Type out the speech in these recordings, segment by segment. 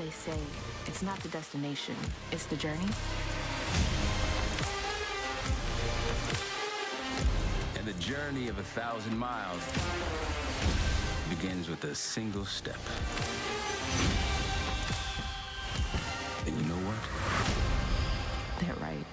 they say it's not the destination, it's the journey. And the journey of 1,000 miles begins with a single step. And you know what? They're right.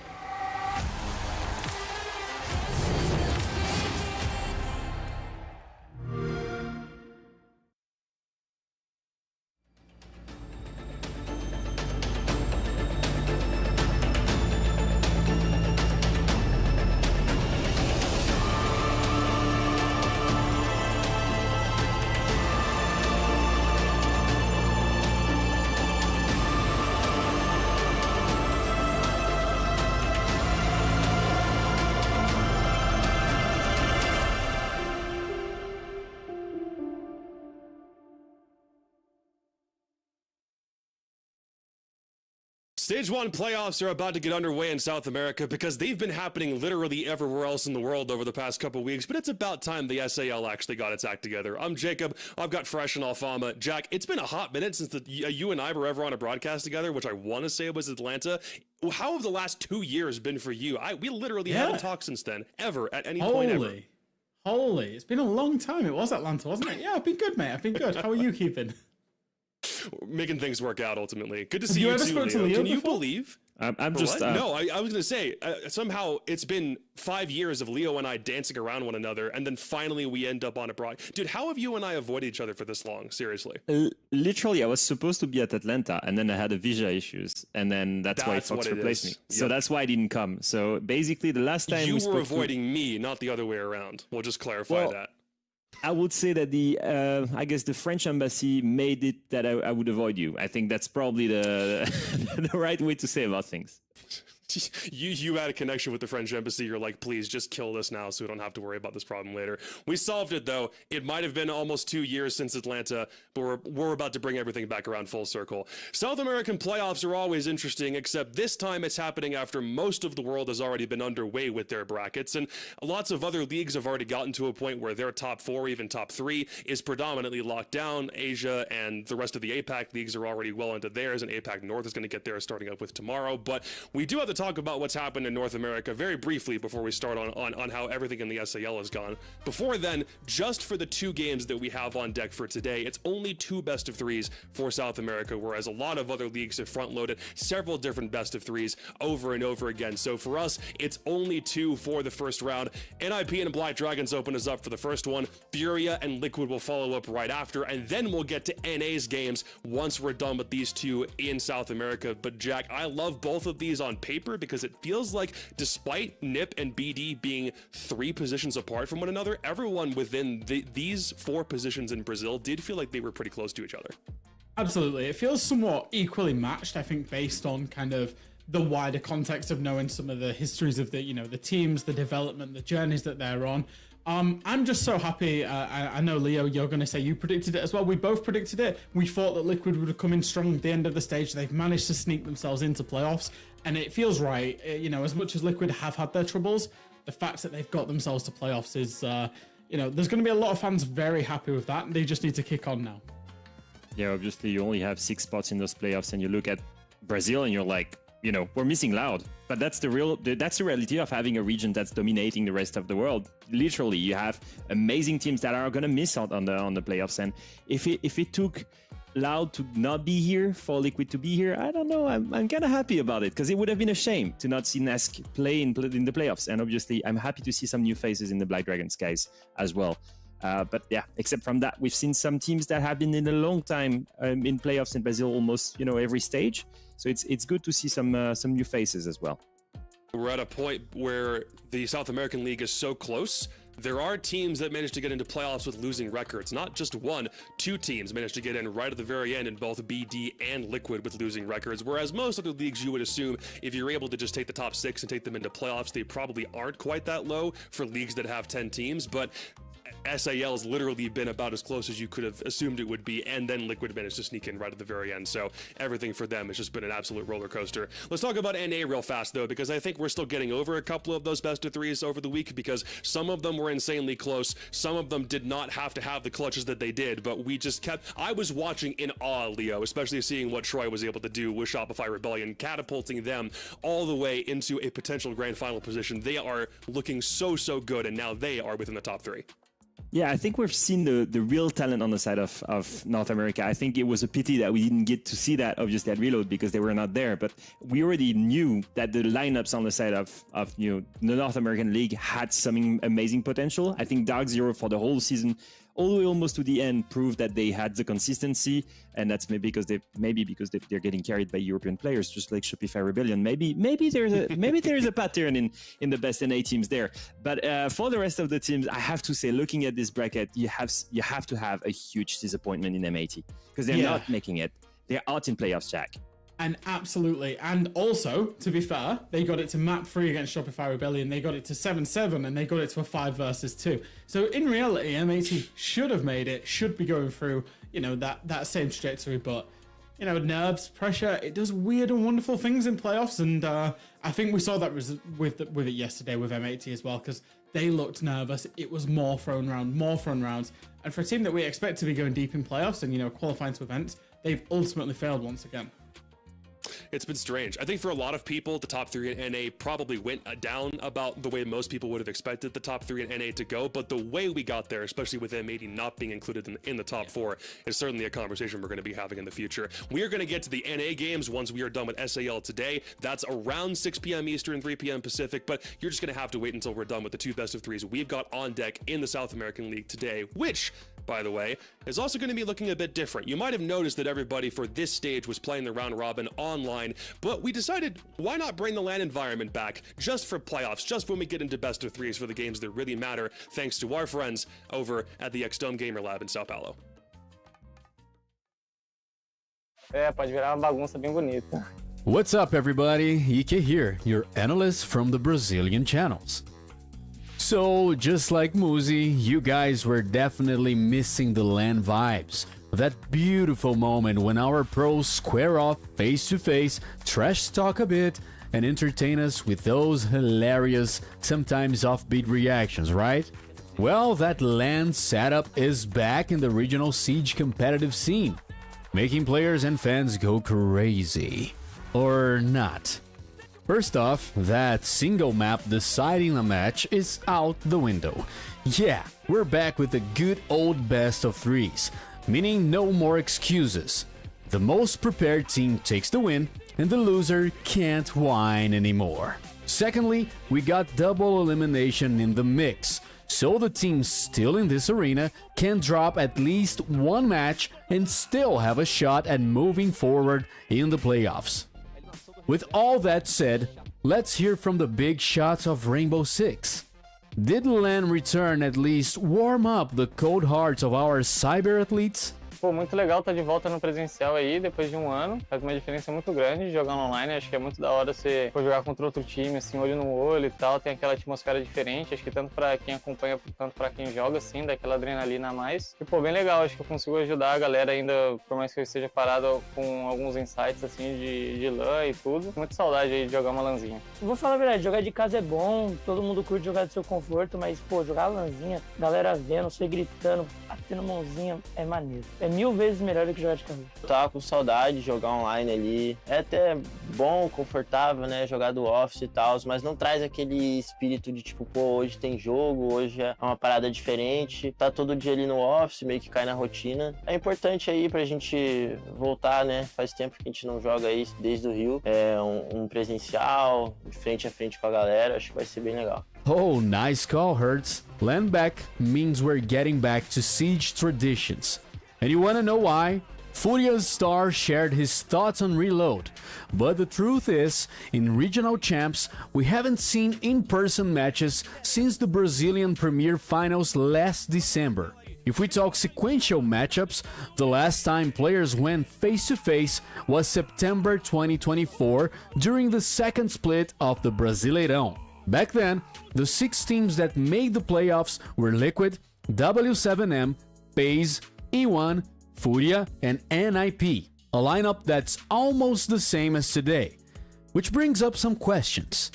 Stage 1 playoffs are about to get underway in South America because they've been happening literally everywhere else in the world over the past couple weeks, but it's about time the SAL actually got its act together. I'm Jacob. I've got Fresh and Alfama. Jack, it's been a hot minute since you and I were ever on a broadcast together, which I want to say was Atlanta. How have the last 2 years been for you? We literally haven't talked since then, ever, at any point ever. Holy, it's been a long time. It was Atlanta, wasn't it? Yeah, I've been good, mate. I've been good. How are you keeping? Making things work out ultimately. Good to see you ever too, spoke to Leo. Leo Can you before? believe? I'm just no. I was going to say somehow it's been 5 years of Leo and I dancing around one another, and then finally we end up on a broad. Dude, how have you and I avoided each other for this long? Seriously. Literally, I was supposed to be at Atlanta, and then I had a visa issues, and then that's why Fox replaced me. So that's why I didn't come. So basically, the last time you were avoiding me, not the other way around. We'll just clarify that. I would say that I guess the French embassy made it that I would avoid you. I think that's probably the right way to say about things. You had a connection with the French embassy. You're like, please just kill this now so we don't have to worry about this problem later. We solved it, though. It might have been almost 2 years since Atlanta, but we're about to bring everything back around full circle. South American playoffs are always interesting, except this time it's happening after most of the world has already been underway with their brackets, and lots of other leagues have already gotten to a point where their top 4, even top 3, is predominantly locked down. Asia and the rest of the APAC leagues are already well into theirs, and APAC North is going to get theirs starting up with tomorrow. But we do have to talk about what's happened in North America very briefly before we start on how everything in the SAL has gone. Before then, just for the 2 games that we have on deck for today, it's only 2 best of 3s for South America, whereas a lot of other leagues have front-loaded several different best of 3s over and over again. So for us, it's only 2 for the first round. NIP and Black Dragons open us up for the first one. Furia and Liquid will follow up right after, and then we'll get to NA's games once we're done with these 2 in South America. But Jack, I love both of these on paper because it feels like despite NIP and BD being 3 positions apart from one another, everyone within these 4 positions in Brazil did feel like they were pretty close to each other. Absolutely. It feels somewhat equally matched, I think, based on kind of the wider context of knowing some of the histories of the, the teams, the development, the journeys that they're on. I'm just so happy. I know, Leo, you're going to say you predicted it as well. We both predicted it. We thought that Liquid would have come in strong at the end of the stage. They've managed to sneak themselves into playoffs, and it feels right. As much as Liquid have had their troubles, the fact that they've got themselves to playoffs is, there's going to be a lot of fans very happy with that, and they just need to kick on now. Yeah, obviously you only have 6 spots in those playoffs, and you look at Brazil and you're like, we're missing Loud. But that's the reality of having a region that's dominating the rest of the world. Literally, you have amazing teams that are going to miss out on the playoffs. And if it took Loud to not be here for Liquid to be here, I don't know. I'm kind of happy about it because it would have been a shame to not see Nesk play in the playoffs. And obviously, I'm happy to see some new faces in the Black Dragons guys as well. But yeah, except from that, we've seen some teams that have been in a long time in playoffs in Brazil, almost every stage. So it's good to see some new faces as well. We're at a point where the South American League is so close. There are teams that managed to get into playoffs with losing records. Not just 1, 2 teams managed to get in right at the very end in both BD and Liquid with losing records. Whereas most other leagues, you would assume if you're able to just take the top 6 and take them into playoffs, they probably aren't quite that low for leagues that have 10 teams. But SAL's literally been about as close as you could have assumed it would be, and then Liquid managed to sneak in right at the very end. So everything for them has just been an absolute roller coaster. Let's talk about NA real fast, though, because I think we're still getting over a couple of those best of threes over the week, because some of them were insanely close. Some of them did not have to have the clutches that they did, but we just kept... I was watching in awe, Leo, especially seeing what Troy was able to do with Shopify Rebellion, catapulting them all the way into a potential grand final position. They are looking so good, and now they are within the top 3. Yeah, I think we've seen the real talent on the side of North America. I think it was a pity that we didn't get to see that, obviously, at Reload, because they were not there. But we already knew that the lineups on the side of the North American League had some amazing potential. I think Dark Zero for the whole season, all the way almost to the end, proved that they had the consistency, and that's maybe because they're getting carried by European players, just like Shopify Rebellion. Maybe there's a pattern in the best NA teams there. But for the rest of the teams, I have to say, looking at this bracket, you have to have a huge disappointment in M80, because they're not making it. They're out in playoffs, Jack. And absolutely. And also, to be fair, they got it to map 3 against Shopify Rebellion. They got it to 7-7, and they got it to a 5 versus 2. So in reality, M80 should have made it, should be going through, that same trajectory. But, nerves, pressure, it does weird and wonderful things in playoffs. And I think we saw that with it yesterday with M80 as well, because they looked nervous. It was more thrown rounds. And for a team that we expect to be going deep in playoffs and, qualifying to events, they've ultimately failed once again. It's been strange. I think for a lot of people, the top 3 in NA probably went down about the way most people would have expected the top 3 in NA to go, but the way we got there, especially with M80 not being included in the top 4, is certainly a conversation we're going to be having in the future. We are going to get to the NA games once we are done with SAL today. That's around 6 p.m. Eastern, 3 p.m. Pacific, but you're just going to have to wait until we're done with the 2 best of 3s we've got on deck in the South American League today, which, by the way, is also going to be looking a bit different. You might have noticed that everybody for this stage was playing the round robin online, but we decided, why not bring the LAN environment back just for playoffs, just when we get into best of 3s for the games that really matter, thanks to our friends over at the X-Dome Gamer Lab in Sao Paulo. Pode virar uma bagunça bem bonita. What's up, everybody? Ike here, your analyst from the Brazilian channels. So, just like Muzi, you guys were definitely missing the LAN vibes. That beautiful moment when our pros square off face to face, trash talk a bit, and entertain us with those hilarious, sometimes offbeat reactions, right? Well, that LAN setup is back in the regional Siege competitive scene, making players and fans go crazy. Or not. First off, that single map deciding a match is out the window. Yeah, we're back with the good old best of 3s, meaning no more excuses. The most prepared team takes the win, and the loser can't whine anymore. Secondly, we got double elimination in the mix, so the team still in this arena can drop at least one match and still have a shot at moving forward in the playoffs. With all that said, let's hear from the big shots of Rainbow Six. Did LAN return at least warm up the cold hearts of our cyber athletes? Pô, muito legal estar de volta no presencial aí, depois de um ano. Faz uma diferença muito grande de jogar online. Acho que é muito da hora você for jogar contra outro time, assim, olho no olho e tal. Tem aquela atmosfera diferente. Acho que tanto pra quem acompanha, tanto pra quem joga, assim, dá aquela adrenalina a mais. E, pô, bem legal. Acho que eu consigo ajudar a galera ainda, por mais que eu esteja parado com alguns insights, assim, de LAN e tudo. Muita saudade aí de jogar uma LANzinha. Vou falar a verdade, jogar de casa é bom, todo mundo curte jogar do seu conforto, mas, pô, jogar LANzinha, galera vendo, você gritando, batendo mãozinha, é maneiro. É 1000 vezes melhor do que jogar de casa. Tava com saudade de jogar online ali. É até bom, confortável, né? Jogar do office e tal, mas não traz aquele espírito de tipo, pô, hoje tem jogo, hoje é uma parada diferente. Tá todo dia ali no office, meio que cai na rotina. É importante aí pra gente voltar, né? Faz tempo que a gente não joga aí desde o Rio. É um presencial, de frente a frente com a galera. Acho que vai ser bem legal. Oh, nice call, Hertz. LAN back means we're getting back to Siege traditions. And you wanna know why? Furia's Star shared his thoughts on Reload, but the truth is, in regional champs, we haven't seen in-person matches since the Brazilian Premier Finals last December. If we talk sequential matchups, the last time players went face-to-face was September 2024 during the second split of the Brasileirão. Back then, the 6 teams that made the playoffs were Liquid, W7M, FaZe, E1, Furia, and NIP, a lineup that's almost the same as today. Which brings up some questions.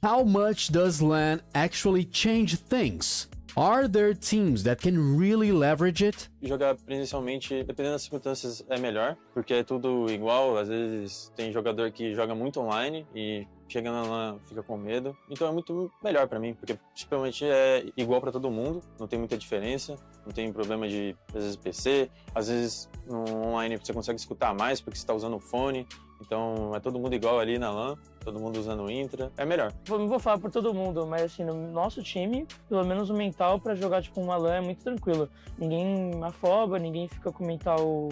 How much does LAN actually change things? Are there teams that can really leverage it? Jogar presencialmente, dependendo das circunstâncias, é melhor, porque é tudo igual. Às vezes tem jogador que joga muito online e chega na LAN fica com medo. Então é muito melhor pra mim, porque principalmente é igual pra todo mundo, não tem muita diferença, não tem problema de, às vezes, PC, às vezes no online você consegue escutar mais porque você tá usando o fone. Então é todo mundo igual ali na LAN, todo mundo usando o Intra, é melhor. Não vou falar por todo mundo, mas assim, no nosso time, pelo menos o mental pra jogar tipo uma LAN é muito tranquilo. Ninguém afoba, ninguém fica com o mental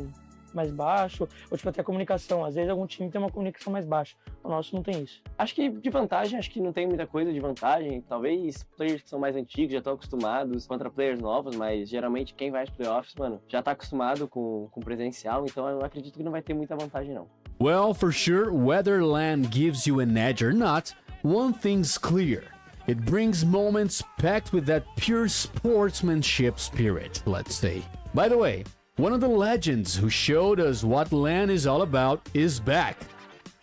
mais baixo, ou tipo até a comunicação. Às vezes algum time tem uma comunicação mais baixa, o nosso não tem isso. Acho que de vantagem, acho que não tem muita coisa de vantagem. Talvez players que são mais antigos já estão acostumados contra players novos, mas geralmente quem vai aos playoffs, mano, já tá acostumado com presencial, então eu acredito que não vai ter muita vantagem não. Well, for sure, whether LAN gives you an edge or not, one thing's clear. It brings moments packed with that pure sportsmanship spirit, let's say. By the way, one of the legends who showed us what LAN is all about is back.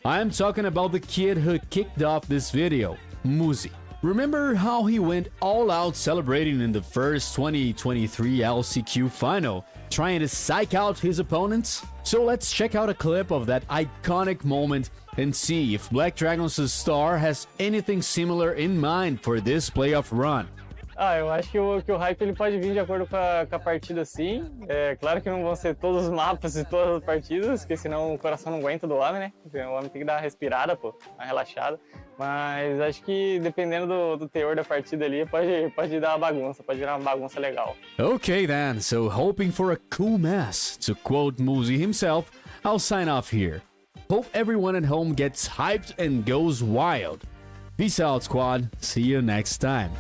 I'm talking about the kid who kicked off this video, Muzi. Remember how he went all out celebrating in the first 2023 LCQ final, trying to psych out his opponents? So let's check out a clip of that iconic moment and see if Black Dragon's star has anything similar in mind for this playoff run. Eu acho que o hype ele pode vir de acordo com a partida, sim. É claro que não vão ser todos os mapas e todas as partidas, porque senão o coração não aguenta do homem, né? O homem tem que dar uma respirada, pô, uma relaxada. Mas acho que dependendo do teor da partida ali, pode dar uma bagunça, pode virar uma bagunça legal. Okay then, so hoping for a cool mess, to quote Muzi himself, I'll sign off here. Hope everyone at home gets hyped and goes wild. Peace out, squad. See you next time.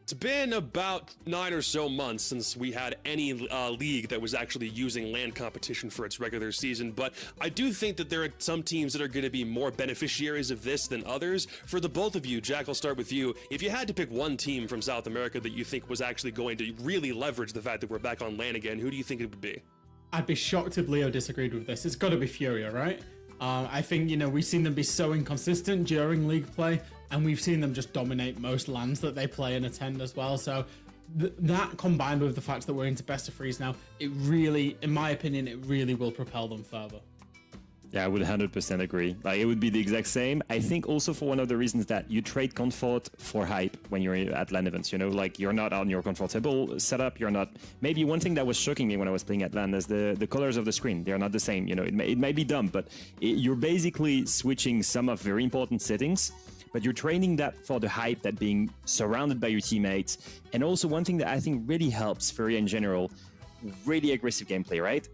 It's been about 9 or so months since we had any league that was actually using LAN competition for its regular season, but I do think that there are some teams that are going to be more beneficiaries of this than others. For the both of you, Jack, I'll start with you. If you had to pick one team from South America that you think was actually going to really leverage the fact that we're back on LAN again, who do you think it would be? I'd be shocked if Leo disagreed with this. It's got to be Furia, right? I think, we've seen them be so inconsistent during league play, and we've seen them just dominate most lands that they play and attend as well. So that combined with the fact that we're into best of threes now, it really, in my opinion, it really will propel them further. Yeah, I would 100% agree. Like, it would be the exact same. I think also for one of the reasons that you trade comfort for hype when you're at LAN events, like you're not on your comfortable setup, you're not... Maybe one thing that was shocking me when I was playing at LAN is the colors of the screen. They're not the same, it may be dumb, but you're basically switching some of very important settings, but you're trading that for the hype, that being surrounded by your teammates. And also one thing that I think really helps Furia in general, really aggressive gameplay, right?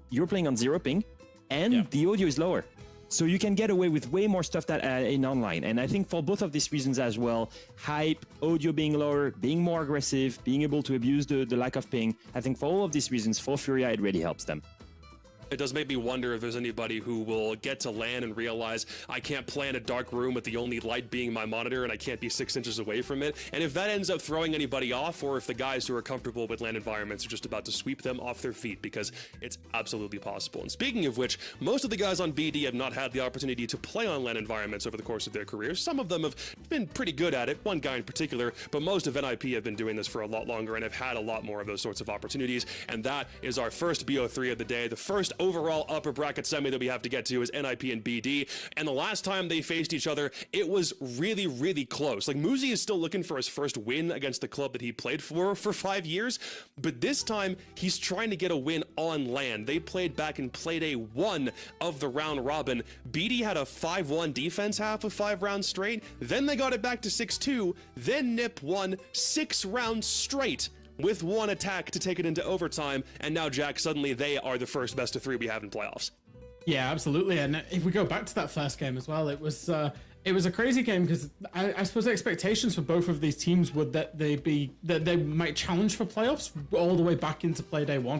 You're playing on 0 ping, and the audio is lower. So you can get away with way more stuff that in online. And I think for both of these reasons as well, hype, audio being lower, being more aggressive, being able to abuse the lack of ping, I think for all of these reasons, for Furia, it really helps them. It does make me wonder if there's anybody who will get to LAN and realize I can't play in a dark room with the only light being my monitor and I can't be 6 inches away from it. And if that ends up throwing anybody off, or if the guys who are comfortable with LAN environments are just about to sweep them off their feet, because it's absolutely possible. And speaking of which, most of the guys on BD have not had the opportunity to play on LAN environments over the course of their careers. Some of them have been pretty good at it, one guy in particular, but most of NIP have been doing this for a lot longer and have had a lot more of those sorts of opportunities. And that is our first BO3 of the day, the first overall upper bracket semi that we have to get to is NIP and BD. And the last time they faced each other, it was really, really close. Like, Muzi is still looking for his first win against the club that he played for 5 years, but this time he's trying to get a win on LAN. They played back in play day 1 of the round robin. BD had a 5-1 defense half of 5 rounds straight, then they got it back to 6-2, then NIP won 6 rounds straight with 1 attack to take it into overtime, and now, Jack, suddenly they are the first best of 3 we have in playoffs. Yeah, absolutely. And if we go back to that first game as well, it was a crazy game, because I suppose the expectations for both of these teams were that they might challenge for playoffs all the way back into play day 1.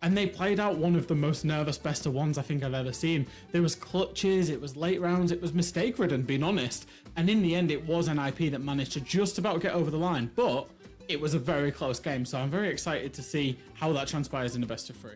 and they played out one of the most nervous best of ones I think I've ever seen. There was clutches, it was late rounds, it was mistake ridden, being honest. And in the end, it was NIP that managed to just about get over the line, but it was a very close game. So I'm very excited to see how that transpires in the best of 3.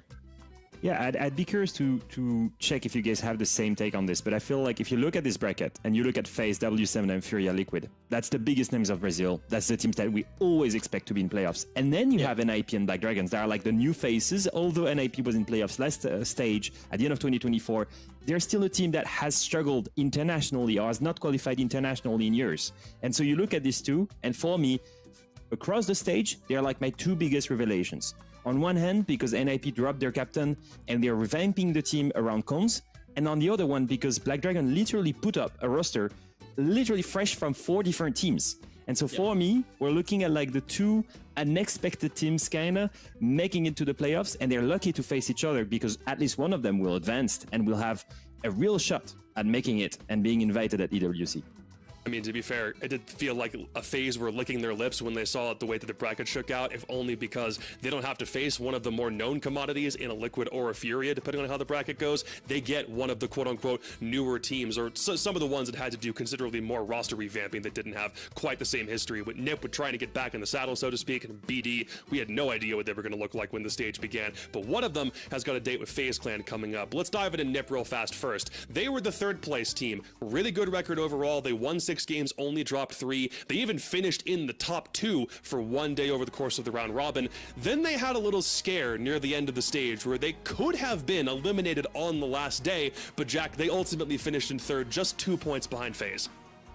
Yeah, I'd be curious to check if you guys have the same take on this, but I feel like if you look at this bracket and you look at FaZe, W7, and Furia Liquid, that's the biggest names of Brazil. That's the teams that we always expect to be in playoffs. And then you have NIP and Black Dragons that are like the new faces. Although NIP was in playoffs last stage at the end of 2024, they're still a team that has struggled internationally or has not qualified internationally in years. And so you look at these two, and for me, across the stage, they're like my 2 biggest revelations. On one hand, because NIP dropped their captain and they're revamping the team around Cons, and on the other one, because Black Dragon literally put up a roster literally fresh from 4 different teams. And so for me, we're looking at like the 2 unexpected teams kinda making it to the playoffs, and they're lucky to face each other because at least one of them will advance and will have a real shot at making it and being invited at EWC. I mean, to be fair, it did feel like a FaZe were licking their lips when they saw the way that the bracket shook out, if only because they don't have to face one of the more known commodities in a Liquid or a Furia, depending on how the bracket goes. They get one of the quote-unquote newer teams, or some of the ones that had to do considerably more roster revamping that didn't have quite the same history. With NIP, with trying to get back in the saddle, so to speak, and BD, we had no idea what they were going to look like when the stage began. But one of them has got a date with FaZe Clan coming up. Let's dive into NIP real fast first. They were the 3rd place team. Really good record overall. They won 6 games, only dropped 3. They even finished in the top 2 for one day over the course of the round robin. Then they had a little scare near the end of the stage where they could have been eliminated on the last day, but Jack, they ultimately finished in 3rd, just 2 points behind FaZe.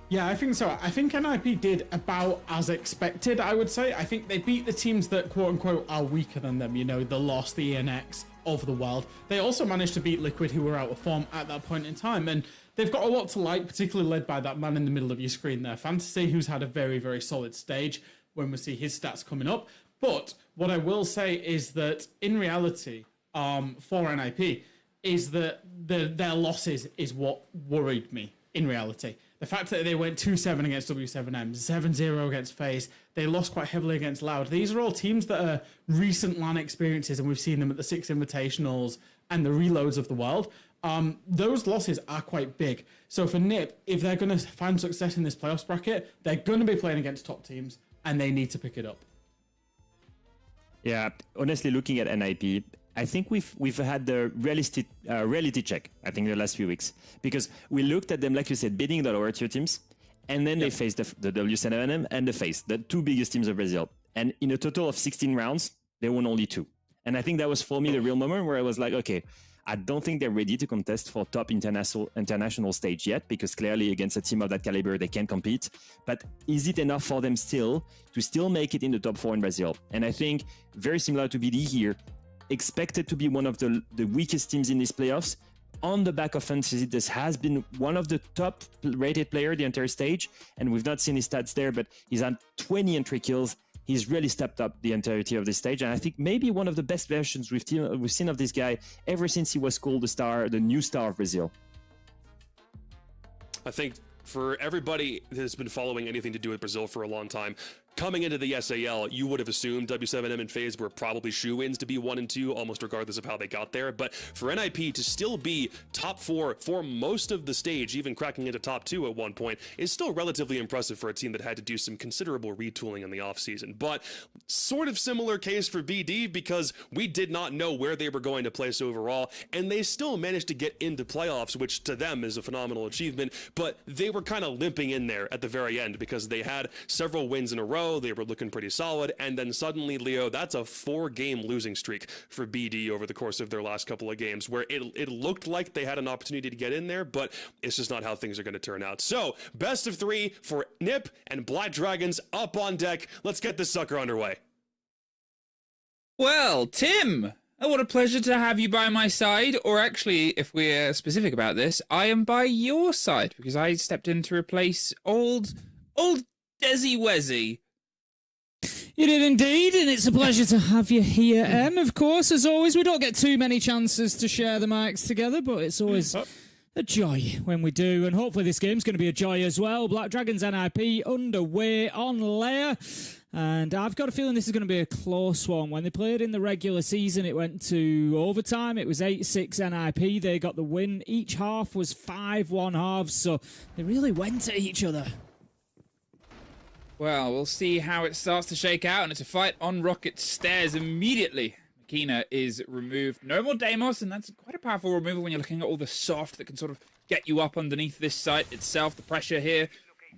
Yeah, I think so. I think NIP did about as expected, I would say. I think they beat the teams that quote-unquote are weaker than them, you know, the Lost, the ENX of the world. They also managed to beat Liquid, who were out of form at that point in time, and they've got a lot to like, particularly led by that man in the middle of your screen there, Fantasy, who's had a very, very solid stage when we see his stats coming up. But what I will say is that in reality, for NIP, is that their losses is what worried me in reality. The fact that they went 2-7 against W7M, 7-0 against FaZe, they lost quite heavily against Loud. These are all teams that are recent LAN experiences, and we've seen them at the 6 Invitationals and the Reloads of the world. Those losses are quite big. So for NIP, if they're going to find success in this playoffs bracket, they're going to be playing against top teams, and they need to pick it up. Yeah, honestly, looking at NIP, I think we've had the reality check, I think, the last few weeks. Because we looked at them, like you said, beating the lower tier teams, and then they faced the W7M and the FaZe, the 2 biggest teams of Brazil. And in a total of 16 rounds, they won only 2. And I think that was, for me, the real moment where I was like, okay, I don't think they're ready to contest for top international stage yet, because clearly against a team of that caliber, they can compete. But is it enough for them still to still make it in the top 4 in Brazil? And I think, very similar to BD here, expected to be one of the weakest teams in these playoffs. On the back of Fantasy, this has been one of the top rated player the entire stage, and we've not seen his stats there, but he's had 20 entry kills. He's really stepped up the entirety of this stage, and I think maybe one of the best versions we've seen of this guy ever since he was called the new star of Brazil. I think for everybody that's been following anything to do with Brazil for a long time, coming into the SAL, you would have assumed W7M and FaZe were probably shoo-ins to be 1 and 2, almost regardless of how they got there. But for NIP to still be top 4 for most of the stage, even cracking into top 2 at one point, is still relatively impressive for a team that had to do some considerable retooling in the offseason. But sort of similar case for BD, because we did not know where they were going to place overall, and they still managed to get into playoffs, which to them is a phenomenal achievement. But they were kind of limping in there at the very end because they had several wins in a row. They were looking pretty solid, and then suddenly, Leo, that's a 4-game losing streak for BD over the course of their last couple of games, where it looked like they had an opportunity to get in there, but it's just not how things are going to turn out. So, best of 3 for NIP and Black Dragons up on deck. Let's get this sucker underway. Well, Tim, what a pleasure to have you by my side, or actually, if we're specific about this, I am by your side, because I stepped in to replace old Desi Wezzy. You did indeed, and it's a pleasure to have you here, Em. Of course, as always, we don't get too many chances to share the mics together, but it's always a joy when we do, and hopefully this game's going to be a joy as well. Black Dragons NIP underway on layer, and I've got a feeling this is going to be a close one. When they played in the regular season, it went to overtime. It was 8-6 NIP. They got the win. Each half was 5-1 halves, so they really went at each other. Well, we'll see how it starts to shake out, and it's a fight on Rocket stairs immediately. Makina is removed. No more Deimos, and that's quite a powerful removal when you're looking at all the soft that can sort of get you up underneath this site itself. The pressure here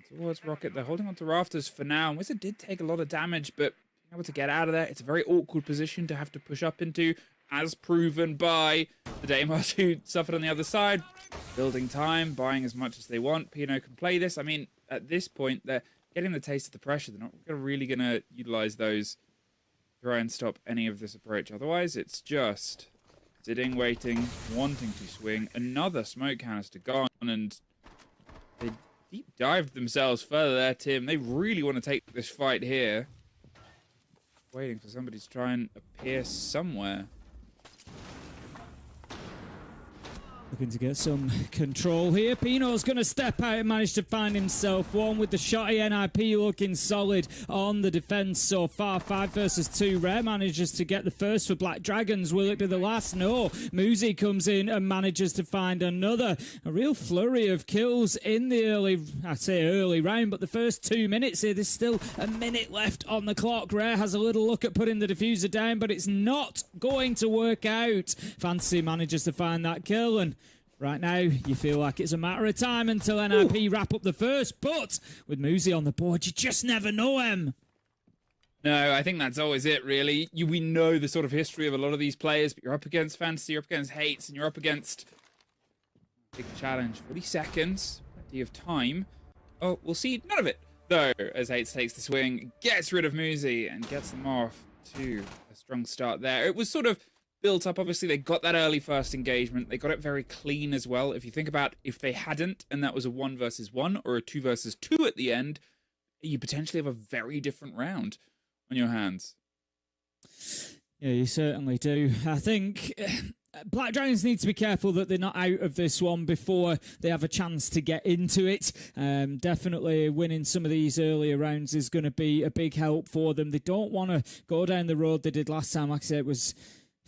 towards Rocket. They're holding on to rafters for now. And Wizard did take a lot of damage, but being able to get out of there, it's a very awkward position to have to push up into, as proven by the Deimos who suffered on the other side. Building time, buying as much as they want. Pino can play this. I mean, at this point, they're getting the taste of the pressure. They're not really going to utilize those, try and stop any of this approach. Otherwise, it's just sitting, waiting, wanting to swing. Another smoke canister gone, and they deep dived themselves further there, Tim. They really want to take this fight here. Waiting for somebody to try and appear somewhere. Looking to get some control here. Pino's going to step out and manage to find himself one with the shotty. NIP looking solid on the defense so far. 5 versus 2. Rare manages to get the first for Black Dragons. Will it be the last? No. Muzi comes in and manages to find another. A real flurry of kills in the early round, but the first 2 minutes here, there's still a minute left on the clock. Rare has a little look at putting the diffuser down, but it's not going to work out. Fantasy manages to find that kill, and right now, you feel like it's a matter of time until NIP wrap up the first, but with Muzi on the board, you just never know him. No, I think that's always it, really. We know the sort of history of a lot of these players, but you're up against Fantasy, you're up against Hates, and you're up against big challenge. 40 seconds, plenty of time. Oh, we'll see none of it, though, as Hates takes the swing, gets rid of Muzi, and gets them off to a strong start there. It was sort of built up. Obviously, they got that early first engagement. They got it very clean as well. If you think about if they hadn't, and that was a 1 versus 1 or a 2 versus 2 at the end, you potentially have a very different round on your hands. Yeah, you certainly do. I think Black Dragons need to be careful that they're not out of this one before they have a chance to get into it. Definitely winning some of these earlier rounds is going to be a big help for them. They don't want to go down the road they did last time. Like I said, it was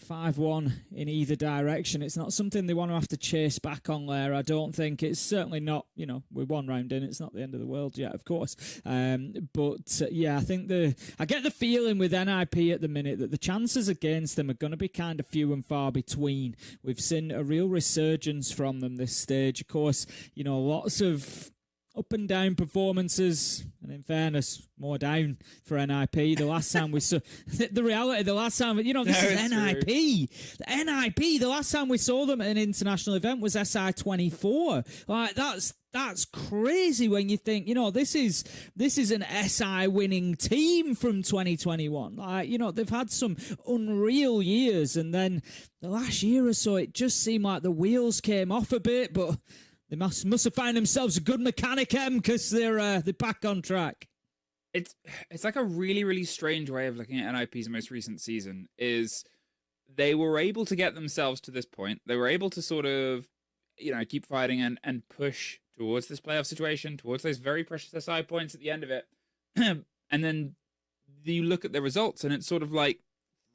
5-1 in either direction. It's not something they want to have to chase back on there. I don't think it's certainly not, we're 1 round in. It's not the end of the world yet, of course. Yeah, I think I get the feeling with NIP at the minute that the chances against them are going to be kind of few and far between. We've seen a real resurgence from them this stage. Of course, lots of up and down performances, and in fairness, more down for NIP. The last time we saw the reality, the last time, this is NIP. The NIP, the last time we saw them at an international event was SI24. Like that's crazy when you think, this is an SI winning team from 2021. Like, they've had some unreal years, and then the last year or so, it just seemed like the wheels came off a bit, but they must have found themselves a good mechanic, because they're back on track. It's like a really, really strange way of looking at NIP's most recent season. Is they were able to get themselves to this point. They were able to sort of, keep fighting and push towards this playoff situation, towards those very precious SI points at the end of it. And then you look at the results, and it's sort of like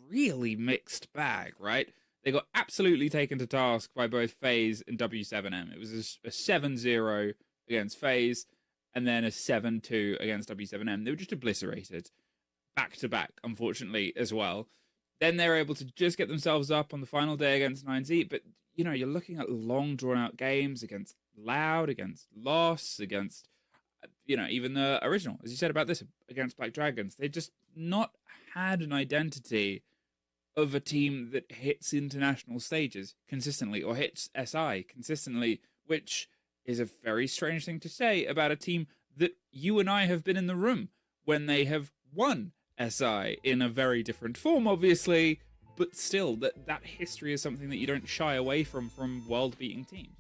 really mixed bag, right? They got absolutely taken to task by both FaZe and W7M. It was a 7-0 against FaZe, and then a 7-2 against W7M. They were just obliterated back-to-back, unfortunately, as well. Then they were able to just get themselves up on the final day against 9Z, but, you're looking at long, drawn-out games against Loud, against Loss, against, even the original, as you said about this, against Black Dragons. They've just not had an identity of a team that hits international stages consistently, or hits SI consistently, which is a very strange thing to say about a team that you and I have been in the room when they have won SI in a very different form, obviously, but still, that history is something that you don't shy away from world-beating teams.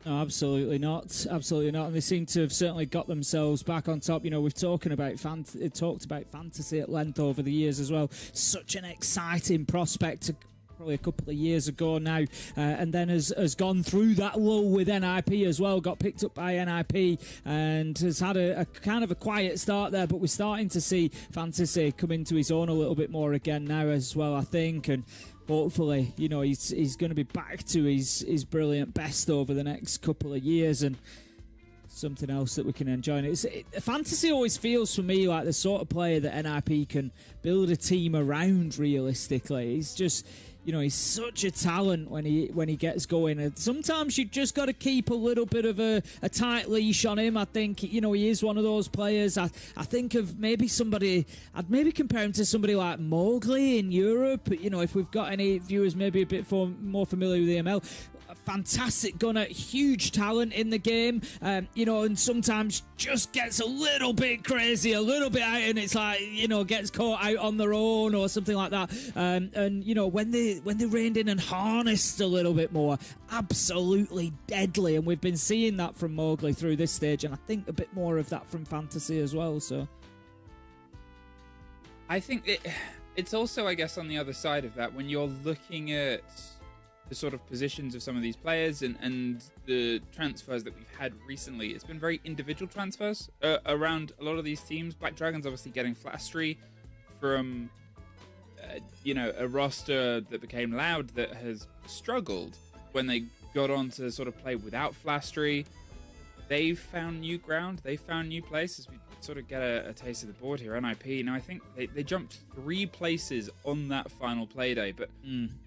No, absolutely not. Absolutely not. And they seem to have certainly got themselves back on top. We've talked about fantasy at length over the years as well. Such an exciting prospect to probably a couple of years ago now, and then has gone through that lull with NIP as well, got picked up by NIP and has had a kind of a quiet start there, but we're starting to see Fantasy come into his own a little bit more again now as well, I think, and hopefully, you know, he's going to be back to his brilliant best over the next couple of years, and something else that we can enjoy. And Fantasy always feels for me like the sort of player that NIP can build a team around realistically. He's just, you know, he's such a talent when he gets going. And sometimes you just got to keep a little bit of a tight leash on him. I think, you know, he is one of those players. I think of maybe somebody, I'd maybe compare him to somebody like Mowgli in Europe. You know, if we've got any viewers maybe a bit more familiar with EML. Fantastic gunner, huge talent in the game, you know, and sometimes just gets a little bit crazy, a little bit out, and it's like, you know, gets caught out on their own or something like that. And you know, when they reined in and harnessed a little bit more, absolutely deadly. And we've been seeing that from Mowgli through this stage, and I think a bit more of that from Fantasy as well. So I think it's also, I guess, on the other side of that, when you're looking at the sort of positions of some of these players and the transfers that we've had recently, it's been very individual transfers around a lot of these teams. Black Dragon's obviously getting Flastry from, you know, a roster that became Loud that has struggled when they got on to sort of play without Flastry. They've found new ground, they found new places. We sort of get a taste of the board here. NIP, now I think they jumped 3 places on that final play day, but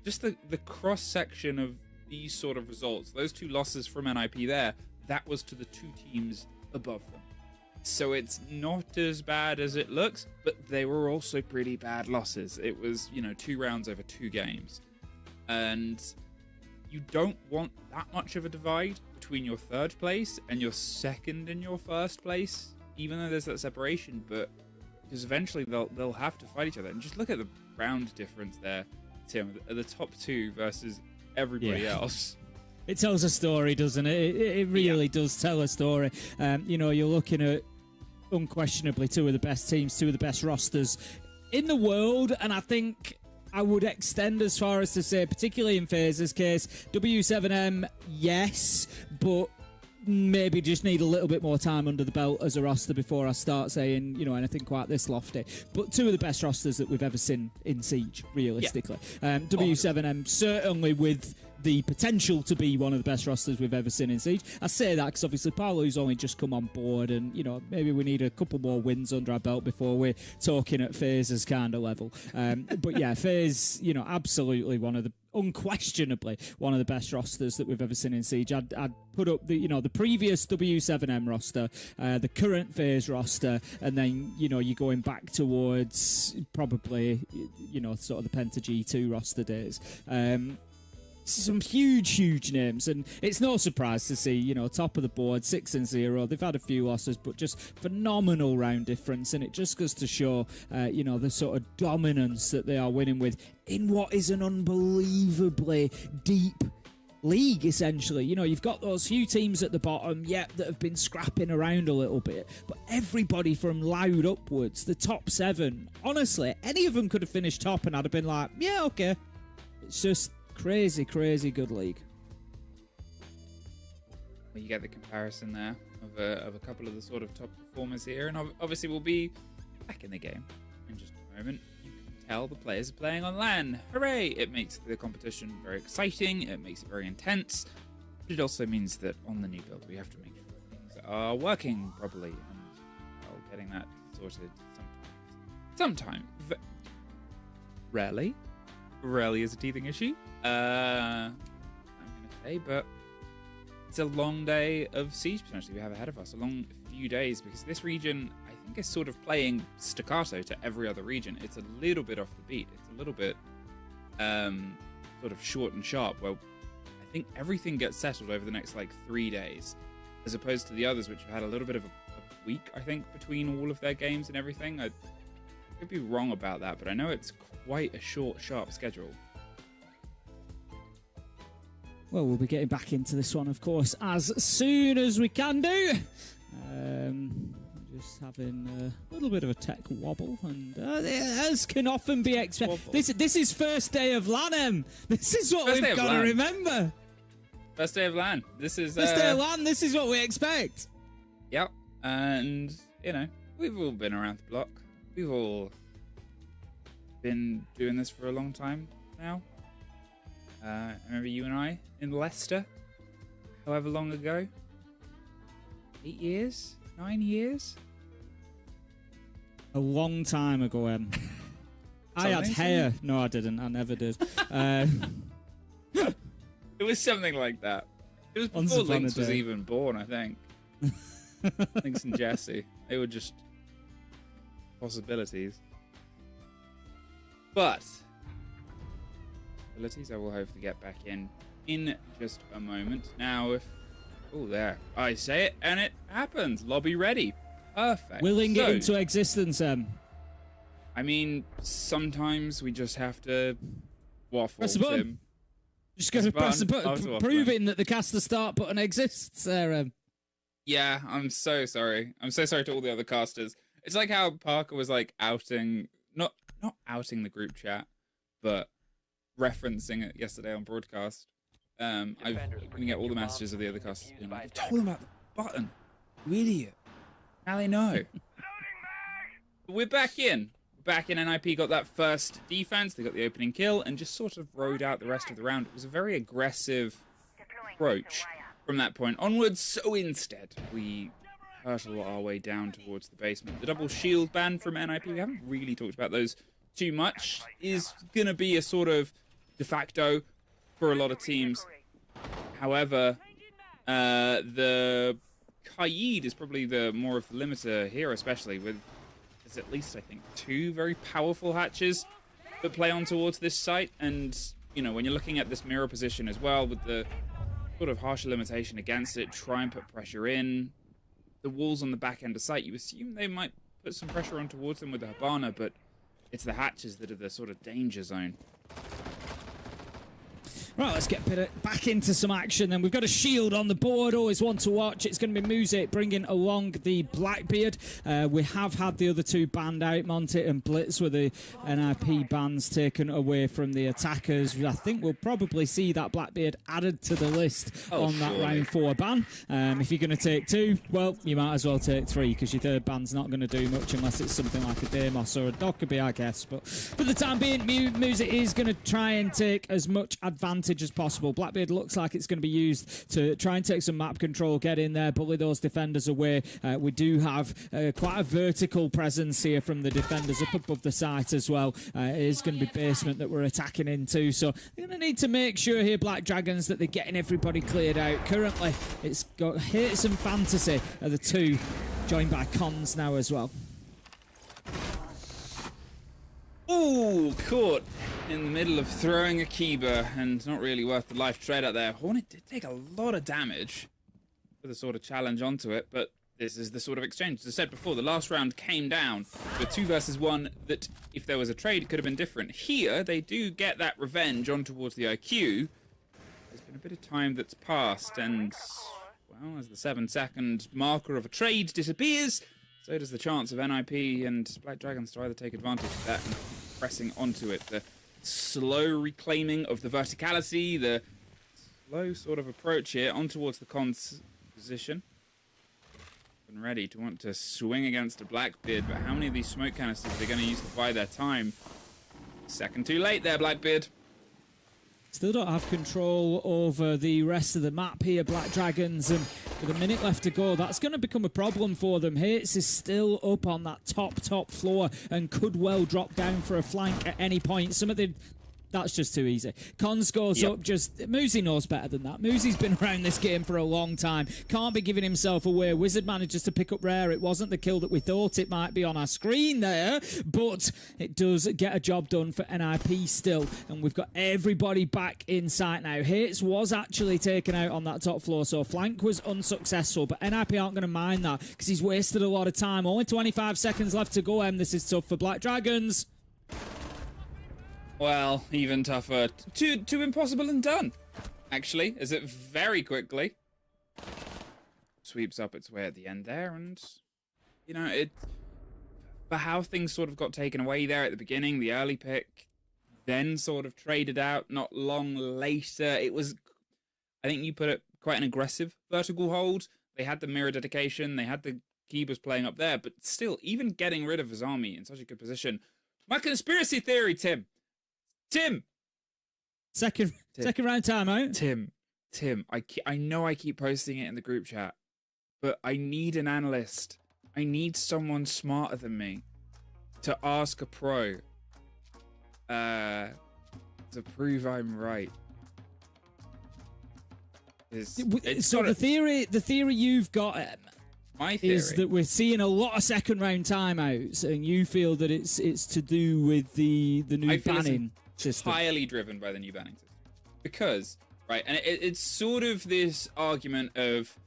just the cross section of these sort of results, those 2 losses from NIP there, that was to the 2 teams above them. So it's not as bad as it looks, but they were also pretty bad losses. It was, you know, 2 rounds over 2 games, and you don't want that much of a divide between your 3rd place and your 2nd and your 1st place, even though there's that separation, but because eventually they'll have to fight each other. And just look at the round difference there, Tim, at the top 2 versus everybody else. It tells a story, doesn't it? It really does tell a story. You know, you're looking at unquestionably 2 of the best teams, 2 of the best rosters in the world, and I think I would extend as far as to say, particularly in FaZe's case, W7M, yes, but maybe just need a little bit more time under the belt as a roster before I start saying, you know, anything quite this lofty. But 2 of the best rosters that we've ever seen in Siege, realistically. W7M certainly with the potential to be one of the best rosters we've ever seen in Siege. I say that because obviously Paolo's only just come on board, and, you know, maybe we need a couple more wins under our belt before we're talking at FaZe's kind of level. But yeah, FaZe, you know, absolutely unquestionably one of the best rosters that we've ever seen in Siege. I'd put up the, you know, the previous W7M roster, the current FaZe roster, and then, you know, you're going back towards probably, you know, sort of the Penta G2 roster days. Some huge names, and it's no surprise to see, you know, top of the board, 6-0. They've had a few losses, but just phenomenal round difference, and it just goes to show, you know, the sort of dominance that they are winning with in what is an unbelievably deep league, essentially. You know, you've got those few teams at the bottom, that have been scrapping around a little bit, but everybody from Loud upwards, the top 7, honestly, any of them could have finished top, and I'd have been like, yeah, okay. It's just crazy good league. Well, you get the comparison there of a couple of the sort of top performers here, and obviously we'll be back in the game in just a moment. You can tell the players are playing on LAN. Hooray! It makes the competition very exciting, it makes it very intense, but it also means that on the new build we have to make sure things are working properly, and getting that sorted sometimes. Rarely is a teething issue. I'm gonna say, but it's a long day of Siege potentially we have ahead of us, a long few days, because this region, I think, is sort of playing staccato to every other region. It's a little bit off the beat. It's a little bit sort of short and sharp, where I think everything gets settled over the next like 3 days, as opposed to the others, which have had a little bit of a week, I think, between all of their games and everything. I could be wrong about that, but I know it's quite a short, sharp schedule. Well, we'll be getting back into this one, of course, as soon as we can do. just having a little bit of a tech wobble, and as can often be expected. This is first day of LAN. This is what we've got to remember. First day of LAN. This is first day of LAN. This is what we expect. Yep, and you know, we've all been around the block. We've all been doing this for a long time now. I remember you and I in Leicester, however long ago. 8 years? 9 years? A long time ago, I had hair. No, I didn't. I never did. It was something like that. It was before Lynx was even born, I think. Lynx and Jesse. They were just possibilities. But abilities I will hopefully get back in just a moment. Now, if... Oh, there. I say it, and it happens. Lobby ready. Perfect. Willing it into existence, I mean, sometimes we just have to waffle. Press the button. Tim. Just going to press the button, proving that the caster start button exists there. Yeah, I'm so sorry. I'm so sorry to all the other casters. It's like how Parker was like outing, not outing the group chat, but referencing it yesterday on broadcast. I'm going to get all the messages of the other casters being like, I told them about the button. You idiot. Now they know. But we're back in. Back in, NIP got that first defense. They got the opening kill and just sort of rode out the rest of the round. It was a very aggressive approach from that point onwards. So instead, we hurtle our way down towards the basement. The double shield ban from NIP, we haven't really talked about those too much, is going to be a sort of de facto for a lot of teams. However, the Kaid is probably the more of the limiter here, especially with there's at least, I think, 2 very powerful hatches that play on towards this site. And, you know, when you're looking at this mirror position as well, with the sort of harsher limitation against it, try and put pressure in. The walls on the back end of site, you assume they might put some pressure on towards them with the Habana, but it's the hatches that are the sort of danger zone. Right, let's get back into some action then. We've got a shield on the board, always one to watch. It's going to be Muzik bringing along the Blackbeard. We have had the other 2 banned out, Monty and Blitz, with the NIP bans taken away from the attackers. I think we'll probably see that Blackbeard added to the list on that round 4 ban. If you're going to take 2, well, you might as well take 3, because your 3rd ban's not going to do much unless it's something like a Deimos or a Dockerby, I guess. But for the time being, Muzik is going to try and take as much advantage as possible. Blackbeard looks like it's going to be used to try and take some map control, get in there, bully those defenders away. We do have quite a vertical presence here from the defenders up above the site as well. It is going to be basement that we're attacking into, so they're going to need to make sure here, Black Dragons, that they're getting everybody cleared out. Currently, it's got Hates and Fantasy are the 2, joined by Cons now as well. Ooh, caught in the middle of throwing a Kiba, and not really worth the life trade out there. Hornet did take a lot of damage for the sort of challenge onto it, but this is the sort of exchange. As I said before, the last round came down to a 2 versus 1 that, if there was a trade, it could have been different. Here, they do get that revenge on towards the IQ. There's been a bit of time that's passed, and, well, as the 7-second marker of a trade disappears, so does the chance of NIP and Black Dragons to either take advantage of that and pressing onto it. The slow reclaiming of the verticality, the slow sort of approach here on towards the Cons position. And ready to want to swing against a Blackbeard, but how many of these smoke canisters are they going to use to buy their time? Second too late there, Blackbeard. Still don't have control over the rest of the map here, Black Dragons, and with a minute left to go, that's going to become a problem for them. Hates is still up on that top floor and could well drop down for a flank at any point. Some of the... That's just too easy. Cons goes up, just... Muzi knows better than that. Muzi's been around this game for a long time. Can't be giving himself away. Wizard manages to pick up Rare. It wasn't the kill that we thought it might be on our screen there, but it does get a job done for NIP still. And we've got everybody back in sight now. Hates was actually taken out on that top floor, so flank was unsuccessful, but NIP aren't going to mind that because he's wasted a lot of time. Only 25 seconds left to go, This is tough for Black Dragons. Well, even tougher. Too impossible and done, actually, as it very quickly sweeps up its way at the end there, and you know, it for how things sort of got taken away there at the beginning, the early pick, then sort of traded out not long later. It was, I think you put it, quite an aggressive vertical hold. They had the mirror dedication, they had the keepers playing up there, but still, even getting rid of his army in such a good position. My conspiracy theory, Tim. Second round timeout. Tim, I know I keep posting it in the group chat, but I need an analyst. I need someone smarter than me to ask a pro to prove I'm right. So the theory you've got my theory is that we're seeing a lot of second round timeouts, and you feel that it's to do with the new banning system. Entirely driven by the new banning system, because right, and it's sort of this argument of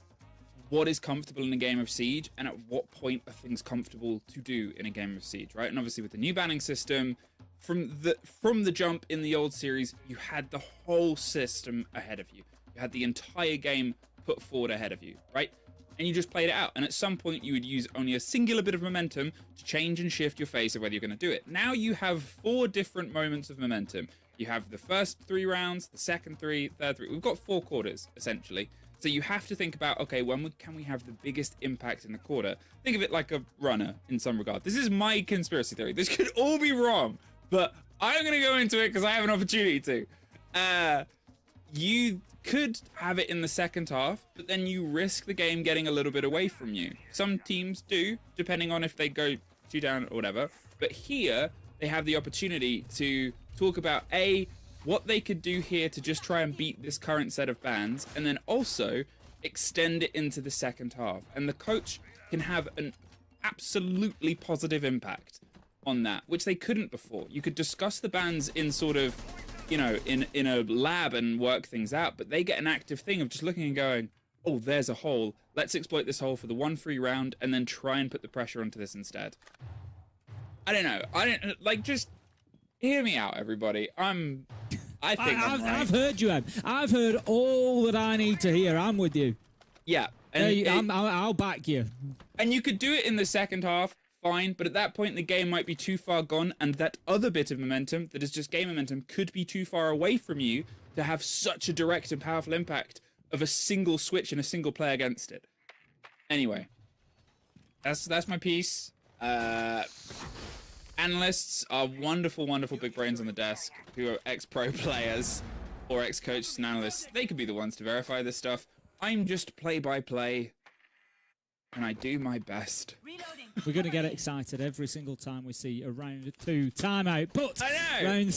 what is comfortable in a game of Siege, and at what point are things comfortable to do in a game of Siege, right? And obviously with the new banning system, from the jump in the old series, you had the whole system ahead of you. You had the entire game put forward ahead of you, right? And you just played it out. And at some point, you would use only a singular bit of momentum to change and shift your phase of whether you're going to do it. Now you have 4 different moments of momentum. You have the first 3 rounds, the second 3, third 3. We've got 4 quarters, essentially. So you have to think about, okay, can we have the biggest impact in the quarter? Think of it like a runner in some regard. This is my conspiracy theory. This could all be wrong, but I'm going to go into it because I have an opportunity to. You could have it in the second half, but then you risk the game getting a little bit away from you. Some teams do, depending on if they go 2 down or whatever. But here, they have the opportunity to talk about, A, what they could do here to just try and beat this current set of bans, and then also extend it into the second half. And the coach can have an absolutely positive impact on that, which they couldn't before. You could discuss the bans in sort of, you know, in a lab and work things out, but they get an active thing of just looking and going, oh, there's a hole. Let's exploit this hole for the 1 free round and then try and put the pressure onto this instead. I don't know. Just hear me out, everybody. I'm right. I've heard you, Ed. I've heard all that I need to hear. I'm with you. Yeah. And I'll back you. And you could do it in the second half, fine, but at that point the game might be too far gone, and that other bit of momentum that is just game momentum could be too far away from you to have such a direct and powerful impact of a single switch and a single play against it. Anyway, that's my piece. Analysts are wonderful, wonderful big brains on the desk who are ex-pro players or ex-coaches and analysts. They could be the ones to verify this stuff. I'm just play-by-play, and I do my best. We're going to get excited every single time we see a round 2 timeout. But round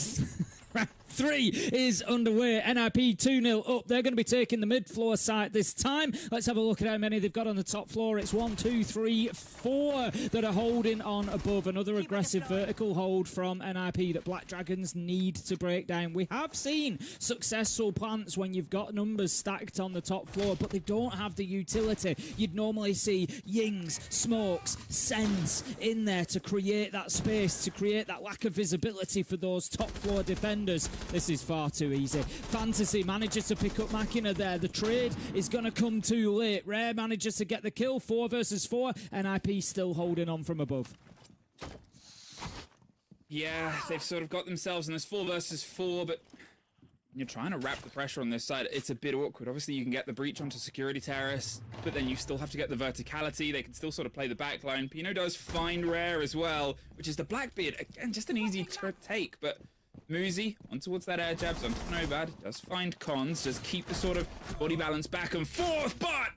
3 is underway. NIP 2-0 up. They're going to be taking the mid-floor site this time. Let's have a look at how many they've got on the top floor. It's 1, 2, 3, 4 that are holding on above. Another aggressive vertical hold from NIP that Black Dragons need to break down. We have seen successful plants when you've got numbers stacked on the top floor, but they don't have the utility. You'd normally see Yings, Smokes, Sens in there to create that space, to create that lack of visibility for those top floor defenders. This is far too easy. Fantasy manages to pick up Machina there. The trade is going to come too late. Rare manages to get the kill. 4 versus 4. NIP still holding on from above. Yeah, they've sort of got themselves in this 4 versus 4, but you're trying to wrap the pressure on this side. It's a bit awkward. Obviously, you can get the breach onto security terrace, but then you still have to get the verticality. They can still sort of play the backline. Pino does find Rare as well, which is the Blackbeard. Again, just an easy take, but Muzi on towards that air jabs onto Nobad. Does find Cons. Does keep the sort of body balance back and forth, but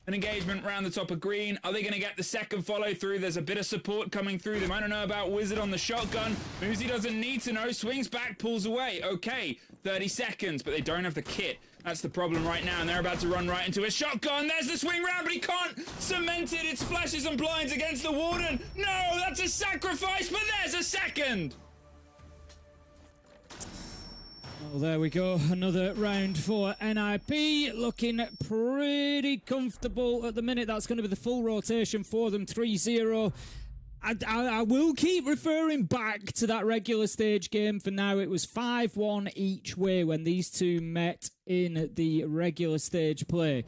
an engagement around the top of green. Are they going to get the second follow through? There's a bit of support coming through them. I don't know about Wizard on the shotgun. Muzi doesn't need to know. Swings back, pulls away. Okay, 30 seconds, but they don't have the kit. That's the problem right now, and they're about to run right into a shotgun. There's the swing round, but he can't cement it. It's flashes and blinds against the Warden. No, that's a sacrifice, but there's a second. Well, there we go. Another round for NIP. Looking pretty comfortable at the minute. That's going to be the full rotation for them. 3-0. I will keep referring back to that regular stage game. For now, it was 5-1 each way when these two met in the regular stage play.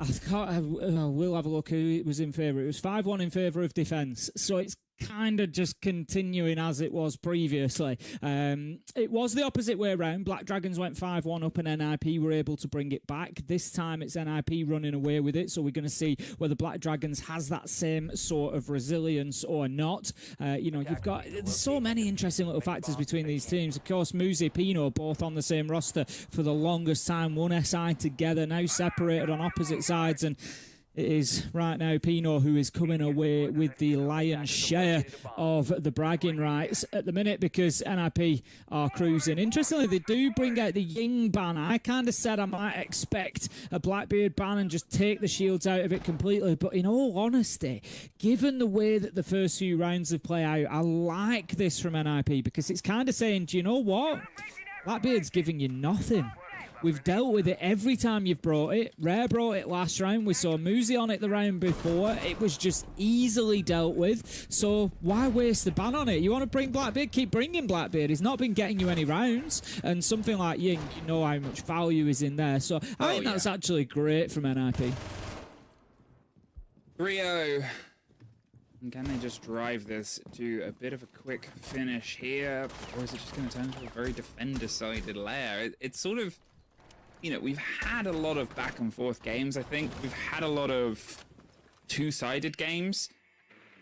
We'll have a look who it was in favour. It was 5-1 in favour of defence. So it's kind of just continuing as it was previously. It was the opposite way around. Black Dragons went 5-1 up and NIP were able to bring it back. This time it's NIP running away with it, so we're going to see whether Black Dragons has that same sort of resilience or not. You've got so many interesting little factors between these teams. Of course, Muzi, Pino, both on the same roster for the longest time, one SI together, now separated on opposite sides, and it is right now Pino who is coming away with the lion's share of the bragging rights at the minute because NIP are cruising. Interestingly, they do bring out the Ying ban. I kind of said I might expect a Blackbeard ban and just take the shields out of it completely. But in all honesty, given the way that the first few rounds of play out, I like this from NIP because it's kind of saying, do you know what? Blackbeard's giving you nothing. We've dealt with it every time you've brought it. Rare brought it last round. We saw Muzi on it the round before. It was just easily dealt with. So why waste the ban on it? You want to bring Blackbeard? Keep bringing Blackbeard. He's not been getting you any rounds. And something like Ying, you know how much value is in there. So I think that's actually great from NIP. 3-0. And can they just drive this to a bit of a quick finish here? Or is it just going to turn into a very defender-sided layer? It's sort of... we've had a lot of back and forth games, I think. We've had a lot of two-sided games.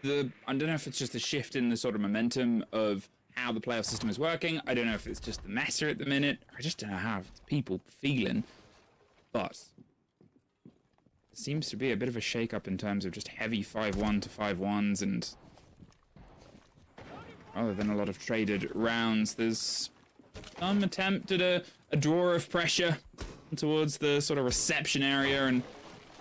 I don't know if it's just a shift in the sort of momentum of how the playoff system is working. I don't know if it's just the meta at the minute. I just don't know how people feeling. But it seems to be a bit of a shake-up in terms of just heavy 5-1 to 5-1s, and rather than a lot of traded rounds, there's some attempt at a draw of pressure towards the sort of reception area and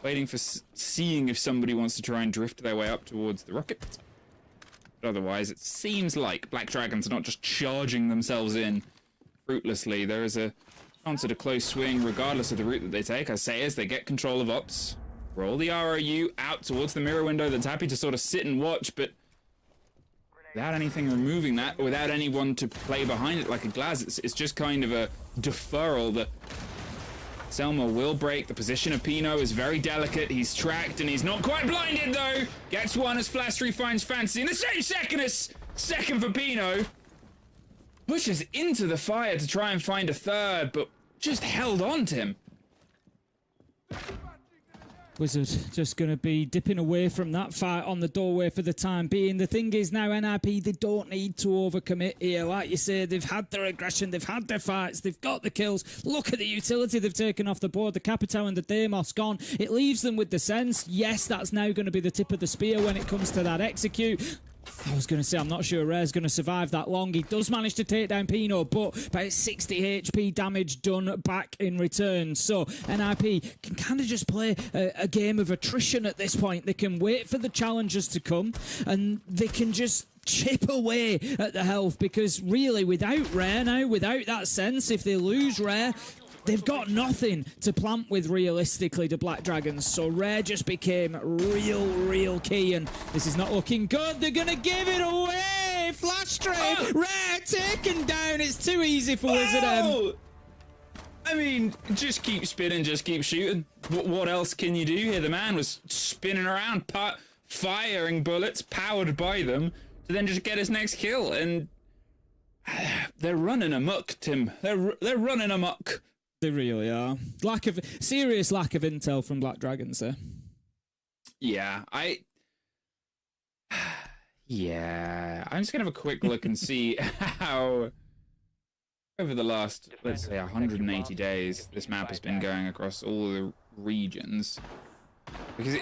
waiting for seeing if somebody wants to try and drift their way up towards the rocket. But otherwise, it seems like Black Dragons are not just charging themselves in fruitlessly. There is a chance at a close swing regardless of the route that they take. I say as they get control of ops, roll the ROU out towards the mirror window that's happy to sort of sit and watch, but without anything removing that, without anyone to play behind it like a glass, it's just kind of a deferral that Selma will break. The position of Pino is very delicate. He's tracked and he's not quite blinded though. Gets one as Flash3 finds Fancy in the same second as second for Pino. Pushes into the fire to try and find a third, but just held on to him. Wizard just going to be dipping away from that fight on the doorway for the time being. The thing is now NIP, they don't need to overcommit here. Like you say, they've had their aggression, they've had their fights, they've got the kills. Look at the utility they've taken off the board. The Capitao and the Deimos gone. It leaves them with the sense. Yes, that's now going to be the tip of the spear when it comes to that execute. I was going to say, I'm not sure Rare's going to survive that long. He does manage to take down Pino, but about 60 HP damage done back in return. So NIP can kind of just play a game of attrition at this point. They can wait for the challengers to come, and they can just chip away at the health, because really, without Rare now, without that sense, if they lose Rare, they've got nothing to plant with realistically, the Black Dragons. So Rare just became real key, and this is not looking good. They're going to give it away. Flash trade. Rare taken down. It's too easy for Wizard M. I mean, just keep spinning, just keep shooting. What else can you do here? The man was spinning around, firing bullets powered by them to then just get his next kill. And they're running amok, Tim. They're running amok. They really are. Serious lack of intel from Black Dragons there. Yeah, I'm just gonna have a quick look and see how over the last, let's say, 180 days, this map has been going across all the regions. Because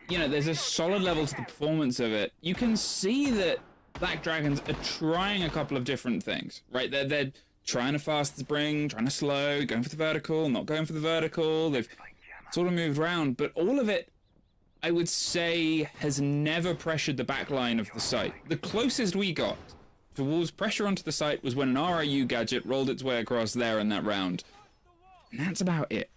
there's a solid level to the performance of it. You can see that Black Dragons are trying a couple of different things, right? They're trying to fast spring, trying to slow, going for the vertical, not going for the vertical. They've sort of moved around, but all of it, I would say, has never pressured the back line of the site. The closest we got towards pressure onto the site was when an RIU gadget rolled its way across there in that round. And that's about it.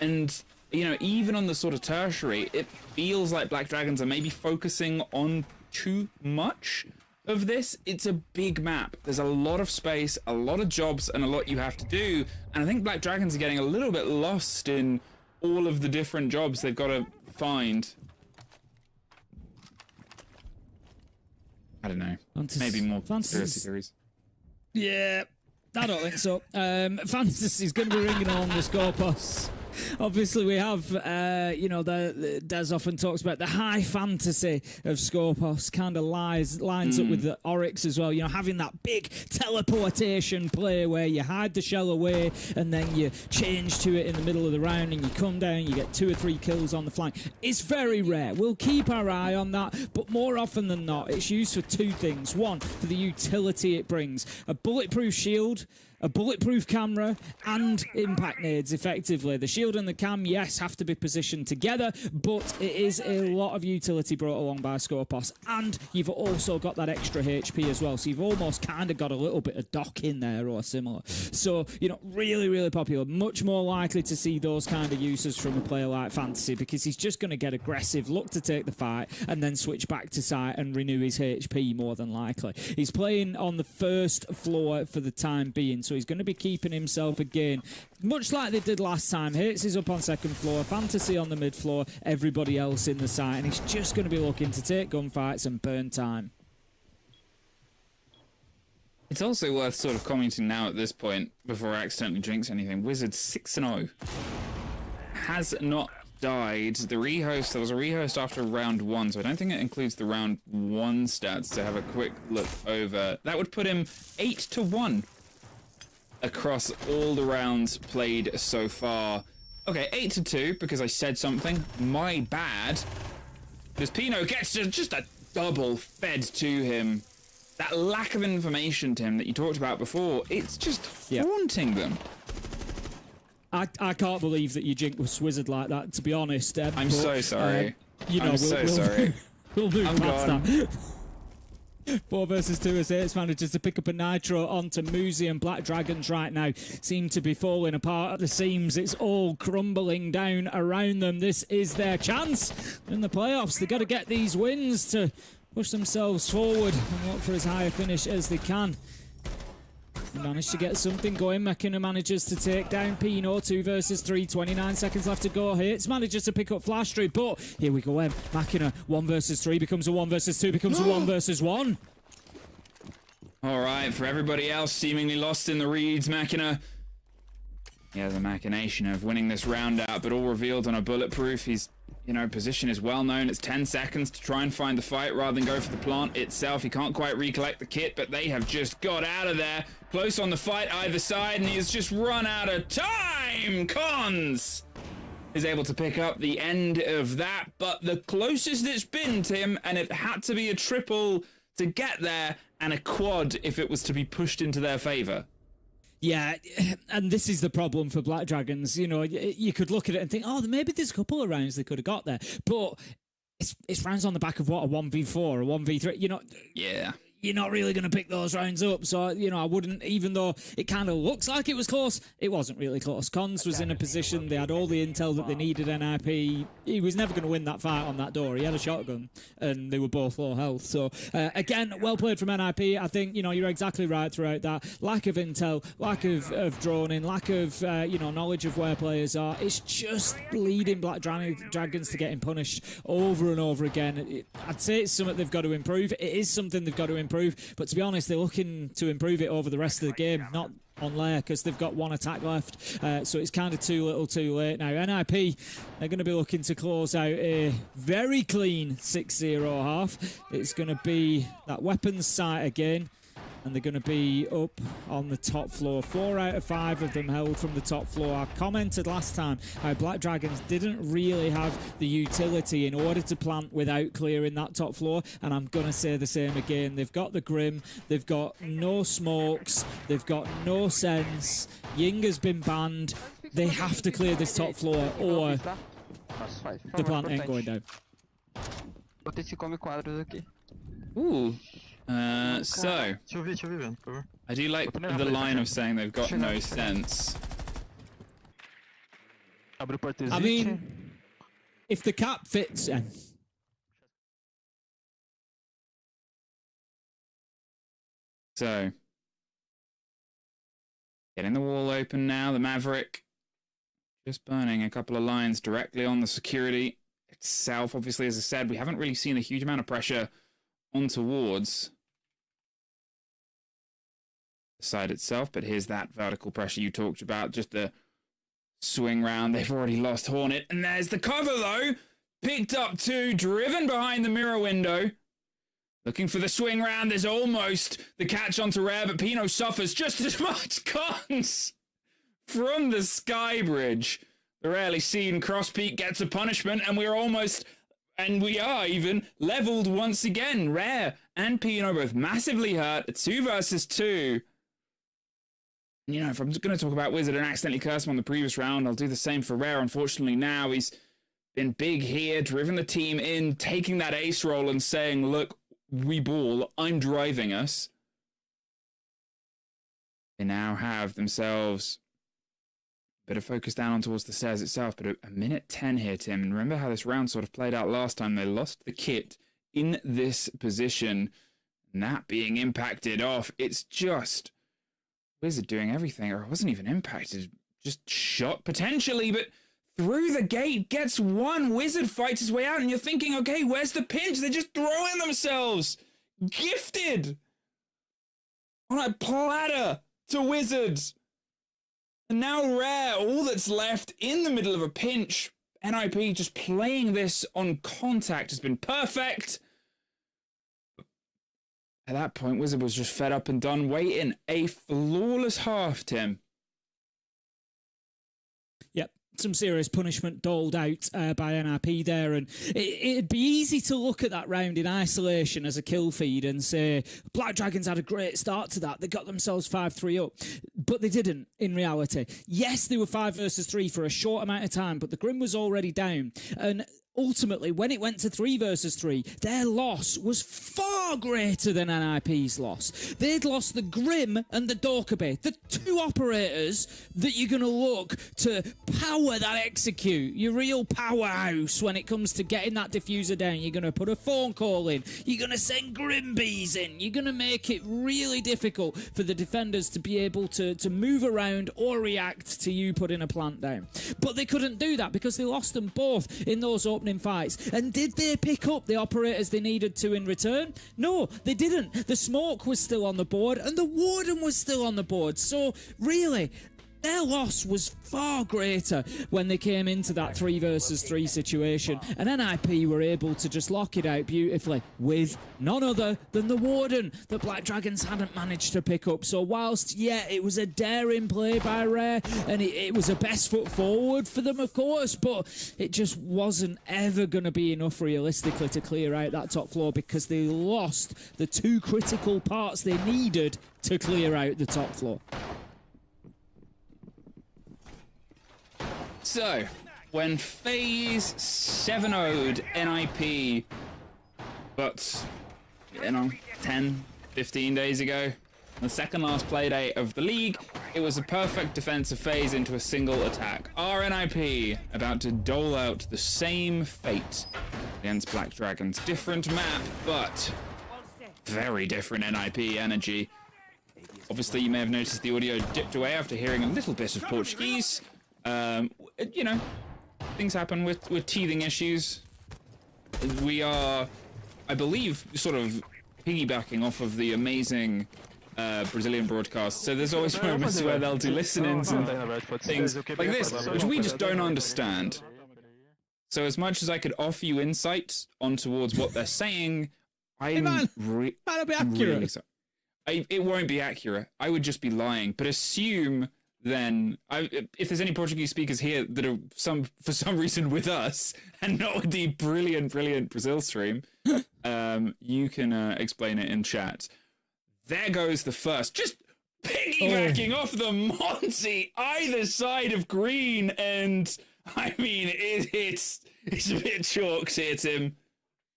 And, even on the sort of tertiary, it feels like Black Dragons are maybe focusing on too much of this. It's a big map. There's a lot of space, a lot of jobs, and a lot you have to do. And I think Black Dragons are getting a little bit lost in all of the different jobs they've got to find. I don't know. Maybe more conspiracy theories. Yeah, I don't think so. Fantasy's going to be ringing on the score posts. Obviously, we have, the Des often talks about the high fantasy of Scorpos, kind of lines up with the Oryx as well. You know, having that big teleportation play where you hide the shell away and then you change to it in the middle of the round and you come down, you get 2 or 3 kills on the flank. It's very rare. We'll keep our eye on that, but more often than not, it's used for 2 things. One, for the utility it brings. A bulletproof shield, a bulletproof camera, and impact nades, effectively. The shield and the cam, yes, have to be positioned together, but it is a lot of utility brought along by Scorpos. And you've also got that extra HP as well, so you've almost kind of got a little bit of dock in there or similar. So, really, really popular. Much more likely to see those kind of uses from a player like Fantasy, because he's just going to get aggressive, look to take the fight, and then switch back to site and renew his HP more than likely. He's playing on the first floor for the time being, so he's going to be keeping himself again, much like they did last time. Hits is up on second floor, Fantasy on the mid floor, everybody else in the site, and he's just going to be looking to take gunfights and burn time. It's also worth sort of commenting now at this point, before I accidentally jinx anything. Wizard 6-0 has not died. The rehost, there was a rehost after round 1, so I don't think it includes the round 1 stats to have a quick look over. That would put him 8-1 across all the rounds played so far. Okay, 8-2 because I said something. My bad. This Pino gets just a double fed to him. That lack of information, Tim, that you talked about before, it's just haunting them. I can't believe that you jinked Wizard like that, to be honest. I'm so sorry. I'm so sorry. We'll move past gone. that. 4 versus 2 as Hits manages to pick up a nitro onto Muzi, and Black Dragons right now seem to be falling apart at the seams. It's all crumbling down around them. This is their chance in the playoffs. They've got to get these wins to push themselves forward and look for as high a finish as they can. Managed to get something going. Mekina manages to take down Pino. 2 versus 3, 29 seconds left to go. Hits manages to pick up Flash through, but here we go. Mekina 1 versus 3 becomes a 1 versus 2, becomes a 1 versus 1. All right, for everybody else seemingly lost in the reeds, Mekina. Yeah, the machination of winning this round out, but all revealed on a bulletproof. He's, position is well known. It's 10 seconds to try and find the fight rather than go for the plant itself. He can't quite recollect the kit, but they have just got out of there. Close on the fight either side, and he has just run out of time. Cons is able to pick up the end of that, but the closest it's been, Tim, and it had to be a triple to get there, and a quad if it was to be pushed into their favor. Yeah, and this is the problem for Black Dragons. You could look at it and think, oh, maybe there's a couple of rounds they could have got there. But it's rounds on the back of what, a 1v4, a 1v3. Yeah. You're not really going to pick those rounds up. So, I wouldn't, even though it kind of looks like it was close, it wasn't really close. Cons was in a position, they had all the intel that they needed, NIP. He was never going to win that fight on that door. He had a shotgun, and they were both low health. So, again, well played from NIP. I think, you're exactly right throughout that. Lack of intel, lack of droning, lack of, knowledge of where players are. It's just leading Black Dragons to getting punished over and over again. I'd say it's something they've got to improve. It is something they've got to improve. But to be honest, they're looking to improve it over the rest of the game, not on layer, because they've got 1 attack left. So it's kind of too little too late now. NIP, they're going to be looking to close out a very clean 6-0 half. It's going to be that weapons site again, and they're going to be up on the top floor. 4 out of 5 of them held from the top floor. I commented last time how Black Dragons didn't really have the utility in order to plant without clearing that top floor, and I'm going to say the same again. They've got the Grim, they've got no smokes, they've got no sense. Ying has been banned. They have to clear this top floor, or the plant ain't going down. Ooh. So, I do like the line of saying they've got no sense. I mean, if the cap fits in. So, getting the wall open now, the Maverick Just burning a couple of lines directly on the security itself. Obviously, as I said, we haven't really seen a huge amount of pressure on towards the side itself, but here's that vertical pressure you talked about, just the swing round. They've already lost Hornet, and there's the cover, though. Picked up two, driven behind the mirror window. Looking for the swing round. There's almost the catch onto Rare, but Pino suffers just as much cons from the sky bridge. The rarely seen cross peak gets a punishment, and we are even leveled once again. Rare and Pino both massively hurt. A 2 versus 2. You know, if I'm going to talk about Wizard and accidentally curse him on the previous round, I'll do the same for Rare. Unfortunately, now he's been big here, driven the team in, taking that ace roll and saying, look, we ball, I'm driving us. They now have themselves a bit of focus down on towards the stairs itself, but a minute 10 here, Tim. And remember how this round sort of played out last time? They lost the kit in this position, and that being impacted off. It's just Wizard doing everything, or it wasn't even impacted, just shot potentially, but through the gate, gets one. Wizard fights his way out, and you're thinking, okay, where's the pinch? They're just throwing themselves gifted on a platter to Wizards. And now Rare, all that's left in the middle of a pinch. NIP just playing this on contact has been perfect. At that point, Wizard was just fed up and done waiting. A flawless half, Tim. Yep, some serious punishment doled out by NRP there, and it'd be easy to look at that round in isolation as a kill feed and say Black Dragons had a great start to that. They got themselves 5-3 up, but they didn't in reality. Yes, they were 5 versus 3 for a short amount of time, but the Grim was already down, and ultimately, when it went to 3 versus 3, their loss was far greater than NIP's loss. They'd lost the Grim and the Dorkaby, the 2 operators that you're going to look to power that execute, your real powerhouse when it comes to getting that diffuser down. You're going to put a phone call in, you're going to send Grim Bees in, you're going to make it really difficult for the defenders to be able to move around or react to you putting a plant down. But they couldn't do that because they lost them both in those opening fights. And did they pick up the operators they needed to in return? No, they didn't. The smoke was still on the board and the warden was still on the board. So really, their loss was far greater when they came into that 3 versus 3 situation, and NIP were able to just lock it out beautifully with none other than the warden that Black Dragons hadn't managed to pick up. So whilst, yeah, it was a daring play by Rare, and it was a best foot forward for them, of course, but it just wasn't ever going to be enough realistically to clear out that top floor because they lost the 2 critical parts they needed to clear out the top floor. So, when FaZe 7-0'd NIP, but, 10, 15 days ago, the second last play day of the league, it was a perfect defensive FaZe into a single attack. Are NIP about to dole out the same fate against Black Dragons? Different map, but very different NIP energy. Obviously, you may have noticed the audio dipped away after hearing a little bit of Portuguese. Things happen with teething issues. We are, I believe, sort of piggybacking off of the amazing Brazilian broadcast. So there's always moments where they'll do listen-ins and things like this, which we just don't understand. So as much as I could offer you insight on towards what they're saying, I'm really sorry. It won't be accurate. I would just be lying. But assume then, if there's any Portuguese speakers here that are for some reason with us and not with the brilliant Brazil stream, you can explain it in chat. There goes the first, just piggybacking off the Monty either side of green, and I mean it's a bit chalked here, Tim.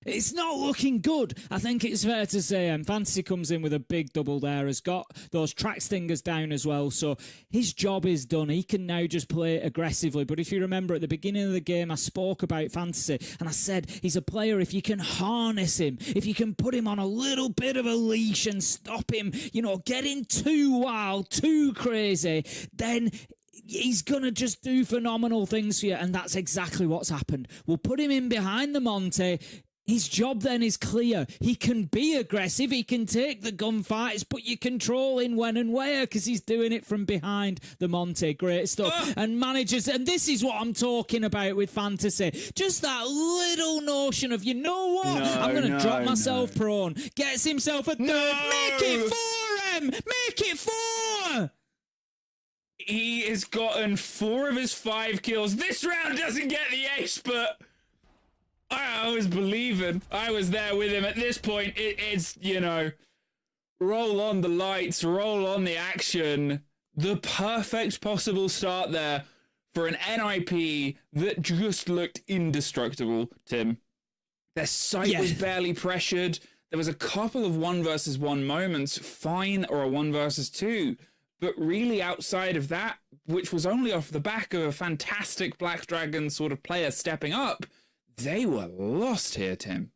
It's not looking good. I think it's fair to say Fantasy comes in with a big double there, has got those track stingers down as well, so his job is done. He can now just play aggressively. But if you remember at the beginning of the game, I spoke about Fantasy, and I said he's a player, if you can harness him, if you can put him on a little bit of a leash and stop him, getting too wild, too crazy, then he's going to just do phenomenal things for you. And that's exactly what's happened. We'll put him in behind the Monte. His job then is clear. He can be aggressive. He can take the gunfights, but you control in when and where because he's doing it from behind the Monte. Great stuff. And managers, and this is what I'm talking about with fantasy. Just that little notion of, you know what? I'm going to drop myself prone. Gets himself a third. Make it 4, Em! Make it 4! He has gotten 4 of his 5 kills. This round doesn't get the ace, but I was believing. I was there with him. At this point, it's, you know, roll on the lights, roll on the action. The perfect possible start there for an NIP that just looked indestructible, Tim. Their sight was barely pressured. There was a couple of 1 versus 1 moments, fine, or a 1 versus 2. But really outside of that, which was only off the back of a fantastic Black Dragon sort of player stepping up, they were lost here, Tim.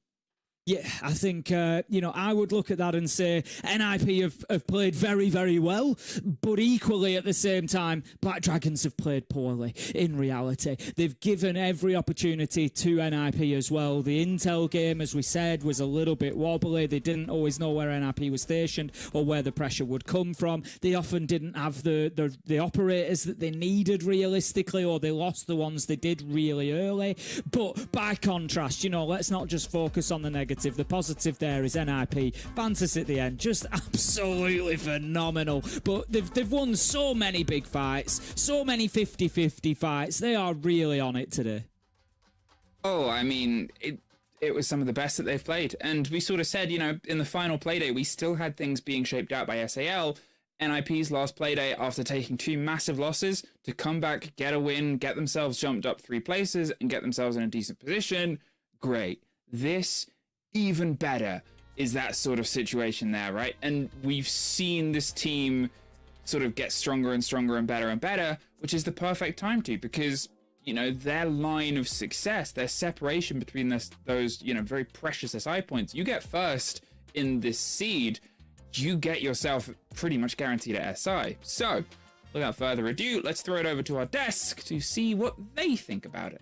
Yeah, I think, you know, I would look at that and say NIP have played very, very well, but equally at the same time, Black Dragons have played poorly in reality. They've given every opportunity to NIP as well. The intel game, as we said, was a little bit wobbly. They didn't always know where NIP was stationed or where the pressure would come from. They often didn't have the operators that they needed realistically, or they lost the ones they did really early. But by contrast, you know, let's not just focus on the negative. The positive there is NIP. Fantasy at the end, just absolutely phenomenal. But they've won so many big fights, so many 50-50 fights. They are really on it today. Oh, I mean, it was some of the best that they've played. And we sort of said, you know, in the final playday, we still had things being shaped out by SAL. NIP's last playday, after taking 2 massive losses, to come back, get a win, get themselves jumped up 3 places, and get themselves in a decent position. Great. This, even better, is that sort of situation there, right? And we've seen this team sort of get stronger and stronger and better, which is the perfect time to, because, you know, their line of success, their separation between those, you know, very precious SI points. You get first in this seed, you get yourself pretty much guaranteed at SI. So, without further ado, let's throw it over to our desk to see what they think about it.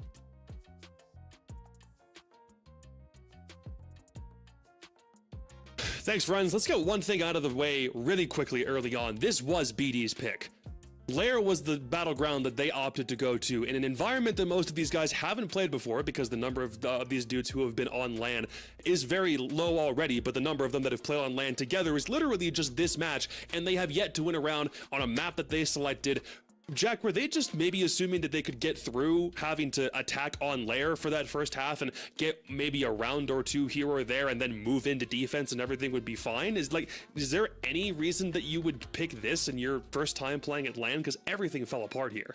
Thanks, friends. Let's get one thing out of the way really quickly early on. This was BD's pick. Lair was the battleground that they opted to go to in an environment that most of these guys haven't played before, because the number of these dudes who have been on LAN is very low already, but the number of them that have played on LAN together is literally just this match, and they have yet to win a round on a map that they selected. Jack, were they just maybe assuming that they could get through having to attack on Lair for that first half and get maybe a round or 2 here or there and then move into defense and everything would be fine? Is there any reason that you would pick this in your first time playing at LAN? Because everything fell apart here.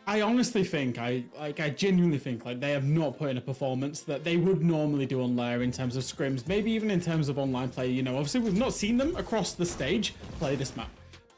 I honestly think, I genuinely think, like, they have not put in a performance that they would normally do on Lair in terms of scrims, maybe even in terms of online play. You know, obviously we've not seen them across the stage play this map,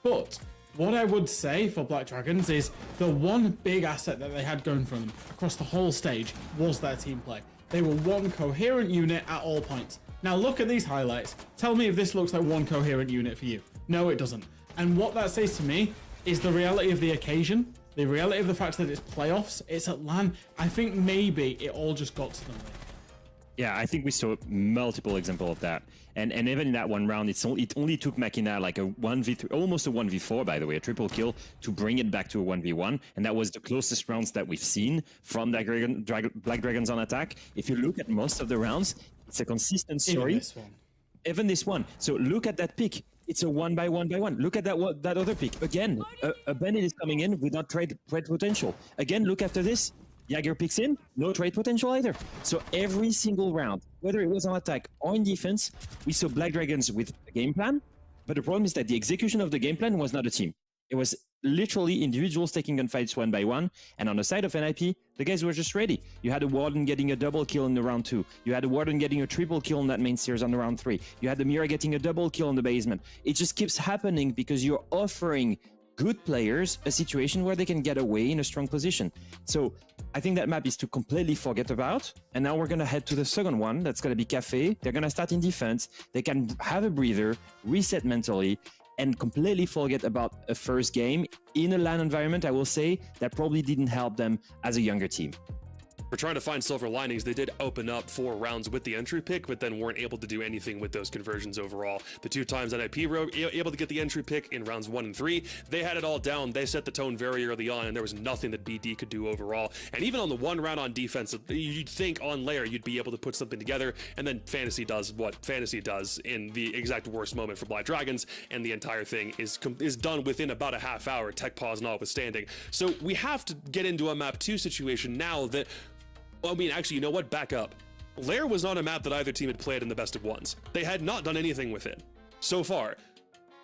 but what I would say for Black Dragons is the one big asset that they had going for them across the whole stage was their team play. They were one coherent unit at all points. Now look at these highlights. Tell me if this looks like one coherent unit for you. No, it doesn't. And what that says to me is the reality of the occasion, the reality of the fact that it's playoffs, it's at LAN. I think maybe it all just got to them. Yeah, I think we saw multiple examples of that. And even in that one round, it only took Makina like a 1v3, almost a 1v4, by the way, a triple kill to bring it back to a 1v1. And that was the closest rounds that we've seen from Black Dragons on attack. If you look at most of the rounds, it's a consistent story. Even this one. So look at that pick. It's a 1-by-1-by-1. Look at that other pick. Again, a Bandit is coming in without trade potential. Again, look after this. Jagger picks in, no trade potential either. So every single round, whether it was on attack or in defense, we saw Black Dragons with a game plan. But the problem is that the execution of the game plan was not a team. It was literally individuals taking gunfights 1 by 1. And on the side of NIP, the guys were just ready. You had a Warden getting a double kill in the round 2. You had a Warden getting a triple kill in that main stairs on the round 3. You had the Mira getting a double kill in the basement. It just keeps happening because you're offering good players a situation where they can get away in a strong position. So I think that map is to completely forget about. And now we're going to head to the second one. That's going to be Cafe. They're going to start in defense. They can have a breather, reset mentally, and completely forget about a first game in a LAN environment, I will say, that probably didn't help them as a younger team. For trying to find silver linings, they did open up 4 rounds with the entry pick, but then weren't able to do anything with those conversions overall. The 2 times that IP were able to get the entry pick in rounds 1 and 3, they had it all down. They set the tone very early on, and there was nothing that BD could do overall. And even on the 1 round on defense, you'd think on layer you'd be able to put something together, and then Fantasy does what Fantasy does in the exact worst moment for Black Dragons, and the entire thing is done within about a half hour, tech pause notwithstanding. So we have to get into a map 2 situation now that, I mean, actually, you know what? Back up. Lair was not a map that either team had played in the best of ones. They had not done anything with it so far.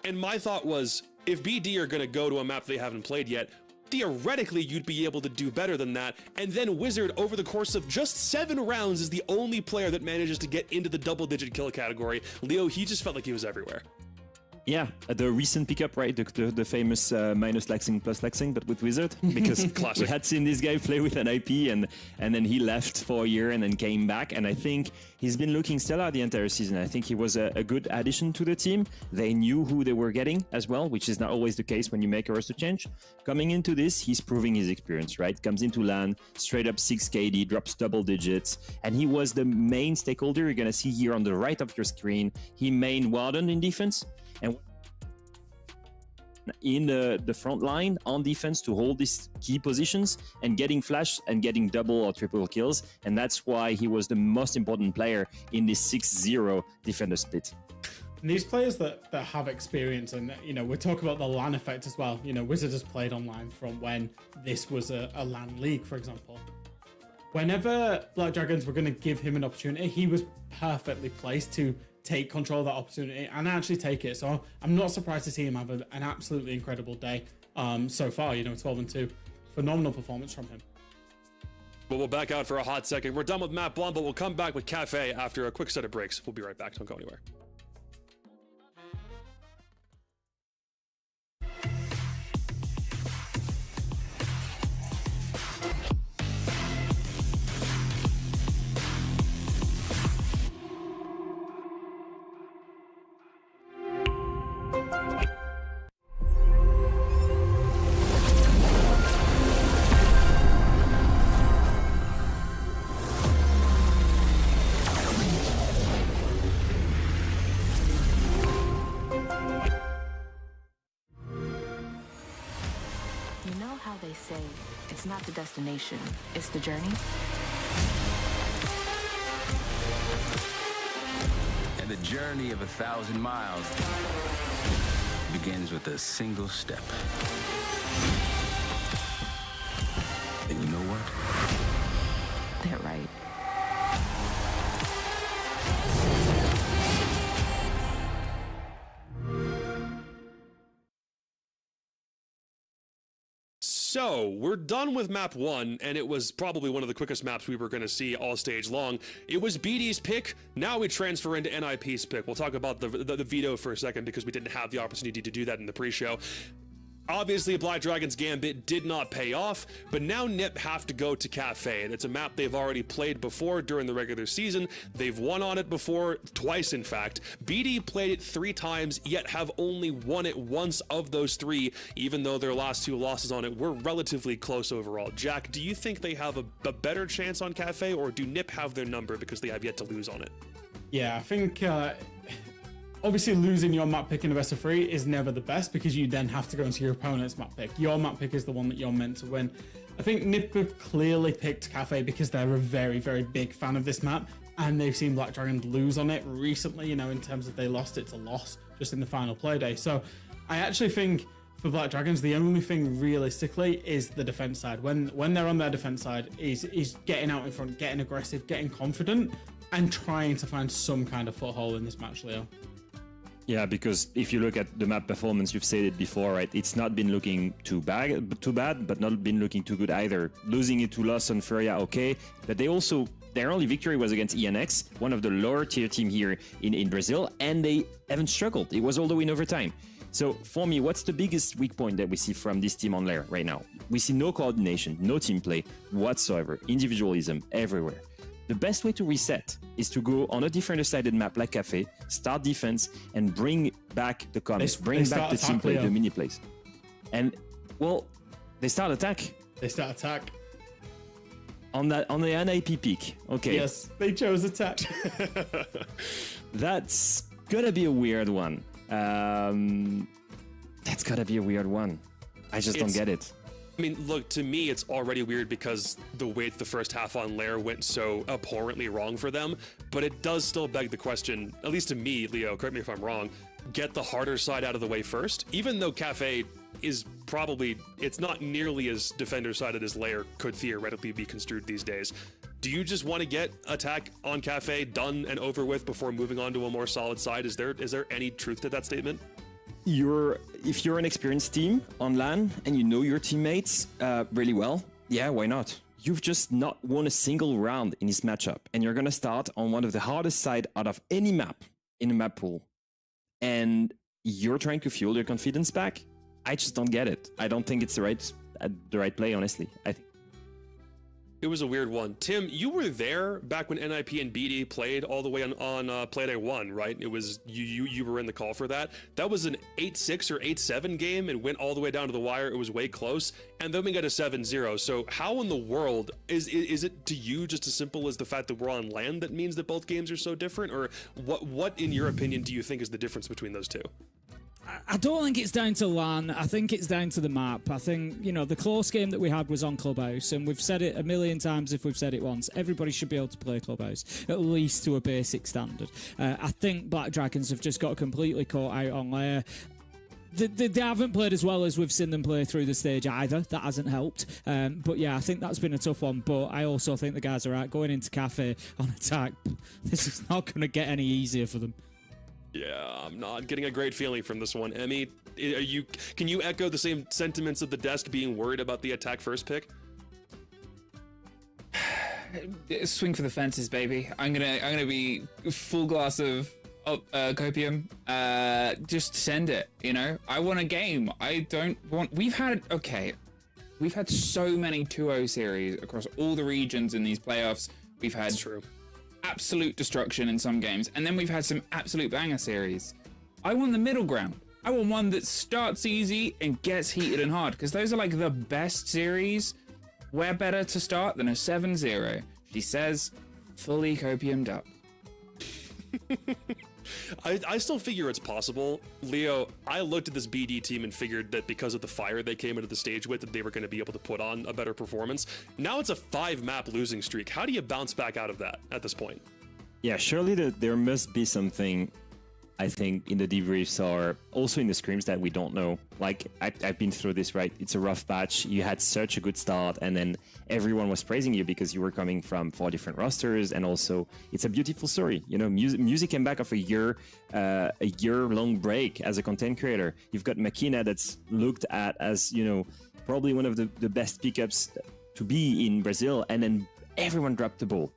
And my thought was, if BD are going to go to a map they haven't played yet, theoretically you'd be able to do better than that. And then Wizard, over the course of just 7 rounds, is the only player that manages to get into the double-digit kill category. Leo, he just felt like he was everywhere. Yeah, the recent pickup, right? The famous minus Lexing plus Lexing, but with Wizard, because we had seen this guy play with an IP, and then he left for a year and then came back. And I think he's been looking stellar the entire season. I think he was a good addition to the team. They knew who they were getting as well, which is not always the case when you make a roster change. Coming into this, he's proving his experience, right? Comes into LAN, straight up 6 KD, drops double digits, and he was the main stakeholder. You're gonna see here on the right of your screen. He main Warden in defense, and in the front line on defense to hold these key positions and getting flash and getting double or triple kills. And that's why he was the most important player in this 6-0 defender split. And these players that have experience, and you know, we're talking about the LAN effect as well. You know, Wizard has played online from when this was a LAN league, for example. Whenever Black Dragons were going to give him an opportunity, he was perfectly placed to take control of that opportunity and actually take it. So I'm not surprised to see him have an absolutely incredible day so far. You know, 12-2, phenomenal performance from him. Well, we'll back out for a hot second. We're done with Map 1, but we'll come back with Cafe after a quick set of breaks. We'll be right back. Don't go anywhere. You know how they say, it's not the destination, it's the journey? And the journey of 1,000 miles begins with a single step. And you know what? They're right. So, we're done with map 1, and it was probably one of the quickest maps we were going to see all stage long. It was BD's pick, now we transfer into NIP's pick. We'll talk about the veto for a second because we didn't have the opportunity to do that in the pre-show. Obviously, Black Dragon's Gambit did not pay off, but now NIP have to go to Cafe. It's a map they've already played before during the regular season. They've won on it before, twice in fact. BD played it 3 times, yet have only won it once of those 3, even though their last 2 losses on it were relatively close overall. Jack, do you think they have a better chance on Cafe, or do NIP have their number because they have yet to lose on it? Yeah, I think obviously losing your map pick in the best of 3 is never the best because you then have to go into your opponent's map pick. Your map pick is the one that you're meant to win. I think NIP have clearly picked Cafe because they're a very, very big fan of this map and they've seen Black Dragon lose on it recently, you know, in terms of they lost it to loss just in the final play day. So I actually think for Black Dragons, the only thing realistically is the defense side. When they're on their defense side is getting out in front, getting aggressive, getting confident and trying to find some kind of foothold in this match, Leo. Yeah, because if you look at the map performance, you've said it before, right? It's not been looking too bad, but not been looking too good either. Losing it to Lost on Furia, okay, but their only victory was against ENX, one of the lower tier team here in Brazil, and they haven't struggled. It was all the way in overtime. So for me, what's the biggest weak point that we see from this team on Lair right now? We see no coordination, no team play whatsoever, individualism everywhere. The best way to reset is to go on a different sided map like Cafe, start defense, and bring back the comments, bring back the team play, the mini plays. And, well, they start attack. They start attack. On the NIP peak. Okay. Yes, they chose attack. That's gotta be a weird one. That's gotta be a weird one. I just don't get it. I mean, look, to me, it's already weird because the way the first half on Lair went so abhorrently wrong for them, but it does still beg the question, at least to me, Leo, correct me if I'm wrong, get the harder side out of the way first, even though Cafe is probably, it's not nearly as defender-sided as Lair could theoretically be construed these days. Do you just want to get attack on Cafe done and over with before moving on to a more solid side? Is there any truth to that statement? If you're an experienced team on LAN and you know your teammates really well, yeah, why not? You've just not won a single round in this matchup, and you're gonna start on one of the hardest side out of any map in a map pool, and you're trying to fuel your confidence back. I just don't get it. I don't think it's the right play, honestly. I think it was a weird one. Tim, you were there back when NIP and BD played all the way on Playday 1, right? It was you were in the call for that. That was an 8-6 or 8-7 game and went all the way down to the wire. It was way close, and then we got a 7-0. So how in the world is it to you just as simple as the fact that we're on land that means that both games are so different, or what in your opinion do you think is the difference between those two? I don't think it's down to LAN. I think it's down to the map. I think, the close game that we had was on Clubhouse, and we've said it a million times if we've said it once. Everybody should be able to play Clubhouse, at least to a basic standard. I think Black Dragons have just got completely caught out on Lair. They haven't played as well as we've seen them play through the stage either. That hasn't helped. But yeah, I think that's been a tough one. But I also think the guys are right. Going into Cafe on attack, this is not going to get any easier for them. Yeah, I'm not getting a great feeling from this one. Emmy, can you echo the same sentiments of the desk being worried about the attack first pick? Swing for the fences, baby. I'm gonna be full glass of copium. Just send it. I want a game. I don't want. We've had so many 2-0 series across all the regions in these playoffs. We've had absolute destruction in some games, and then we've had some absolute banger series. I want the middle ground. I want one that starts easy and gets heated and hard, because those are like the best series. Where better to start than a 7-0? She says, fully copiumed up. I still figure it's possible. Leo, I looked at this BD team and figured that because of the fire they came into the stage with, that they were going to be able to put on a better performance. Now it's a 5-map losing streak. How do you bounce back out of that at this point? Yeah, surely there must be something, I think, in the debriefs or also in the scrims that we don't know. Like, I've been through this, right? It's a rough patch. You had such a good start, and then everyone was praising you because you were coming from 4 different rosters, and also it's a beautiful story. Music came back off a year-long break as a content creator. You've got Makina that's looked at as, probably one of the best pickups to be in Brazil, and then everyone dropped the ball.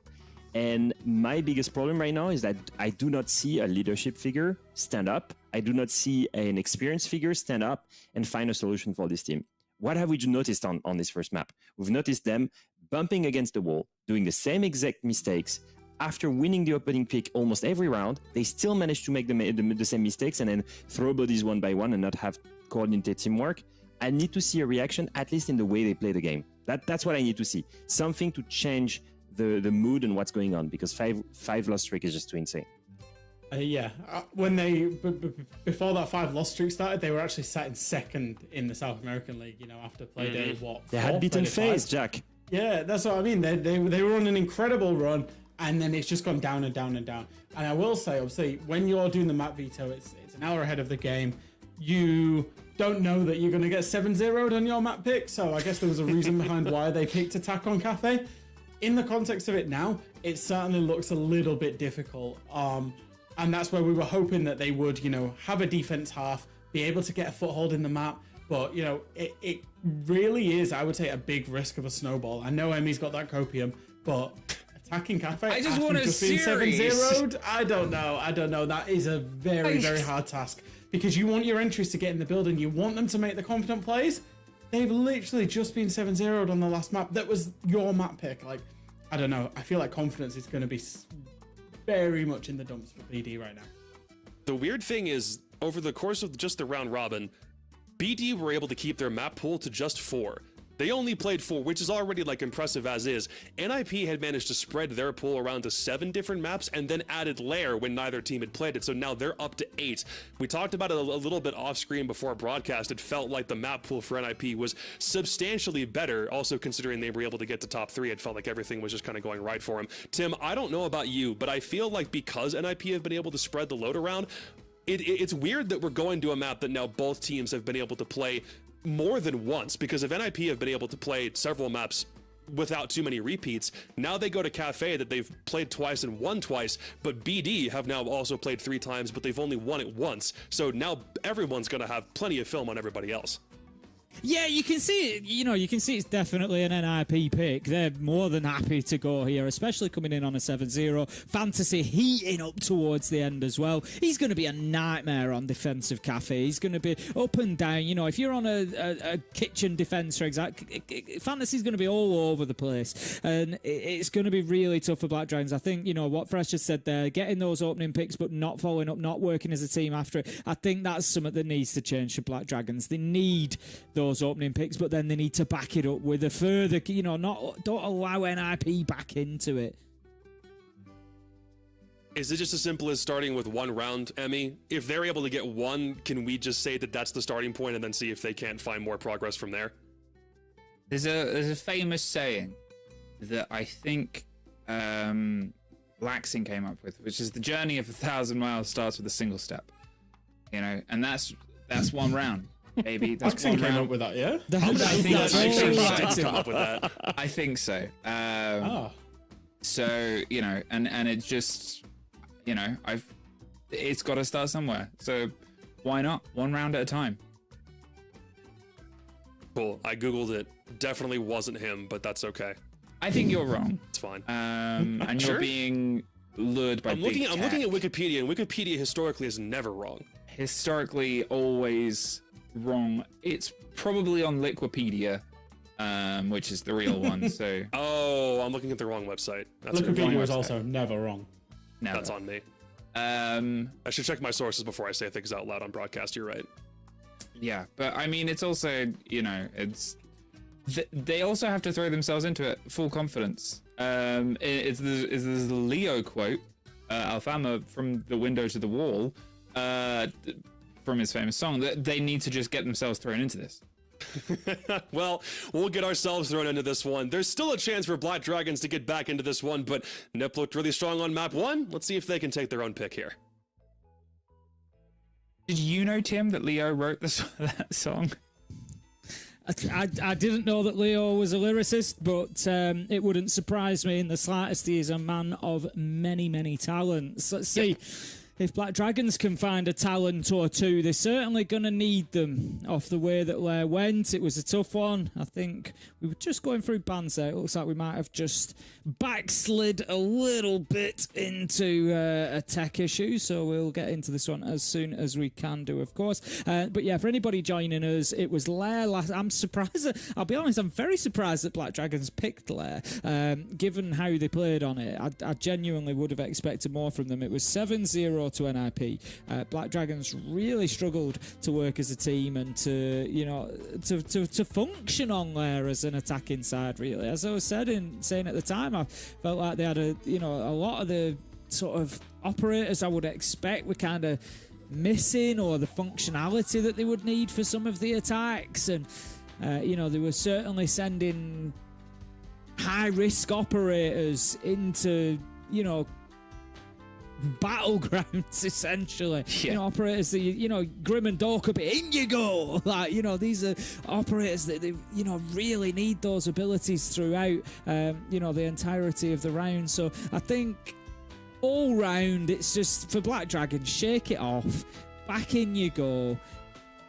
And my biggest problem right now is that I do not see a leadership figure stand up. I do not see an experienced figure stand up and find a solution for this team. What have we noticed on this first map? We've noticed them bumping against the wall, doing the same exact mistakes. After winning the opening pick almost every round, they still manage to make the same mistakes and then throw bodies one by one and not have coordinated teamwork. I need to see a reaction, at least in the way they play the game. That's what I need to see. Something to change the mood and what's going on, because five loss streak is just too insane. When they before that 5 loss streak started, they were actually sat in second in the South American League. After Playday, they had beaten FaZe, Jack. Yeah, that's what I mean. They were on an incredible run, and then it's just gone down and down and down. And I will say, obviously, when you're doing the map veto, it's an hour ahead of the game. You don't know that you're going to get 7-0'd on your map pick, so I guess there was a reason behind why they picked attack on Cafe. In the context of it now, it certainly looks a little bit difficult. And that's where we were hoping that they would, have a defense half, be able to get a foothold in the map. But, it really is, I would say, a big risk of a snowball. I know Emmy's got that copium, but attacking Cafe, I just want a series. 7-0'd, I don't know. That is a very, very hard task, because you want your entries to get in the building. You want them to make the confident plays. They've literally just been 7-0'd on the last map. That was your map pick. I don't know. I feel like confidence is going to be very much in the dumps for BD right now. The weird thing is, over the course of just the round robin, BD were able to keep their map pool to just 4. They only played 4, which is already like impressive as is. NIP had managed to spread their pool around to 7 different maps and then added Lair when neither team had played it, so now they're up to 8. We talked about it a little bit off screen before broadcast. It felt like the map pool for NIP was substantially better, also considering they were able to get to top 3. It felt like everything was just kind of going right for them. Tim, I don't know about you, but I feel like because NIP have been able to spread the load around, it's weird that we're going to a map that now both teams have been able to play more than once, because if NIP have been able to play several maps without too many repeats, now they go to Cafe that they've played twice and won twice, but BD have now also played 3 times, but they've only won it once. So now everyone's going to have plenty of film on everybody else. Yeah, you can see it. You can see it's definitely an NIP pick. They're more than happy to go here, especially coming in on a 7-0. Fantasy heating up towards the end as well. He's going to be a nightmare on defensive Cafe. He's going to be up and down. If you're on a kitchen defense, for example, Fantasy's going to be all over the place. And it's going to be really tough for Black Dragons. I think, what Fresh just said there, getting those opening picks but not following up, not working as a team after it, I think that's something that needs to change for Black Dragons. They need those opening picks, but then they need to back it up with a further, don't allow NIP back into it. Is it just as simple as starting with 1 round, Emmy? If they're able to get 1, can we just say that that's the starting point and then see if they can't find more progress from there? There's a famous saying that I think Laxing came up with, which is the journey of 1,000 miles starts with a single step. And that's 1 round. Maybe that's one came round. up with that, yeah? Come up with that. I think so. So and it just, it's got to start somewhere. So why not 1 round at a time? Cool. I googled it. Definitely wasn't him, but that's okay. I think you're wrong. It's fine. And Sure? you're being lured by. I'm looking at Wikipedia, and Wikipedia historically is never wrong. Historically, always wrong. It's probably on Liquipedia, which is the real one. So I'm looking at the wrong website. That's Wikipedia was also never wrong. Never. That's on me. I should check my sources before I say things out loud on broadcast. You're right. Yeah, but I mean, it's also it's they also have to throw themselves into it full confidence. It's the Leo quote, Alfama from the window to the wall. From his famous song, that they need to just get themselves thrown into this. Well, we'll get ourselves thrown into this one. There's still a chance for Black Dragons to get back into this one, but Nip looked really strong on map 1. Let's see if they can take their own pick here. Did you know, Tim, that Leo wrote that song? I didn't know that Leo was a lyricist, but it wouldn't surprise me in the slightest. He is a man of many, many talents. Let's see. If Black Dragons can find a talent or 2, they're certainly going to need them off the way that Lair went. It was a tough one. I think we were just going through bans there. It looks like we might have just backslid a little bit into a tech issue, so we'll get into this one as soon as we can do, of course. But yeah, for anybody joining us, it was Lair last. I'm surprised. I'll be honest, I'm very surprised that Black Dragons picked Lair, given how they played on it. I genuinely would have expected more from them. It was 7-0 to NIP. Black Dragons really struggled to work as a team and to function on there as an attacking side. Really, as I was saying at the time, I felt like they had a lot of the sort of operators I would expect were kind of missing, or the functionality that they would need for some of the attacks, and they were certainly sending high risk operators into battlegrounds, essentially. Operators that Grim and Dork could be in you go. These are operators that they really need those abilities throughout the entirety of the round. So I think all round it's just for Black Dragon, shake it off, back in you go.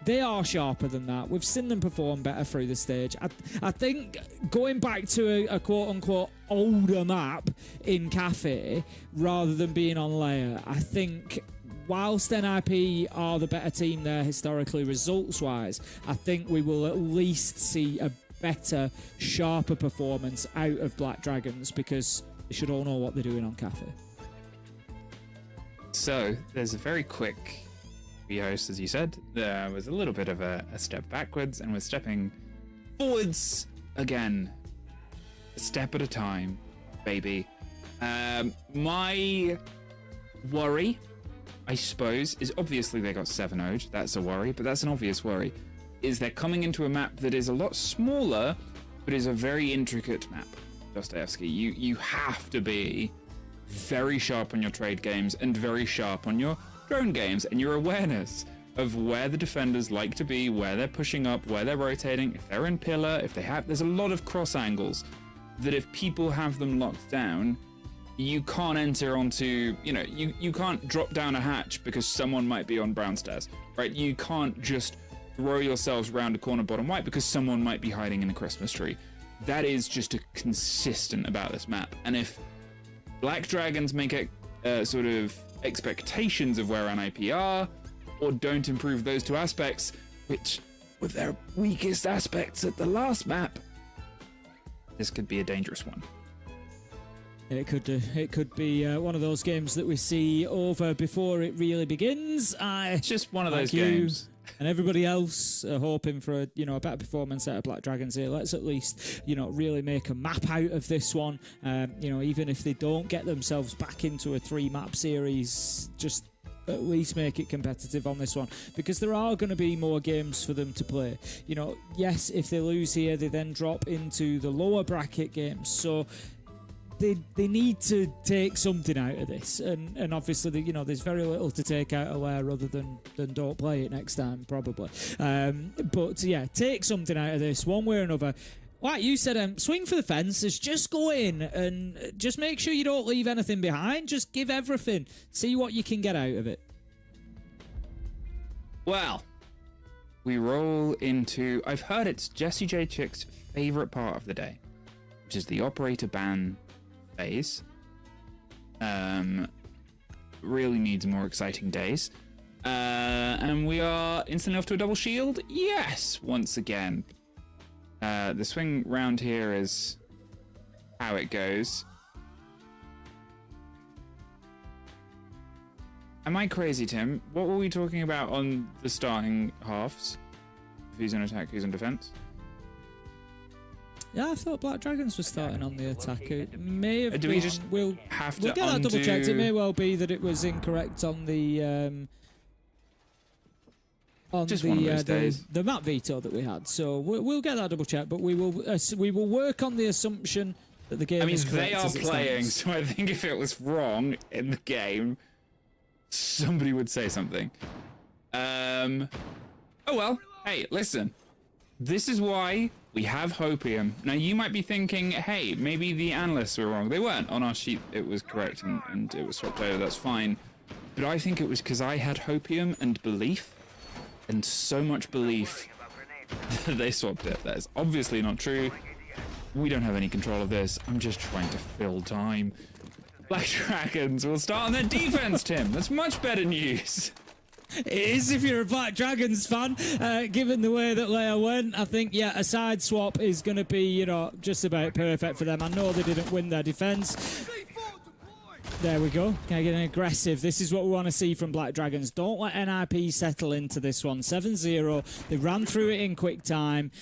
They are sharper than that. We've seen them perform better through the stage. I think going back to a quote-unquote older map in Cafe rather than being on Lair, I think whilst NIP are the better team there historically results-wise, I think we will at least see a better, sharper performance out of Black Dragons, because they should all know what they're doing on Cafe. So there's a very quick rehost, as you said. There was a little bit of a step backwards, and we're stepping forwards again, a step at a time, baby. My worry, I suppose, is obviously they got 7-0'd. That's a worry, but that's an obvious worry. Is they're coming into a map that is a lot smaller, but is a very intricate map. Dostoevsky, you have to be very sharp on your trade games and very sharp on your drone games and your awareness of where the defenders like to be, where they're pushing up, where they're rotating, if they're in pillar, if they have... There's a lot of cross angles that if people have them locked down, you can't enter onto, you know, you can't drop down a hatch because someone might be on brown stairs, right? You can't just throw yourselves around a corner bottom white because someone might be hiding in a Christmas tree. That is just a consistent about this map. And if Black Dragons make it sort of expectations of where NIP are, or don't improve those two aspects, which were their weakest aspects at the last map, this could be a dangerous one. It could be one of those games that we see over before it really begins. It's just one of those games. And everybody else are hoping for a better performance out of Black Dragons here. Let's at least really make a map out of this one. Even if they don't get themselves back into a 3-map series, just at least make it competitive on this one, because there are going to be more games for them to play. Yes, if they lose here, they then drop into the lower bracket games. So they need to take something out of this, and obviously there's very little to take out of there other than don't play it next time probably. But yeah, take something out of this one way or another. Like you said, swing for the fences, just go in and just make sure you don't leave anything behind. Just give everything, see what you can get out of it. Well, we roll into, I've heard it's Jesse J. Chick's favorite part of the day, which is the operator ban phase. Really needs more exciting days. And we are instantly off to a double shield. Yes, once again. The swing round here is how it goes. Am I crazy, Tim? What were we talking about on the starting halves? Who's on attack, who's on defense? Yeah, I thought Black Dragons were starting on the attack. It may have Do been. we just we'll have to get that double checked. It undo- may well be that it was incorrect on the Just one of those days. the map veto that we had. So we'll get that double checked. But we will work on the assumption that the game. I mean, is correct they are as it playing, stands. so I think if it was wrong in the game, somebody would say something. Oh well. Hey, listen. This is why we have Hopium. Now, you might be thinking, hey, maybe the analysts were wrong. They weren't. On our sheet, it was correct, and it was swapped over. That's fine. But I think it was because I had Hopium and belief, and so much belief that they swapped it. That is obviously not true. We don't have any control of this. I'm just trying to fill time. Black Dragons will start on their defense, Tim. That's much better news. It is if you're a Black Dragons fan, given the way that Leia went. I think, yeah, a side swap is going to be, just about perfect for them. I know they didn't win their defense. There we go. Getting aggressive. This is what we want to see from Black Dragons. Don't let NIP settle into this one. 7-0. They ran through it in quick time.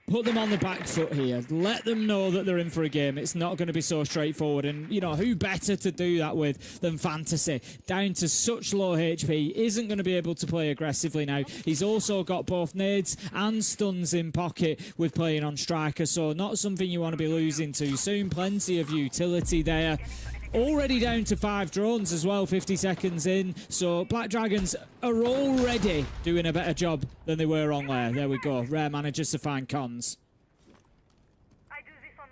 Put them on the back foot here. Let them know that they're in for a game. It's not going to be so straightforward. And, who better to do that with than Fantasy? Down to such low HP. Isn't going to be able to play aggressively now. He's also got both nades and stuns in pocket with playing on striker. So not something you want to be losing to soon. Plenty of utility there. Already down to 5 drones as well, 50 seconds in. So Black Dragons are already doing a better job than they were on there. There we go. Rare manages to find cons.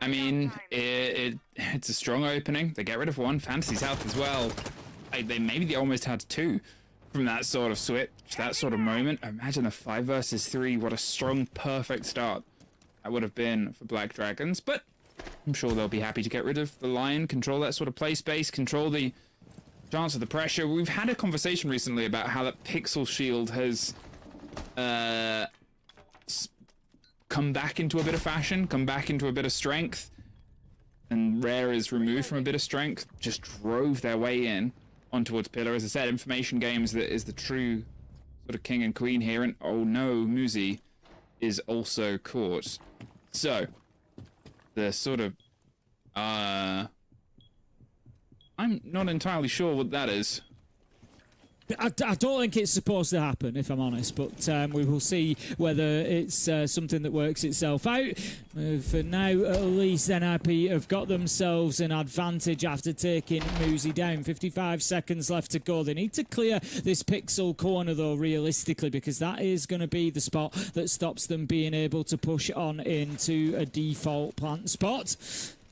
I mean, it's a strong opening. They get rid of one. Fantasy's out as well. They almost had 2 from that sort of switch, that sort of moment. Imagine a 5 versus 3. What a strong, perfect start that would have been for Black Dragons. But I'm sure they'll be happy to get rid of the Lion, control that sort of play space, control the chance of the pressure. We've had a conversation recently about how that Pixel Shield has come back into a bit of fashion, come back into a bit of strength, and Rare is removed from a bit of strength, just drove their way in on towards Pillar. As I said, Information Games that is the true sort of king and queen here, and oh no, Muzi is also caught. So, the sort of, I'm not entirely sure what that is. I don't think it's supposed to happen, if I'm honest, but we will see whether it's something that works itself out. For now, at least NIP have got themselves an advantage after taking Muzi down. 55 seconds left to go. They need to clear this pixel corner, though, realistically, because that is going to be the spot that stops them being able to push on into a default plant spot.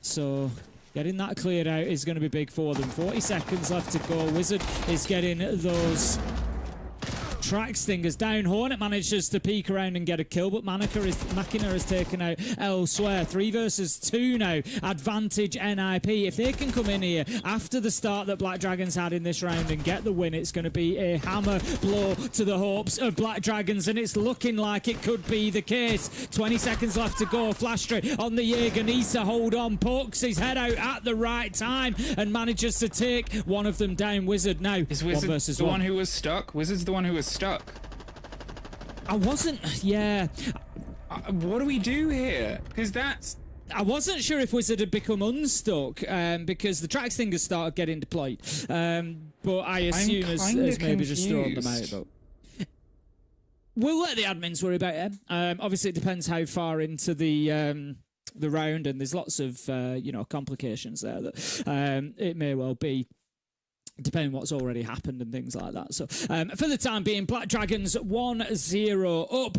So getting that cleared out is going to be big for them. 40 seconds left to go. Wizard is getting those track stingers down. Hornet manages to peek around and get a kill, but Machina is taken out elsewhere. 3 versus 2 now. Advantage NIP. If they can come in here after the start that Black Dragons had in this round and get the win, it's going to be a hammer blow to the hopes of Black Dragons, and it's looking like it could be the case. 20 seconds left to go. Flashstreet on the Jaeger. Nisa, hold on, pokes his head out at the right time and manages to take one of them down. Wizard now. Is Wizard 1 versus the 1. one who was stuck? Wizard's the one who was stuck. I wasn't, yeah. What do we do here? Because that's... I wasn't sure if Wizard had become unstuck because the track stingers started getting deployed. But I assume as maybe just throwing them out. But we'll let the admins worry about it. Obviously, it depends how far into the round, and there's lots of complications there that it may well be, depending on what's already happened and things like that. So for the time being, Black Dragons 1-0 up.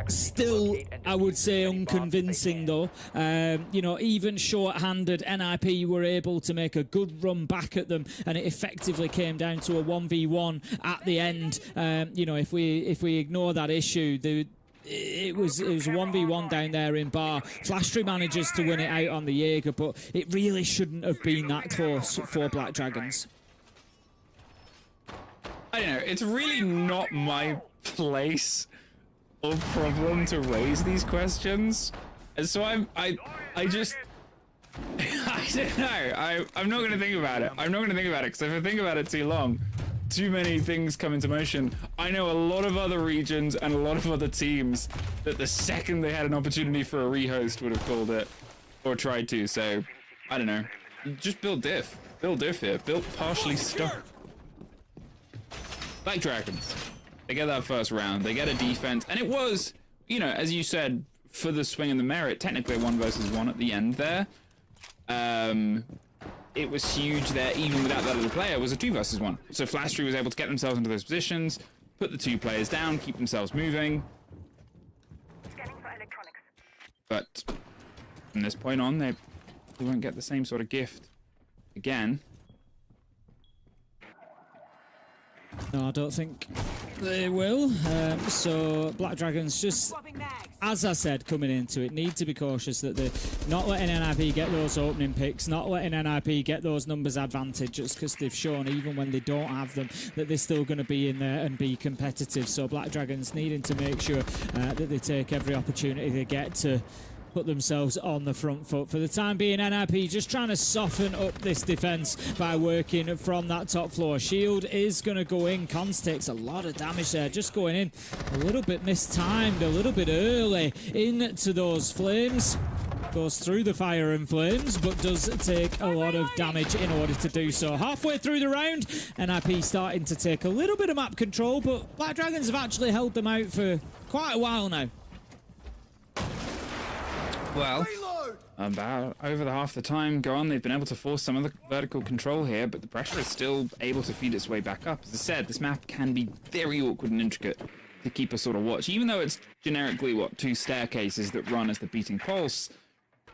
Still, I would say unconvincing though. Even short-handed, NIP were able to make a good run back at them, and it effectively came down to a 1v1 at the end. If we ignore that issue, it was a 1v1 down there in bar. Flashtree manages to win it out on the Jaeger, but it really shouldn't have been that close for Black Dragons. I don't know, it's really not my place or problem to raise these questions. And so I just, I don't know, I'm not going to think about it. I'm not going to think about it, because if I think about it too long, too many things come into motion. I know a lot of other regions and a lot of other teams that the second they had an opportunity for a rehost would have called it or tried to. So I don't know, just build diff here, build partially stuck. Black Dragons, they get that first round, they get a defense, and it was, as you said, for the swing and the merit, technically a 1 versus 1 at the end there. It was huge there, even without that other player, it was a 2 versus 1. So Flashtree was able to get themselves into those positions, put the 2 players down, keep themselves moving. But from this point on, they won't get the same sort of gift again. No, I don't think they will. So Black Dragons, just as I said coming into it, need to be cautious that they're not letting NIP get those opening picks, not letting NIP get those numbers advantage, just because they've shown, even when they don't have them, that they're still going to be in there and be competitive. So Black Dragons needing to make sure that they take every opportunity they get to put themselves on the front foot. For the time being, NIP just trying to soften up this defense by working from that top floor. Shield is going to go in. Cons takes a lot of damage there, just going in a little bit mistimed, a little bit early into those flames. Goes through the fire and flames, but does take a lot of damage in order to do so. Halfway through the round, NIP starting to take a little bit of map control, but Black Dragons have actually held them out for quite a while now. Well, about over half the time gone, they've been able to force some of the vertical control here, but the pressure is still able to feed its way back up. As I said, this map can be very awkward and intricate to keep a sort of watch. Even though it's generically, 2 staircases that run as the beating pulse,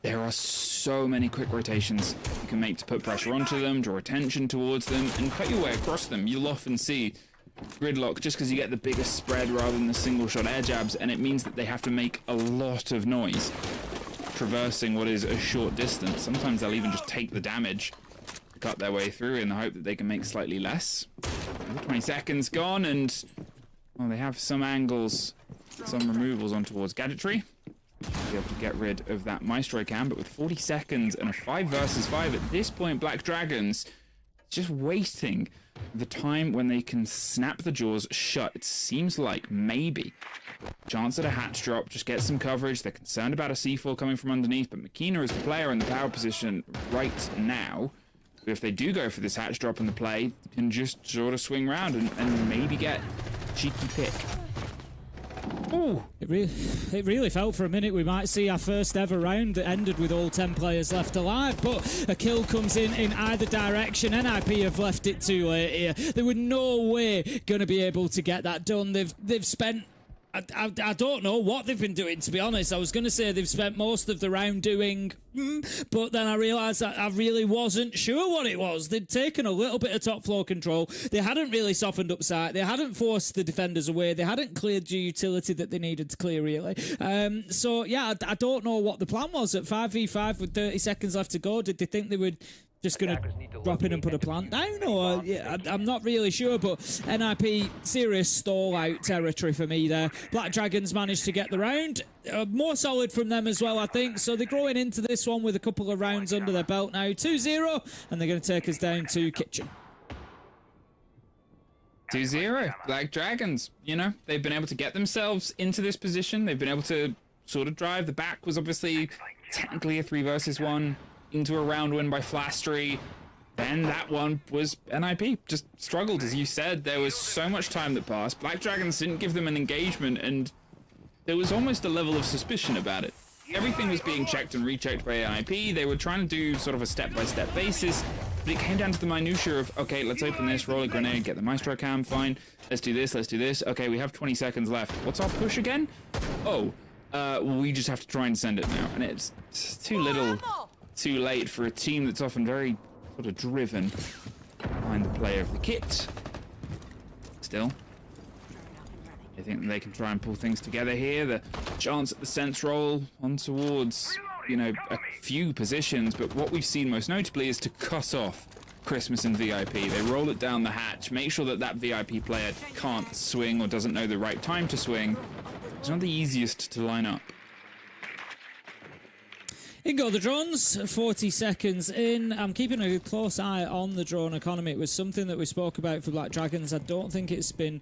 there are so many quick rotations you can make to put pressure onto them, draw attention towards them, and cut your way across them. You'll often see gridlock just because you get the biggest spread rather than the single shot air jabs, and it means that they have to make a lot of noise traversing what is a short distance. Sometimes they'll even just take the damage to cut their way through in the hope that they can make slightly less. 20 seconds gone, and they have some angles, some removals on towards Gadgetry. Be able to get rid of that Maestro cam, but with 40 seconds and a 5 versus 5 at this point, Black Dragons just waiting the time when they can snap the jaws shut. It seems like maybe chance at a hatch drop, just get some coverage. They're concerned about a C4 coming from underneath, but Makina is the player in the power position right now. If they do go for this hatch drop in the play, can just sort of swing around and maybe get a cheeky pick. Ooh. It really felt for a minute we might see our first ever round that ended with all 10 players left alive, but a kill comes in either direction. NIP have left it too late here. They were no way going to be able to get that done. They've spent... I don't know what they've been doing, to be honest. I was going to say they've spent most of the round doing, but then I realised that I really wasn't sure what it was. They'd taken a little bit of top floor control. They hadn't really softened up sight. They hadn't forced the defenders away. They hadn't cleared the utility that they needed to clear, really. So, yeah, I don't know what the plan was. At 5v5 with 30 seconds left to go, did they think they would just going to drop in and put a plant down? Or yeah, I'm not really sure, but NIP, serious stall-out territory for me there. Black Dragons managed to get the round. More solid from them as well, I think. So they're growing into this one with a couple of rounds under their belt now. 2-0, and they're going to take us down to Kitchen. 2-0, Black Dragons. You know, they've been able to get themselves into this position. They've been able to sort of drive. The back was obviously technically a 3 versus 1. Into a round win by Flastry. Then that one was NIP. Just struggled, as you said. There was so much time that passed. Black Dragons didn't give them an engagement, and there was almost a level of suspicion about it. Everything was being checked and rechecked by NIP. They were trying to do sort of a step-by-step basis, but it came down to the minutiae of, okay, let's open this, roll a grenade, get the Maestro cam, fine. Let's do this, let's do this. Okay, we have 20 seconds left. What's our push again? Oh, we just have to try and send it now. And it's too little, too late for a team that's often very sort of driven behind the player of the kit. Still, I think they can try and pull things together here. The chance at the sense roll on towards, you know, a few positions, but what we've seen most notably is to cut off Christmas and VIP. They roll it down the hatch, make sure that that VIP player can't swing or doesn't know the right time to swing. It's not the easiest to line up. In go the drones, 40 seconds in. I'm keeping a close eye on the drone economy. It was something that we spoke about for Black Dragons. I don't think it's been,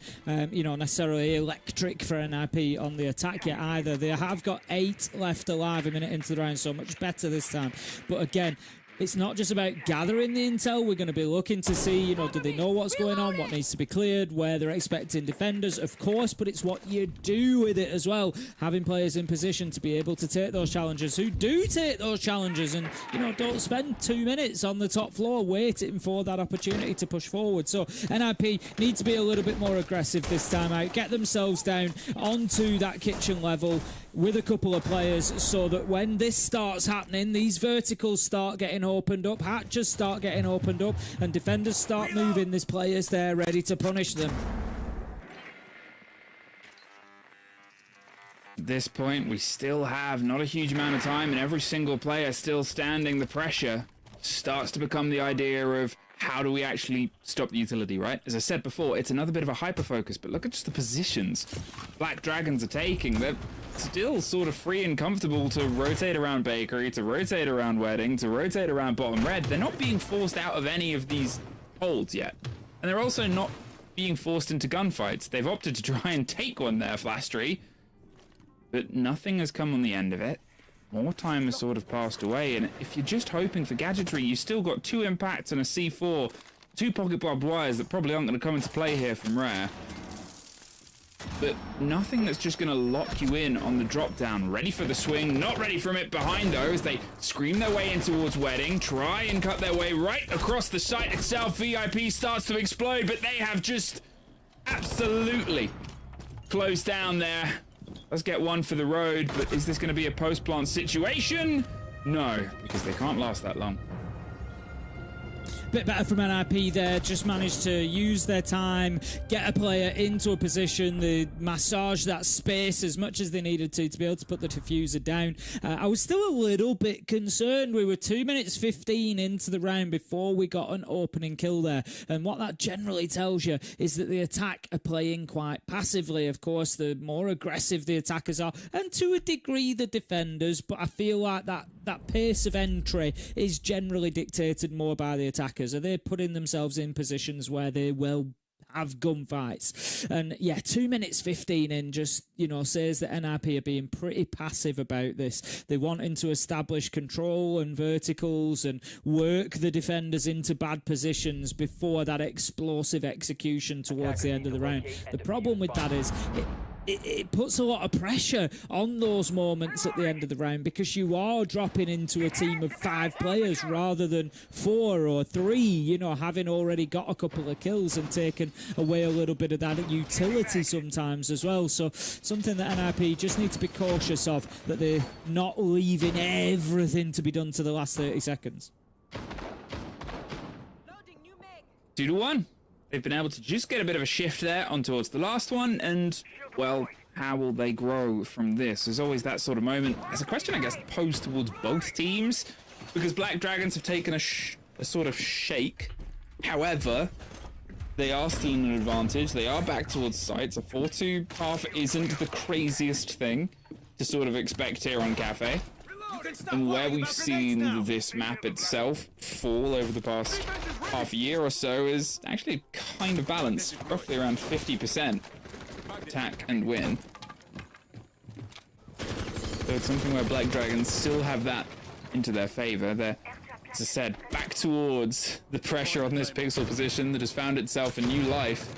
you know, necessarily electric for NIP on the attack yet either. They have got 8 left alive a minute into the round, so much better this time. But again, it's not just about gathering the intel. We're going to be looking to see, you know, do they know what's going on, what needs to be cleared, where they're expecting defenders, of course, but it's what you do with it as well. Having players in position to be able to take those challenges, who do take those challenges, and, you know, don't spend 2 minutes on the top floor waiting for that opportunity to push forward. So NIP need to be a little bit more aggressive this time out, get themselves down onto that kitchen level with a couple of players, so that when this starts happening, these verticals start getting opened up, hatches start getting opened up, and defenders start moving. There's players there ready to punish them. At this point, we still have not a huge amount of time, and every single player still standing. The pressure starts to become the idea of, how do we actually stop the utility, right? As I said before, it's another bit of a hyper-focus, but look at just the positions Black Dragons are taking. They're still sort of free and comfortable to rotate around Bakery, to rotate around Wedding, to rotate around Bottom Red. They're not being forced out of any of these holds yet. And they're also not being forced into gunfights. They've opted to try and take one there, Flastry, but nothing has come on the end of it. More time has sort of passed away, and if you're just hoping for gadgetry, you've still got 2 impacts and a C4, 2 pocket barbed wires that probably aren't going to come into play here from Rare. But nothing that's just going to lock you in on the drop down. Ready for the swing, not ready from it behind though, as they scream their way in towards Wedding, try and cut their way right across the site itself. VIP starts to explode, but they have just absolutely closed down there. Let's get one for the road, but is this going to be a post-plant situation? No, because they can't last that long. bit better from NIP there. Just managed to use their time, get a player into a position, they massage that space as much as they needed to be able to put the diffuser down. I was still a little bit concerned. We were 2 minutes 15 into the round before we got an opening kill there. And what that generally tells you is that the attack are playing quite passively. Of course, the more aggressive the attackers are, and to a degree the defenders, but I feel like that pace of entry is generally dictated more by the attackers. Are they putting themselves in positions where they will have gunfights? And yeah, 2 minutes 15 in just, says that NIP are being pretty passive about this. They're wanting to establish control and verticals and work the defenders into bad positions before that explosive execution towards the end of the round. The problem with that is it puts a lot of pressure on those moments at the end of the round, because you are dropping into a team of 5 players rather than 4 or 3, having already got a couple of kills and taken away a little bit of that utility sometimes as well. So something that NIP just need to be cautious of, that they're not leaving everything to be done to the last 30 seconds. 2-1. They've been able to just get a bit of a shift there on towards the last one, and, well, how will they grow from this? There's always that sort of moment. There's a question, I guess, posed towards both teams, because Black Dragons have taken a sort of shake. However, they are still in an advantage. They are back towards sites. A 4-2 half isn't the craziest thing to sort of expect here on Cafe. And where we've seen this map itself fall over the past half year or so is actually kind of balanced, roughly around 50% attack and win. So it's something where Black Dragons still have that into their favor. They're, as I said, back towards the pressure on this pixel position that has found itself a new life.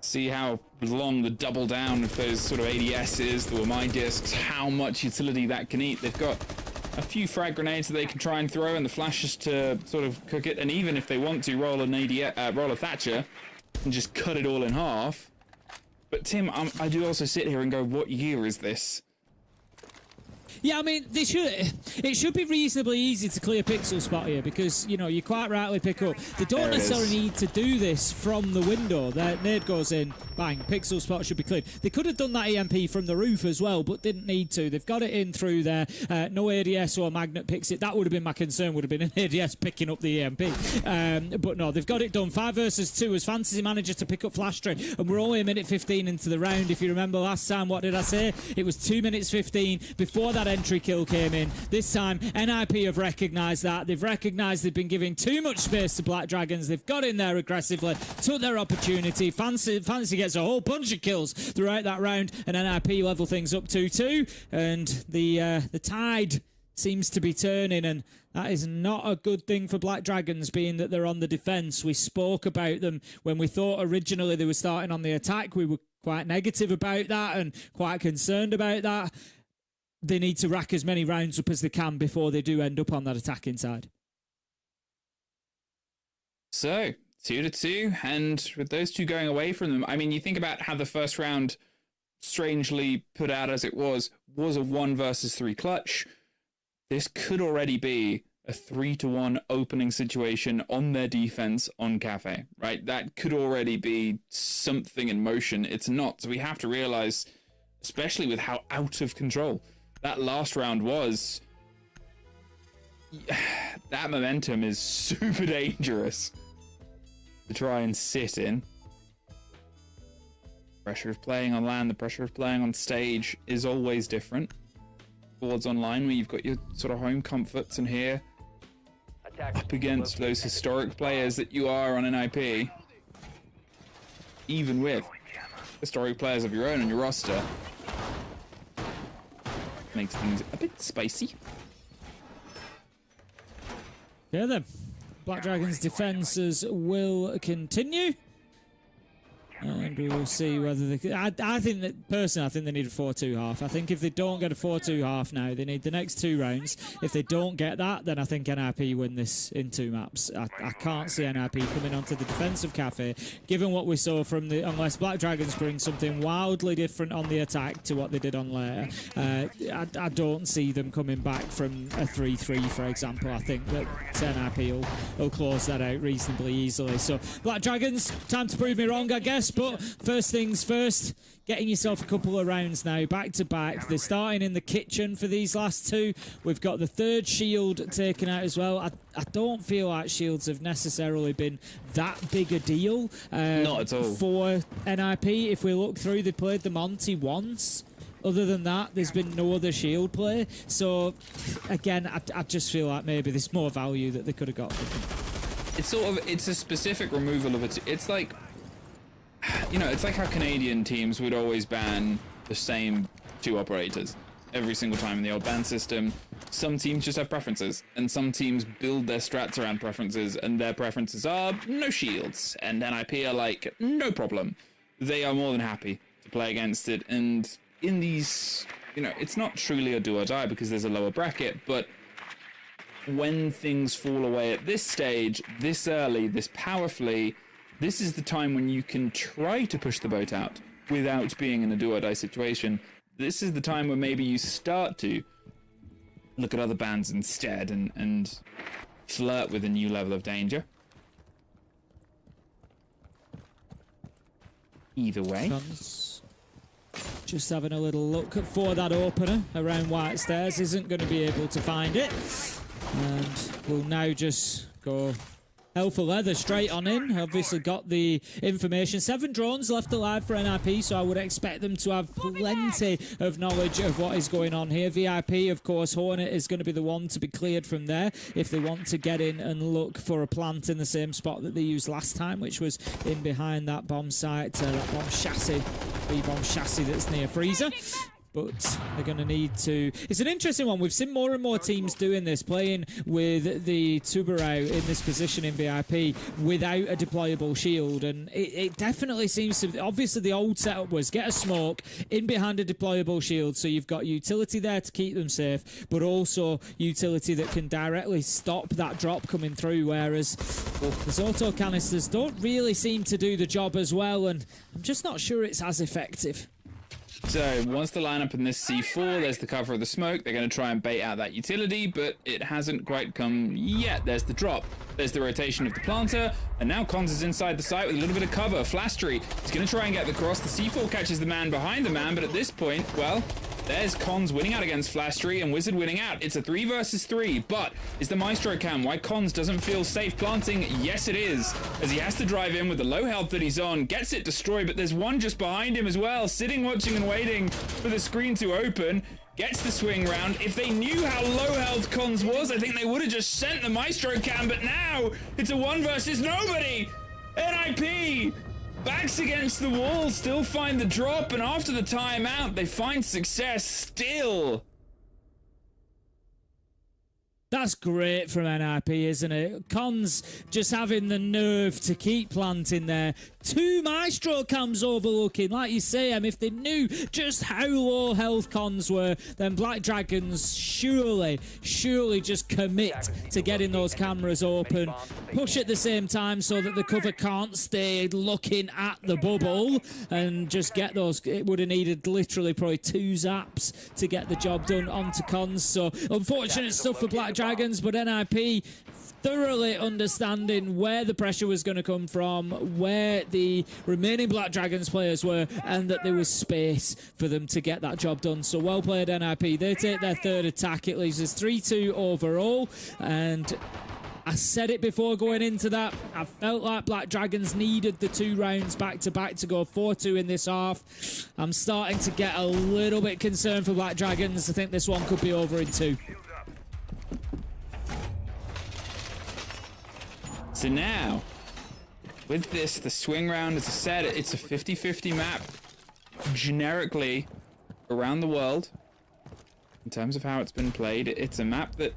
See how long the double down of those sort of ADS is, the Wamai discs, how much utility that can eat. They've got a few frag grenades that they can try and throw, and the flashes to sort of cook it. And even if they want to roll roll a Thatcher and just cut it all in half. But Tim, I do also sit here and go, what year is this? Yeah, I mean, it should be reasonably easy to clear pixel spot here, because, you quite rightly pick up. They don't necessarily need to do this from the window. Their nade goes in, bang, pixel spot should be cleared. They could have done that EMP from the roof as well, but didn't need to. They've got it in through there. No ADS or Magnet picks it. That would have been my concern, would have been an ADS picking up the EMP. But no, they've got it done. 5 versus 2 as Fantasy manager to pick up Flash Train. And we're only a minute 15 into the round. If you remember last time, what did I say? It was 2 minutes 15 before that entry kill came in. This time, NIP have recognised that. They've recognised they've been giving too much space to Black Dragons. They've got in there aggressively, took their opportunity. Fantasy gets a whole bunch of kills throughout that round, and NIP level things up 2-2. And the tide seems to be turning, and that is not a good thing for Black Dragons, being that they're on the defence. We spoke about them when we thought originally they were starting on the attack. We were quite negative about that and quite concerned about that. They need to rack as many rounds up as they can before they do end up on that attacking side. So, 2-2, and with those two going away from them, I mean, you think about how the first round, strangely put out as it was a 1 versus 3 clutch. This could already be a 3-1 opening situation on their defense on Cafe, right? That could already be something in motion. It's not, so we have to realize, especially with how out of control that last round was, that momentum is super dangerous to try and sit in. Pressure of playing on LAN, the pressure of playing on stage is always different. Towards online, where you've got your sort of home comforts, and here up against those historic players that you are on NIP, even with historic players of your own on your roster, makes things a bit spicy. Yeah, then. Black Dragons' defences will continue. And we will see whether they. I think that personally, I think they need a 4-2 half. I think if they don't get a 4-2 half now, they need the next 2 rounds. If they don't get that, then I think NIP win this in 2 maps. I can't see NIP coming onto the defensive cafe, given what we saw from the. Unless Black Dragons bring something wildly different on the attack to what they did on layer, I don't see them coming back from a 3-3, for example. I think that NIP will close that out reasonably easily. So Black Dragons, time to prove me wrong, I guess. But first things first, getting yourself a couple of rounds now, back to back. They're starting in the kitchen for these last 2. We've got the 3rd shield taken out as well. I don't feel like shields have necessarily been that big a deal. Not at all. For NIP, if we look through, they played the Monty once. Other than that, there's been no other shield play. So, again, I just feel like maybe there's more value that they could have got. It's a specific removal of it. It's like, you know, it's like how Canadian teams would always ban the same 2 operators every single time in the old ban system. Some teams just have preferences, and some teams build their strats around preferences, and their preferences are no shields, and NIP are like, no problem. They are more than happy to play against it, and in these, you know, it's not truly a do or die because there's a lower bracket, but when things fall away at this stage, this early, this powerfully, this is the time when you can try to push the boat out without being in a do or die situation. This is the time where maybe you start to look at other bans instead and flirt with a new level of danger. Either way. Just having a little look for that opener around White Stairs. Isn't going to be able to find it. And we'll now just go hell for leather straight on in. Obviously got the information. 7 drones left alive for NIP, so I would expect them to have plenty of knowledge of what is going on here. VIP, of course, Hornet is going to be the one to be cleared from there if they want to get in and look for a plant in the same spot that they used last time, which was in behind that bomb site, that bomb chassis, B-bomb chassis that's near Freezer. But they're going to need to... It's an interesting one. We've seen more and more teams doing this, playing with the Tubarão in this position in VIP without a deployable shield. And it definitely seems to... Obviously, the old setup was get a smoke in behind a deployable shield, so you've got utility there to keep them safe, but also utility that can directly stop that drop coming through, whereas those auto canisters don't really seem to do the job as well, and I'm just not sure it's as effective. So once the lineup in this C4, there's the cover of the smoke. They're going to try and bait out that utility, but it hasn't quite come yet. There's the drop. There's the rotation of the planter, and now Cons is inside the site with a little bit of cover. Flastry is going to try and get the cross. The C4 catches the man behind the man, but at this point, well, there's Cons winning out against Flastry and Wizard winning out. It's a 3 versus 3, but is the Maestro cam why Cons doesn't feel safe planting? Yes, it is, as he has to drive in with the low health that he's on, gets it destroyed, but there's one just behind him as well, sitting, watching, and waiting for the screen to open. Gets the swing round. If they knew how low health Cons was, I think they would have just sent the Maestro cam, but now it's a 1 versus nobody. NIP backs against the wall, still find the drop, and after the timeout, they find success still. That's great from NIP, isn't it? Cons just having the nerve to keep planting there. 2 Maestro cams overlooking. Like you say, if they knew just how low health Cons were, then Black Dragons surely just commit to getting those cameras open. Push at the same time so that the cover can't stay looking at the bubble and just get those. It would have needed literally probably 2 zaps to get the job done onto Cons. So unfortunate stuff for Black Dragons, but NIP thoroughly understanding where the pressure was going to come from, where the remaining Black Dragons players were, and that there was space for them to get that job done. So well played, NIP. They take their 3rd attack. It leaves us 3-2 overall, and I said it before going into that, I felt like Black Dragons needed the 2 rounds back-to-back to go 4-2 in this half. I'm starting to get a little bit concerned for Black Dragons. I think this one could be over in 2. So now, with this, the swing round, as I said, it's a 50-50 map, generically, around the world. In terms of how it's been played, it's a map that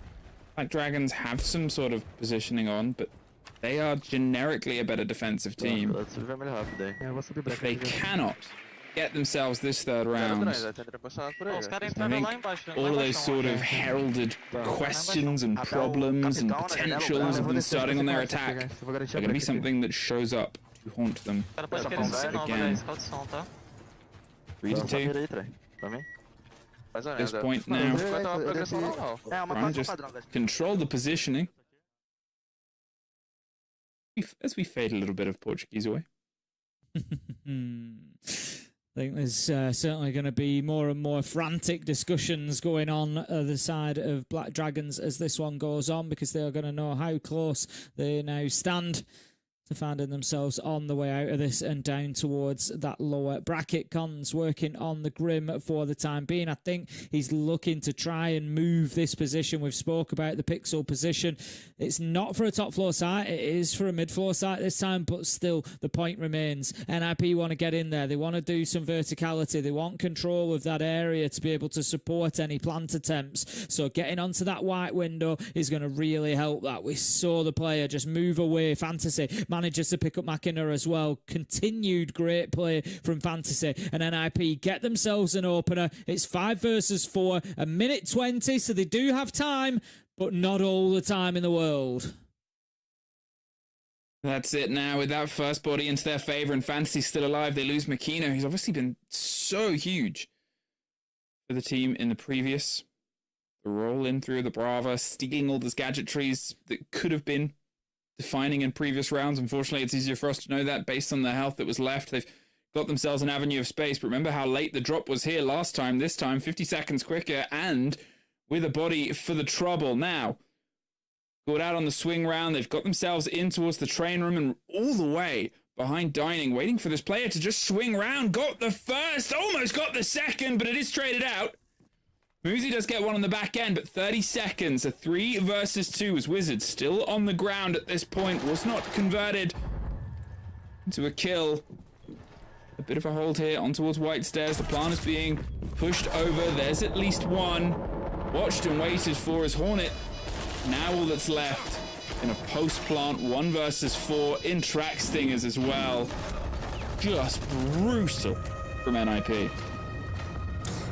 Black Dragons have some sort of positioning on, but They are generically a better defensive team. If they cannot get themselves this third round, I think all of those sort of heralded questions and problems and potentials of them starting on their attack are going to be something that shows up to haunt them once again. 3 to 2. At this point now, Ryan just control the positioning as we fade a little bit of Portuguese away. I think there's certainly going to be more and more frantic discussions going on the side of Black Dragons as this one goes on, because they are going to know how close they now stand to finding themselves on the way out of this and down towards that lower bracket. Cons working on the Grim for the time being. I think he's looking to try and move this position. We've spoke about the pixel position. It's not for a top floor site, it is for a mid floor site this time, but still the point remains. NIP want to get in there, they want to do some verticality, they want control of that area to be able to support any plant attempts, so getting onto that white window is going to really help that. We saw the player just move away. Fantasy manages to pick up McInner as well. Continued great play from Fantasy, and NIP get themselves an opener. It's 5 versus 4, a minute 20, so they do have time, but not all the time in the world. That's it now. With that first body into their favour and Fantasy still alive, they lose McKenna, who's obviously been so huge for the team in the previous. The roll in through the Brava, stealing all those gadgetries that could have been defining in previous rounds. Unfortunately, it's easier for us to know that based on the health that was left. They've got themselves an avenue of space, but remember how late the drop was here last time. This time, 50 seconds quicker and with a body for the trouble. Now, got out on the swing round. They've got themselves in towards the train room and all the way behind Dining, waiting for this player to just swing round. Got the first, almost got the second, but it is traded out. Muzi does get one on the back end, but 30 seconds, a 3 versus 2 as Wizards still on the ground at this point. Was not converted into a kill. A bit of a hold here on towards White Stairs. The plant is being pushed over. There's at least one. Watched and waited for his Hornet. Now all that's left in a post-plant 1 versus 4 in track stingers as well. Just brutal from NIP.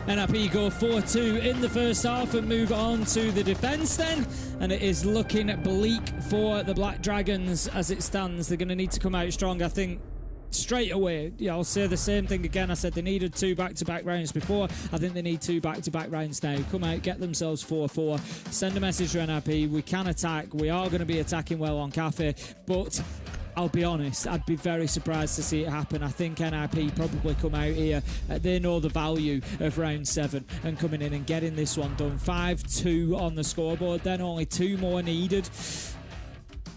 NIP go 4-2 in the first half and move on to the defence then, and it is looking bleak for the Black Dragons as it stands. They're going to need to come out strong, I think, straight away. Yeah, I'll say the same thing again. I said they needed 2 back-to-back rounds before. I think they need 2 back-to-back rounds now. Come out, get themselves 4-4, send a message to NIP. We can attack. We are going to be attacking well on Cafe, but I'll be honest, I'd be very surprised to see it happen. I think NIP probably come out here. They know the value of round 7 and coming in and getting this one done. 5-2 on the scoreboard, then only 2 more needed.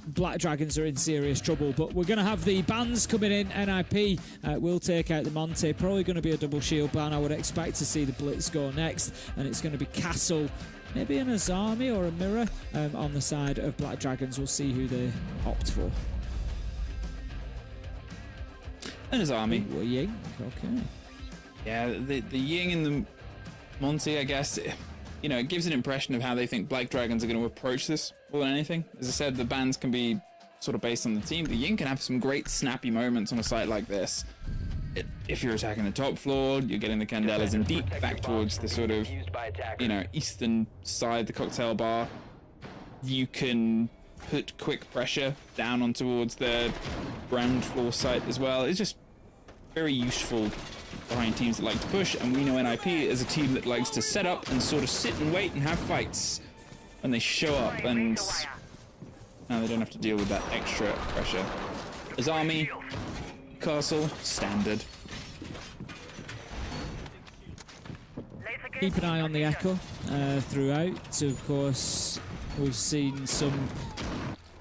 Black Dragons are in serious trouble, but we're going to have the bans coming in. NIP will take out the Monte. Probably going to be a double shield ban. I would expect to see the Blitz go next, and it's going to be Castle, maybe an Azami or a Mirror on the side of Black Dragons. We'll see who they opt for. And his army. Ooh, Ying. Okay. Yeah, the Ying and the Monty, I guess, you know, it gives an impression of how they think Black Dragons are going to approach this more than anything. As I said, the bans can be sort of based on the team. The Ying can have some great snappy moments on a site like this. If you're attacking the top floor, you're getting the Candelas in deep back towards the sort of, you know, eastern side, the cocktail bar. You can put quick pressure down on towards the ground floor site as well. It's just very useful behind teams that like to push, and we know NIP is a team that likes to set up and sort of sit and wait and have fights when they show up, and now they don't have to deal with that extra pressure. As Army, Castle, standard. Keep an eye on the Echo throughout. Of course, we've seen some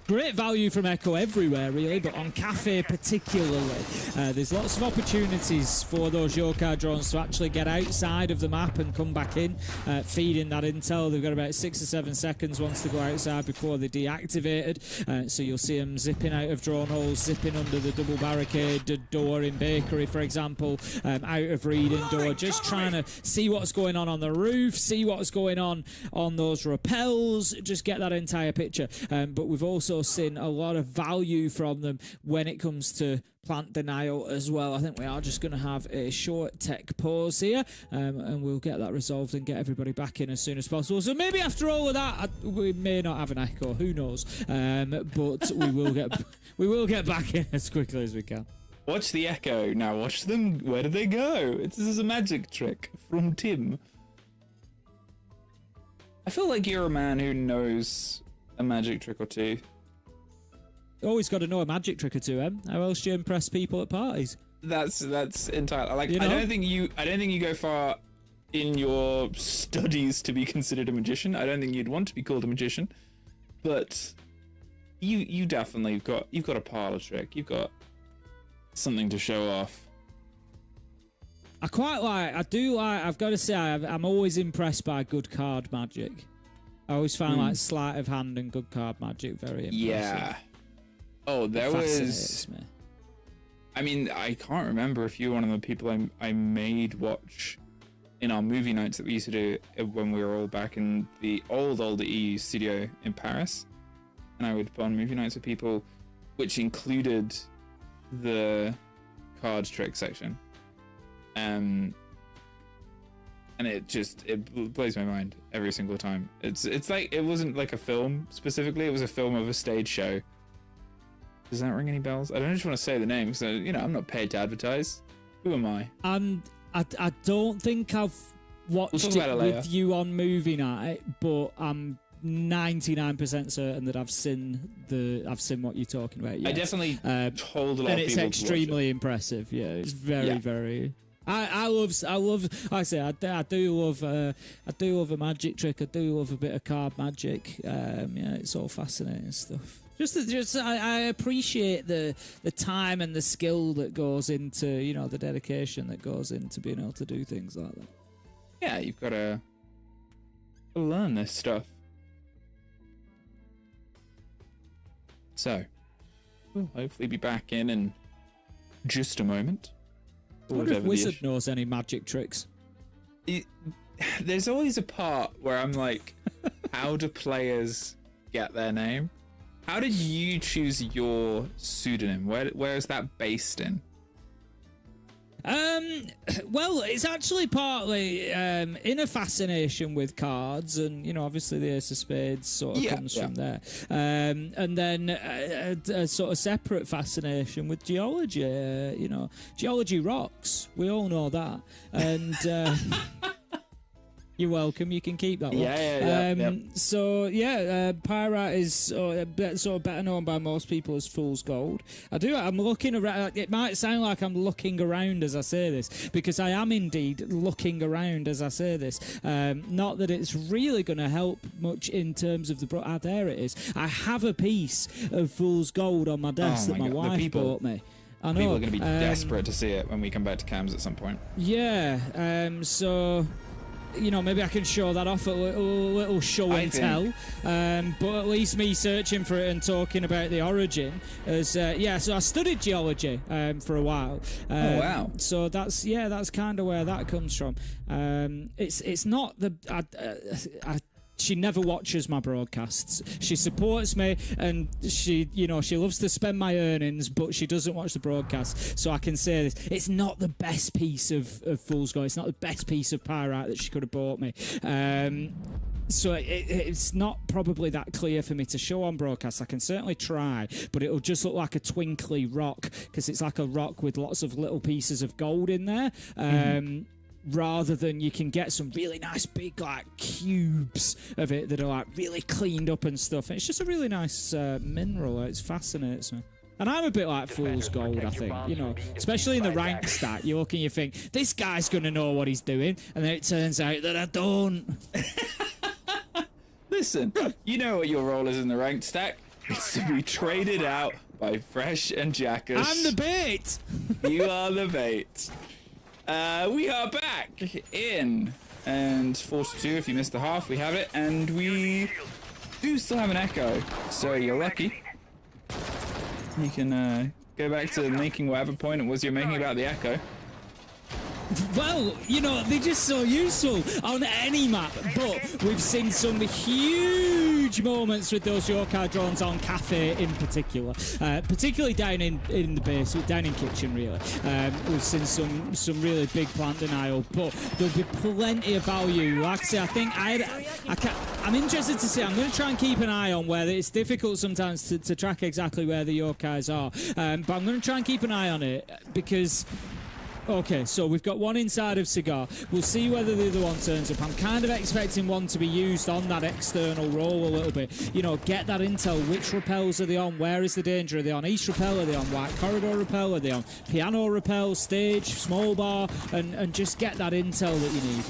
great value from Echo everywhere, really, but on Cafe particularly. There's lots of opportunities for those Yokai drones to actually get outside of the map and come back in, feeding that intel. They've got about 6 or 7 seconds once they go outside before they're deactivated. So you'll see them zipping out of drone holes, zipping under the double barricade door in Bakery, for example, out of reading door, just trying to see what's going on the roof, see what's going on those rappels, just get that entire picture. But we've also seen a lot of value from them when it comes to plant denial as well. I think we are just going to have a short tech pause here, and we'll get that resolved and get everybody back in as soon as possible. So maybe after all of that, we may not have an echo. Who knows? But we will get back in as quickly as we can. Watch the echo. Now watch them. Where do they go? This is a magic trick from Tim. I feel like you're a man who knows a magic trick or two. Always got to know a magic trick or two, Em. How else do you impress people at parties? That's entirely like, You know? I don't think you go far in your studies to be considered a magician. I don't think you'd want to be called a magician, but you definitely you've got a parlor trick. You've got something to show off. I've got to say, I'm always impressed by good card magic. I always find like sleight of hand and good card magic very impressive. Yeah. Oh, there was. Me. I mean, I can't remember if you were one of the people I made watch in our movie nights that we used to do when we were all back in the old EU studio in Paris. And I would put on movie nights with people, which included the card trick section. And it blows my mind every single time. It's like, it wasn't like a film specifically, it was a film of a stage show. Does that ring any bells? I don't just want to say the name because, I'm not paid to advertise. Who am I? And I don't think I've watched it with you on movie night, but I'm 99% certain that I've seen what you're talking about. Yes. I definitely told a lot of people. And it's extremely impressive. Yeah, it's very. I love. Like I say, I do love a magic trick. I do love a bit of card magic. Yeah, it's all fascinating stuff. I appreciate the time and the skill that goes into, the dedication that goes into being able to do things like that. Yeah, you've got to learn this stuff. So, we'll hopefully be back in just a moment. I wonder if Wizard knows any magic tricks. There's always a part where I'm like, how do players get their name? How did you choose your pseudonym? Where is that based in? Well, it's actually partly in a fascination with cards, and obviously the Ace of Spades sort of comes from there, and then a sort of separate fascination with geology. Geology rocks. We all know that, and. You're welcome. You can keep that one. Yeah. So Pyrite is sort of better known by most people as Fool's Gold. I'm looking around. It might sound like I'm looking around as I say this, because I am indeed looking around as I say this. Not that it's really going to help much in terms of the. There it is. I have a piece of Fool's Gold on my desk that my wife bought me. I know. People are going to be desperate to see it when we come back to cams at some point. Yeah. So. Maybe I can show that off a little show and tell. But at least me searching for it and talking about the origin so I studied geology for a while. Oh wow! So that's kind of where that comes from. It's not the. She never watches my broadcasts. She supports me, and she loves to spend my earnings, but she doesn't watch the broadcast. So I can say this: it's not the best piece of Fool's Gold. It's not the best piece of Pyrite that she could have bought me. So it's not probably that clear for me to show on broadcast. I can certainly try, but it'll just look like a twinkly rock, because it's like a rock with lots of little pieces of gold in there. Rather than you can get some really nice big like cubes of it that are like really cleaned up and stuff. It's just a really nice mineral. It fascinates me. And I'm a bit like Fool's Gold, I think. Especially in the rank stat, you look and you think, this guy's going to know what he's doing. And then it turns out that I don't. Listen, you know what your role is in the ranked stack. It's to be traded out by Fresh and Jackers. I'm the bait. You are the bait. We are back in, and 4-2 if you missed the half, we have it, and we do still have an echo, so you're lucky. You can go back to making whatever point it was you're making about the echo. Well, they're just so useful on any map, but we've seen some huge huge moments with those yokai drones on Cafe in particular, particularly down in the base, down in kitchen really. We've seen some really big plant denial, but there'll be plenty of value. Like I say, I think I'm interested to see. I'm going to try and keep an eye on where it's difficult sometimes to track exactly where the yokais are, but I'm going to try and keep an eye on it because. Okay, so we've got one inside of Cigar. We'll see whether the other one turns up. I'm kind of expecting one to be used on that external roll a little bit. You know, get that intel. Which rappels are they on? Where is the danger? Are they on East Rappel? Are they on White Corridor Rappel? Are they on Piano Rappel, Stage, Small Bar? And just get that intel that you need.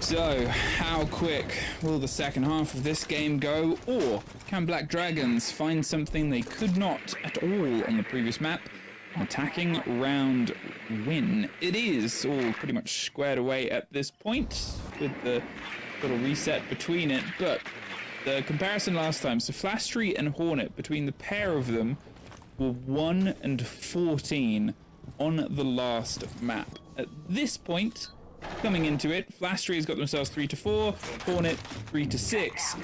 So, how quick will the second half of this game go? Or can Black Dragons find something they could not at all on the previous map? An attacking round win. It is all pretty much squared away at this point with the little reset between it, but the comparison last time, so Flastry and Hornet, between the pair of them, were 1 and 14 on the last map. At this point, coming into it, Flastry has got themselves 3 to 4, Hornet 3 to 6.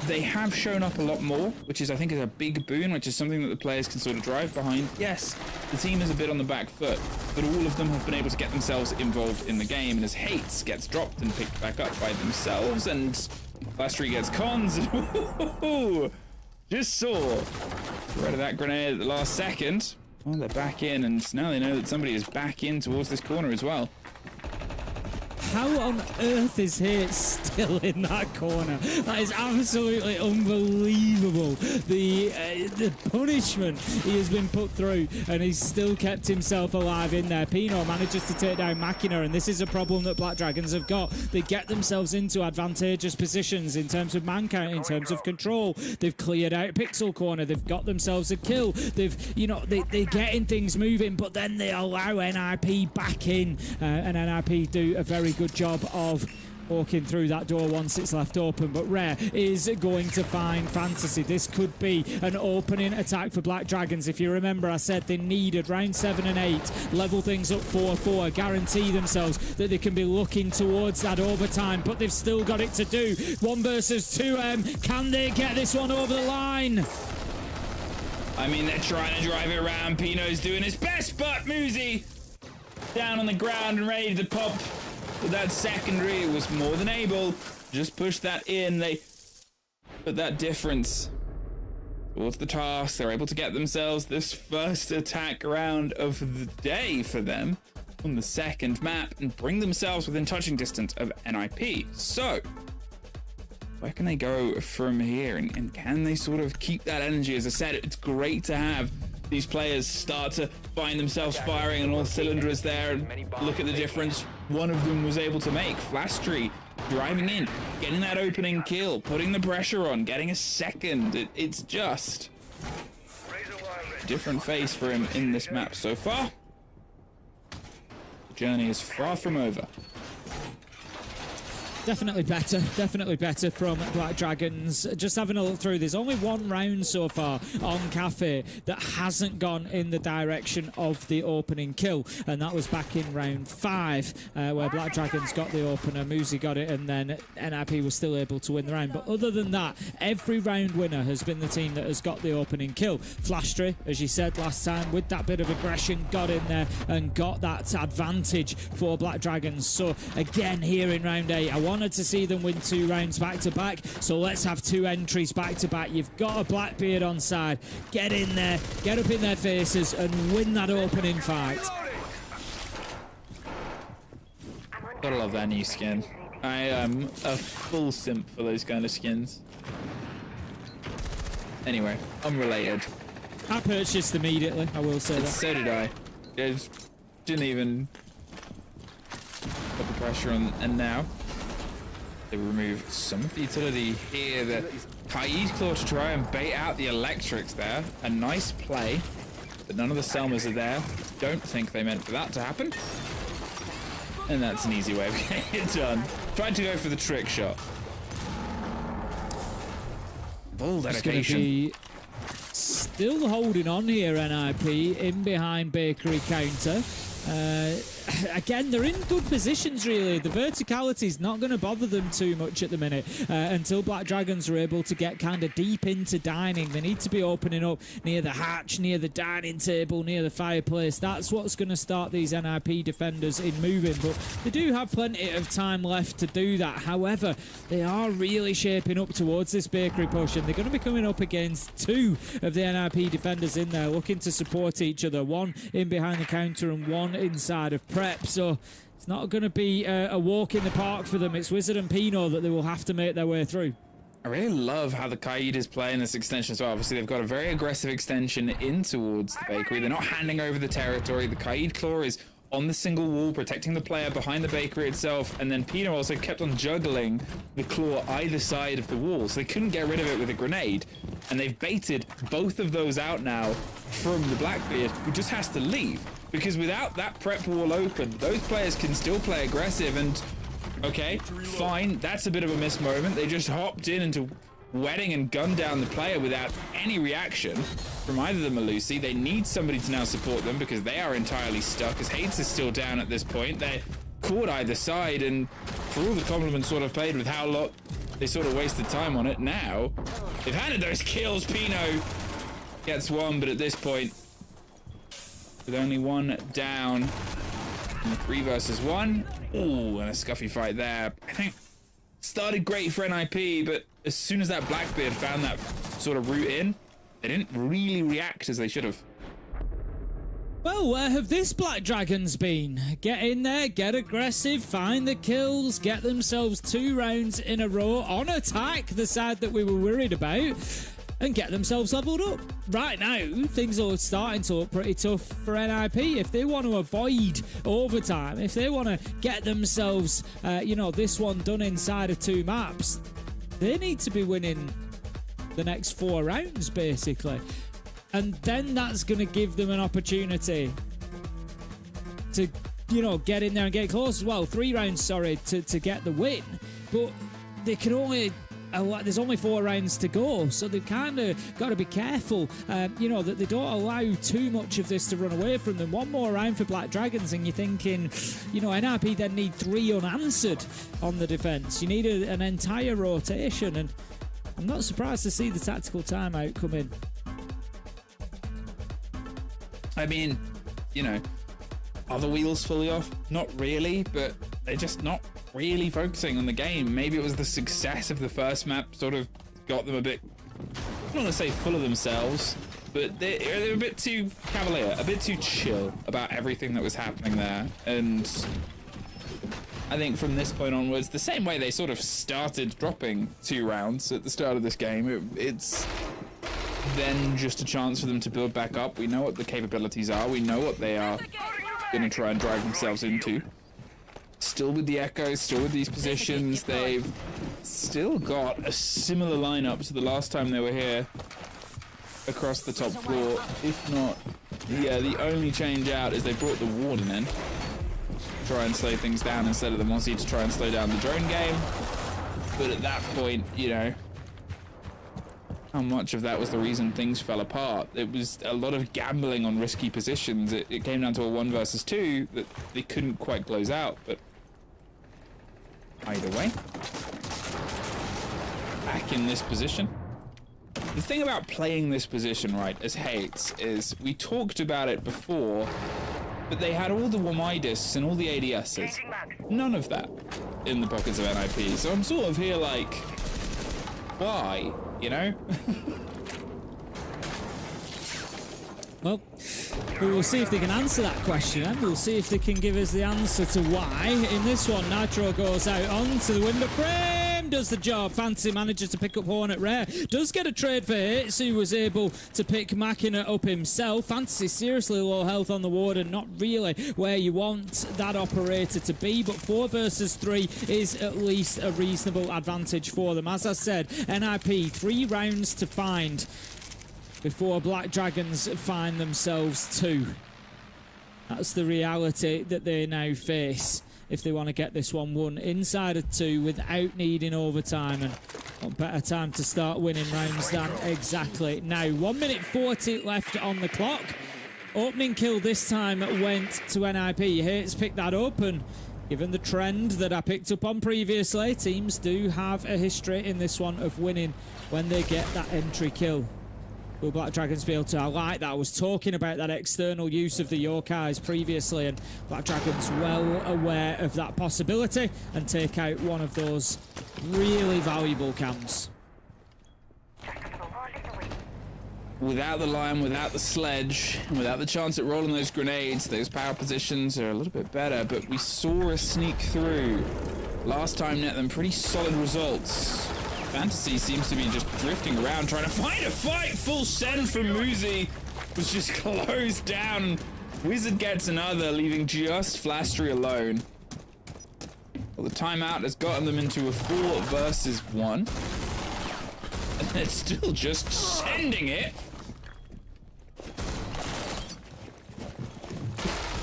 They have shown up a lot more, which is, I think, is a big boon, which is something that the players can sort of drive behind. Yes, the team is a bit on the back foot, but all of them have been able to get themselves involved in the game. And as Hates gets dropped and picked back up by themselves, and Flastry gets cons, just saw rid of that grenade at the last second. Well, they're back in, and now they know that somebody is back in towards this corner as well. How on earth is Hate still in that corner? That is absolutely unbelievable. The punishment he has been put through, and he's still kept himself alive in there. Pino manages to take down Machina, and this is a problem that Black Dragons have got. They get themselves into advantageous positions in terms of man count, in terms of control. They've cleared out Pixel Corner. They've got themselves a kill. They're getting things moving, but then they allow NIP back in, and NIP do a very good job of walking through that door once it's left open. But Rare is going to find Fantasy. This could be an opening attack for Black Dragons. If you remember, I said they needed round 7 and 8, level things up 4-4, guarantee themselves that they can be looking towards that overtime, but they've still got it to do. 1 versus 2M. Can they get this one over the line? I mean, they're trying to drive it around. Pino's doing his best, but Muzi down on the ground and ready to pop. But that secondary was more than able. Just push that in. They put that difference towards the task. They're able to get themselves this first attack round of the day for them on the second map and bring themselves within touching distance of NIP. So, where can they go from here? And can they sort of keep that energy? As I said, it's great to have these players start to find themselves firing on all cylinders there. And look at the difference one of them was able to make. Flastry driving in, getting that opening kill, putting the pressure on, getting a second. It's just a different face for him in this map so far. The journey is far from over. Definitely better from Black Dragons. Just having a look through, there's only 1 round so far on Cafe that hasn't gone in the direction of the opening kill, and that was back in round 5 where Black Dragons got the opener, Muzi got it, and then NIP was still able to win the round. But other than that, every round winner has been the team that has got the opening kill. Flastry, as you said last time, with that bit of aggression, got in there and got that advantage for Black Dragons. So again, here in round 8, I wanted to see them win 2 rounds back to back, so let's have 2 entries back to back. You've got a Blackbeard on side. Get in there, get up in their faces and win that opening fight. Gotta love that new skin. I am a full simp for those kind of skins. Anyway, unrelated. I purchased immediately, I will say that. So did I. Just didn't even put the pressure on, and now they remove some of the utility here. That Kaid Claw to try and bait out the electrics there. A nice play, but none of the Selmas are there. Don't think they meant for that to happen. And that's an easy way of getting it done. Tried to go for the trick shot. Full dedication. Still holding on here, NIP, in behind Bakery counter. again, they're in good positions, really. The verticality is not going to bother them too much at the minute until Black Dragons are able to get kind of deep into dining. They need to be opening up near the hatch, near the dining table, near the fireplace. That's what's going to start these NIP defenders in moving, but they do have plenty of time left to do that. However, they are really shaping up towards this bakery push, and they're going to be coming up against two of the NIP defenders in there looking to support each other, one in behind the counter and one inside of prep. So it's not going to be a walk in the park for them. It's Wizard and Pino that they will have to make their way through. I really love how the Kaid is playing this extension as well. Obviously, they've got a very aggressive extension in towards the bakery. They're not handing over the territory. The Kaid claw is on the single wall, protecting the player behind the bakery itself, and then Pino also kept on juggling the claw either side of the wall, so they couldn't get rid of it with a grenade, and they've baited both of those out now from the Blackbeard, who just has to leave, because without that prep wall open, those players can still play aggressive, and okay, fine, that's a bit of a missed moment. They just hopped in into wetting and gunned down the player without any reaction from either the Malusi. They need somebody to now support them because they are entirely stuck, as Hades is still down at this point. They're caught either side, and for all the compliments sort of played with how long they sort of wasted time on it, now they've handed those kills. Pino gets one, but at this point, with only one down in the 3 versus 1, ooh, and a scuffy fight there. I think started great for NIP, but as soon as that Blackbeard found that sort of route in, they didn't really react as they should have. Well, where have this Black Dragons been? Get in there, get aggressive, find the kills, get themselves 2 rounds in a row on attack, the side that we were worried about, and get themselves leveled up. Right now, things are starting to look pretty tough for NIP. If they want to avoid overtime, if they want to get themselves, this one done inside of 2 maps, they need to be winning the next 4 rounds, basically. And then that's going to give them an opportunity to, get in there and get close as well. 3 rounds, to get the win. But they can only... there's only 4 rounds to go, so they've kind of got to be careful, that they don't allow too much of this to run away from them. One more round for Black Dragons, and you're thinking, NIP then need 3 unanswered on the defence. You need an entire rotation, and I'm not surprised to see the tactical timeout come in. I mean, are the wheels fully off? Not really, but they're just not really focusing on the game. Maybe it was the success of the first map sort of got them a bit, I'm not going to say full of themselves, but they're a bit too cavalier, a bit too chill about everything that was happening there. And I think from this point onwards, the same way they sort of started dropping 2 rounds at the start of this game, it's then just a chance for them to build back up. We know what the capabilities are. We know what they are going to try and drive themselves into. Still with the echoes, still with these positions, they've still got a similar lineup to the last time they were here across the top floor. If not, the only change out is they brought the Warden in to try and slow things down instead of the Mossy to try and slow down the drone game. But at that point, how much of that was the reason things fell apart? It was a lot of gambling on risky positions. It came down to a 1 versus 2 that they couldn't quite close out, but either way, back in this position. The thing about playing this position, right, as Hates, is we talked about it before, but they had all the Wamai discs and all the ADSs. None of that in the pockets of NIP. So I'm sort of here like, why? Well, we will see if they can answer that question, and we'll see if they can give us the answer to why. In this one, Nitro goes out onto the window frame, does the job. Fantasy manages to pick up Hornet Rare, does get a trade for Hits, who was able to pick Machina up himself. Fantasy seriously low health on the Warden, not really where you want that operator to be, but 4 versus 3 is at least a reasonable advantage for them. As I said, NIP, 3 rounds to find before Black Dragons find themselves 2. That's the reality that they now face if they want to get this one won inside of 2 without needing overtime. And what better time to start winning rounds than exactly now. 1 minute 40 left on the clock. Opening kill this time went to NIP. Hates picked that up, and given the trend that I picked up on previously, teams do have a history in this one of winning when they get that entry kill. Will Black Dragons be able to? I like that. I was talking about that external use of the Yorkais previously, and Black Dragons well aware of that possibility and take out one of those really valuable cams. Without the line, without the sledge, and without the chance at rolling those grenades, those power positions are a little bit better, but we saw a sneak through. Last time net them pretty solid results. Fantasy seems to be just drifting around trying to find a fight. Full send from Muzi was just closed down. Wizard gets another, leaving just Flastry alone. Well, the timeout has gotten them into a 4 versus 1. And they're still just sending it.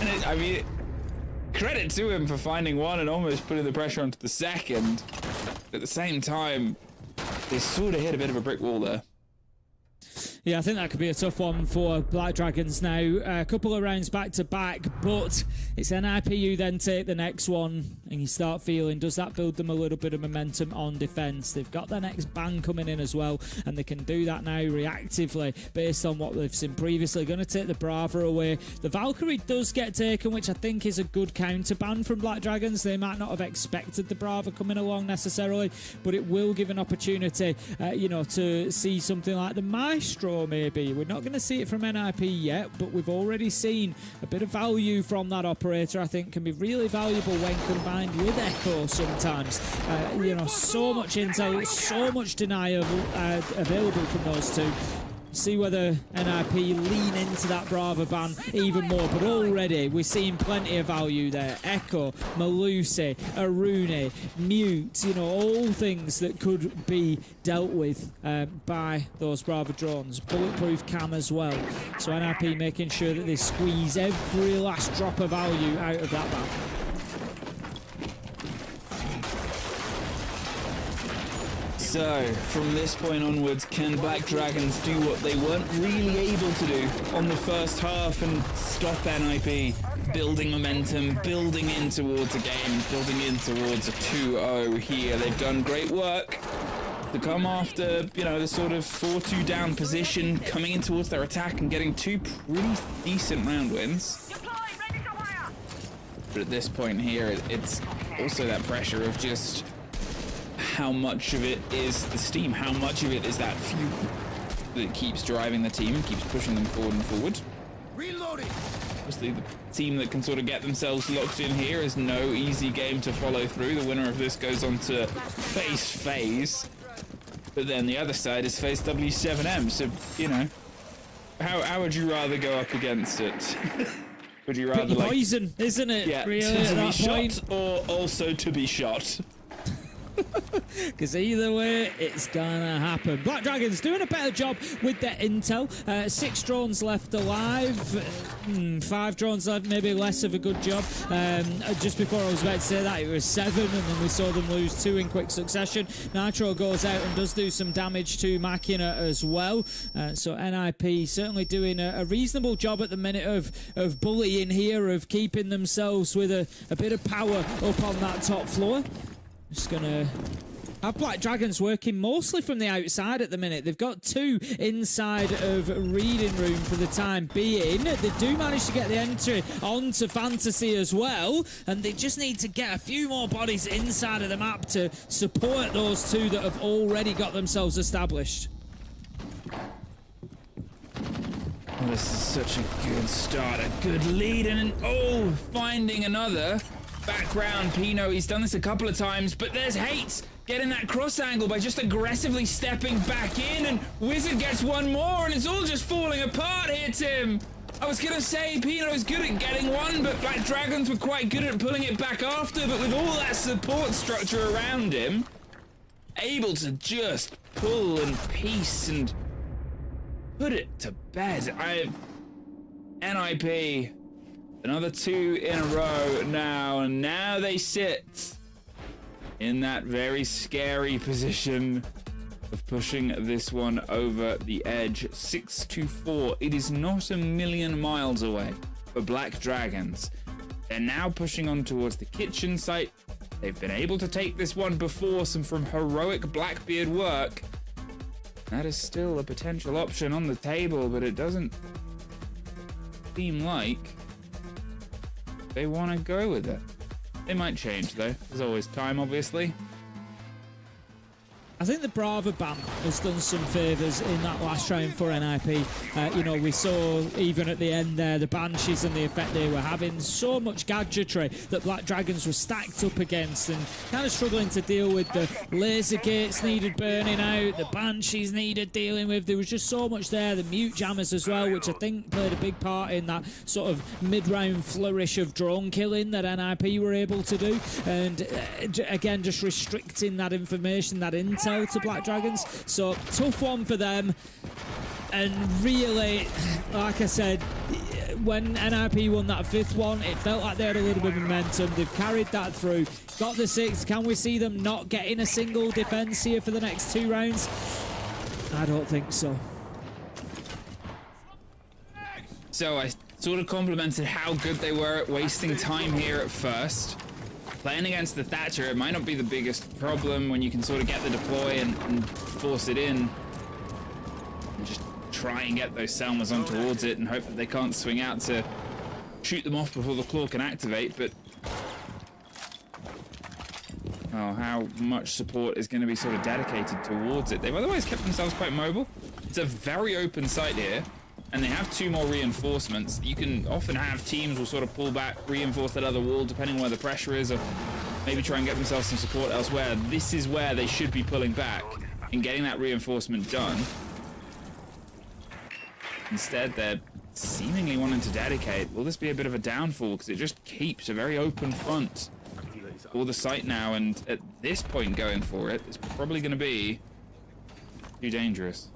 And I mean, credit to him for finding one and almost putting the pressure onto the second. At the same time, they sort of hit a bit of a brick wall there. Yeah, I think that could be a tough one for Black Dragons now. A couple of rounds back to back, but it's NIP who then take the next one, and you start feeling, does that build them a little bit of momentum on defence? They've got their next ban coming in as well, and they can do that now reactively based on what they've seen previously. Going to take the Brava away. The Valkyrie does get taken, which I think is a good counter ban from Black Dragons. They might not have expected the Brava coming along necessarily, but it will give an opportunity, to see something like the Maestro maybe. We're not going to see it from NIP yet, but we've already seen a bit of value from that operator. I think can be really valuable when combined with Echo sometimes. So much intel, so much denial available from those two. See whether NIP lean into that Brava ban even more, but already we're seeing plenty of value there. Echo, Malusi, Arune, Mute, all things that could be dealt with by those Brava drones. Bulletproof cam as well. So NIP making sure that they squeeze every last drop of value out of that ban. So, from this point onwards, can Black Dragons do what they weren't really able to do on the first half and stop NIP building momentum, building in towards a game, building in towards a 2-0 here? They've done great work to come after, the sort of 4-2 down position, coming in towards their attack and getting 2 pretty decent round wins. But at this point here, it's also that pressure of just how much of it is the steam, how much of it is that fuel that keeps driving the team, keeps pushing them forward and forward. Reloading. Obviously, the team that can sort of get themselves locked in here is no easy game to follow through. The winner of this goes on to face FaZe, but then the other side is face W7M. So, how would you rather go up against it? Would you rather poison, isn't it? Yeah, really, to be shot or also to be shot? Because either way, it's gonna happen. Black Dragons doing a better job with their intel. 6 drones left alive. 5 drones left, maybe less of a good job. Just before I was about to say that, it was 7, and then we saw them lose 2 in quick succession. Nitro goes out and does do some damage to Machina as well. So NIP certainly doing a reasonable job at the minute of bullying here, of keeping themselves with a bit of power up on that top floor. Just gonna have Black Dragons working mostly from the outside at the minute. They've got 2 inside of reading room for the time being. They do manage to get the entry onto Fantasy as well, and they just need to get a few more bodies inside of the map to support those 2 that have already got themselves established. Well, this is such a good start, a good lead, and finding another. Background, Pino, he's done this a couple of times, but there's Hates getting that cross angle by just aggressively stepping back in, and Wizard gets one more, and it's all just falling apart here, Tim. I was gonna say Pino's good at getting one, but Black Dragons were quite good at pulling it back after, but with all that support structure around him, able to just pull and piece and put it to bed. NIP... Another 2 in a row now, and now they sit in that very scary position of pushing this one over the edge. 6-4. It is not a million miles away for Black Dragons. They're now pushing on towards the kitchen site. They've been able to take this one before some from heroic Blackbeard work. That is still a potential option on the table, but it doesn't seem like they want to go with it. They might change though. There's always time, obviously. I think the Brava ban has done some favours in that last round for NIP. You know, we saw even at the end there the Banshees and the effect they were having. So much gadgetry that Black Dragons were stacked up against and kind of struggling to deal with. The laser gates needed burning out, the Banshees needed dealing with. There was just so much there. The mute jammers as well, which I think played a big part in that sort of mid-round flourish of drone killing that NIP were able to do. And again, just restricting that information, that intel to Black Dragons. So tough one for them. And really, like I said, when NIP won that 5th one, it felt like they had a little bit of momentum. They've carried that through, got the 6th. Can we see them not getting a single defense here for the next 2 rounds? I don't think so. So I sort of complimented how good they were at wasting time here at first. Playing against the Thatcher, it might not be the biggest problem when you can sort of get the deploy and force it in. And just try and get those Selmas on towards it and hope that they can't swing out to shoot them off before the claw can activate. But oh, how much support is going to be sort of dedicated towards it. They've otherwise kept themselves quite mobile. It's a very open site here. And they have 2 more reinforcements. You can often have teams will sort of pull back, reinforce that other wall depending on where the pressure is, or maybe try and get themselves some support elsewhere. This is where they should be pulling back and getting that reinforcement done. Instead, they're seemingly wanting to dedicate. Will this be a bit of a downfall? Because it just keeps a very open front for the site now, and at this point going for it, it's probably going to be too dangerous.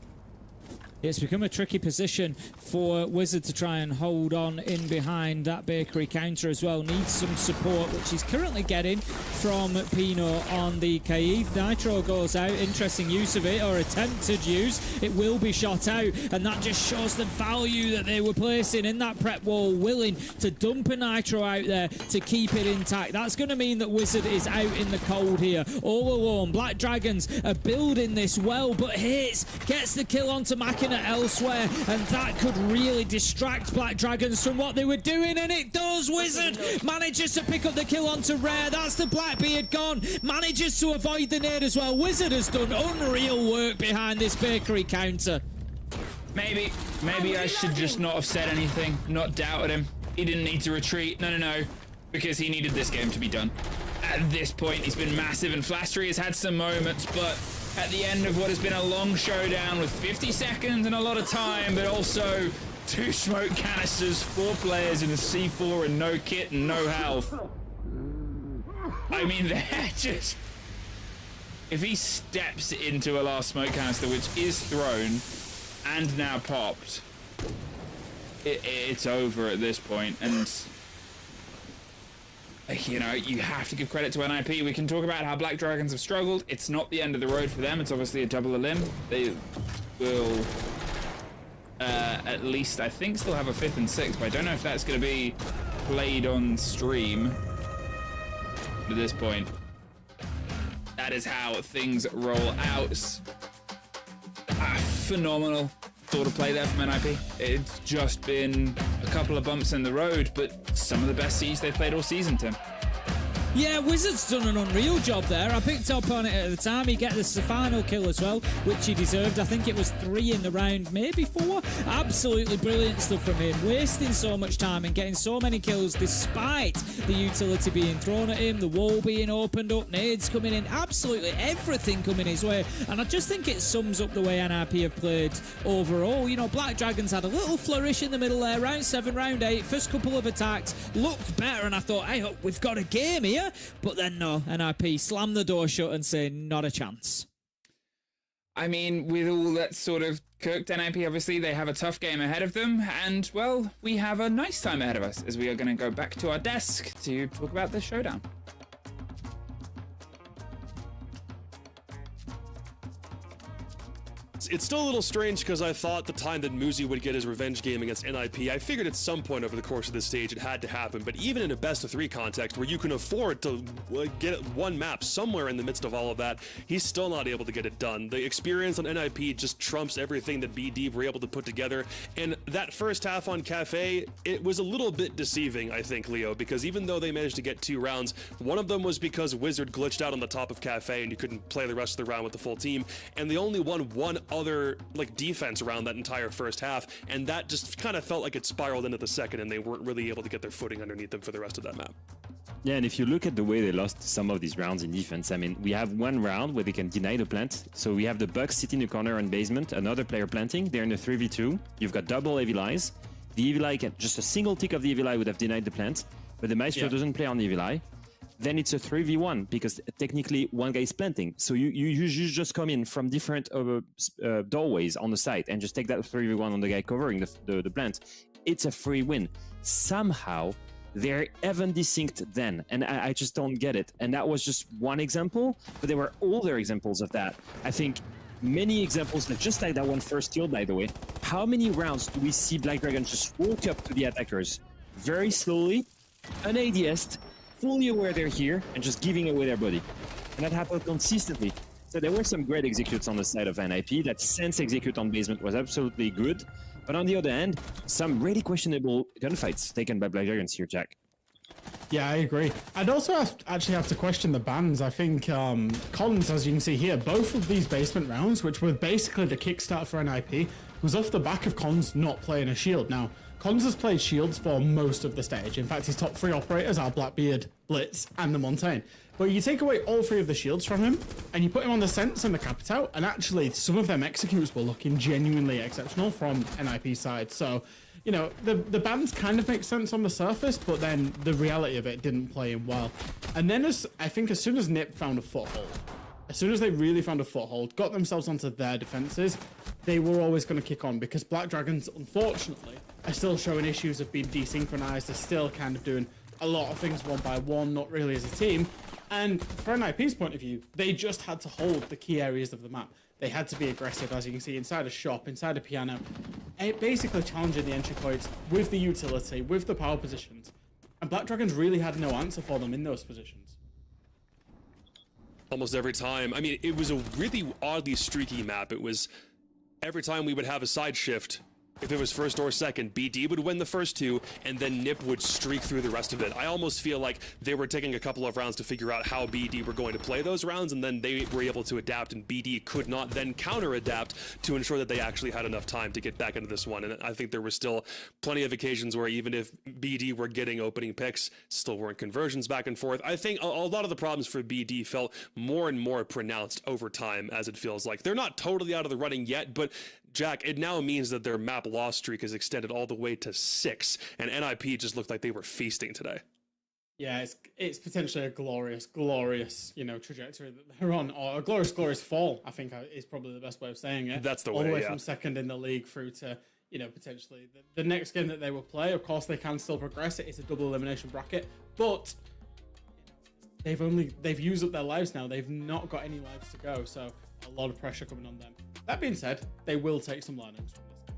It's become a tricky position for Wizard to try and hold on in behind that bakery counter as well. Needs some support, which he's currently getting from Pino on the Caive. Nitro goes out. Interesting use of it, or attempted use. It will be shot out, and that just shows the value that they were placing in that prep wall, willing to dump a Nitro out there to keep it intact. That's going to mean that Wizard is out in the cold here, all alone. Black Dragons are building this well, but hits, gets the kill onto Mackin elsewhere, and that could really distract Black Dragons from what they were doing, and it does. Wizard manages to pick up the kill onto Rare. That's the Blackbeard gone. Manages to avoid the nade as well. Wizard has done unreal work behind this bakery counter. Maybe I should just not have said anything, not doubted him. He didn't need to retreat. No, because he needed this game to be done. At this point, he's been massive, and Flastery has had some moments, but at the end of what has been a long showdown with 50 seconds and a lot of time, but also 2 smoke canisters, 4 players in a C4 and no kit and no health. I mean, they're just... If he steps into a last smoke canister, which is thrown and now popped, it's over at this point. And you know, you have to give credit to NIP. We can talk about how Black Dragons have struggled. It's not the end of the road for them. It's obviously a double a limb. They will at least, I think, still have a 5th and 6th, but I don't know if that's going to be played on stream at this point. That is how things roll out. Phenomenal sort of play there from NIP. It's just been a couple of bumps in the road, but some of the best Siege they've played all season, Tim. Yeah, Wizard's done an unreal job there. I picked up on it at the time. He gets the final kill as well, which he deserved. I think it was 3 in the round, maybe 4. Absolutely brilliant stuff from him. Wasting so much time and getting so many kills despite the utility being thrown at him, the wall being opened up, nades coming in, absolutely everything coming his way. And I just think it sums up the way NIP have played overall. You know, Black Dragons had a little flourish in the middle there, round 7, round 8, first couple of attacks, looked better, and I thought, hey, we've got a game here. But then no, NIP slammed the door shut and say, not a chance. I mean, with all that sort of cooked, NIP, obviously, they have a tough game ahead of them. And, well, we have a nice time ahead of us as we are going to go back to our desk to talk about this showdown. It's still a little strange because I thought the time that Muzi would get his revenge game against NIP, I figured at some point over the course of this stage it had to happen, but even in a best-of-3 context where you can afford to get one map somewhere in the midst of all of that, he's still not able to get it done. The experience on NIP just trumps everything that BD were able to put together, and that first half on Cafe, it was a little bit deceiving, I think, Leo, because even though they managed to get 2 rounds, one of them was because Wizard glitched out on the top of Cafe and you couldn't play the rest of the round with the full team, and they only won one other defense around that entire first half, and that just kind of felt like it spiraled into the second and they weren't really able to get their footing underneath them for the rest of that map. Yeah, and if you look at the way they lost some of these rounds in defense, I mean, we have one round where they can deny the plant. So we have the Bucks sitting in the corner on basement, another player planting. They're in a 3v2. You've got double Evil Eyes. The Evil Eye can, just a single tick of the Evil Eye would have denied the plant, but the Maestro doesn't play on the Evil Eye. Then it's a 3v1 because technically one guy is planting. So you just come in from different doorways on the site and just take that 3v1 on the guy covering the plant. It's a free win. Somehow, they're even desynced then, and I just don't get it. And that was just one example, but there were other examples of that. I think many examples, that just like that one first kill, by the way. How many rounds do we see Black Dragon just walk up to the attackers very slowly, unads'd, fully aware they're here, and just giving away their body? And that happened consistently. So there were some great executes on the side of NIP. That Sense execute on basement was absolutely good. But on the other hand, some really questionable gunfights taken by Black Dragons here, Jack. Yeah, I agree. I'd also actually have to question the bans. I think Collins, as you can see here, both of these basement rounds, which were basically the kickstart for NIP, was off the back of Collins not playing a shield. Now, Collins has played shields for most of the stage. In fact, his top 3 operators are Blackbeard, Blitz, and the Montaigne. But you take away all 3 of the shields from him, and you put him on the Sense and the Capitao, and actually some of them executes were looking genuinely exceptional from NIP side. So, you know, the bans kind of make sense on the surface, but then the reality of it didn't play in well. And then I think as soon as NIP found a foothold, as soon as they really found a foothold, got themselves onto their defenses, they were always going to kick on, because Black Dragons, unfortunately, are still showing issues of being desynchronized. They're still kind of doing a lot of things one by one, not really as a team. And from NIP's point of view, they just had to hold the key areas of the map. They had to be aggressive, as you can see, inside a shop, inside a piano, basically challenging the entry points with the utility, with the power positions. And Black Dragons really had no answer for them in those positions. Almost every time. I mean, it was a really oddly streaky map. It was every time we would have a side shift, if it was first or second, BD would win the first 2, and then NIP would streak through the rest of it. I almost feel like they were taking a couple of rounds to figure out how BD were going to play those rounds, and then they were able to adapt, and BD could not then counter-adapt to ensure that they actually had enough time to get back into this one. And I think there were still plenty of occasions where even if BD were getting opening picks, still weren't conversions back and forth. I think a lot of the problems for BD felt more and more pronounced over time, as it feels like. They're not totally out of the running yet, but Jack, it now means that their map loss streak is extended all the way to 6, and NIP just looked like they were feasting today. Yeah, it's potentially a glorious, you know, trajectory that they're on, or a glorious fall, I think is probably the best way of saying it. That's the all the way yeah. from second in the league through to, you know, potentially the next game that they will play. Of course, they can still progress. It is a double elimination bracket, but they've used up their lives now. They've not got any lives to go, so a lot of pressure coming on them. That being said, they will take some learnings from this.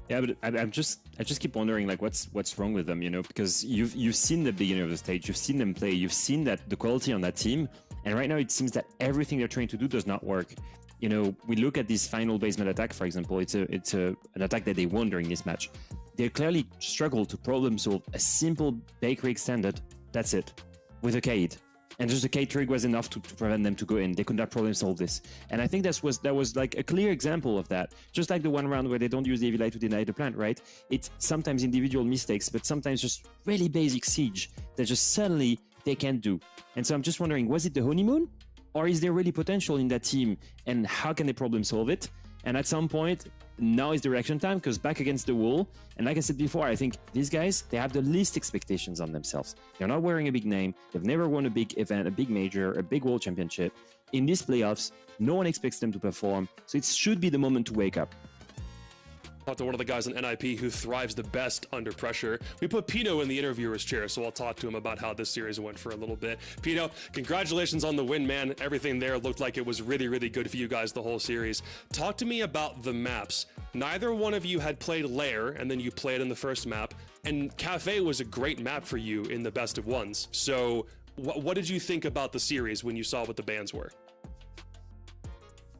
Yeah, but I just keep wondering, like, what's wrong with them, you know? Because you've seen the beginning of the stage, you've seen them play, you've seen that the quality on that team, and right now it seems that everything they're trying to do does not work. You know, we look at this final basement attack, for example. It's an attack that they won during this match. They clearly struggle to problem solve a simple bakery extended. That's it, with a Cade. And just the K trig was enough to prevent them to go in. They could not problem solve this. And I think that was like a clear example of that. Just like the one round where they don't use the Evil Eye to deny the plant, right? It's sometimes individual mistakes, but sometimes just really basic siege that just suddenly they can't do. And so I'm just wondering, was it the honeymoon? Or is there really potential in that team? And how can they problem solve it? And at some point, now is the reaction time, because back against the wall. And like I said before, I think these guys, they have the least expectations on themselves. They're not wearing a big name. They've never won a big event, a big major, a big world championship. In these playoffs, no one expects them to perform. So it should be the moment to wake up. Talk to one of the guys on NIP who thrives the best under pressure. We put Pino in the interviewer's chair, so I'll talk to him about how this series went for a little bit. Pino, congratulations on the win, man. Everything there looked like it was really, really good for you guys the whole series. Talk to me about the maps. Neither one of you had played Lair, and then you played in the first map, and Cafe was a great map for you in the best of ones. So what did you think about the series when you saw what the bans were?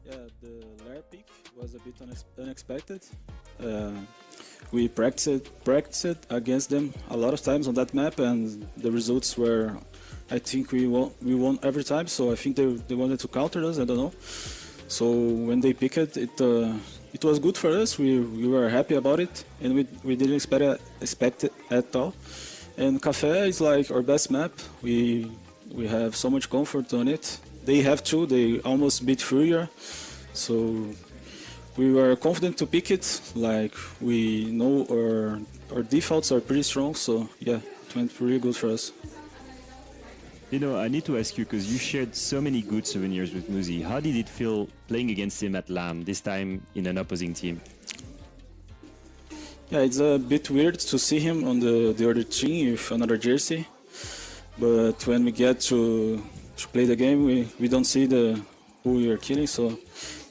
Yeah, the Lair pick was a bit unexpected. We practiced against them a lot of times on that map, and the results were, I think we won every time. So I think they wanted to counter us. I don't know. So when they picked it, it was good for us. We were happy about it, and we didn't expect it at all. And Café is like our best map. We have so much comfort on it. They have too. They almost beat Furia, so we were confident to pick it. Like, we know our defaults are pretty strong, so yeah, it went really good for us. You know, I need to ask you, because you shared so many good souvenirs with Muzi. How did it feel playing against him at LAN, this time in an opposing team? Yeah, it's a bit weird to see him on the other team with another jersey, but when we get to play the game, we don't see who we are killing. So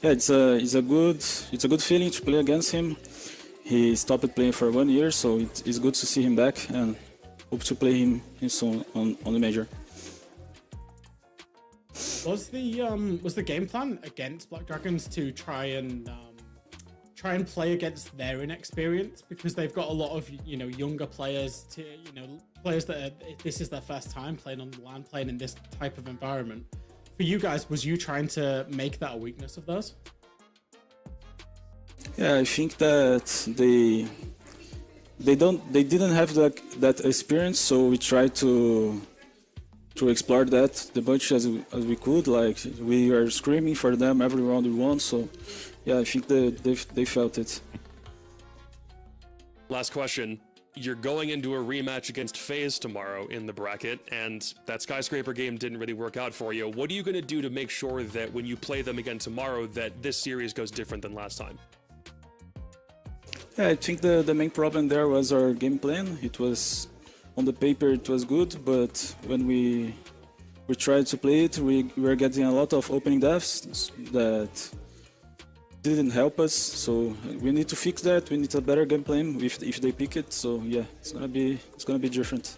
yeah, it's a good feeling to play against him. He stopped playing for 1 year, so it's good to see him back, and hope to play him soon on the major. Was the game plan against Black Dragons to try and play against their inexperience, because they've got a lot of younger players, players that this is their first time playing on the LAN, playing in this type of environment. For you guys, was you trying to make that a weakness of theirs? Yeah, I think that they didn't have that experience, so we tried to explore that the much as we could. Like, we are screaming for them every round we won, so yeah, I think they felt it. Last question. You're going into a rematch against FaZe tomorrow in the bracket, and that Skyscraper game didn't really work out for you. What are you going to do to make sure that when you play them again tomorrow, that this series goes different than last time? Yeah, I think the main problem there was our game plan. It was, on the paper it was good, but when we tried to play it, we were getting a lot of opening deaths that didn't help us. So we need to fix that. We need a better game plan if they pick it. So yeah, it's gonna be different.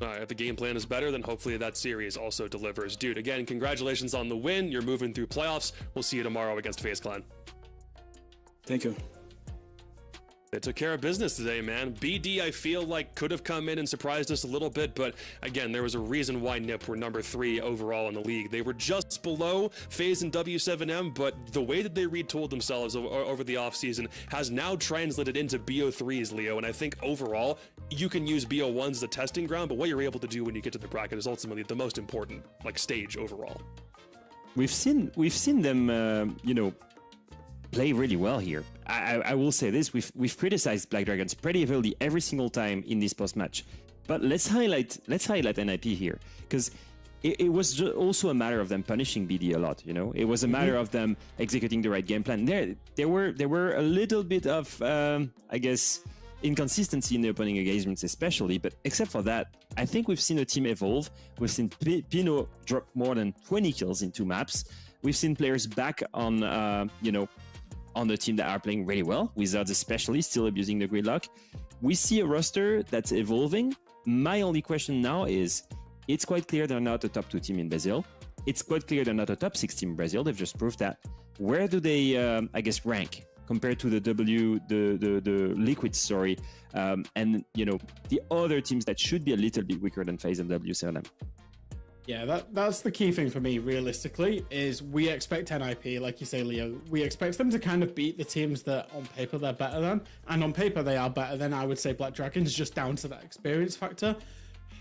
All right, if the game plan is better, then hopefully that series also delivers. Dude, again, congratulations on the win. You're moving through playoffs. We'll see you tomorrow against FaZe Clan. Thank you. They took care of business today, man. BD, I feel like, could have come in and surprised us a little bit, but again, there was a reason why NIP were number 3 overall in the league. They were just below FaZe and W7M, but the way that they retooled themselves over the offseason has now translated into BO3s, Leo, and I think overall, you can use BO1s as a testing ground, but what you're able to do when you get to the bracket is ultimately the most important, stage overall. We've seen them, play really well here. I will say this: we've criticized Black Dragons pretty heavily every single time in this post match, but let's highlight NIP here, because it was also a matter of them punishing BD a lot. It was a matter of them executing the right game plan. There were a little bit of I guess inconsistency in the opening engagements, especially, but except for that, I think we've seen a team evolve. We've seen Pino drop more than 20 kills in 2 maps. We've seen players back on on the team that are playing really well, Wizards especially, still abusing the gridlock. We see a roster that's evolving. My only question now is, it's quite clear they're not a top 2 team in Brazil. It's quite clear they're not a top 6 team in Brazil. They've just proved that. Where do they, rank compared to the Liquid story and, the other teams that should be a little bit weaker than FaZe and W7M? Yeah, that's the key thing for me, realistically, is we expect NIP, like you say, Leo, we expect them to kind of beat the teams that on paper they're better than. And on paper they are better than, I would say, Black Dragons, just down to that experience factor.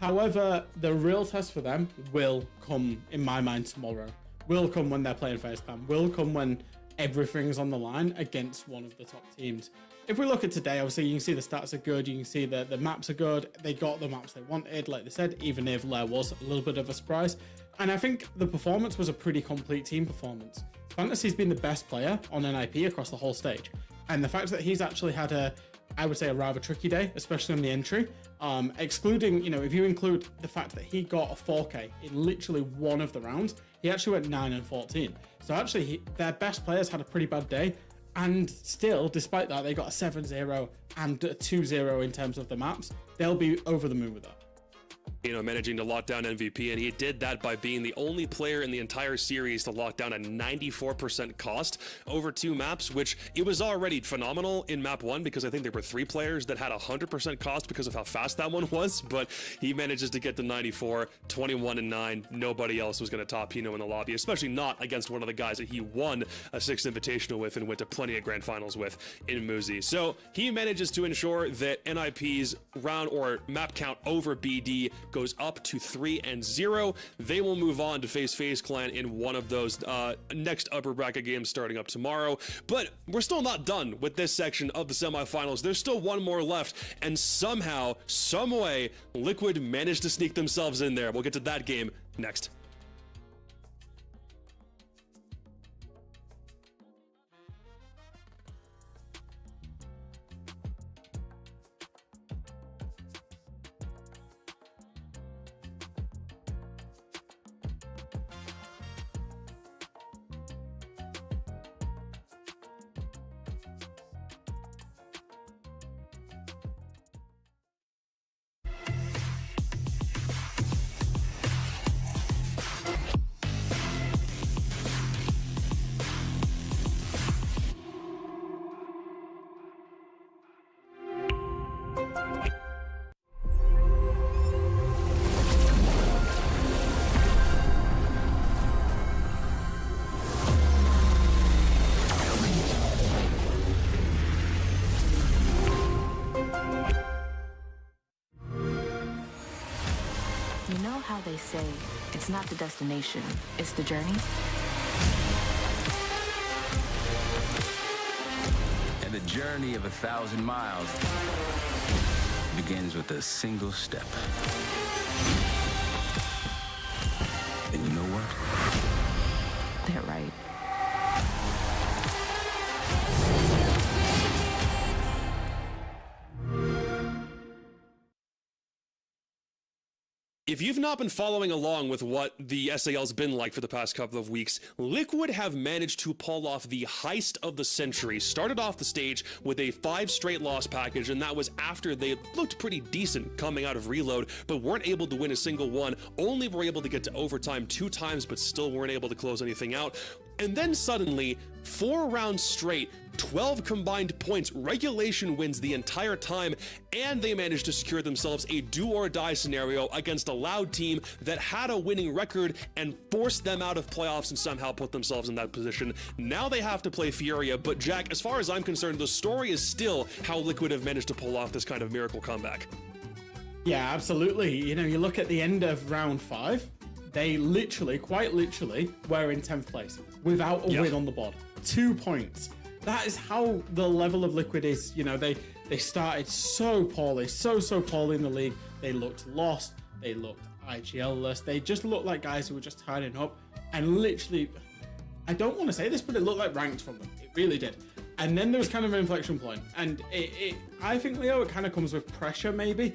However, the real test for them will come, in my mind, tomorrow. Will come when they're playing FaZe Clan. Will come when everything's on the line against one of the top teams. If we look at today, obviously you can see the stats are good, you can see that the maps are good, they got the maps they wanted, like they said, even if Lair was a little bit of a surprise. And I think the performance was a pretty complete team performance. Fantasy's been the best player on NIP across the whole stage. And the fact that he's actually had I would say a rather tricky day, especially on the entry, excluding, if you include the fact that he got a 4K in literally one of the rounds, he actually went 9 and 14. So actually their best players had a pretty bad day. And still, despite that, they got a 7-0 and a 2-0 in terms of the maps. They'll be over the moon with that. Managing to lock down MVP, and he did that by being the only player in the entire series to lock down a 94% cost over 2 maps, which it was already phenomenal in map 1 because I think there were 3 players that had 100% cost because of how fast that one was, but he manages to get to 94, 21 and 9. Nobody else was going to top Hino in the lobby, especially not against one of the guys that he won a 6th Invitational with and went to plenty of grand finals with in Muzi. So he manages to ensure that NIP's round or map count over BD goes up to 3-0. They will move on to face FaZe Clan in one of those next upper bracket games starting up tomorrow. But we're still not done with this section of the semifinals. There's still one more left, and somehow, some way, Liquid managed to sneak themselves in there. We'll get to that game next. You know how they say, it's not the destination, it's the journey? And the journey of 1,000 miles begins with a single step. And you know what? They're right. If you've not been following along with what the SAL's been like for the past couple of weeks, Liquid have managed to pull off the heist of the century. Started off the stage with a 5 straight loss package, and that was after they looked pretty decent coming out of Reload, but weren't able to win a single one. Only were able to get to overtime 2 times, but still weren't able to close anything out. And then suddenly, 4 rounds straight, 12 combined points, regulation wins the entire time, and they managed to secure themselves a do-or-die scenario against a Loud team that had a winning record and forced them out of playoffs and somehow put themselves in that position. Now they have to play Furia, but Jack, as far as I'm concerned, the story is still how Liquid have managed to pull off this kind of miracle comeback. Yeah, absolutely. You look at the end of round 5, they literally, quite literally, were in 10th place without a win on the board. 2 points. That is how the level of Liquid is. They started so poorly, so poorly in the league. They looked lost. They looked IGL-less. They just looked like guys who were just turning up. And literally, I don't want to say this, but it looked like ranked from them. It really did. And then there was kind of an inflection point. And I think, Leo, it kind of comes with pressure, maybe.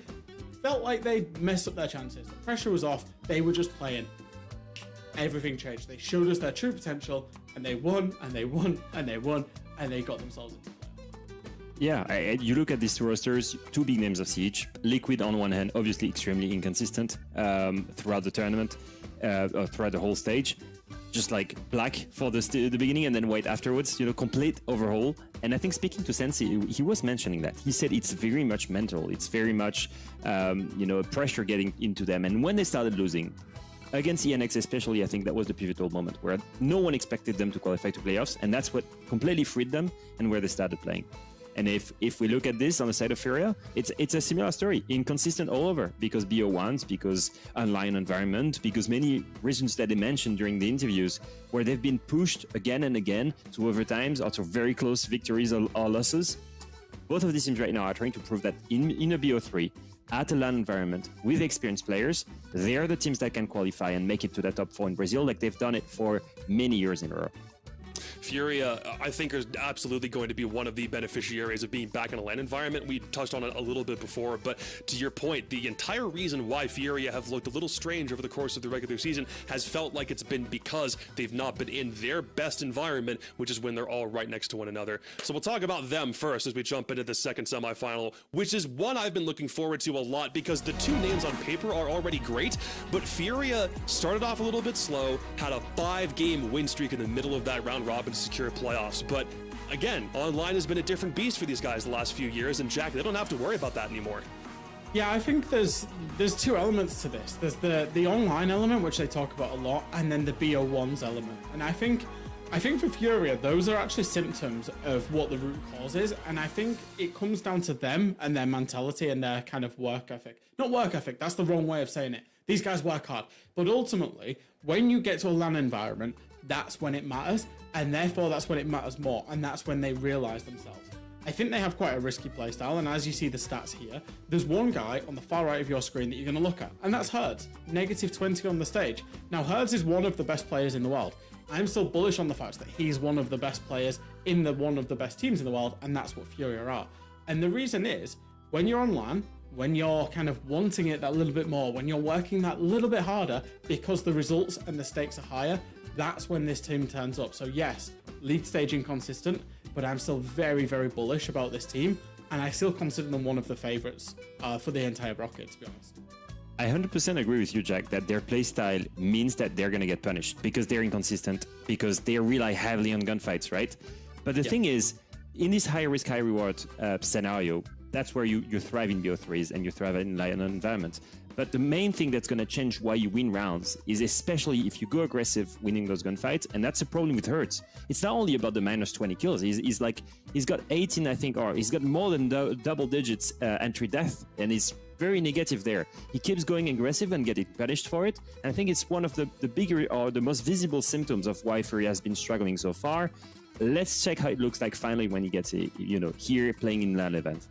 Felt like they messed up their chances. The pressure was off. They were just playing. Everything changed. They showed us their true potential, and they won, and they won, and they won, and they got themselves into the playoffs. Yeah, you look at these 2 rosters, 2 big names of Siege. Liquid on one hand, obviously extremely inconsistent throughout the tournament, or throughout the whole stage. Just like black for the beginning and then white afterwards, complete overhaul. And I think speaking to Sensi, he was mentioning that. He said it's very much mental. It's very much, pressure getting into them. And when they started losing, against ENX especially, I think that was the pivotal moment where no one expected them to qualify to playoffs, and that's what completely freed them and where they started playing. And if we look at this on the side of Furia, it's a similar story, inconsistent all over, because BO1s, because online environment, because many reasons that they mentioned during the interviews, where they've been pushed again and again to overtimes or to very close victories or losses. Both of these teams right now are trying to prove that in a BO3, at a LAN environment with experienced players, they are the teams that can qualify and make it to the top 4 in Brazil, like they've done it for many years in a row. Furia, I think, are absolutely going to be one of the beneficiaries of being back in a LAN environment. We touched on it a little bit before, but to your point, the entire reason why Furia have looked a little strange over the course of the regular season has felt like it's been because they've not been in their best environment, which is when they're all right next to one another. So we'll talk about them first as we jump into the second semifinal, which is one I've been looking forward to a lot because the two names on paper are already great, but Furia started off a little bit slow, had a 5-game win streak in the middle of that round robin to secure playoffs, but again, online has been a different beast for these guys the last few years, and Jack, they don't have to worry about that anymore. Yeah, I think there's two elements to this. There's the online element, which they talk about a lot, and then the BO1s element. And I think for Furia, those are actually symptoms of what the root cause is, and I think it comes down to them and their mentality and their kind of work ethic. Not work ethic, that's the wrong way of saying it. These guys work hard, but ultimately, when you get to a LAN environment, that's when it matters, and therefore that's when it matters more, and that's when they realize themselves. I think they have quite a risky playstyle, and as you see the stats here, there's one guy on the far right of your screen that you're going to look at, and that's Herds, -20 on the stage. Now, Herds is one of the best players in the world. I'm still bullish on the fact that he's one of the best players in one of the best teams in the world, and that's what Furia are. And the reason is, when you're on LAN, when you're kind of wanting it that little bit more, when you're working that little bit harder because the results and the stakes are higher, that's when this team turns up. So yes, league stage inconsistent, but I'm still very, very bullish about this team, and I still consider them one of the favorites for the entire bracket, to be honest. I 100% agree with you, Jack, that their playstyle means that they're going to get punished because they're inconsistent, because they rely heavily on gunfights, right? But the thing is, in this high risk, high reward scenario, that's where you thrive in BO3s and you thrive in an environment. But the main thing that's going to change why you win rounds is especially if you go aggressive winning those gunfights, and that's a problem with Hertz. It's not only about the -20 kills. He's got 18, I think, or he's got more than double digits entry death, and he's very negative there. He keeps going aggressive and getting punished for it, and I think it's one of the bigger or the most visible symptoms of why Fury has been struggling so far. Let's check how it looks like finally when he gets here playing in that event.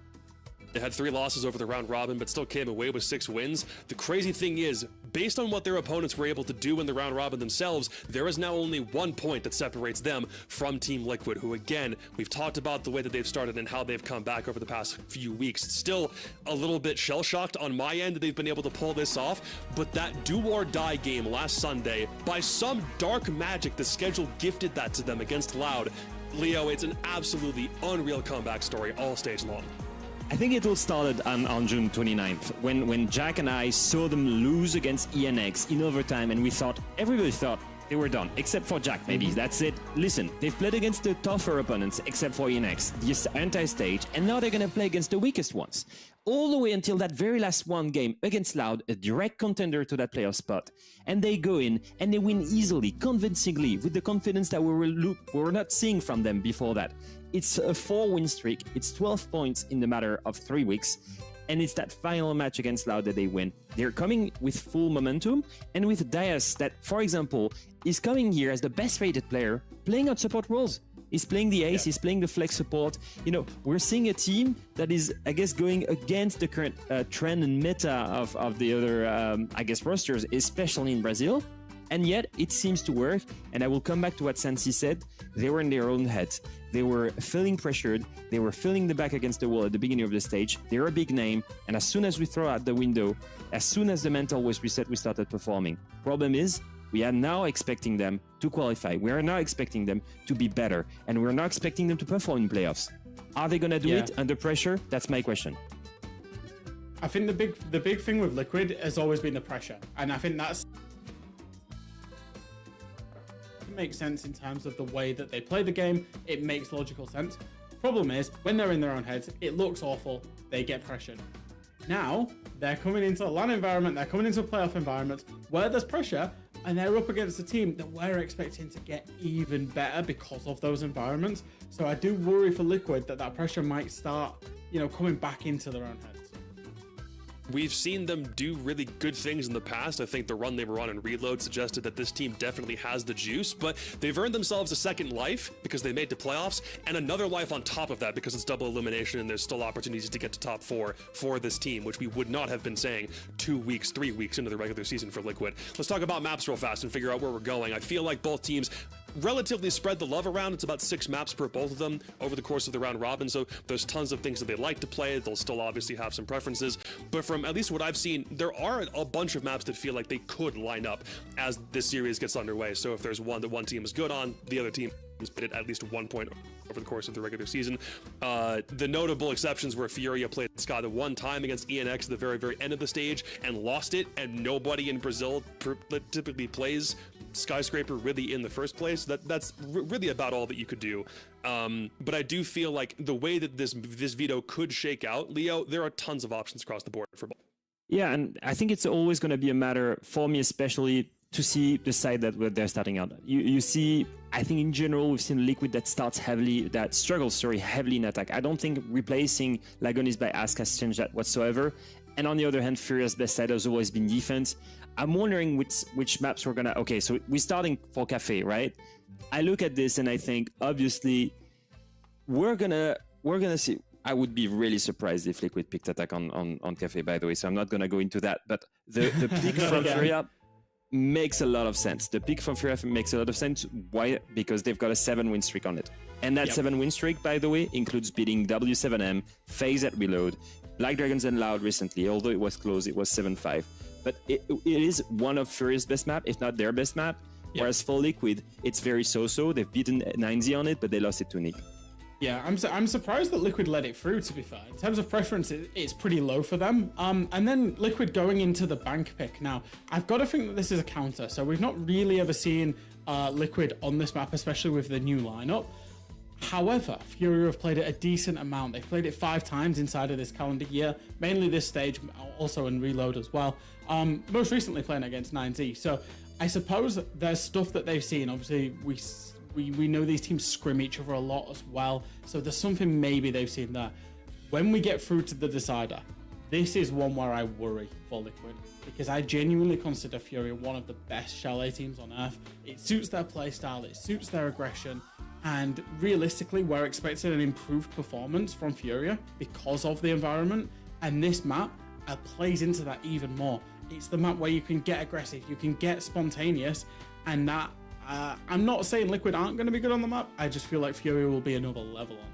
They had 3 losses over the round robin, but still came away with 6 wins. The crazy thing is, based on what their opponents were able to do in the round robin themselves, there is now only 1 point that separates them from Team Liquid, who again, we've talked about the way that they've started and how they've come back over the past few weeks. Still a little bit shell-shocked on my end that they've been able to pull this off, but that do or die game last Sunday, by some dark magic, the schedule gifted that to them against Loud. Leo, it's an absolutely unreal comeback story all stage long. I think it all started on June 29th when Jack and I saw them lose against ENX in overtime, and everybody thought they were done, except for Jack, maybe. That's it. Listen, they've played against the tougher opponents, except for ENX, this entire stage, and now they're going to play against the weakest ones. All the way until that very last one game against Loud, a direct contender to that playoff spot. And they go in, and they win easily, convincingly, with the confidence that we were not seeing from them before that. It's a 4-win streak, it's 12 points in the matter of 3 weeks, and it's that final match against Loud that they win. They're coming with full momentum, and with Dias that, for example, is coming here as the best rated player, playing on support roles. He's playing the ace, he's playing the flex support. We're seeing a team that is, I guess, going against the current trend and meta of the other, rosters, especially in Brazil. And yet, it seems to work, and I will come back to what Sansi said. They were in their own heads. They were feeling pressured. They were feeling the back against the wall at the beginning of the stage. They're a big name, and as soon as we throw out the window, as soon as the mental was reset, we started performing. Problem is, we are now expecting them to qualify. We are now expecting them to be better, and we're now expecting them to perform in playoffs. Are they going to do it under pressure? That's my question. I think the big thing with Liquid has always been the pressure, and I think that's makes sense in terms of the way that they play the game. It makes logical sense. Problem is, when they're in their own heads, it looks awful. They get pressured. Now, they're coming into a LAN environment, they're coming into a playoff environment where there's pressure, and they're up against a team that we're expecting to get even better because of those environments. So I do worry for Liquid that pressure might start, coming back into their own heads. We've seen them do really good things in the past. I think the run they were on in Reload suggested that this team definitely has the juice, but they've earned themselves a second life because they made the playoffs, and another life on top of that because it's double elimination and there's still opportunities to get to top 4 for this team, which we would not have been saying 2 weeks, 3 weeks into the regular season for Liquid. Let's talk about maps real fast and figure out where we're going. I feel like both teams relatively spread the love around. It's about 6 maps per both of them over the course of the round robin, so there's tons of things that they like to play. They'll still obviously have some preferences, but from at least what I've seen, there are a bunch of maps that feel like they could line up as this series gets underway. So if there's one that one team is good on, the other team has played it at least 1 point over the course of the regular season. The notable exceptions were Furia played Skada 1 time against ENX at the very, very end of the stage and lost it, and nobody in Brazil typically plays Skyscraper really in the first place. That's really about all that you could do. But I do feel like the way that this veto could shake out, Leo, there are tons of options across the board for both. Yeah, and I think it's always going to be a matter for me, especially to see the side that they're starting out. You see, I think in general we've seen Liquid that struggles heavily in attack. I don't think replacing Lagonis by Ask has changed that whatsoever. And on the other hand, Furia's best side has always been defense. I'm wondering which maps we're gonna. Okay, so we're starting for Cafe, right? I look at this and I think obviously we're gonna see. I would be really surprised if Liquid picked attack on Cafe, by the way. So I'm not gonna go into that. But the pick from Furia makes a lot of sense. The pick from Furia makes a lot of sense. Why? Because they've got a 7-win streak on it. And that 7-win streak, by the way, includes beating W7M, FaZe at Reload, Black Dragons and Loud recently, although it was close, it was 7-5. But it is one of Furia's best map, if not their best map. Whereas for Liquid, it's very so-so. They've beaten 9Z on it, but they lost it to Nick. Yeah, I'm surprised that Liquid let it through, to be fair. In terms of preference, it's pretty low for them. And then Liquid going into the bank pick. Now, I've got to think that this is a counter. So we've not really ever seen Liquid on this map, especially with the new lineup. However, Furia have played it a decent amount. They've played it 5 times inside of this calendar year, mainly this stage, also in Reload as well. Most recently playing against 9Z. So I suppose there's stuff that they've seen. Obviously, we know these teams scrim each other a lot as well, so there's something maybe they've seen there. When we get through to the decider, this is one where I worry for Liquid, because I genuinely consider Furia one of the best Chalet teams on Earth. It suits their playstyle, it suits their aggression, and realistically, we're expecting an improved performance from Furia because of the environment, and this map plays into that even more. It's the map where you can get aggressive, you can get spontaneous, and that I'm not saying Liquid aren't going to be good on the map. I just feel like Furia will be another level on it.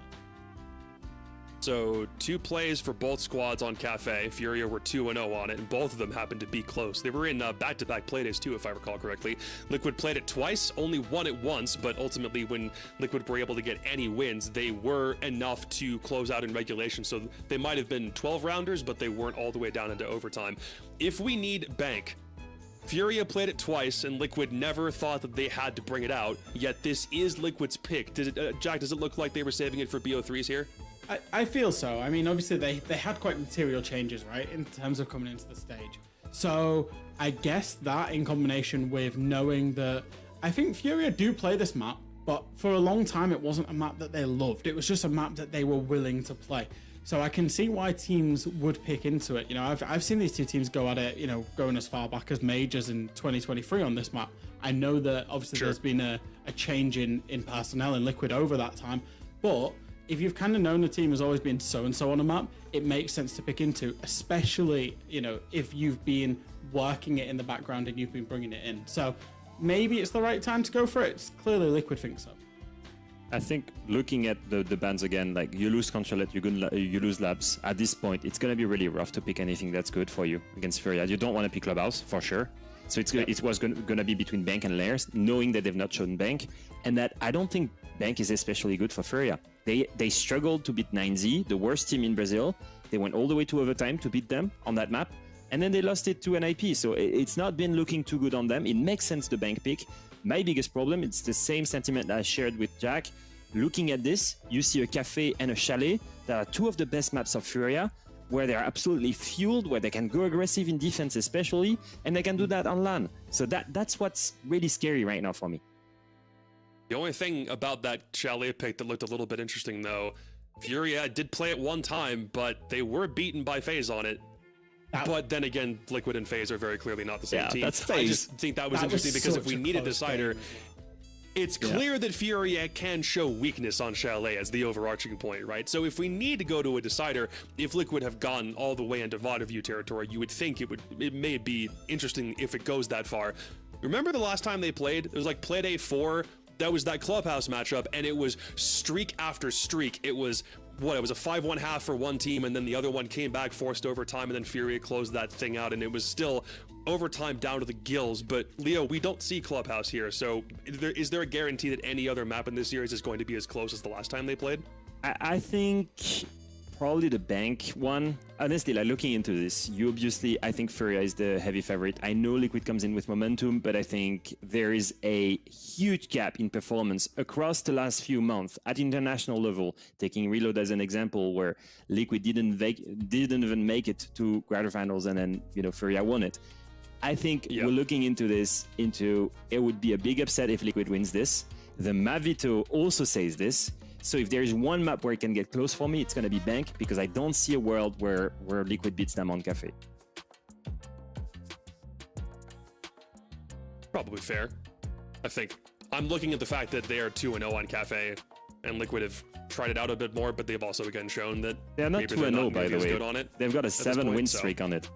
So 2 plays for both squads on Cafe. Furia were 2-0 on it, and both of them happened to be close. They were in back-to-back playdays too, if I recall correctly. Liquid played it twice, only won it once, but ultimately when Liquid were able to get any wins, they were enough to close out in regulation. So they might have been 12-rounders, but they weren't all the way down into overtime. If we need bank, Furia played it twice, and Liquid never thought that they had to bring it out, yet this is Liquid's pick. Jack, does it look like they were saving it for BO3s here? I feel so. I mean, obviously, they had quite material changes, right, in terms of coming into the stage. So I guess that in combination with knowing that I think Furia do play this map, but for a long time, it wasn't a map that they loved. It was just a map that they were willing to play. So I can see why teams would pick into it. You know, I've seen these 2 teams go at it, you know, going as far back as Majors in 2023 on this map. I know that obviously there's been a change in personnel in Liquid over that time, but if you've kind of known the team has always been so-and-so on a map, it makes sense to pick into, especially, you know, if you've been working it in the background and you've been bringing it in. So maybe it's the right time to go for it. It's clearly Liquid thinks so. I think looking at the bans again, like you lose Controlette, you lose Labs. At this point, it's going to be really rough to pick anything that's good for you against Furia. You don't want to pick Clubhouse, for sure. So it was going to be between Bank and Lairs, knowing that they've not shown Bank, and that I don't think Bank is especially good for Furia. They struggled to beat 9Z, the worst team in Brazil. They went all the way to overtime to beat them on that map, and then they lost it to an IP. So it's not been looking too good on them. It makes sense, the Bank pick. My biggest problem, it's the same sentiment that I shared with Jack. Looking at this, you see a Cafe and a Chalet that are 2 of the best maps of Furia, where they're absolutely fueled, where they can go aggressive in defense especially, and they can do that on LAN. So that's what's really scary right now for me. The only thing about that Chalet pick that looked a little bit interesting, though, Furia did play it 1 time, but they were beaten by FaZe on it. But then again, Liquid and FaZe are very clearly not the same team. That's FaZe. I just think that was interesting because if we need a decider, it's clear that Furia can show weakness on Chalet as the overarching point, right? So if we need to go to a decider, if Liquid have gone all the way into VOD view territory, you would think it may be interesting if it goes that far. Remember the last time they played? It was like Playday 4, that was that Clubhouse matchup, and it was streak after streak. It was what? It was a 5-1 half for one team, and then the other one came back, forced overtime, and then Furia closed that thing out, and it was still overtime down to the gills. But Leo, we don't see Clubhouse here, so is there a guarantee that any other map in this series is going to be as close as the last time they played? I think probably the bank one. Honestly, like looking into this, I think Furia is the heavy favorite. I know Liquid comes in with momentum, but I think there is a huge gap in performance across the last few months at international level. Taking Reload as an example, where Liquid didn't even make it to quarterfinals, and then Furia won it. I think we're looking into this. It would be a big upset if Liquid wins this. The map veto also says this. So if there is one map where it can get close for me, it's going to be Bank, because I don't see a world where Liquid beats them on Cafe. Probably fair. I think I'm looking at the fact that they are 2-0 on Cafe, and Liquid have tried it out a bit more, but they've also again shown that they're not 2-0, by the way. Good on it They've got a 7-win streak on it.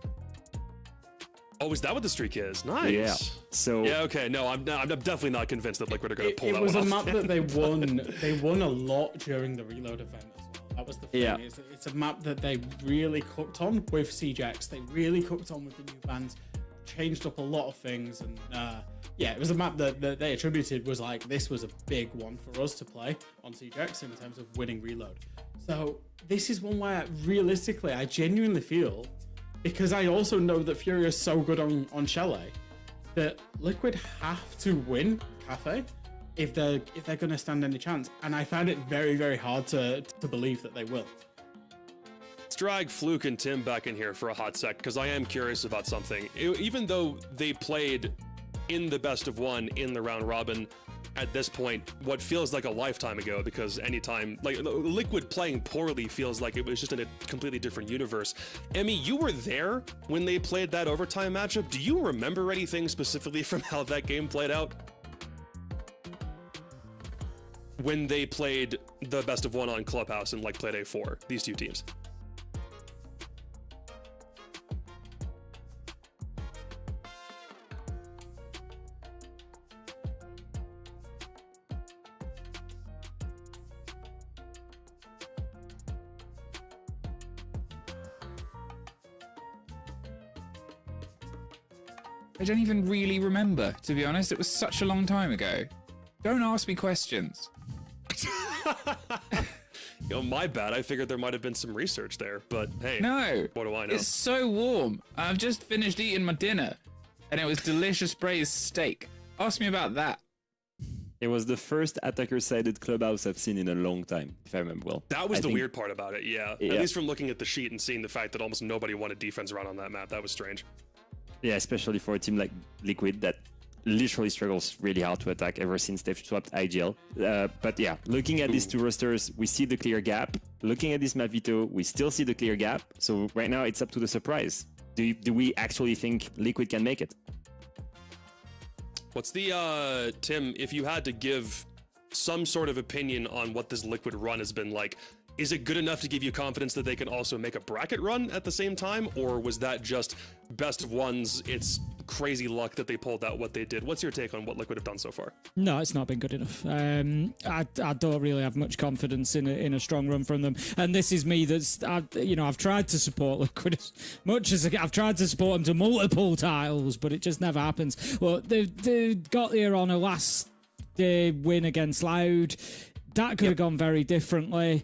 Oh, is that what the streak is? Nice. Yeah. So yeah, okay. No, I'm definitely not convinced that Liquid are going to pull that one off. It was a map that they won. They won a lot during the Reload event as well. That was the thing. Yeah. It's a map that they really cooked on with CJX. They really cooked on with the new bands, changed up a lot of things, and yeah, it was a map that they attributed was like, this was a big one for us to play on CJX in terms of winning Reload. So this is one where realistically, I genuinely feel, because I also know that Furia is so good on Chalet, that Liquid have to win Cafe if they're going to stand any chance. And I find it very, very hard to believe that they will. Let's drag Fluke and Tim back in here for a hot sec, because I am curious about something. Even though they played in the best of one in the round robin, at this point, what feels like a lifetime ago, because anytime, like, Liquid playing poorly feels like it was just in a completely different universe. Emmy, you were there when they played that overtime matchup. Do you remember anything specifically from how that game played out? When they played the best of one on Clubhouse and like played A4, these two teams. I don't even really remember, to be honest. It was such a long time ago. Don't ask me questions. My bad. I figured there might have been some research there, but hey, no, what do I know? It's so warm. I've just finished eating my dinner, and it was delicious braised steak. Ask me about that. It was the first attacker-sided Clubhouse I've seen in a long time, if I remember well. That was the weird part about it, yeah. At least from looking at the sheet and seeing the fact that almost nobody wanted defense around on that map, that was strange. Yeah, especially for a team like Liquid that literally struggles really hard to attack ever since they've swapped IGL. But yeah, looking at these two rosters, we see the clear gap. Looking at this map veto, we still see the clear gap. So right now, it's up to the surprise. Do we actually think Liquid can make it? What's the, Tim, if you had to give some sort of opinion on what this Liquid run has been like, is it good enough to give you confidence that they can also make a bracket run at the same time? Or was that just best of ones, it's crazy luck that they pulled out what they did? What's your take on what Liquid have done so far? No, it's not been good enough. I don't really have much confidence in a strong run from them. And this is me I've tried to support Liquid as much as I've tried to support them to multiple titles, but it just never happens. Well, they got here on a last day win against Loud. That could have gone very differently.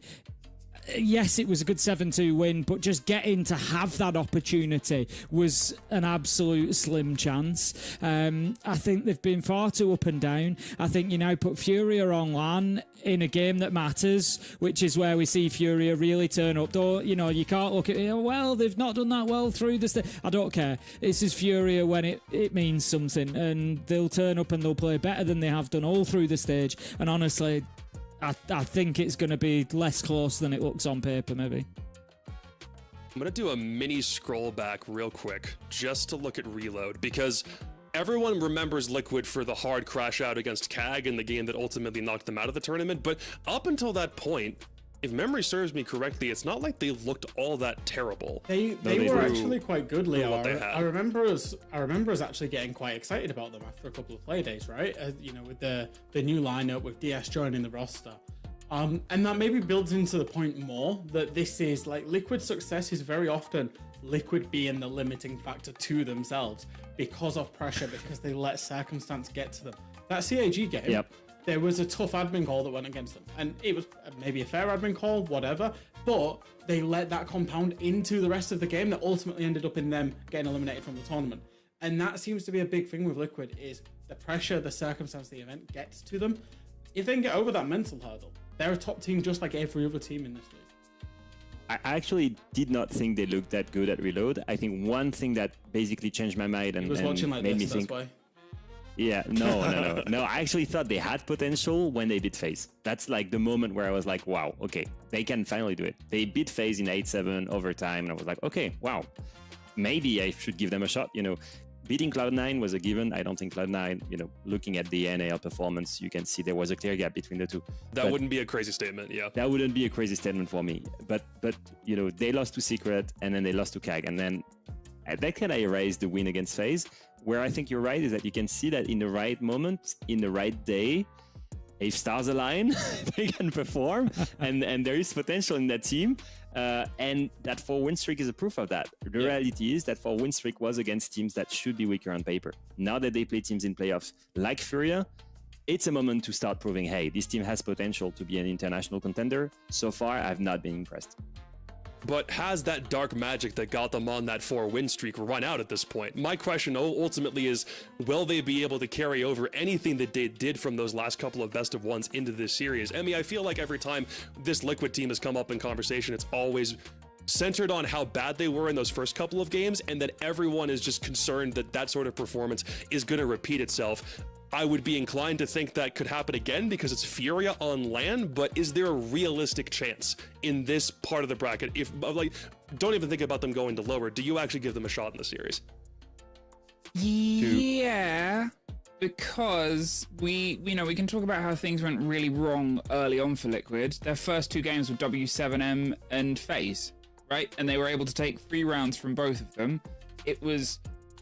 Yes, it was a good 7-2 win, but just getting to have that opportunity was an absolute slim chance. I think they've been far too up and down. I think you now put Furia on LAN in a game that matters, which is where we see Furia really turn up. Though, you can't look at it, well, they've not done that well through this. I don't care. This is Furia when it means something, and they'll turn up and they'll play better than they have done all through the stage. And honestly, I think it's going to be less close than it looks on paper, maybe. I'm going to do a mini scroll back real quick just to look at Reload, because everyone remembers Liquid for the hard crash out against CAG in the game that ultimately knocked them out of the tournament. But up until that point, if memory serves me correctly, it's not like they looked all that terrible. They they were do. actually quite good, Leo. what they had. I remember us actually getting quite excited about them after a couple of play days, right? You know, with the new lineup, with DS joining the roster. And that maybe builds into the point more that this is like Liquid's success is very often Liquid being the limiting factor to themselves because of pressure, because they let circumstance get to them. That CAG game, Yep. there was a tough admin call that went against them, and it was maybe a fair admin call, whatever, but they let that compound into the rest of the game that ultimately ended up in them getting eliminated from the tournament. And that seems to be a big thing with Liquid, is the pressure, the circumstance, the event gets to them. If they can get over that mental hurdle, they're a top team just like every other team in this league. I actually did not think they looked that good at Reload. I think one thing that basically changed my mind and, He was watching like made me this, think, that's why. yeah, no. I actually thought they had potential when they beat FaZe. That's like the moment where I was like, wow, okay, they can finally do it. They beat FaZe in 8-7 overtime, and I was like, okay, wow, maybe I should give them a shot. You know, beating Cloud9 was a given. I don't think Cloud9, you know, looking at the NAL performance, you can see there was a clear gap between the two. That wouldn't be a crazy statement, yeah. That wouldn't be a crazy statement for me. But you know, they lost to Secret, and then they lost to CAG, and then that kind of erased the win against FaZe. Where I think you're right is that you can see that in the right moment, in the right day, if stars align, they can perform, and there is potential in that team. And that 4-win streak is a proof of that. The reality is that 4-win streak was against teams that should be weaker on paper. Now that they play teams in playoffs like Furia, it's a moment to start proving, hey, this team has potential to be an international contender. So far, I've not been impressed. But has that dark magic that got them on that 4-win streak run out at this point? My question ultimately is, will they be able to carry over anything that they did from those last couple of best of ones into this series? I mean, I feel like every time this Liquid team has come up in conversation, it's always centered on how bad they were in those first couple of games, and that everyone is just concerned that that sort of performance is going to repeat itself. I would be inclined to think that could happen again because it's Furia on LAN, but is there a realistic chance in this part of the bracket? If like, don't even think about them going to lower. Do you actually give them a shot in the series? Yeah, because we can talk about how things went really wrong early on for Liquid. Their first two games were W7M and FaZe, right? And they were able to take 3 rounds from both of them. It was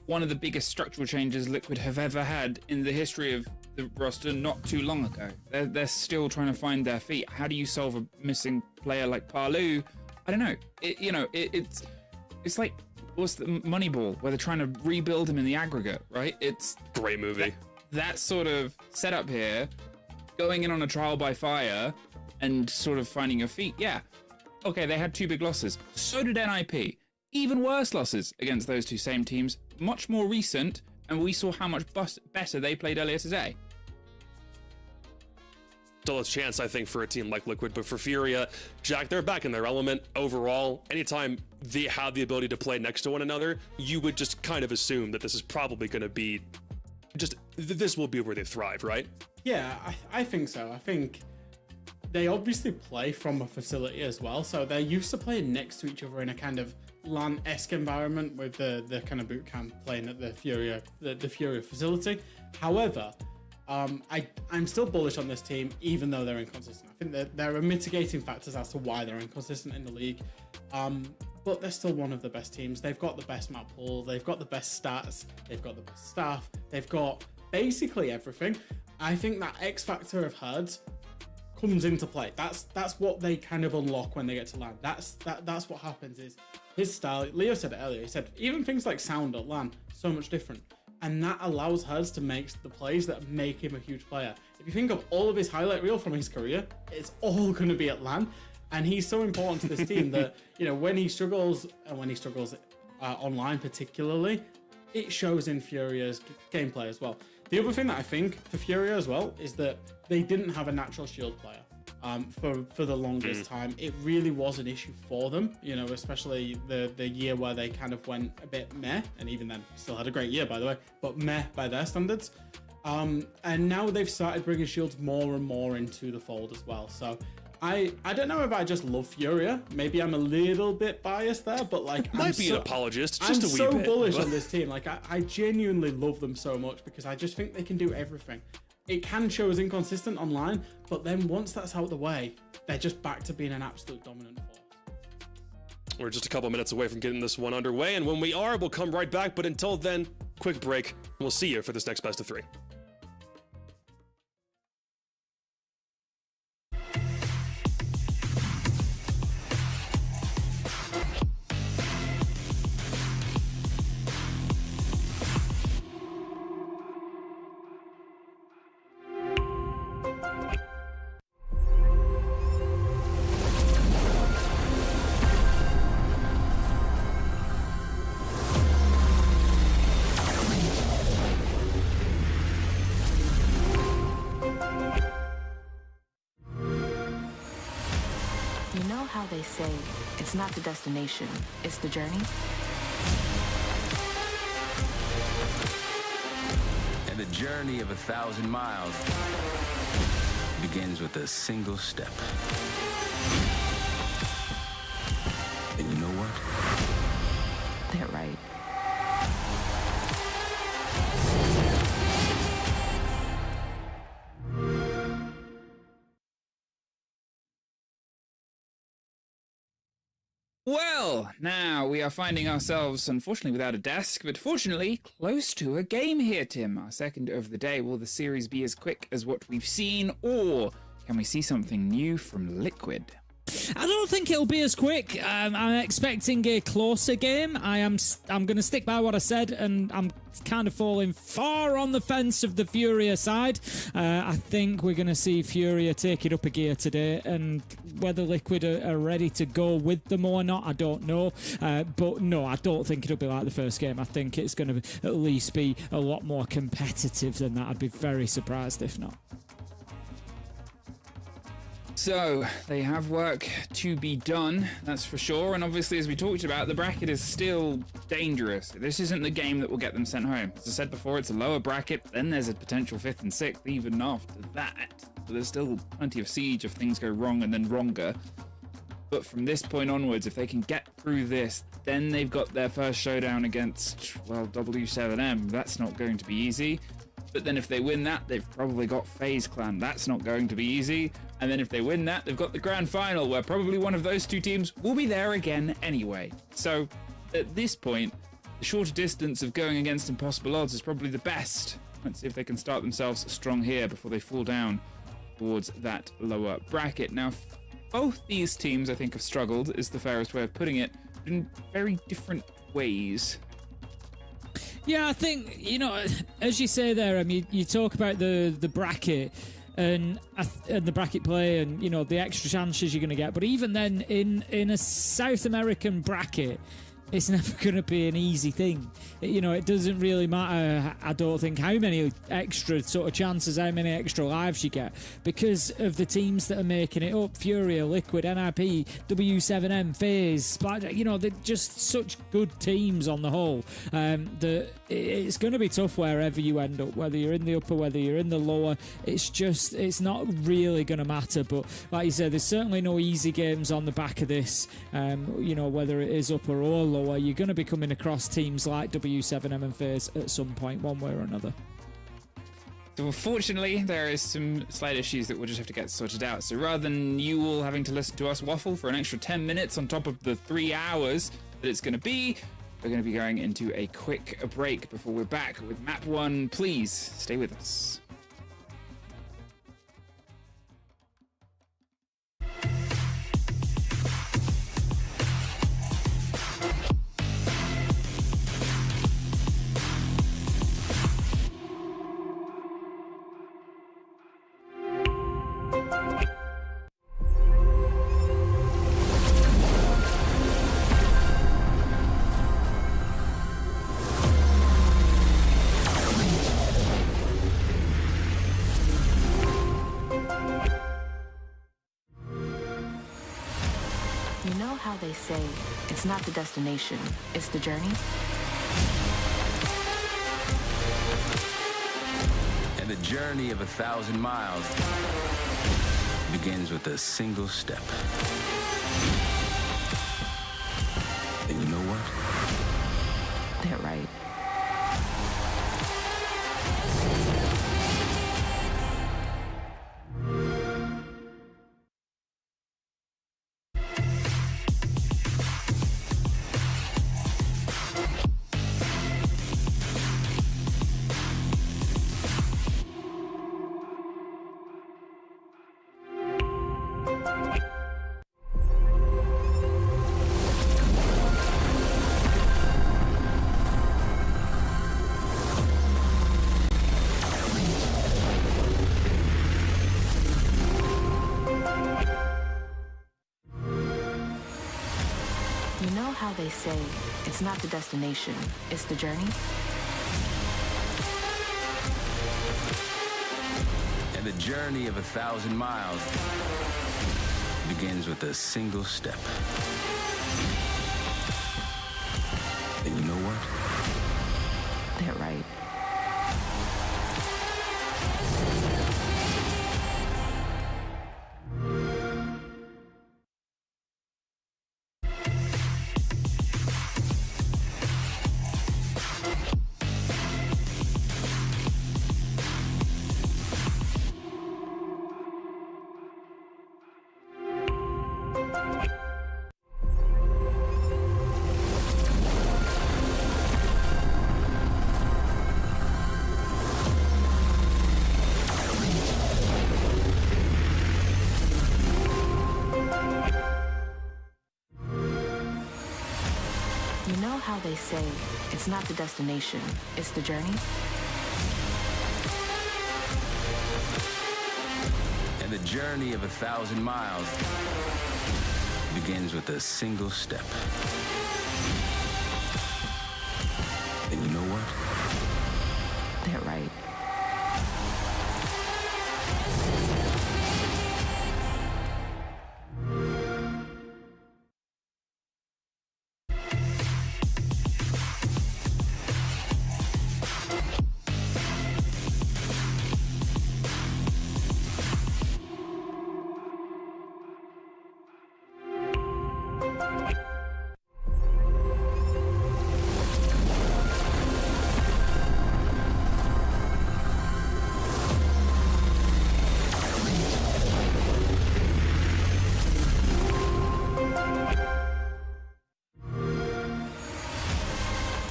one of the biggest structural changes Liquid have ever had in the history of the roster not too long ago. They're still trying to find their feet. How do you solve a missing player like Parlu? I don't know. It's like, what's the Moneyball, where they're trying to rebuild him in the aggregate, right? It's great movie. That sort of setup here, going in on a trial by fire and sort of finding your feet. Yeah. Okay, they had 2 big losses. So did NIP. Even worse losses against those two same teams, much more recent, and we saw how much better they played earlier today. Still a chance, I think, for a team like Liquid, but for Furia, Jack, they're back in their element overall. Anytime they have the ability to play next to one another, you would just kind of assume that this is probably going to be this will be where they thrive, right? Yeah, I think so. I think they obviously play from a facility as well, so they're used to playing next to each other in a kind of LAN-esque environment with the kind of boot camp playing at the Furia facility. However, I'm still bullish on this team, even though they're inconsistent. I think that there are mitigating factors as to why they're inconsistent in the league. But they're still one of the best teams. They've got the best map pool, they've got the best stats, they've got the best staff, they've got basically everything. I think that X factor of Herds comes into play. That's what they kind of unlock when they get to LAN. That's what happens is his style. Leo said it earlier. He said even things like sound at LAN so much different, and that allows Herds to make the plays that make him a huge player. If you think of all of his highlight reel from his career, it's all going to be at LAN, and he's so important to this team that, you know, when he struggles online particularly, it shows in Furia's gameplay as well. The other thing that I think for Furia as well is that they didn't have a natural shield player for the longest time. It really was an issue for them, you know, especially the year where they kind of went a bit meh, and even then still had a great year, by the way, but meh by their standards. And now they've started bringing shields more and more into the fold as well. So I don't know if I just love Furia. Maybe I'm a little bit biased there, but like Might be an apologist, just a wee I'm so bit, bullish but- on this team. Like I genuinely love them so much because I just think they can do everything. it can show as inconsistent online, but then once that's out of the way, they're just back to being an absolute dominant force. We're just a couple minutes away from getting this one underway, and when we are, we'll come right back. But until then, quick break, and we'll see you for this next best of 3. You know how they say, it's not the destination, it's the journey? And the journey of 1,000 miles begins with a single step. And you know what? They're right. Well, now we are finding ourselves, unfortunately, without a desk, but fortunately, close to a game here, Tim. Our second of the day. Will the series be as quick as what we've seen, or can we see something new from Liquid? I don't think it'll be as quick. I'm expecting a closer game. I'm going to stick by what I said, and I'm kind of falling far on the fence of the Furia side. I think we're going to see Furia take it up a gear today, and whether Liquid are ready to go with them or not, I don't know. But no, I don't think it'll be like the first game. I think it's going to at least be a lot more competitive than that. I'd be very surprised if not. So, they have work to be done, that's for sure, and obviously, as we talked about, the bracket is still dangerous. This isn't the game that will get them sent home. As I said before, it's a lower bracket, then there's a potential 5th and 6th even after that. So there's still plenty of siege if things go wrong and then wronger. But from this point onwards, if they can get through this, then they've got their first showdown against, well, W7M. That's not going to be easy. But then if they win that, they've probably got FaZe Clan. That's not going to be easy. And then if they win that, they've got the grand final, where probably one of those two teams will be there again anyway. So at this point, the shorter distance of going against impossible odds is probably the best. Let's see if they can start themselves strong here before they fall down towards that lower bracket. Now, both these teams, I think, have struggled, is the fairest way of putting it, in very different ways. Yeah, I think, you know, as you say there, I mean, you talk about the bracket and the bracket play and, you know, the extra chances you're going to get. But even then, in a South American bracket, it's never going to be an easy thing. You know, it doesn't really matter, I don't think, how many extra sort of chances, how many extra lives you get, because of the teams that are making it up. Furia, Liquid, NIP, W7M, FaZe, Blackjack, you know, they're just such good teams on the whole. That it's going to be tough wherever you end up, whether you're in the upper, whether you're in the lower. It's not really going to matter. But like you said, there's certainly no easy games on the back of this. You know, whether it is upper or lower, you're going to be coming across teams like W7M and FaZe at some point, one way or another. So unfortunately, there is some slight issues that we'll just have to get sorted out. So rather than you all having to listen to us waffle for an extra 10 minutes on top of the 3 hours that it's going to be, we're going to be going into a quick break before we're back with Map 1. Please stay with us. You know how they say, it's not the destination, it's the journey? And the journey of 1,000 miles begins with a single step. And you know what? They're right. You know how they say, it's not the destination, it's the journey? And the journey of 1,000 miles begins with a single step. And you know what? They're right. You know how they say, it's not the destination, it's the journey? And the journey of 1,000 miles begins with a single step. And you know what? They're right.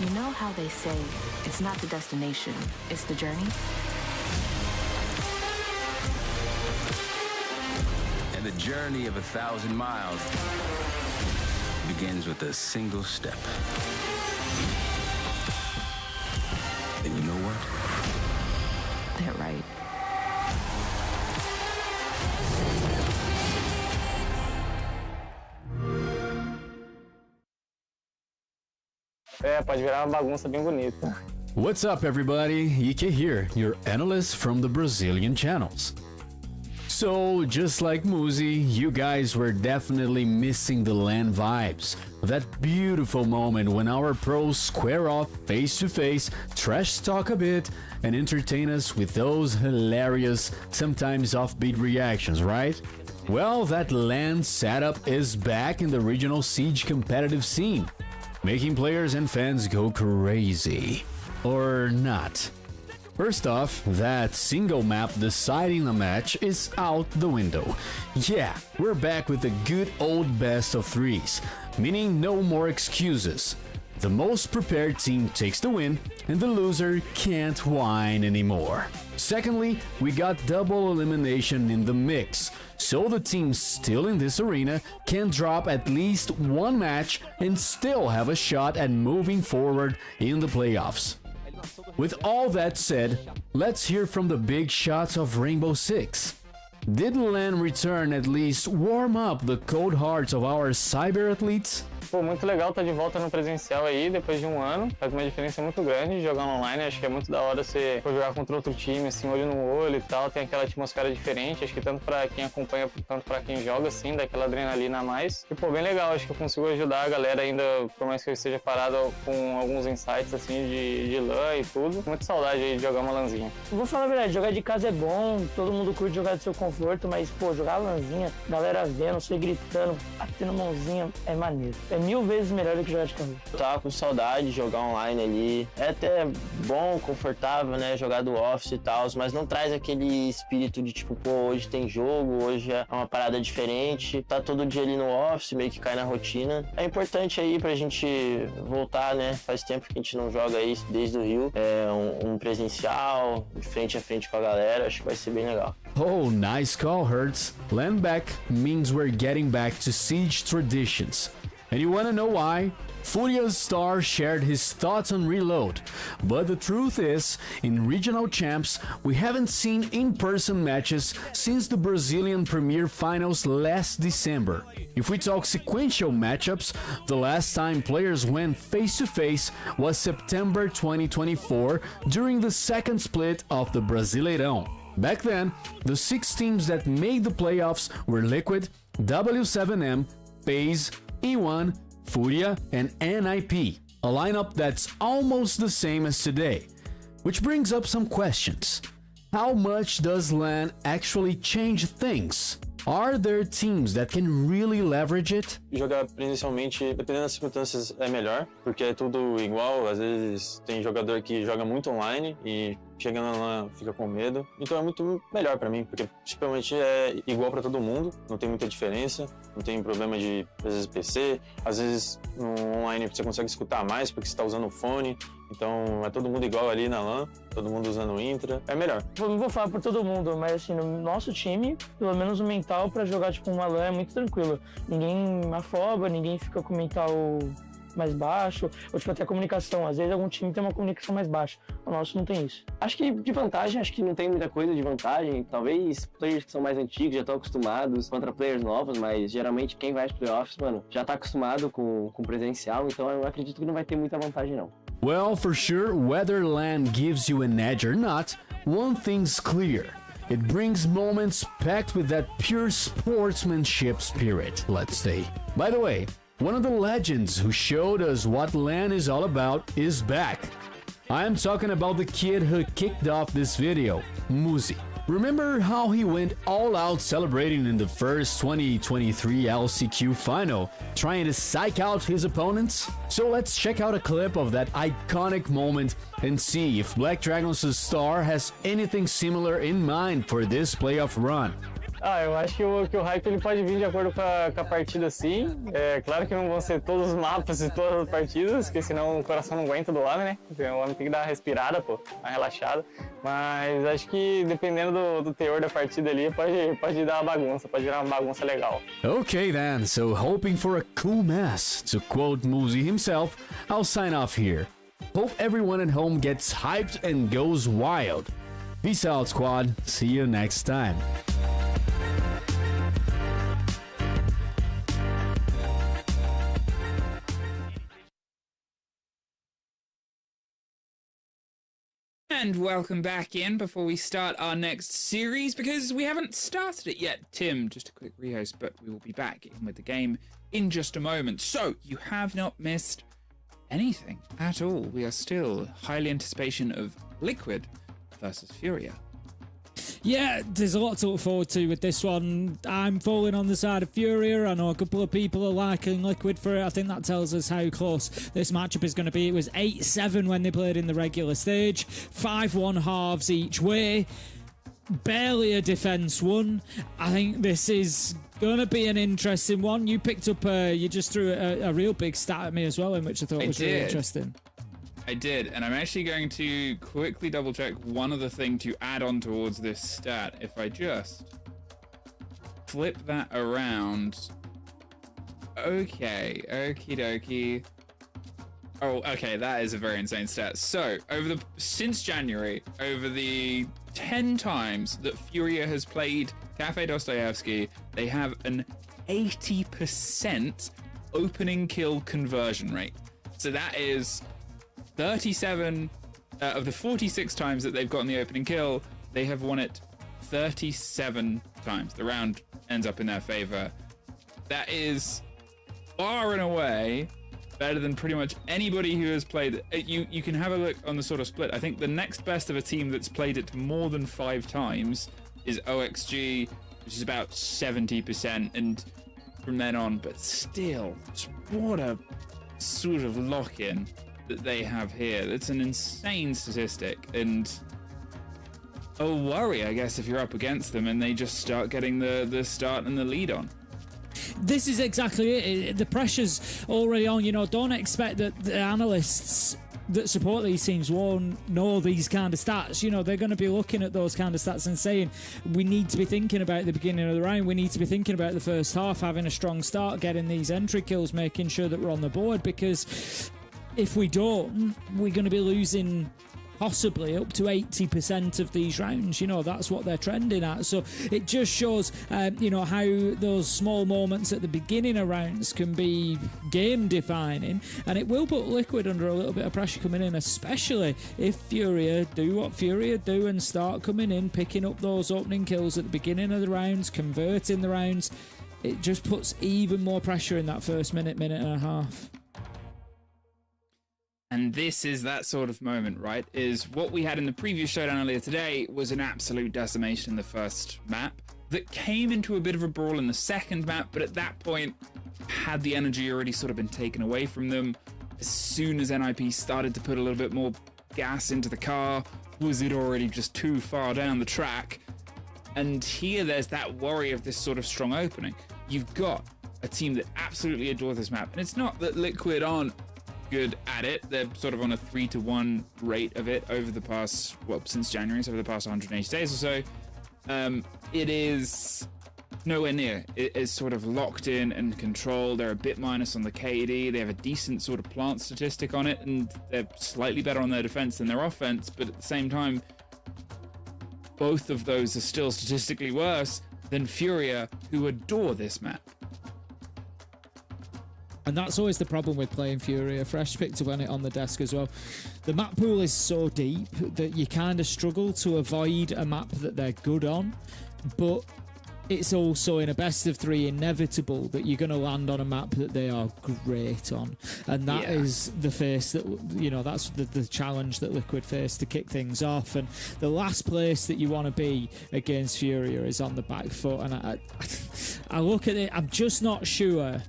You know how they say, it's not the destination, it's the journey? And the journey of 1,000 miles begins with a single step. And you know what? They're right. É, pode virar uma bagunça bem bonita. What's up, everybody? Ike here, your analyst from the Brazilian channels. So, just like Muzi, you guys were definitely missing the LAN vibes. That beautiful moment when our pros square off face to face, trash talk a bit, and entertain us with those hilarious, sometimes offbeat reactions, right? Well, that LAN setup is back in the regional Siege competitive scene, making players and fans go crazy. Or not. First off, that single map deciding the match is out the window. Yeah, we're back with the good old best of threes, meaning no more excuses. The most prepared team takes the win, and the loser can't whine anymore. Secondly, we got double elimination in the mix, so the teams still in this arena can drop at least one match and still have a shot at moving forward in the playoffs. With all that said, let's hear from the big shots of Rainbow Six. Did LAN return at least warm up the cold hearts of our cyber athletes? Pô, muito legal estar de volta no presencial aí, depois de um ano. Faz uma diferença muito grande de jogar online. Acho que é muito da hora você jogar contra outro time, assim, olho no olho e tal. Tem aquela atmosfera diferente. Acho que tanto pra quem acompanha, tanto pra quem joga, assim, dá aquela adrenalina a mais. E, pô, bem legal. Acho que eu consigo ajudar a galera ainda, por mais que eu esteja parado com alguns insights, assim, de LAN e tudo. Muita saudade aí de jogar uma LANzinha. Vou falar a verdade, jogar de casa é bom, todo mundo curte jogar do seu conforto, mas, pô, jogar LANzinha, galera vendo, você gritando, batendo mãozinha, é maneiro. É 1000 vezes melhor do que jogar de casa. Tava com saudade de jogar online ali. É até bom, confortável, né? Jogar do office e tal, mas não traz aquele espírito de tipo, pô, hoje tem jogo, hoje é uma parada diferente. Tá todo dia ali no office, meio que cai na rotina. É importante aí pra gente voltar, né? Faz tempo que a gente não joga aí desde o Rio. É um presencial, de frente a frente com a galera. Acho que vai ser bem legal. Oh, nice call, Hertz. LAN back means we're getting back to Siege traditions. And you wanna know why? Furia's star shared his thoughts on Reload, but the truth is, in regional champs, we haven't seen in-person matches since the Brazilian Premier Finals last December. If we talk sequential matchups, the last time players went face-to-face was September 2024 during the second split of the Brasileirão. Back then, the 6 teams that made the playoffs were Liquid, W7M, FaZe, E1, Furia, and NIP, a lineup that's almost the same as today. Which brings up some questions. How much does LAN actually change things? Are there teams that can really leverage it? Jogar presencialmente, dependendo das circunstâncias, é melhor, porque é tudo igual. Às vezes tem jogador que joga muito online e chegando lá fica com medo. Então é muito melhor pra mim, porque principalmente é igual pra todo mundo, não tem muita diferença, não tem problema de, às vezes, PC, às vezes no online você consegue escutar mais porque você tá usando o fone. Então é todo mundo igual ali na LAN, todo mundo usando o Intra, é melhor. Não vou falar por todo mundo, mas assim, no nosso time, pelo menos o mental pra jogar tipo uma LAN é muito tranquilo. Ninguém afoba, ninguém fica com o mental mais baixo, ou tipo até a comunicação. Às vezes algum time tem uma comunicação mais baixa, o nosso não tem isso. Acho que de vantagem, acho que não tem muita coisa de vantagem. Talvez players que são mais antigos já estão acostumados contra players novos, mas geralmente quem vai aos playoffs, mano, já tá acostumado com presencial, então eu acredito que não vai ter muita vantagem não. Well, for sure, whether LAN gives you an edge or not, one thing's clear. It brings moments packed with that pure sportsmanship spirit, let's say. By the way, one of the legends who showed us what LAN is all about is back. I am talking about the kid who kicked off this video, Muzi. Remember how he went all out celebrating in the first 2023 LCQ final, trying to psych out his opponents? So let's check out a clip of that iconic moment and see if Black Dragon's star has anything similar in mind for this playoff run. Eu acho que o hype ele pode vir de acordo com a partida, sim. É claro que não vão ser todos os mapas e todas as partidas, porque senão o coração não aguenta do lado, né? Então, o homem tem que dar uma respirada, pô, uma relaxada. Mas acho que dependendo do teor da partida ali, pode dar uma bagunça, pode virar uma bagunça legal. Okay then, so hoping for a cool mess, to quote Muzi himself, I'll sign off here. Hope everyone at home gets hyped and goes wild. Peace out, squad. See you next time. And welcome back in before we start our next series, because we haven't started it yet. Tim, just a quick rehost, but we will be back in with the game in just a moment. So, you have not missed anything at all. We are still highly anticipation of Liquid versus Furia. Yeah, there's a lot to look forward to with this one. I'm falling on the side of Furia. I know a couple of people are liking Liquid for it. I think that tells us how close this matchup is going to be. It was 8-7 when they played in the regular stage. 5-1 halves each way. Barely a defense one. I think this is going to be an interesting one. You picked up, you just threw a real big stat at me as well, in which I thought was really interesting. I did, and I'm actually going to quickly double check one other thing to add on towards this stat. If I just flip that around. Okay, okie dokie. Oh, okay, that is a very insane stat. So, since January, over the 10 times that Furia has played Cafe Dostoevsky, they have an 80% opening kill conversion rate. So that is 37 of the 46 times that they've gotten the opening kill, they have won it 37 times. The round ends up in their favor. That is far and away better than pretty much anybody who has played it. You can have a look on the sort of split. I think the next best of a team that's played it more than 5 times is OXG, which is about 70%, and from then on, but still, what a sort of lock-in that they have here. It's an insane statistic, and a worry, I guess, if you're up against them and they just start getting the start and the lead on. This is exactly it. The pressure's already on. You know, don't expect that the analysts that support these teams won't know these kind of stats. You know, they're going to be looking at those kind of stats and saying, we need to be thinking about the beginning of the round. We need to be thinking about the first half, having a strong start, getting these entry kills, making sure that we're on the board, because if we don't, we're going to be losing possibly up to 80% of these rounds. You know, that's what they're trending at. So it just shows, you know, how those small moments at the beginning of rounds can be game defining, and it will put Liquid under a little bit of pressure coming in, especially if Furia do what Furia do and start coming in, picking up those opening kills at the beginning of the rounds, converting the rounds. It just puts even more pressure in that first minute and a half. And this is that sort of moment, right? Is what we had in the previous showdown earlier today was an absolute decimation in the first map that came into a bit of a brawl in the second map, but at that point had the energy already sort of been taken away from them. As soon as NIP started to put a little bit more gas into the car, was it already just too far down the track? And here there's that worry of this sort of strong opening. You've got a team that absolutely adore this map, and it's not that Liquid aren't good at it. They're sort of on a 3-to-1 rate of it over the past, well, since January, so over the past 180 days or so. It is nowhere near. It is sort of locked in and controlled. They're a bit minus on the KD. They have a decent sort of plant statistic on it, and they're slightly better on their defense than their offense, but at the same time, both of those are still statistically worse than Furia, who adore this map. And that's always the problem with playing Furia. Fresh picked up on it on the desk as well. The map pool is so deep that you kind of struggle to avoid a map that they're good on, but it's also in a best of three inevitable that you're going to land on a map that they are great on, and that is the face that, you know, that's the challenge that Liquid face to kick things off. And the last place that you want to be against Furia is on the back foot, and I look at it, I'm just not sure.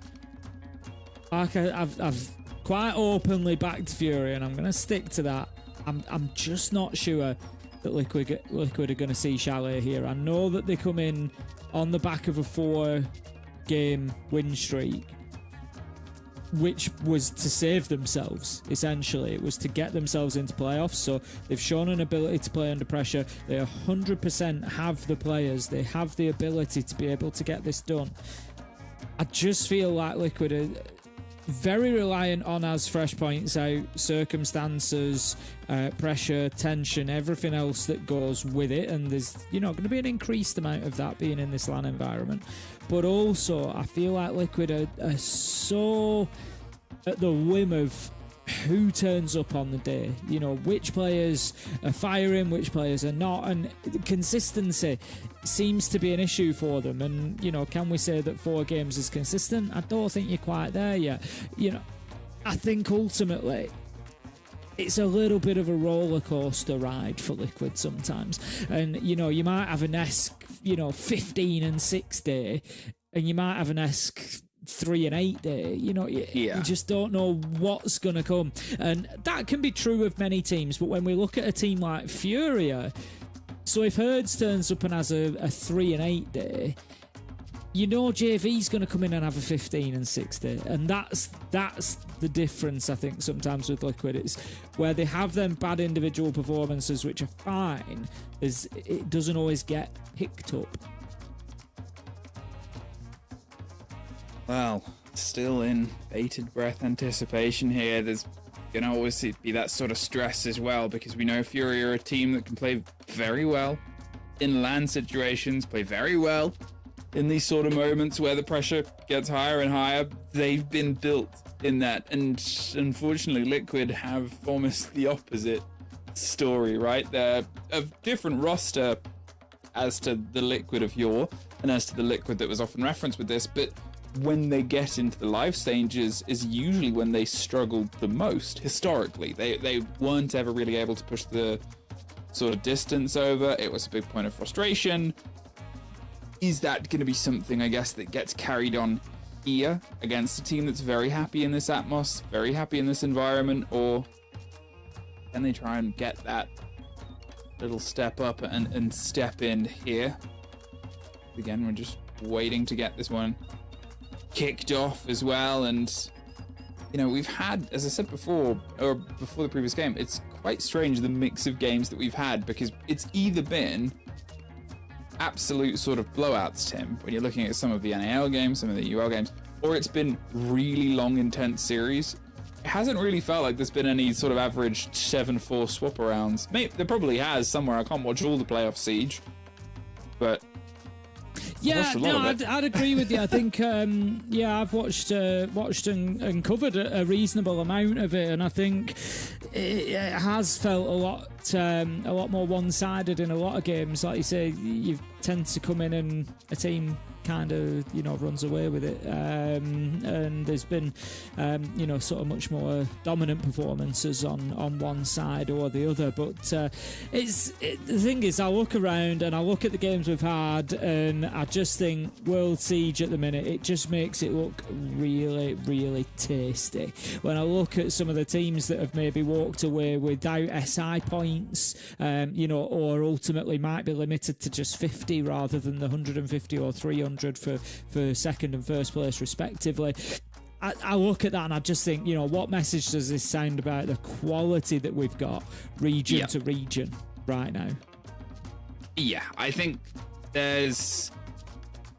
Like I've quite openly backed Fury, and I'm going to stick to that. I'm just not sure that Liquid are going to see Chalet here. I know that they come in on the back of a 4-game win streak, which was to save themselves, essentially. It was to get themselves into playoffs, so they've shown an ability to play under pressure. They 100% have the players. They have the ability to be able to get this done. I just feel like Liquid are very reliant on, as Fresh points out, circumstances, pressure, tension, everything else that goes with it, and there's, you know, going to be an increased amount of that being in this LAN environment. But also, I feel like Liquid are so at the whim of who turns up on the day, you know, which players are firing, which players are not, and consistency seems to be an issue for them. And, you know, can we say that 4 games is consistent? I don't think you're quite there yet. You know, I think ultimately it's a little bit of a roller coaster ride for Liquid sometimes. And, you know, you might have an ESC, you know, 15-6 day, and you might have an ESC 3-8 day. You know, you just don't know what's going to come. And that can be true of many teams, but when we look at a team like Furia, so if Herds turns up and has a 3-8 day, you know JV's going to come in and have a 15-6 day, and that's the difference. I think sometimes with Liquid, it's where they have them bad individual performances, which are fine, is it doesn't always get picked up. Well, still in bated breath anticipation here. There's going to always be that sort of stress as well, because we know Fury are a team that can play very well in LAN situations, play very well in these sort of moments where the pressure gets higher and higher. They've been built in that, and unfortunately Liquid have almost the opposite story, right? They're a different roster as to the Liquid of yore and as to the Liquid that was often referenced with this, but when they get into the live stages is usually when they struggled the most historically. They weren't ever really able to push the sort of distance over. It was a big point of frustration. Is that going to be something, I guess, that gets carried on here against a team that's very happy in this atmos, very happy in this environment, or can they try and get that little step up and step in here? Again, we're just waiting to get this one kicked off as well, and you know, we've had, as I said before, or before the previous game, it's quite strange the mix of games that we've had, because it's either been absolute sort of blowouts, Tim, when you're looking at some of the NAL games, some of the UL games, or it's been really long, intense series. It hasn't really felt like there's been any sort of average 7-4 swap arounds. Maybe there probably has somewhere. I can't watch all the playoff Siege, but yeah, no, I'd agree with you. I think, yeah, I've watched and covered a reasonable amount of it, and I think it has felt a lot more one-sided in a lot of games. Like you say, you tend to come in and a team kind of, you know, runs away with it, and there's been, you know, sort of much more dominant performances on one side or the other. But the thing is, I look around and I look at the games we've had, and I just think World Siege at the minute, it just makes it look really, really tasty. When I look at some of the teams that have maybe walked away without SI points, you know, or ultimately might be limited to just 50 rather than the 150 or 300 for second and first place respectively. I look at that and I just think, you know, what message does this sound about the quality that we've got region to region right now? Yeah, I think there's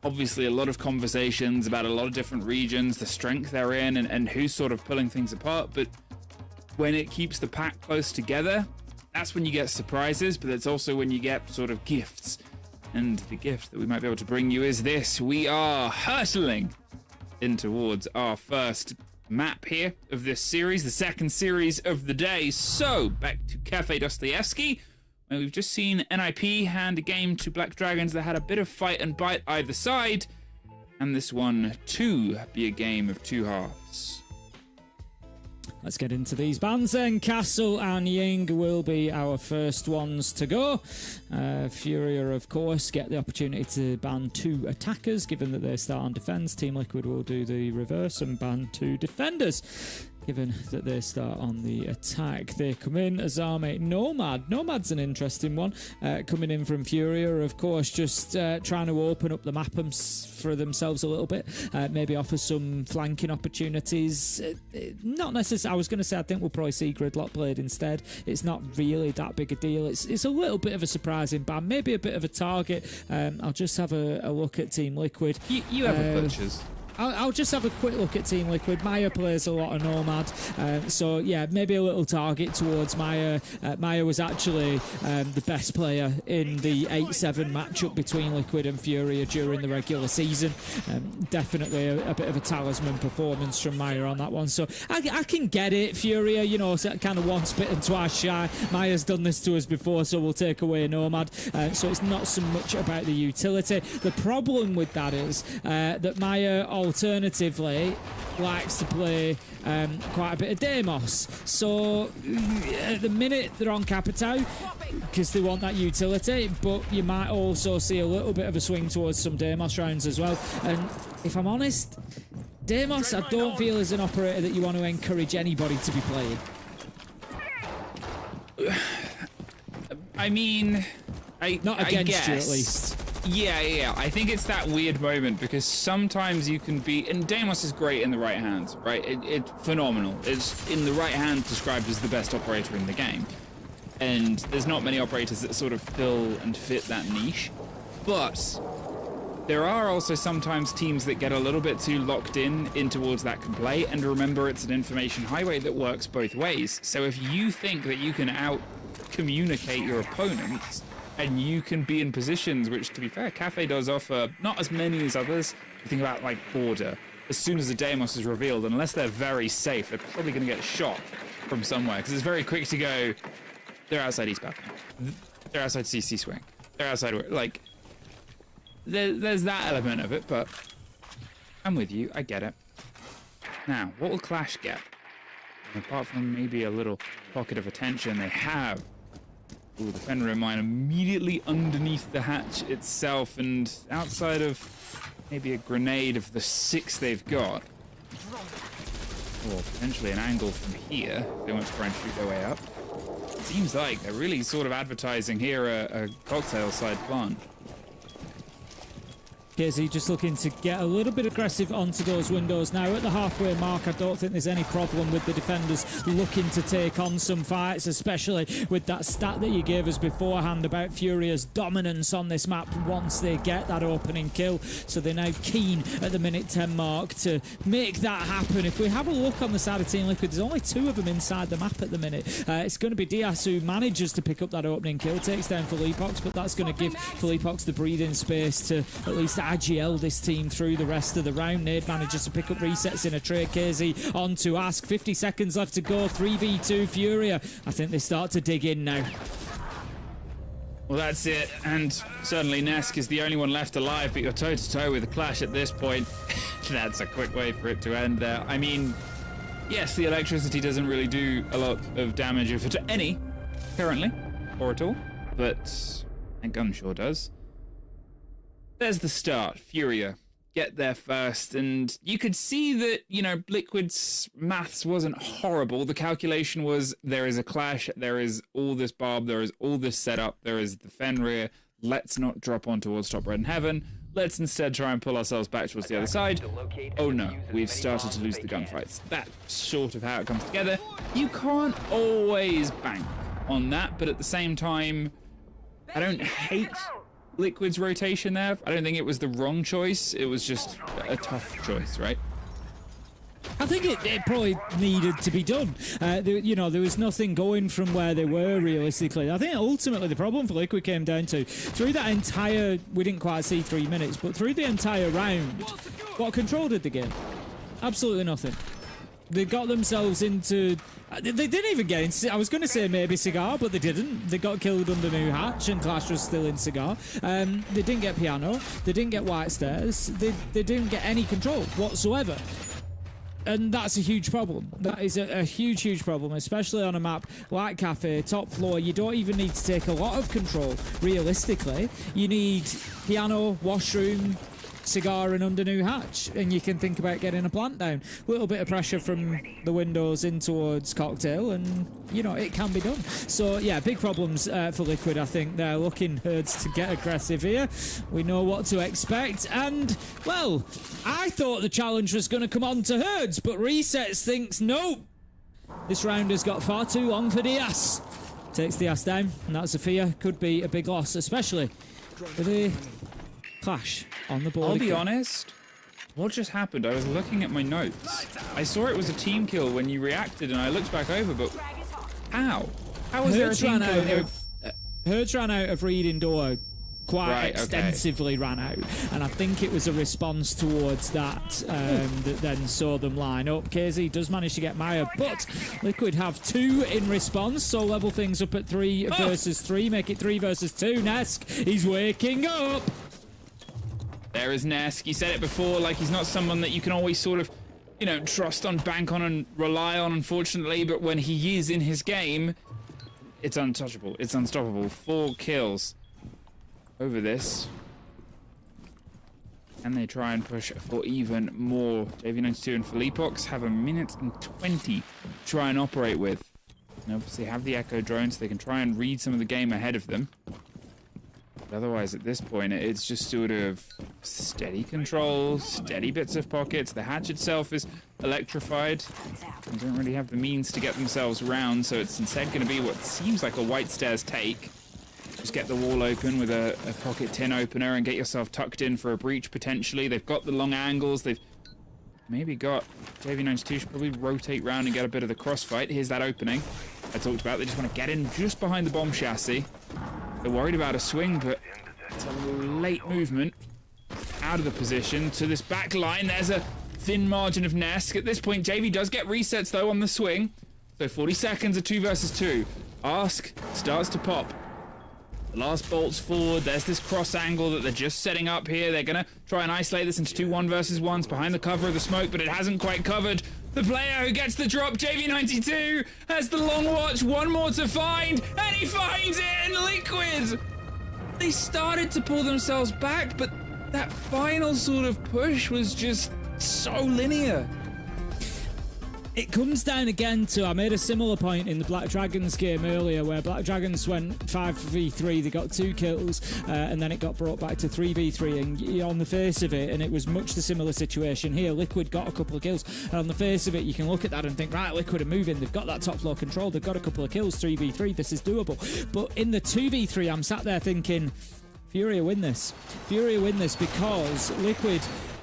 obviously a lot of conversations about a lot of different regions, the strength they're in, and who's sort of pulling things apart. But when it keeps the pack close together, that's when you get surprises, but it's also when you get sort of gifts. And the gift that we might be able to bring you is this. We are hurtling in towards our first map here of this series, the second series of the day. So, back to Cafe Dostoevsky, where we've just seen NIP hand a game to Black Dragons that had a bit of fight and bite either side, and this one to be a game of two halves. Let's get into these bans then. Castle and Ying will be our first ones to go. Furia, of course, get the opportunity to ban 2 attackers, given that they start on defense. Team Liquid will do the reverse and ban 2 defenders, given that they start on the attack. They come in as our mate Nomad. Nomad's an interesting one. Coming in from Furia, of course, just trying to open up the map for themselves a little bit. Maybe offer some flanking opportunities. Not necessarily. I was going to say I think we'll probably see Gridlock played instead. It's not really that big a deal. It's a little bit of a surprising ban. Maybe a bit of a target. I'll just have a look at Team Liquid. You have the butchers. I'll just have a quick look at Team Liquid. Maya plays a lot of Nomad, so yeah, maybe a little target towards Maya. Maya was actually the best player in the 8-7 matchup between Liquid and Furia during the regular season. Definitely a bit of a talisman performance from Maya on that one, so I can get it. Furia, you know, kind of once bitten, twice shy. Maya's done this to us before, so we'll take away Nomad. So it's not so much about the utility. The problem with that is that Maya alternatively likes to play quite a bit of Deimos. So at the minute they're on Capitao because they want that utility, but you might also see a little bit of a swing towards some Deimos rounds as well. And if I'm honest, Deimos I don't feel is an operator that you want to encourage anybody to be playing. I mean, not against you at least. Yeah. I think it's that weird moment because sometimes you can be, and Deimos is great in the right hands, right? It's phenomenal. It's in the right hand described as the best operator in the game. And there's not many operators that sort of fill and fit that niche. But there are also sometimes teams that get a little bit too locked in towards that can play. And remember, it's an information highway that works both ways. So if you think that you can out-communicate your opponents, and you can be in positions which, to be fair, Cafe does offer not as many as others. You think about, like, Border. As soon as the Deimos is revealed, unless they're very safe, they're probably going to get shot from somewhere, because it's very quick to go, they're outside East Balcony. They're outside CC Swing. They're outside... Like, there's that element of it, but I'm with you. I get it. Now, what will Clash get? And apart from maybe a little pocket of attention, they have... Ooh, the Fenrir mine immediately underneath the hatch itself, and outside of maybe a grenade of the 6 they've got, or potentially an angle from here, if they want to try and shoot their way up. It seems like they're really sort of advertising here a cocktail side plant. Casey just looking to get a little bit aggressive onto those windows. Now at the halfway mark, I don't think there's any problem with the defenders looking to take on some fights, especially with that stat that you gave us beforehand about Furia's dominance on this map once they get that opening kill. So they're now keen at the minute 10 mark to make that happen. If we have a look on the side of Team Liquid, there's only 2 of them inside the map at the minute. It's going to be Diaz who manages to pick up that opening kill, takes down Felipox, but that's going to give Felipox the breathing space to at least IGL this team through the rest of the round. Nade manages to pick up resets in a trade. KZ on to Ask. 50 seconds left to go. 3v2 Furia. I think they start to dig in now. Well, that's it, and certainly Nesk is the only one left alive, but you're toe-to-toe with a Clash at this point. That's a quick way for it to end there. I mean, yes, the electricity doesn't really do a lot of damage, if to any, currently, or at all, but a gun sure does. There's the start. Furia get there first, and you could see that, you know, Liquid's maths wasn't horrible. The calculation was, there is a Clash, there is all this barb, there is all this setup, there is the Fenrir. Let's not drop on towards top red in heaven. Let's instead try and pull ourselves back towards the other side. Oh no, we've started to lose the gunfights. That's sort of how it comes together. You can't always bank on that, but at the same time, I don't hate Liquid's rotation there. I don't think it was the wrong choice. It was just a tough choice, right? I think it probably needed to be done. There was nothing going from where they were realistically. I think ultimately the problem for Liquid came down to, through that entire, we didn't quite see 3 minutes, but through the entire round, what control did the game? Absolutely nothing. They got themselves into... They didn't even get in... I was going to say maybe Cigar, but they didn't. They got killed under New Hatch, and Clash was still in Cigar. They didn't get Piano. They didn't get White Stairs. They didn't get any control whatsoever. And that's a huge problem. That is a huge, huge problem, especially on a map like Cafe, top floor. You don't even need to take a lot of control, realistically. You need Piano, Washroom, Cigar and under New Hatch, and you can think about getting a plant down. A little bit of pressure from the windows in towards Cocktail, and you know it can be done. So yeah, big problems for Liquid. I think they're looking Herds to get aggressive here. We know what to expect, and well, I thought the challenge was going to come on to Herds, but Resets thinks no. This round has got far too long for Diaz. Takes Diaz down, and that's Zofia. Could be a big loss, especially with the Clash on the board. I'll be honest, what just happened? I was looking at my notes. I saw it was a team kill when you reacted, and I looked back over, but how? How was there a team kill? Herds ran out of reading door quite extensively, ran out, and I think it was a response towards that that then saw them line up. KZ does manage to get Maya, but Liquid have 2 in response, so level things up at 3 versus 3, make it 3 versus 2. Nesk, he's waking up. There is Nesk. He said it before, like he's not someone that you can always sort of, you know, trust on, bank on, and rely on, unfortunately, but when he is in his game, it's untouchable. It's unstoppable. 4 kills over this. And they try and push for even more. JV92 and Felipox have 1 minute and 20 to try and operate with. And obviously have the Echo drone so they can try and read some of the game ahead of them. But otherwise, at this point, it's just sort of steady control, steady bits of pockets. The hatch itself is electrified. They don't really have the means to get themselves round, so it's instead going to be what seems like a White Stairs take. Just get the wall open with a pocket tin opener and get yourself tucked in for a breach, potentially. They've got the long angles. They've maybe got... JV92 should probably rotate round and get a bit of the crossfight. Here's that opening I talked about. They just want to get in just behind the bomb chassis. They're worried about a swing, but it's a late movement out of the position to this back line. There's a thin margin of Nesk. At this point, JV does get resets, though, on the swing. So 40 seconds of 2 versus 2. Ask starts to pop. The last bolt's forward. There's this cross angle that they're just setting up here. They're going to try and isolate this into 2 1 versus 1s behind the cover of the smoke, but it hasn't quite covered. The player who gets the drop, JV92, has the long watch. 1 more to find, and he finds it in Liquid. They started to pull themselves back, but that final sort of push was just so linear. It comes down again to, I made a similar point in the Black Dragons game earlier, where Black Dragons went 5v3, they got 2 kills, and then it got brought back to 3v3, and on the face of it, and it was much the similar situation here, Liquid got a couple of kills, and on the face of it, you can look at that and think, right, Liquid are moving, they've got that top floor control, they've got a couple of kills, 3v3, this is doable. But in the 2v3, I'm sat there thinking, Furia win this. Furia win this because Liquid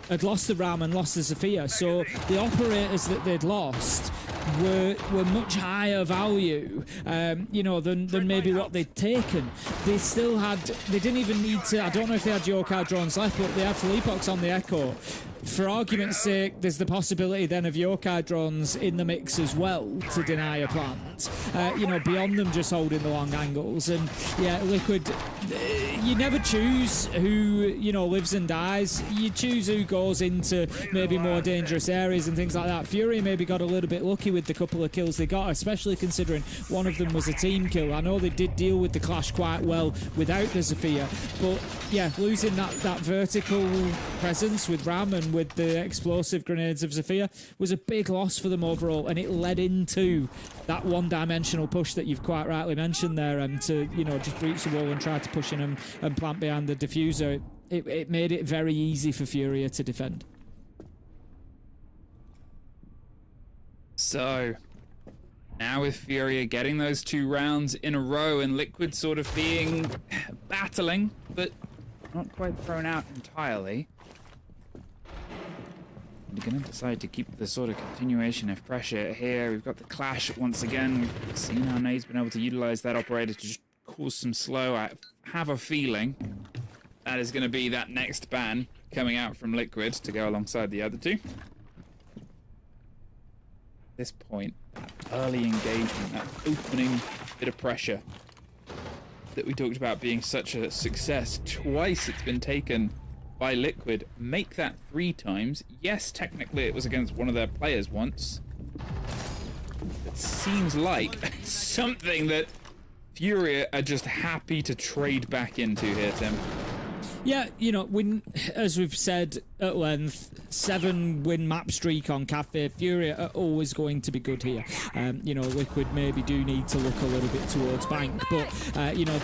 had lost the Ram and lost the Zofia, so the operators that they'd lost were much higher value, than maybe what they'd taken. They still had, they didn't even need to, I don't know if they had Yokai drones left, but they had Felipox on the Echo. For argument's sake, there's the possibility then of Yokai drones in the mix as well to deny a plant, beyond them just holding the long angles. And yeah, Liquid, you never choose who, lives and dies. You choose who goes into maybe more dangerous areas and things like that. Fury maybe got a little bit lucky with the couple of kills they got, especially considering one of them was a team kill. I know they did deal with the clash quite well without the Zofia, but yeah, losing that vertical presence with Ram and with the explosive grenades of Zofia was a big loss for them overall, and it led into that one-dimensional push that you've quite rightly mentioned there, to just breach the wall and try to push in and plant behind the diffuser. It made it very easy for Furia to defend. So now with Furia getting those 2 rounds in a row and Liquid sort of being battling, but not quite thrown out entirely, they're going to decide to keep the sort of continuation of pressure here. We've got the clash once again. We've seen how Nade's been able to utilize that operator to just cause some slow. I have a feeling that is going to be that next ban coming out from Liquid to go alongside the other 2. At this point, that early engagement, that opening bit of pressure that we talked about being such a success. Twice it's been taken by Liquid, make that 3 times. Yes, technically it was against one of their players once. It seems like something that Furia are just happy to trade back into here, Tim. Yeah, as we've said at length, 7-win map streak on Cafe. Furia are always going to be good here. Liquid maybe do need to look a little bit towards Bank, but,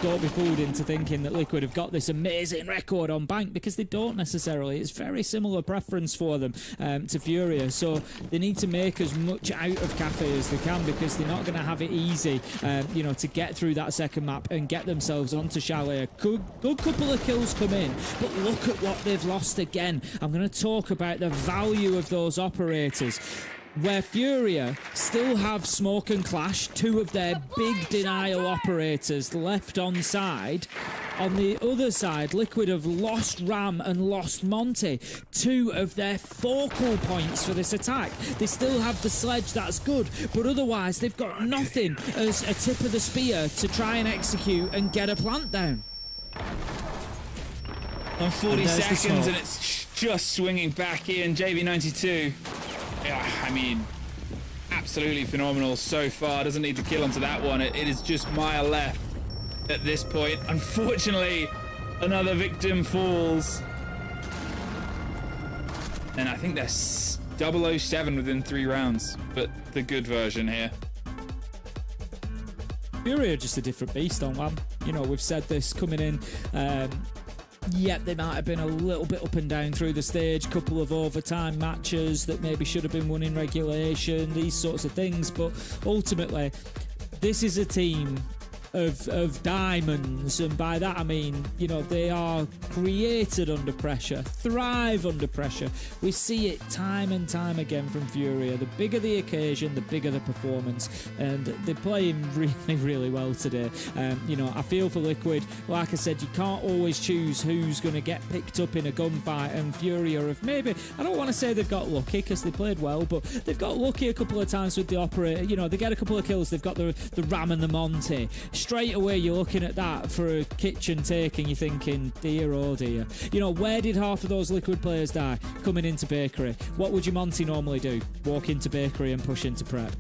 don't be fooled into thinking that Liquid have got this amazing record on Bank, because they don't necessarily. It's very similar preference for them to Furia, so they need to make as much out of Cafe as they can, because they're not going to have it easy, to get through that second map and get themselves onto Chalet. Good couple of kills come in, but look at what they've lost again. I'm going to talk about the value of those operators. Where Furia still have Smoke and Clash, 2 of their big denial operators left on side. On the other side, Liquid have lost Ram and lost Monty, 2 of their focal points for this attack. They still have the sledge, that's good, but otherwise they've got nothing as a tip of the spear to try and execute and get a plant down. On 40 seconds, and it's just swinging back in. JV92. Yeah, I mean, absolutely phenomenal so far. Doesn't need to kill onto that one. It is just mile left at this point. Unfortunately, another victim falls. And I think there's 007 within 3 rounds, but the good version here. Fury are just a different beast on one. We've said this coming in. Yep, they might have been a little bit up and down through the stage, couple of overtime matches that maybe should have been won in regulation, these sorts of things, but ultimately, this is a team of diamonds, and by that I mean, they are created under pressure, thrive under pressure. We see it time and time again from Furia. The bigger the occasion, the bigger the performance, and they're playing really, really well today. I feel for Liquid. Like I said, you can't always choose who's going to get picked up in a gunfight, and Furia have maybe, I don't want to say they've got lucky because they played well, but they've got lucky a couple of times with the operator. They get a couple of kills, they've got the Ram and the Monty. Straight away you're looking at that for a kitchen take and you're thinking, dear oh dear. Where did half of those Liquid players die? Coming into Bakery. What would your Monty normally do? Walk into Bakery and push into prep.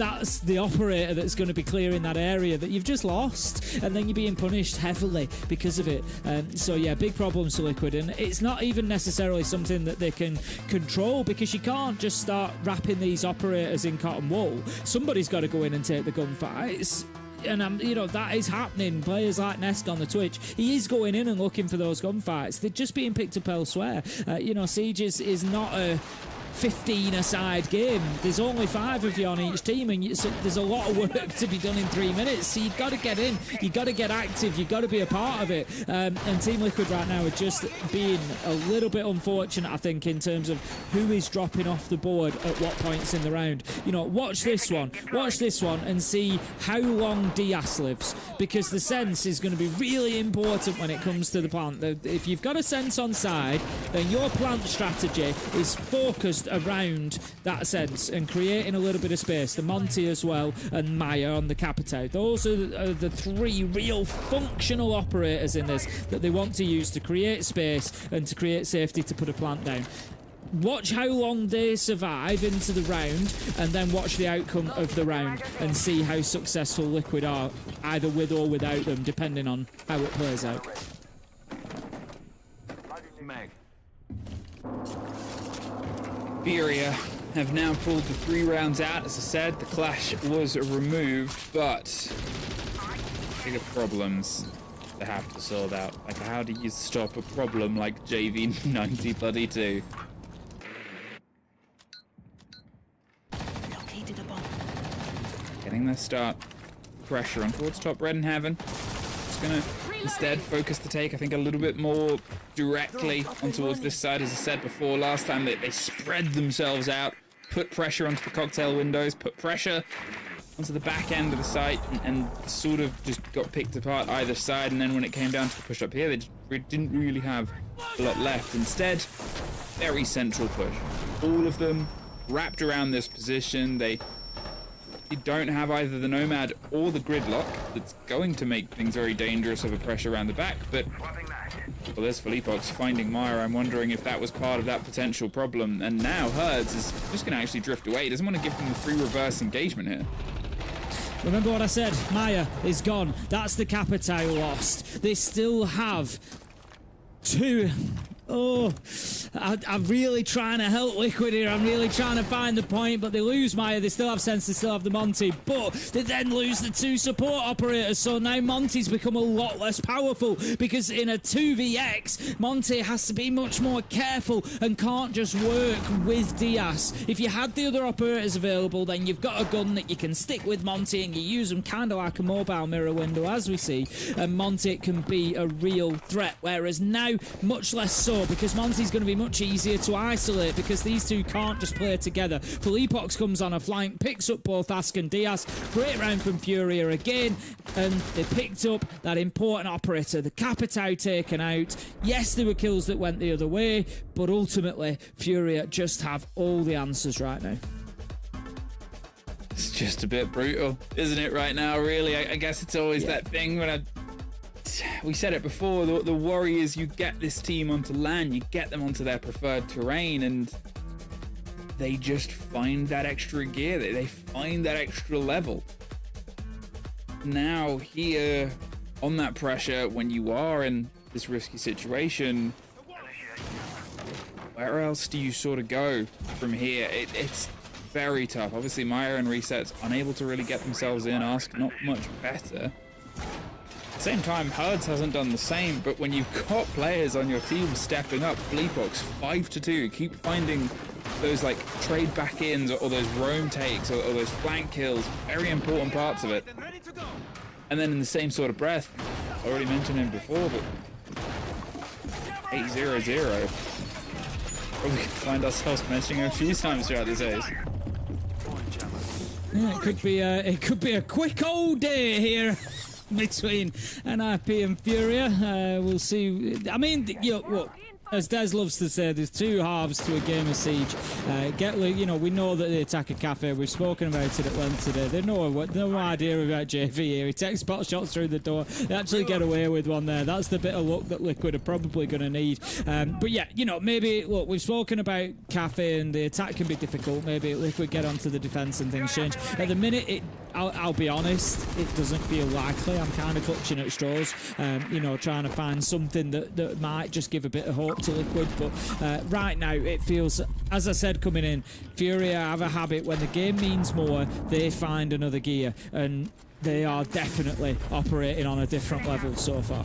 that's the operator that's going to be clearing that area that you've just lost, and then you're being punished heavily because of it. So yeah, big problems to Liquid, and it's not even necessarily something that they can control, because you can't just start wrapping these operators in cotton wool. Somebody's got to go in and take the gunfights. And that is happening. Players like Nest on the Twitch, he is going in and looking for those gunfights. They're just being picked up elsewhere. Siege is not a 15-a-side game. There's only 5 of you on each team, and there's a lot of work to be done in 3 minutes. So you've got to get in, you've got to get active, you've got to be a part of it. And Team Liquid right now are just being a little bit unfortunate, I think, in terms of who is dropping off the board at what points in the round. Watch this one, and see how long Diaz lives, because the sense is going to be really important when it comes to the plant. If you've got a sense on side, then your plant strategy is focused around that sense and creating a little bit of space. The Monty as well, and Maya on the Capito. Those are the 3 real functional operators in this that they want to use to create space and to create safety to put a plant down. Watch how long they survive into the round, and then watch the outcome of the round and see how successful Liquid are, either with or without them, depending on how it plays out. Furia have now pulled the 3 rounds out. As I said, the clash was removed, but bigger problems to have to sort out. Like, how do you stop a problem like JV90 Getting their start. Pressure on towards top red and heaven. Just gonna instead focus the take, I think, a little bit more directly on towards this side. As I said before, last time they spread themselves out, put pressure onto the cocktail windows, put pressure onto the back end of the site, and sort of just got picked apart either side. And then when it came down to the push up here, they didn't really have a lot left. Instead, very central push. All of them wrapped around this position. They don't have either the Nomad or the Gridlock. That's going to make things very dangerous of a pressure around the back. But, well, there's Felipox finding Maya. I'm wondering if that was part of that potential problem. And now Herds is just going to actually drift away. He doesn't want to give them the free reverse engagement here. Remember what I said, Maya is gone. That's the Capitao lost. They still have 2. Oh, I'm really trying to help Liquid here. I'm really trying to find the point, but they lose Maya. They still have Sense, they still have the Monty, but they then lose the 2 support operators. So now Monty's become a lot less powerful, because in a 2vx, Monty has to be much more careful and can't just work with Diaz. If you had the other operators available, then you've got a gun that you can stick with Monty, and you use them kind of like a mobile mirror window, as we see, and Monty can be a real threat. Whereas now, much less so, because Monty's going to be much easier to isolate, because these 2 can't just play together. Felipox comes on a flank, picks up both Ask and Diaz. Great round from Furia again, and they picked up that important operator. The Capitao taken out. Yes, there were kills that went the other way, but ultimately Furia just have all the answers right now. It's just a bit brutal, isn't it, right now, really? I guess it's always that thing when we said it before, the worry is you get this team onto land, you get them onto their preferred terrain, and they just find that extra gear, they find that extra level. Now here, on that pressure, when you are in this risky situation, where else do you sort of go from here? It's very tough. Obviously, Maya and Resets unable to really get themselves in. Ask not much better. At the same time, Herds hasn't done the same, but when you've got players on your team stepping up, Fleetbox 5-2, keep finding those like trade back-ins or those roam takes or those flank kills, very important parts of it. And then in the same sort of breath, I already mentioned him before, but 8-0-0. Probably could find ourselves mentioning him a few times throughout this ace. Yeah, it could be a quick old day here between NIP and Furia. We'll see. I mean, as Des loves to say, there's two halves to a game of Siege. We know that they attack a cafe. We've spoken about it at length today. They know no idea about JV here. He takes spot shots through the door. They actually get away with one there. That's the bit of luck that Liquid are probably going to need. But yeah, maybe, look, we've spoken about cafe and the attack can be difficult. Maybe Liquid get onto the defense and things change. At the minute, I'll be honest, it doesn't feel likely. I'm kind of clutching at straws, trying to find something that might just give a bit of hope to Liquid. But right now, it feels, as I said coming in, Furia have a habit when the game means more, they find another gear, and they are definitely operating on a different level so far.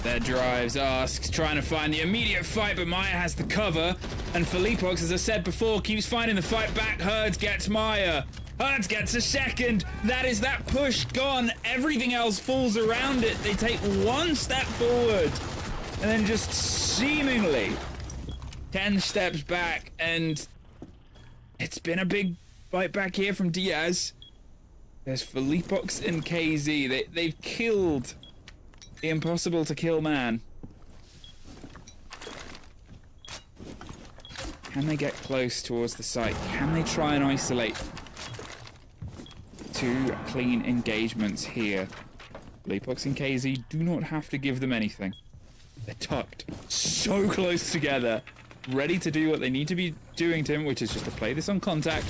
Their drives asks, trying to find the immediate fight, but Maya has the cover. And Felipox, as I said before, keeps finding the fight back. Herds gets Maya. Herds gets a second. That is that push gone. Everything else falls around it. They take one step forward and then just seemingly 10 steps back. And it's been a big fight back here from Diaz. There's Felipox and KZ. They've killed the impossible to kill man. Can they get close towards the site? Can they try and isolate? Two clean engagements here. Felipox and KZ do not have to give them anything. They're tucked so close together, ready to do what they need to be doing to him, which is just to play this on contact.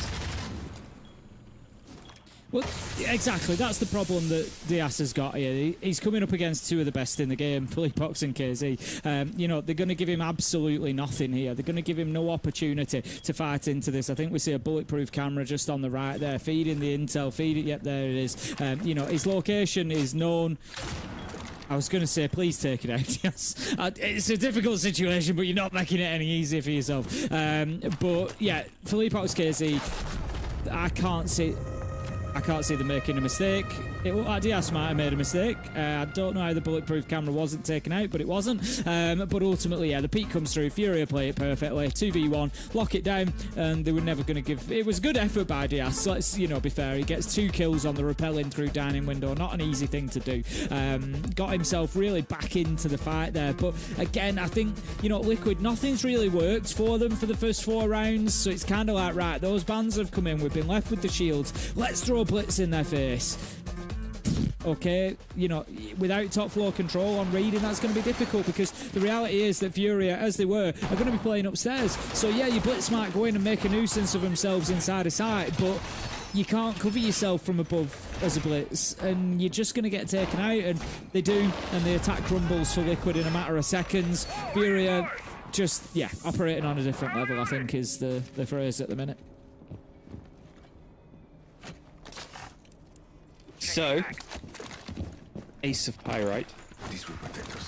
Well, exactly. That's the problem that Diaz has got here. He's coming up against two of the best in the game, Felipox and KZ. They're going to give him absolutely nothing here. They're going to give him no opportunity to fight into this. I think we see a bulletproof camera just on the right there, feeding the intel, Yep, there it is. His location is known. I was going to say, please take it out. Yes, it's a difficult situation, but you're not making it any easier for yourself. But yeah, Felipox, KZ, I can't see them making a mistake. It looked like Diaz might have made a mistake. I don't know how the bulletproof camera wasn't taken out, but it wasn't. But ultimately, yeah, the peak comes through. Furia play it perfectly. 2v1, lock it down, and they were never going to give... It was a good effort by Diaz. So let's, be fair. He gets 2 kills on the rappelling through dining window. Not an easy thing to do. Got himself really back into the fight there. But again, I think, Liquid, nothing's really worked for them for the first 4 rounds. So it's kind of like, right, those bans have come in. We've been left with the shields. Let's throw blitz in their face. Okay, without top floor control on reading, that's going to be difficult, because the reality is that Furia, as they were, are going to be playing upstairs. So yeah, your blitz might go in and make a nuisance of themselves inside a site, but you can't cover yourself from above as a blitz, and you're just going to get taken out, and they do, and the attack crumbles for Liquid in a matter of seconds. Furia just, operating on a different level, I think, is the phrase at the minute. So, Ace of Pyrite,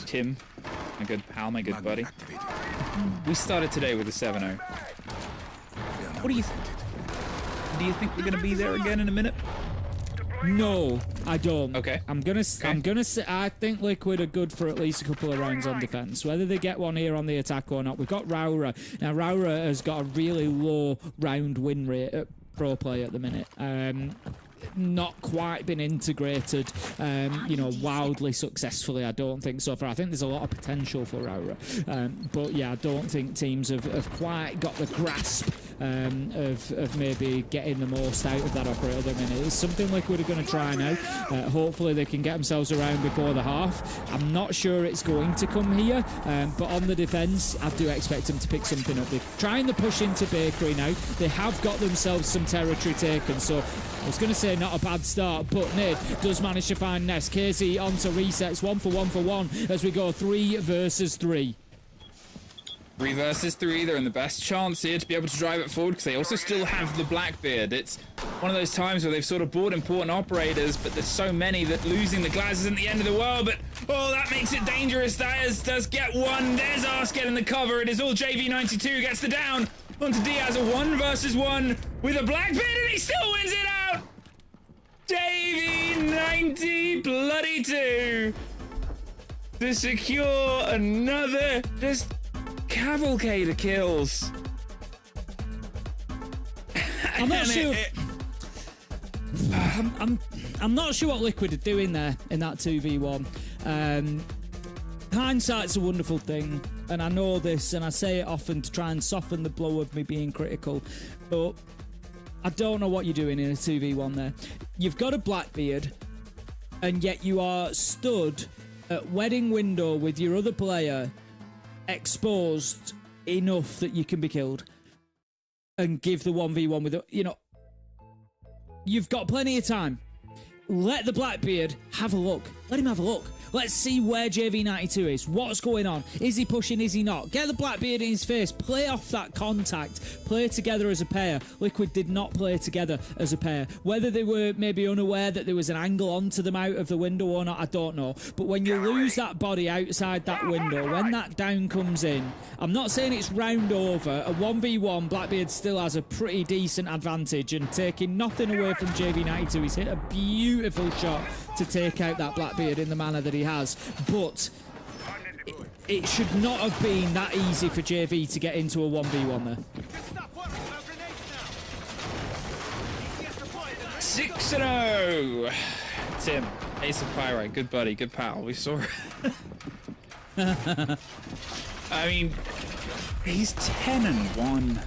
Tim, my good pal, my good buddy. We started today with a 7-0. What do you think? Do you think we're going to be there again in a minute? No, I don't. Okay. I'm gonna say I think Liquid are good for at least a couple of rounds on defense. Whether they get one here on the attack or not, we've got Raura. Now Raura has got a really low round win rate at pro play at the minute. Not quite been integrated, wildly successfully, I don't think so far. I think there's a lot of potential for Raura, but yeah, I don't think teams have quite got the grasp of maybe getting the most out of that operator at the minute. It's something Liquid are going to try now. Hopefully they can get themselves around before the half. I'm not sure it's going to come here, but on the defence, I do expect them to pick something up. They're trying to push into Bakery now. They have got themselves some territory taken, so I was going to say not a bad start, but Nid does manage to find Nest. Casey onto resets, 1 for 1 as we go 3 versus 3. 3 versus 3, they're in the best chance here to be able to drive it forward, because they also still have the Blackbeard. It's one of those times where they've sort of bought important operators, but there's so many that losing the Glaz isn't the end of the world. But that makes it dangerous. Diaz does get one. There's Arse getting the cover. It is all JV92 gets the down onto Diaz, a 1 versus 1 with a Blackbeard, and he still wins it out. JV90 bloody 2 to secure another just cavalcade of kills. I'm not sure. I'm not sure what Liquid are doing there in that 2v1. hindsight's a wonderful thing, and I know this, and I say it often to try and soften the blow of me being critical, but I don't know what you're doing in a 2v1 there. You've got a Blackbeard, and yet you are stood at wedding window with your other player exposed enough that you can be killed and give the 1v1 with, you've got plenty of time. Let the Blackbeard have a look. Let him have a look. Let's see where JV92 is. What's going on? Is he pushing? Is he not? Get the Blackbeard in his face. Play off that contact. Play together as a pair. Liquid did not play together as a pair. Whether they were maybe unaware that there was an angle onto them out of the window or not, I don't know. But when you lose that body outside that window, when that down comes in, I'm not saying it's round over. A 1v1, Blackbeard still has a pretty decent advantage, and taking nothing away from JV92, he's hit a beautiful shot to take out that Blackbeard in the manner that he has, but it should not have been that easy for JV to get into a 1v1 there. 6-0! Tim, Ace of Pyrite, good buddy, good pal. We saw it. I mean, he's 10-1.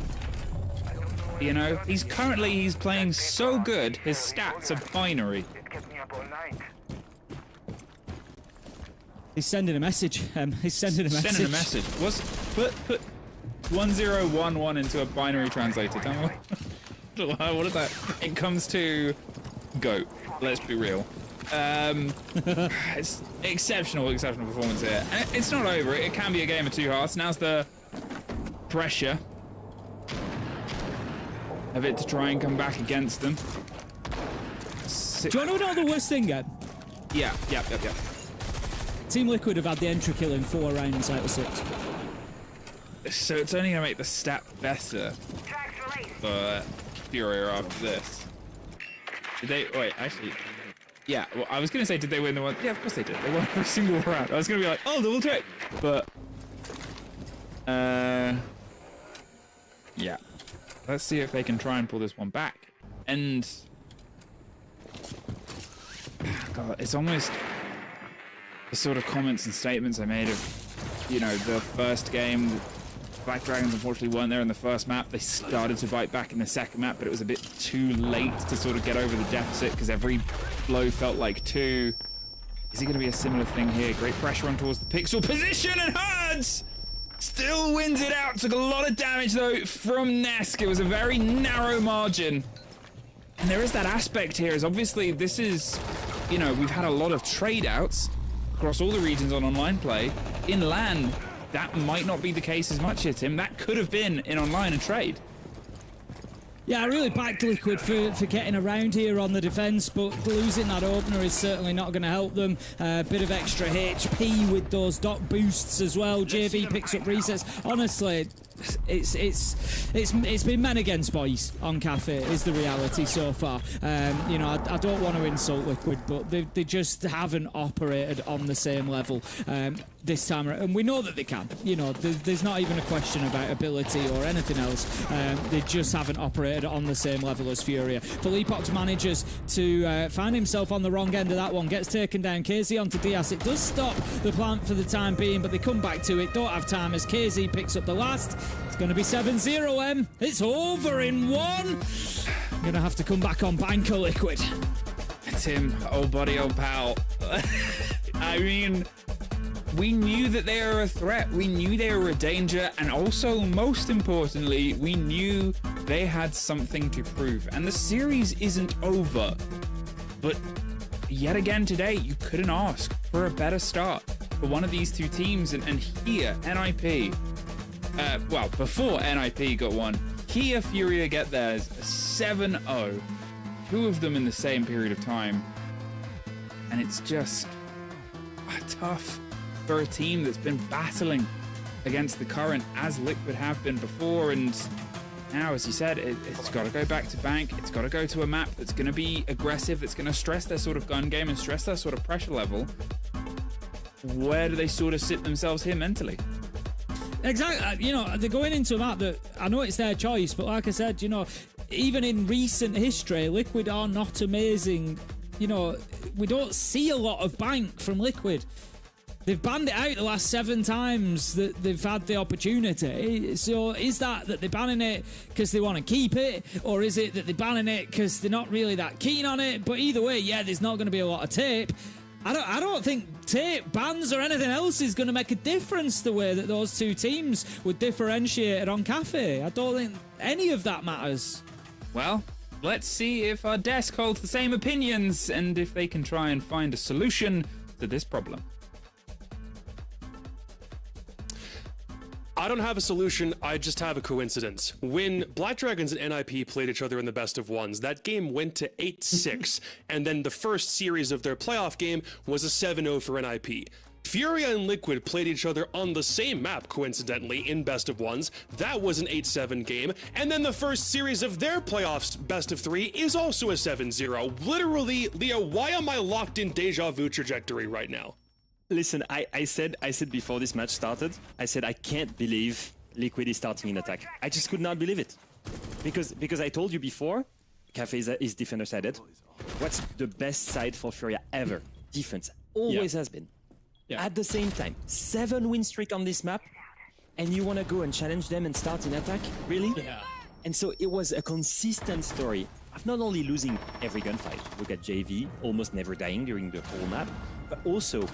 He's playing so good, his stats are binary. He's sending a message. He's sending a message. Put 1011 into a binary translator. Tell me what is that? It comes to GOAT. Let's be real. It's exceptional performance here. And it's not over. It can be a game of two halves. Now's the pressure of it to try and come back against them. Do you want to know the worst thing, Gab? Yeah. Team Liquid have had the entry kill in 4 rounds out of 6. So it's only going to make the stat better for Furia after this. Did they... Wait, actually... Yeah, well, I was going to say, did they win the one? Yeah, of course they did. They won every single round. I was going to be like, oh, double check. But... yeah. Let's see if they can try and pull this one back. And... God, it's almost... the sort of comments and statements I made of, the first game. Black Dragons unfortunately weren't there in the first map. They started to bite back in the second map, but it was a bit too late to sort of get over the deficit because every blow felt like 2. Is it going to be a similar thing here? Great pressure on towards the pixel position, and Herds still wins it out. Took a lot of damage though from Nesk. It was a very narrow margin. And there is that aspect here, is obviously this is, we've had a lot of trade outs across all the regions on online play. In LAN, that might not be the case as much here, Tim. That could have been in online and trade. Yeah, I really backed Liquid for getting around here on the defence, but losing that opener is certainly not going to help them. A bit of extra HP with those dot boosts as well. JV picks up resets. Honestly, it's been men against boys on Cafe is the reality so far. I don't want to insult Liquid, but they just haven't operated on the same level this time around, and we know that they can. There's not even a question about ability or anything else. They just haven't operated on the same level as Furia. Philippox manages to find himself on the wrong end of that one, gets taken down. KZ onto Diaz. It does stop the plant for the time being, but they come back to it. Don't have time as KZ picks up the last. It's going to be 7-0, M. It's over in 1. I'm going to have to come back on Banker Liquid. Tim, old buddy, old pal. I mean, we knew that they were a threat. We knew they were a danger. And also, most importantly, we knew they had something to prove. And the series isn't over. But yet again today, you couldn't ask for a better start for one of these two teams. And here, NIP... before NIP got one, here Furia get theirs 7-0. 2 of them in the same period of time. And it's just tough for a team that's been battling against the current as Liquid have been before. And now, as you said, it's got to go back to Bank. It's got to go to a map that's going to be aggressive, that's going to stress their sort of gun game and stress their sort of pressure level. Where do they sort of sit themselves here mentally? Exactly. They're going into a map that I know it's their choice, but like I said, even in recent history, Liquid are not amazing. We don't see a lot of Bank from Liquid. They've banned it out the last 7 times that they've had the opportunity. So is that they're banning it because they want to keep it, or is it that they're banning it because they're not really that keen on it? But either way, yeah, there's not going to be a lot of tape. I don't think tape, bans, or anything else is going to make a difference the way that those two teams would differentiate on Cafe. I don't think any of that matters. Well, let's see if our desk holds the same opinions and if they can try and find a solution to this problem. I don't have a solution, I just have a coincidence. When Black Dragons and NIP played each other in the best of ones, that game went to 8-6, and then the first series of their playoff game was a 7-0 for NIP. Furia and Liquid played each other on the same map, coincidentally, in best of ones. That was an 8-7 game, and then the first series of their playoffs best of 3 is also a 7-0. Literally, Leo, why am I locked in deja vu trajectory right now? Listen, I said before this match started, I said I can't believe Liquid is starting in attack. I just could not believe it. Because I told you before, Cafe is defender-sided. What's the best side for Furia ever? Defense. Always has been. Yeah. At the same time, 7 win streak on this map, and you want to go and challenge them and start in attack? Really? Yeah. And so it was a consistent story of not only losing every gunfight, look at JV, almost never dying during the whole map, but also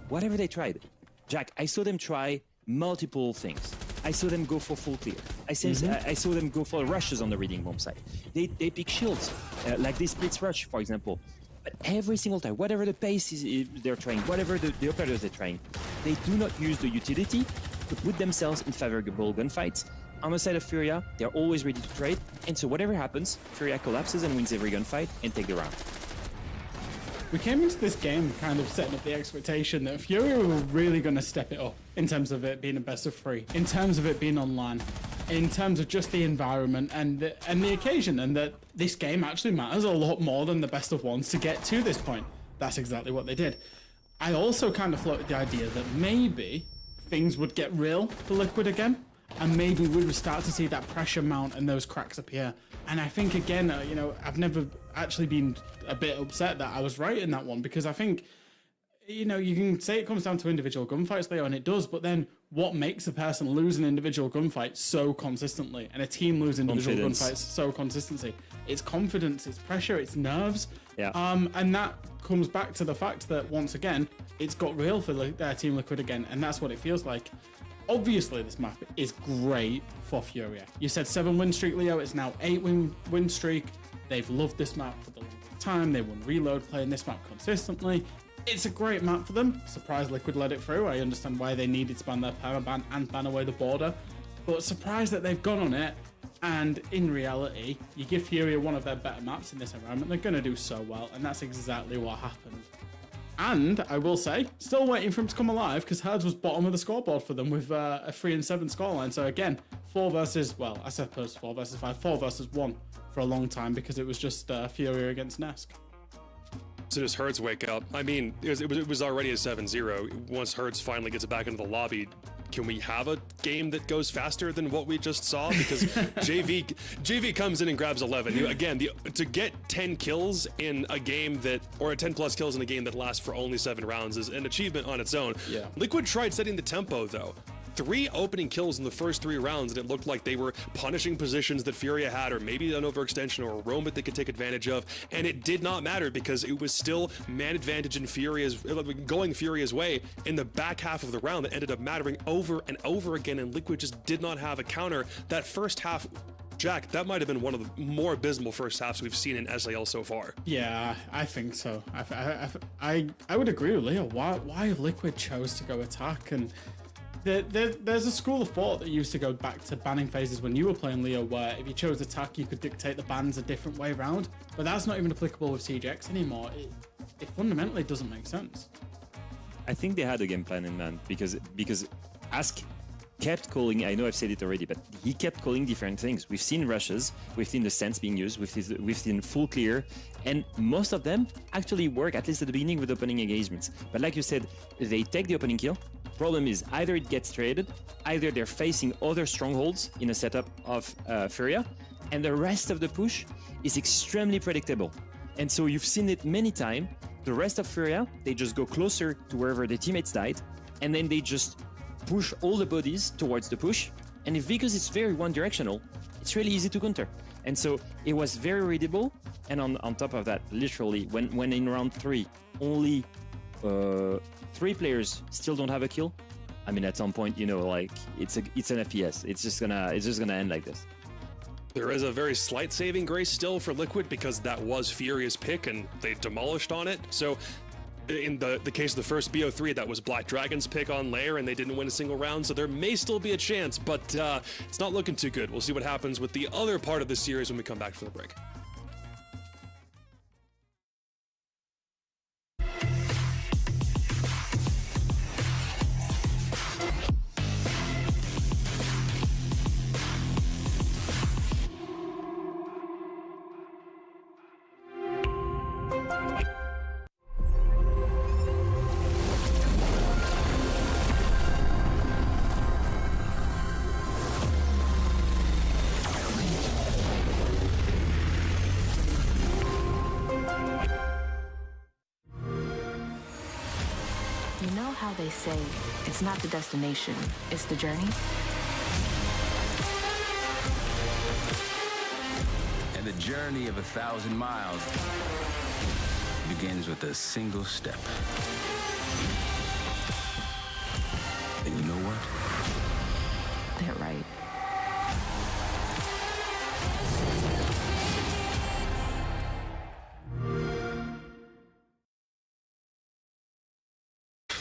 whatever they tried. Jack, I saw them try multiple things. I saw them go for full clear. I saw them go for rushes on the reading bomb side. They pick shields, like this splits rush, for example. But every single time, whatever the pace is they're trying, whatever the operators they're trying, they do not use the utility to put themselves in favorable gunfights. On the side of Furia, they're always ready to trade, and so whatever happens, Furia collapses and wins every gunfight and take the round. We came into this game kind of setting up the expectation that Furia were really going to step it up in terms of it being a best of 3, in terms of it being online, in terms of just the environment and the occasion, and that this game actually matters a lot more than the best of ones to get to this point. That's exactly what they did. I also kind of floated the idea that maybe things would get real for Liquid again, and maybe we would start to see that pressure mount and those cracks appear. And I think, again, I've never actually been a bit upset that I was right in that one, because I think, you can say it comes down to individual gunfights, Leo, and it does, but then what makes a person lose an individual gunfight so consistently, and a team lose individual gunfights so consistently? It's confidence, it's pressure, it's nerves. Yeah. And that comes back to the fact that, once again, it's got real for Team Liquid again, and that's what it feels like. Obviously, this map is great for Furia. You said 7 win streak, Leo. It's now 8 win streak. They've loved this map for the longest time. They won Reload playing this map consistently. It's a great map for them. Surprised Liquid let it through. I understand why they needed to ban their permaban and ban away the border. But surprised that they've gone on it. And in reality, you give Furia one of their better maps in this environment, they're going to do so well. And that's exactly what happened. And I will say, still waiting for him to come alive, because Herds was bottom of the scoreboard for them with a 3-7 scoreline. So again, 4 versus 5, 4 versus 1 for a long time, because it was just Furia against Nesk. So does Herds wake up? I mean, it was already a 7-0. Once Herds finally gets back into the lobby, can we have a game that goes faster than what we just saw? Because JV comes in and grabs 11. Again, to get 10 kills in a game or 10 plus kills in a game that lasts for only 7 rounds is an achievement on its own. Yeah. Liquid tried setting the tempo though. 3 opening kills in the first 3 rounds, and it looked like they were punishing positions that Furia had, or maybe an overextension or a roam that they could take advantage of, and it did not matter because it was still man advantage in going Furia's way in the back half of the round that ended up mattering over and over again, and Liquid just did not have a counter. That first half, Jack, that might have been one of the more abysmal first halves we've seen in SAL so far. Yeah, I think so. I would agree with Leo. Why Liquid chose to go attack? And there's a school of thought that used to go back to banning phases when you were playing, Leo, where if you chose attack, you could dictate the bans a different way around. But that's not even applicable with CGX anymore. It fundamentally doesn't make sense. I think they had a game plan in mind, because Ask kept calling, I know I've said it already, but he kept calling different things. We've seen rushes, we've seen the sense being used, we've seen full clear, and most of them actually work, at least at the beginning, with opening engagements. But like you said, they take the opening kill. Problem is, either it gets traded, either they're facing other strongholds in a setup of Furia, and the rest of the push is extremely predictable. And so you've seen it many times The rest of Furia, they just go closer to wherever their teammates died, and then they just push all the bodies towards the push. And because it's very one-directional, it's really easy to counter. And so it was very readable. And on top of that, literally, when in round 3, only 3 players still don't have a kill, I mean, at some point, you know, like it's an FPS. It's just gonna end like this. There is a very slight saving grace still for Liquid because that was Furia's pick and they demolished on it. So in the case of the first BO3, that was Black Dragon's pick on Lair and they didn't win a single round. So there may still be a chance, but it's not looking too good. We'll see what happens with the other part of the series when we come back from the break. You know how they say, it's not the destination, it's the journey? And the journey of 1,000 miles begins with a single step. And you know what? They're right.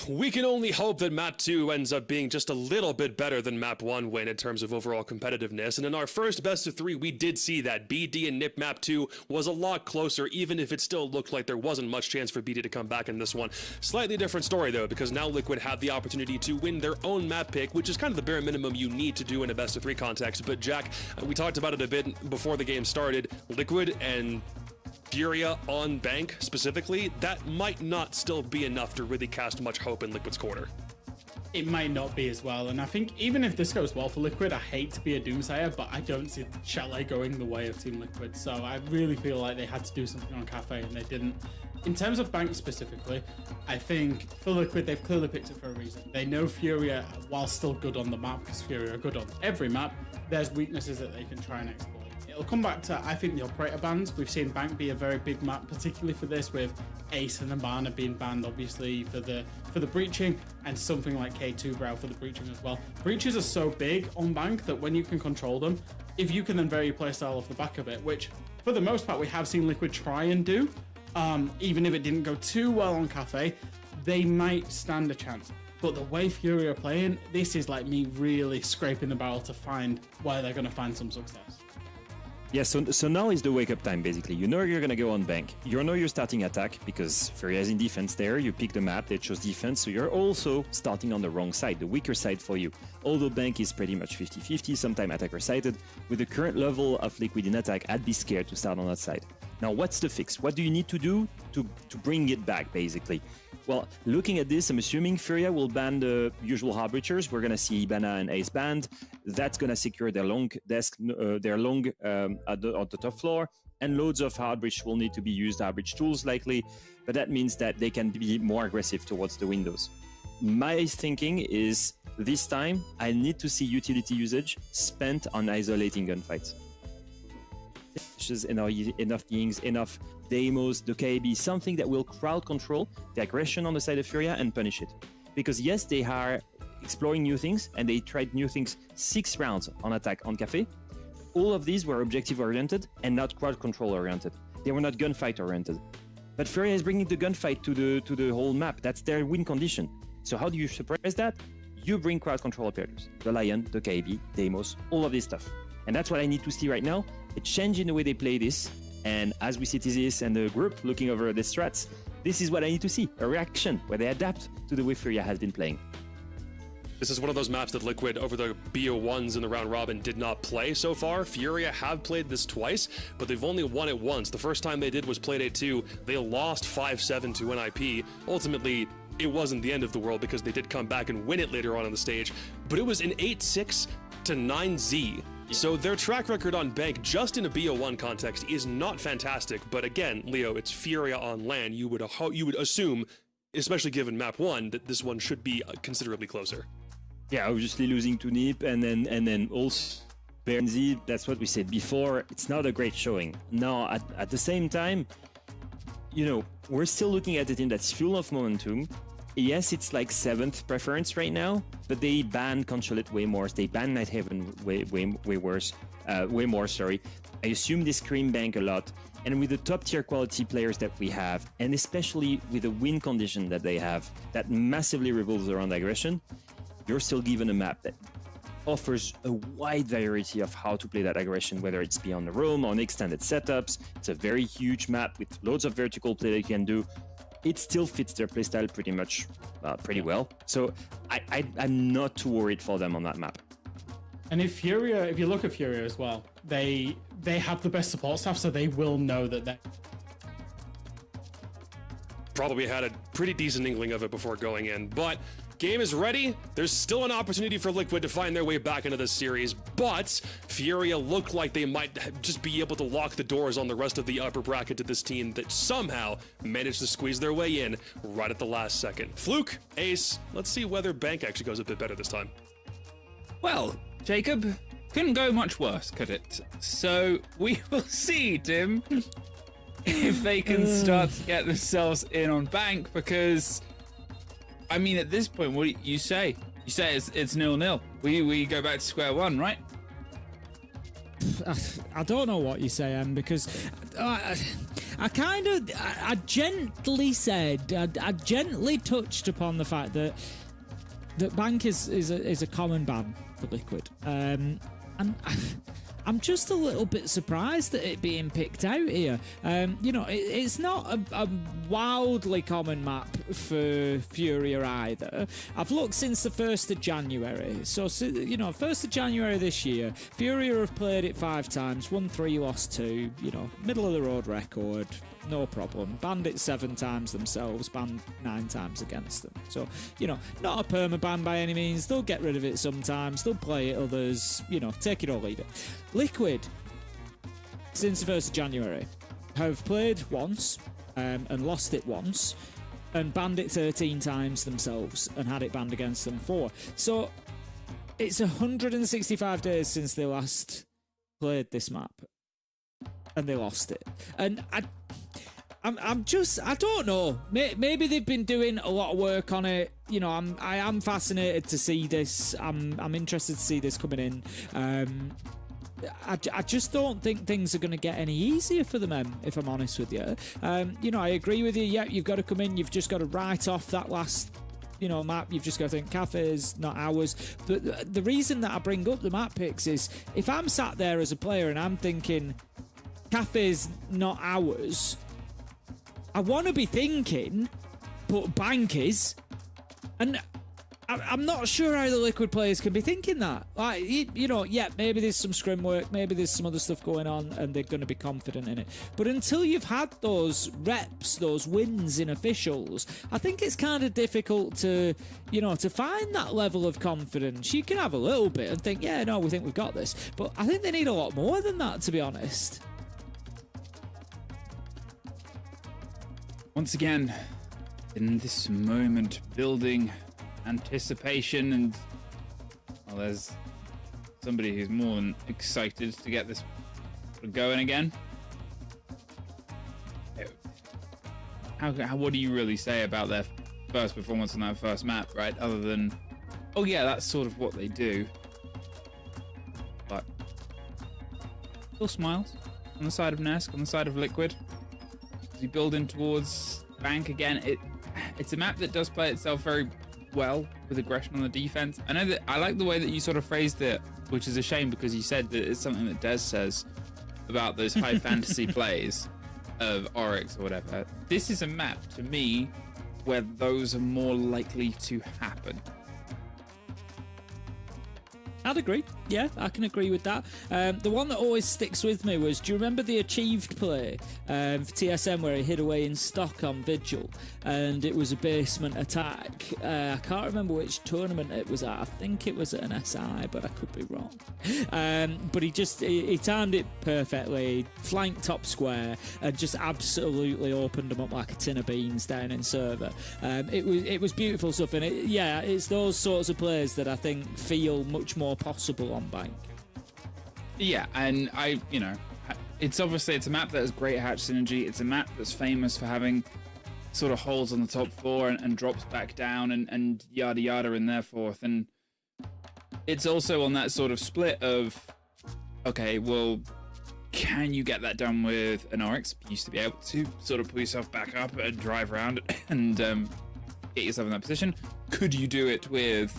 We can only hope that Map 2 ends up being just a little bit better than Map 1 win in terms of overall competitiveness. And in our first best of 3, we did see that BD and NiP Map 2 was a lot closer, even if it still looked like there wasn't much chance for BD to come back in this one. Slightly different story, though, because now Liquid had the opportunity to win their own map pick, which is kind of the bare minimum you need to do in a best of 3 context. But Jack, we talked about it a bit before the game started. Liquid and Furia on bank specifically, that might not still be enough to really cast much hope in Liquid's quarter. It might not be as well, and I think even if this goes well for Liquid, I hate to be a doomsayer, but I don't see Chalet going the way of Team Liquid, so I really feel like they had to do something on Cafe and they didn't. In terms of bank specifically, I think for Liquid, they've clearly picked it for a reason. They know Furia, while still good on the map, because Furia are good on every map, there's weaknesses that they can try and exploit. It'll come back to, I think, the operator bans. We've seen Bank be a very big map, particularly for this, with Ace and Nirvana being banned, obviously, for the breaching, and something like K2 Brow for the breaching as well. Breaches are so big on Bank that when you can control them, if you can then vary your playstyle off the back of it, which, for the most part, we have seen Liquid try and do, even if it didn't go too well on Cafe, they might stand a chance. But the way Fury are playing, this is like me really scraping the barrel to find where they're going to find some success. Yeah, so now is the wake-up time, basically. You know you're going to go on bank. You know you're starting attack, because Furia is in defense there. You pick the map, they chose defense, so you're also starting on the wrong side, the weaker side for you. Although bank is pretty much 50-50, sometimes attacker-sided. With the current level of Liquid in attack, I'd be scared to start on that side. Now, what's the fix? What do you need to do to bring it back, basically? Well, looking at this, I'm assuming Furia will ban the usual hard breachers. We're going to see Ibana and Ace banned. That's going to secure their long desk, their long on the top floor. And loads of hard breach will need to be used, hard breach tools likely. But that means that they can be more aggressive towards the windows. My thinking is this time I need to see utility usage spent on isolating gunfights. Enough beings, enough demos, the KB, something that will crowd control the aggression on the side of Furia and punish it. Because yes, they are exploring new things and they tried new things 6 rounds on attack on Cafe. All of these were objective oriented and not crowd control oriented. They were not gunfight oriented. But Furia is bringing the gunfight to the whole map. That's their win condition. So how do you suppress that? You bring crowd control operators. The Lion, the KB, demos, all of this stuff. And that's what I need to see right now. A change in the way they play this. And as we see TZS and the group looking over the strats, this is what I need to see. A reaction where they adapt to the way Furia has been playing. This is one of those maps that Liquid over the BO1s in the round robin did not play so far. Furia have played this twice, but they've only won it once. The first time they did was Playdate 2. They lost 5-7 to NIP. Ultimately, it wasn't the end of the world because they did come back and win it later on the stage, but it was an 8-6 to 9Z So their track record on Bank, just in a BO1 context, is not fantastic. But again, Leo, it's Furia on land. You would assume, especially given map 1, that this one should be considerably closer. Yeah, obviously losing to Nip and then also Bernzi, that's what we said before. It's not a great showing. Now, at the same time, you know, we're still looking at a team that's full of momentum. Yes, it's like 7th preference right now, but they ban Consulate way more. They ban Nighthaven way more. Sorry, I assume they scream Bank a lot. And with the top tier quality players that we have, and especially with the win condition that they have, that massively revolves around aggression, you're still given a map that offers a wide variety of how to play that aggression, whether it's beyond the roam, on extended setups. It's a very huge map with loads of vertical play that you can do. It still fits their playstyle pretty well. So I'm not too worried for them on that map. And if you look at Furia as well, they have the best support staff, so they will know that they probably had a pretty decent inkling of it before going in, but game is ready. There's still an opportunity for Liquid to find their way back into this series, but Furia look like they might just be able to lock the doors on the rest of the upper bracket to this team that somehow managed to squeeze their way in right at the last second. Fluke, Ace, let's see whether Bank actually goes a bit better this time. Well, Jacob, couldn't go much worse, could it? So we will see, Tim, if they can start to get themselves in on Bank, because I mean, at this point, what do you say? You say it's 0-0. We go back to square one, right? I don't know what you say, Em, because I gently said, I gently touched upon the fact that Bank is a common ban for Liquid, and I'm just a little bit surprised at it being picked out here. You know, it's not a wildly common map for Furia either. I've looked since the 1st of January. So, you know, 1st of January this year, Furia have played it 5 times, won 3, lost 2, you know, middle of the road record. No problem. Banned it 7 times themselves, banned 9 times against them. So, you know, not a perma-ban by any means. They'll get rid of it sometimes. They'll play it others. You know, take it or leave it. Liquid, since the 1st of January, have played once and lost it once and banned it 13 times themselves and had it banned against them 4. So, it's 165 days since they last played this map and they lost it. And I don't know. Maybe they've been doing a lot of work on it. You know, I am fascinated to see this. I'm interested to see this coming in. I just don't think things are going to get any easier for them, if I'm honest with you. You know, I agree with you. Yeah, you've got to come in. You've just got to write off that last, you know, map. You've just got to think cafes, not ours. But the reason that I bring up the map picks is if I'm sat there as a player and I'm thinking cafes, not ours, I want to be thinking, but Bank is. And I'm not sure how the Liquid players can be thinking that. Like, you know, yeah, maybe there's some scrim work, maybe there's some other stuff going on, and they're going to be confident in it. But until you've had those reps, those wins in officials, I think it's kind of difficult to, you know, to find that level of confidence. You can have a little bit and think, yeah, no, we think we've got this. But I think they need a lot more than that, to be honest. Once again, in this moment, building anticipation, and well, there's somebody who's more than excited to get this going again. What do you really say about their first performance on that first map, right? Other than, oh yeah, that's sort of what they do. But still smiles on the side of Nesk, on the side of Liquid. As we build in towards Bank again, it's a map that does play itself very well with aggression on the defense. I know that I like the way that you sort of phrased it, which is a shame because you said that it's something that Des says about those high fantasy plays of Oryx or whatever. This is a map to me where those are more likely to happen. I'd agree. Yeah, I can agree with that. The one that always sticks with me was, do you remember the achieved play for TSM where he hid away in stock on Vigil and it was a basement attack? I can't remember which tournament it was at. I think it was at an SI, but I could be wrong. But he timed it perfectly, flanked top square, and just absolutely opened them up like a tin of beans down in server. It was beautiful stuff, and it's those sorts of plays that I think feel much more possible on Bank. Yeah, and it's a map that has great hatch synergy. It's a map that's famous for having sort of holes on the top floor and drops back down and yada yada and thereforth. And it's also on that sort of split of, okay, well, can you get that done with an Oryx? You used to be able to sort of pull yourself back up and drive around and get yourself in that position. Could you do it with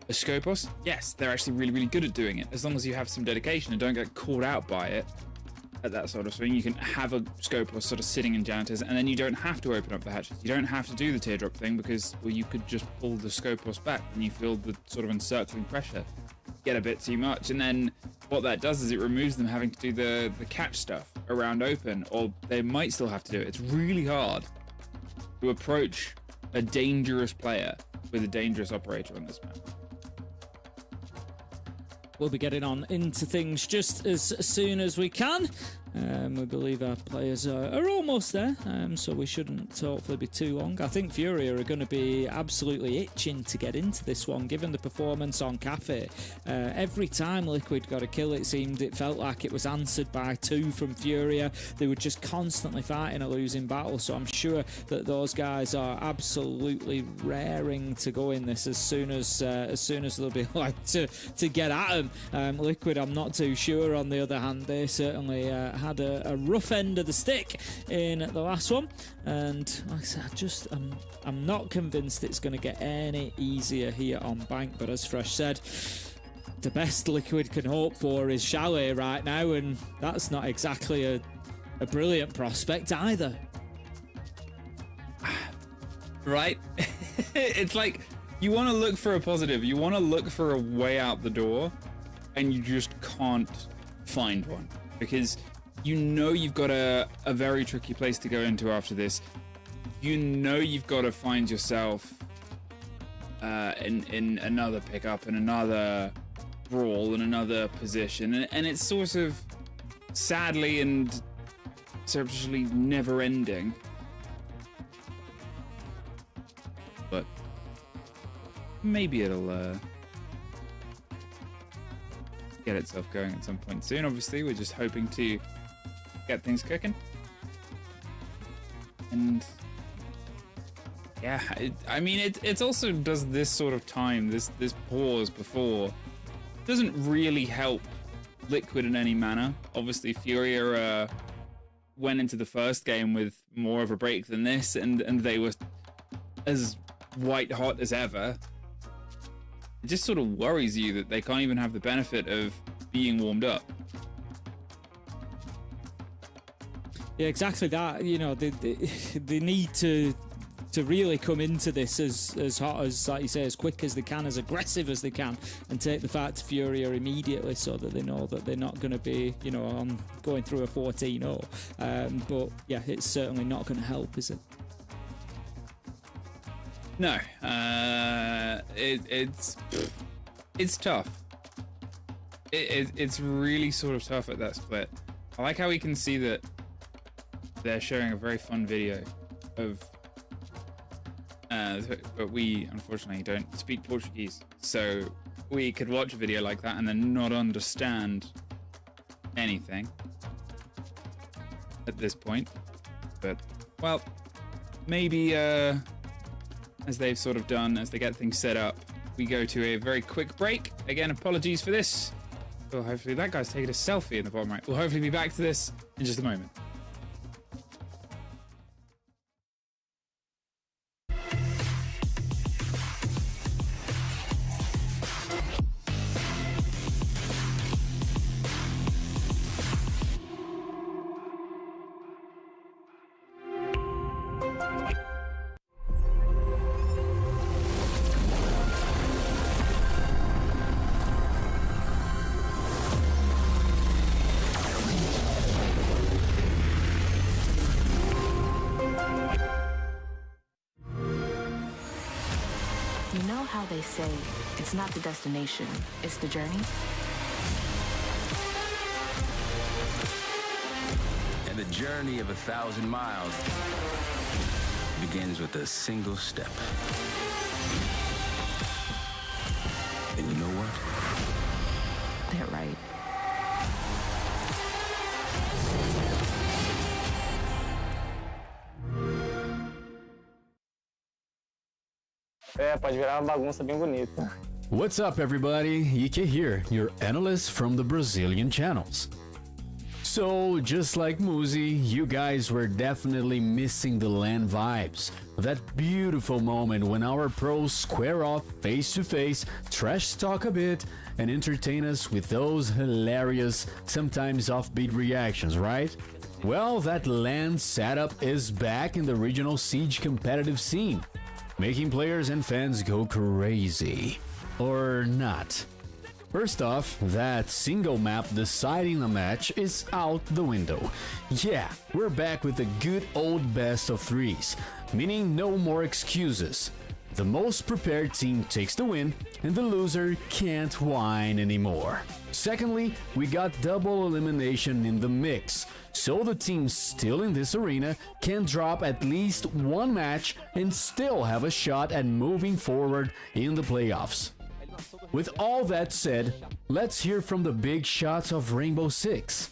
a Skopos? Yes, they're actually really, really good at doing it. As long as you have some dedication and don't get caught out by it at that sort of swing, you can have a Skopos sort of sitting in janitors, and then you don't have to open up the hatches. You don't have to do the teardrop thing because, well, you could just pull the Skopos back when you feel the sort of encircling pressure get a bit too much. And then what that does is it removes them having to do the catch stuff around open, or they might still have to do it. It's really hard to approach a dangerous player with a dangerous operator on this map. We'll be getting on into things just as soon as we can. We believe our players are almost there, so we shouldn't hopefully be too long. I think Fury are going to be absolutely itching to get into this one, given the performance on Cafe. Every time Liquid got a kill, it felt like it was answered by 2 from Furia. They were just constantly fighting a losing battle, so I'm sure that those guys are absolutely raring to go in this as soon as they'll be like to get at them. Liquid, I'm not too sure. On the other hand, they certainly had a rough end of the stick in the last one, and like I said, I'm not convinced it's going to get any easier here on Bank. But as Fresh said, the best Liquid can hope for is Chalet right now, and that's not exactly a brilliant prospect either. Right? It's like you want to look for a positive, you want to look for a way out the door, and you just can't find one, because you know you've got a very tricky place to go into after this. You know you've got to find yourself in another pickup, in another brawl, in another position, and it's sort of sadly and surreptitiously never ending. But maybe it'll get itself going at some point soon. Obviously, we're just hoping to get things cooking. And yeah, it also does this sort of time, this pause before, doesn't really help Liquid in any manner. Obviously, Furia went into the first game with more of a break than this, and they were as white hot as ever. It just sort of worries you that they can't even have the benefit of being warmed up. Yeah, exactly that. You know, they need to really come into this as hot as, like you say, as quick as they can, as aggressive as they can, and take the fight to Furia immediately, so that they know that they're not going to be, going through a 14-0. But yeah, it's certainly not going to help, is it? No, it's tough. It's really sort of tough at that split. I like how we can see that they're showing a very fun video of, but we unfortunately don't speak Portuguese, so we could watch a video like that and then not understand anything at this point. But, well, maybe as they've sort of done, as they get things set up, we go to a very quick break. Again, apologies for this. Well, hopefully that guy's taking a selfie in the bottom right. We'll hopefully be back to this in just a moment. know how they say it's not the destination, it's the journey? And the journey of 1,000 miles begins with a single step. And you know what? They're right. Pode virar uma bagunça bem bonita. What's up, everybody? Ike here, your analyst from the Brazilian channels. So, just like Muzi, you guys were definitely missing the LAN vibes. That beautiful moment when our pros square off face to face, trash talk a bit, and entertain us with those hilarious, sometimes offbeat reactions, right? Well, that LAN setup is back in the regional Siege competitive scene, making players and fans go crazy. Or not. First off, that single map deciding the match is out the window. Yeah, we're back with the good old best of threes, meaning no more excuses. The most prepared team takes the win, and the loser can't whine anymore. Secondly, we got double elimination in the mix, so the teams still in this arena can drop at least one match and still have a shot at moving forward in the playoffs. With all that said, let's hear from the big shots of Rainbow Six.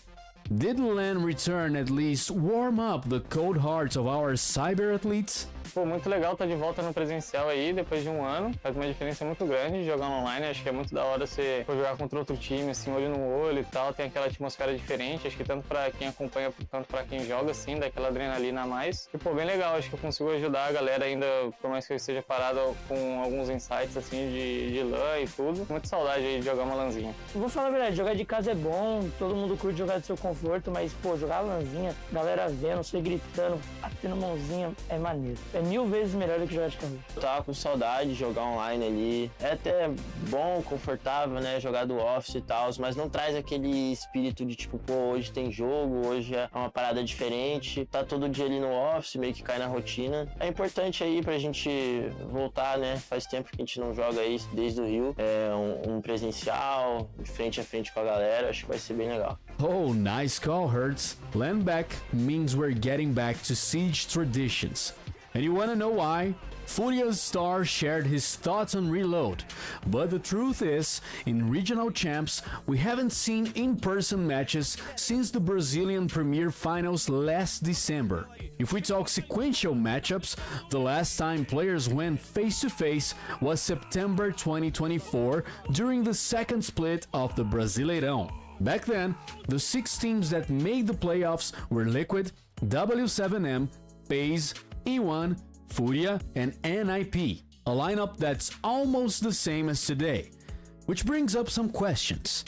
Did LAN return at least warm up the cold hearts of our cyber athletes? Pô, muito legal estar de volta no presencial aí, depois de um ano. Faz uma diferença muito grande jogar online. Acho que é muito da hora você jogar contra outro time, assim, olho no olho e tal. Tem aquela atmosfera diferente. Acho que tanto pra quem acompanha, tanto pra quem joga, assim, dá aquela adrenalina a mais. E, pô, bem legal. Acho que eu consigo ajudar a galera ainda, por mais que eu esteja parado com alguns insights, assim, de LAN e tudo. Muita saudade aí de jogar uma LANzinha. Eu vou falar a verdade, jogar de casa é bom, todo mundo curte jogar do seu conforto, mas, pô, jogar LANzinha, galera vendo, você gritando, batendo mãozinha, é maneiro. É 1000 vezes melhor do que jogar de carro. Eu tava com saudade de jogar online ali. É até bom, confortável, né? Jogar do office e tal, mas não traz aquele espírito de tipo, pô, hoje tem jogo, hoje é uma parada diferente. Tá todo dia ali no office, meio que cai na rotina. É importante aí pra gente voltar, né? Faz tempo que a gente não joga aí desde o Rio. É um presencial, de frente a frente com a galera. Acho que vai ser bem legal. Oh, nice call, Hertz. LAN back means we're getting back to Siege traditions. And you wanna know why? Furia's star shared his thoughts on Reload, but the truth is, in regional champs, we haven't seen in-person matches since the Brazilian Premier Finals last December. If we talk sequential matchups, the last time players went face-to-face was September 2024 during the second split of the Brasileirão. Back then, the 6 teams that made the playoffs were Liquid, W7M, FaZe, E1, Furia, and NIP, a lineup that's almost the same as today. Which brings up some questions.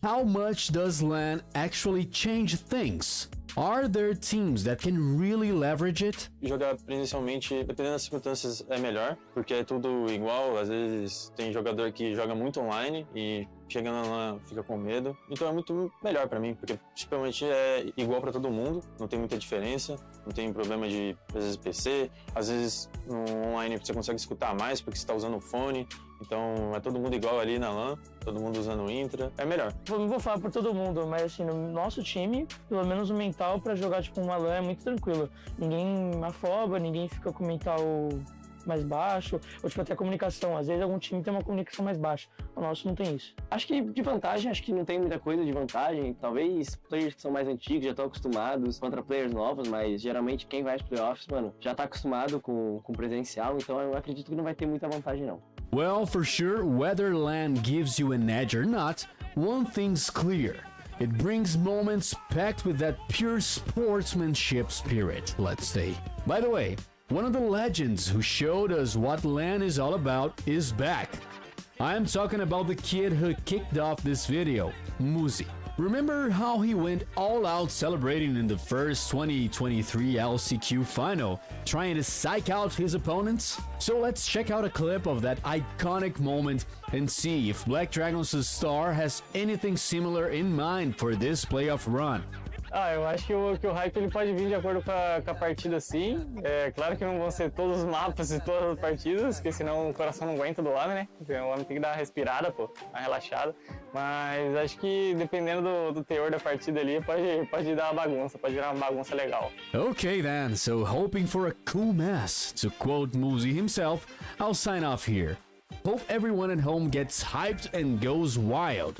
How much does LAN actually change things? Are there teams that can really leverage it? Jogar presencialmente, dependendo das circunstâncias, é melhor, porque é tudo igual. Às vezes tem jogador que joga muito online e chegando lá fica com medo. Então é muito melhor pra mim, porque principalmente é igual pra todo mundo, não tem muita diferença, não tem problema de, às vezes, PC, às vezes no online você consegue escutar mais porque você tá usando o fone. Então é todo mundo igual ali na LAN, todo mundo usando o Intra, é melhor. Não vou falar por todo mundo, mas assim, no nosso time, pelo menos o mental pra jogar tipo uma LAN é muito tranquilo. Ninguém afoba, ninguém fica com o mental mais baixo, ou tipo até a comunicação. Às vezes algum time tem uma comunicação mais baixa, o nosso não tem isso. Acho que de vantagem, acho que não tem muita coisa de vantagem. Talvez players que são mais antigos já estão acostumados contra players novos, mas geralmente quem vai aos playoffs, mano, já tá acostumado com presencial, então eu acredito que não vai ter muita vantagem não. Well, for sure, whether LAN gives you an edge or not, one thing's clear. It brings moments packed with that pure sportsmanship spirit, let's say. By the way, one of the legends who showed us what LAN is all about is back. I'm talking about the kid who kicked off this video, Muzi. Remember how he went all out celebrating in the first 2023 LCQ final, trying to psych out his opponents? So let's check out a clip of that iconic moment and see if Black Dragon's star has anything similar in mind for this playoff run. Eu acho que o hype ele pode vir de acordo com a partida, sim. É claro que não vão ser todos os mapas e todas as partidas, porque senão o coração não aguenta do homem, né? O homem tem que dar uma respirada, pô, uma relaxada. Mas acho que dependendo do teor da partida ali, pode dar uma bagunça, pode virar uma bagunça legal. Okay then, so hoping for a cool mess, to quote Muzi himself, I'll sign off here. Hope everyone at home gets hyped and goes wild.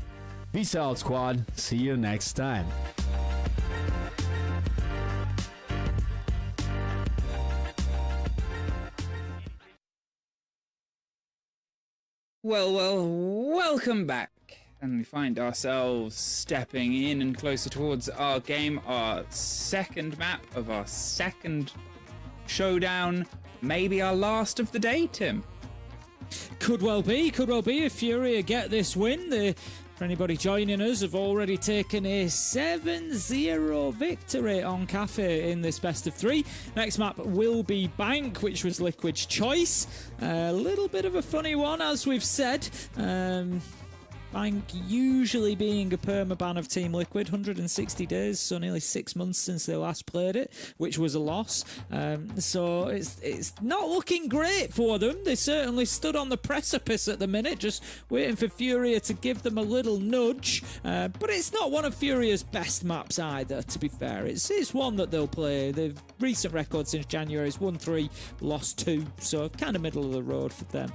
Peace out, squad. See you next time. Well, welcome back. And we find ourselves stepping in and closer towards our game, our second map of our second showdown, maybe our last of the day, Tim. Could well be if Furia get this win. For anybody joining us, have already taken a 7-0 victory on Cafe in this best of 3. Next map will be Bank, which was Liquid's choice. A little bit of a funny one, as we've said. Bank usually being a permaban of Team Liquid, 160 days, so nearly 6 months since they last played it, which was a loss. So it's not looking great for them. They certainly stood on the precipice at the minute, just waiting for Furia to give them a little nudge. But it's not one of Furia's best maps either, to be fair. It's one that they'll play. The recent record since January is 1-3, lost 2, so kind of middle of the road for them.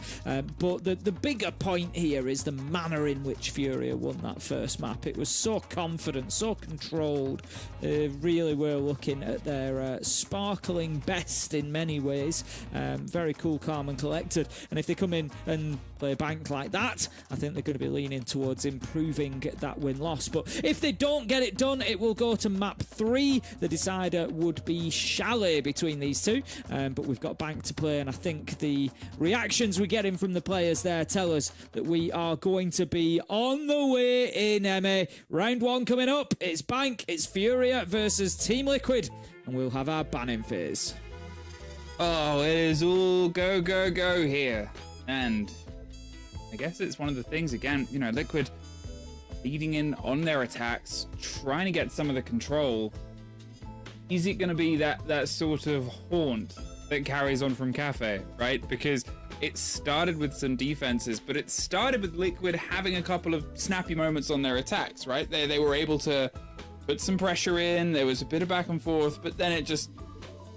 But the bigger point here is the manner in which Furia won that first map. It was so confident, so controlled. They really were looking at their sparkling best in many ways. Very cool, calm and collected. And if they come in and play Bank like that, I think they're going to be leaning towards improving that win-loss. But if they don't get it done, it will go to map 3. The decider would be Chalet between these two. But we've got Bank to play, and I think the reactions we're getting from the players there tell us that we are going to be on the way in, MA. Round 1 coming up. It's Bank, it's Furia versus Team Liquid, and we'll have our banning phase. Oh, it is all go, go, go here. And I guess it's one of the things, again, you know, Liquid leading in on their attacks, trying to get some of the control. Is it going to be that sort of haunt that carries on from Cafe, right? Because it started with some defenses, but it started with Liquid having a couple of snappy moments on their attacks, right? They were able to put some pressure in, there was a bit of back and forth, but then it just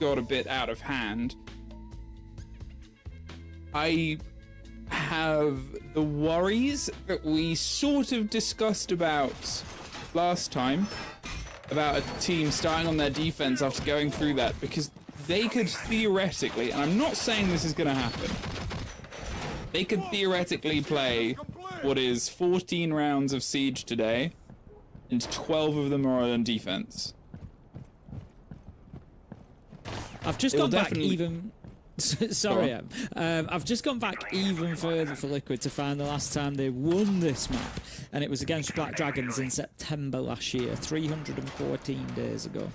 got a bit out of hand. I have the worries that we sort of discussed about last time, about a team starting on their defense after going through that, because they could theoretically, and I'm not saying this is going to happen, they could theoretically play what is 14 rounds of Siege today, and 12 of them are on defense. I've just gone back even... Sorry, I've just gone back even further for Liquid to find the last time they won this map, and it was against Black Dragons in September last year, 314 days ago.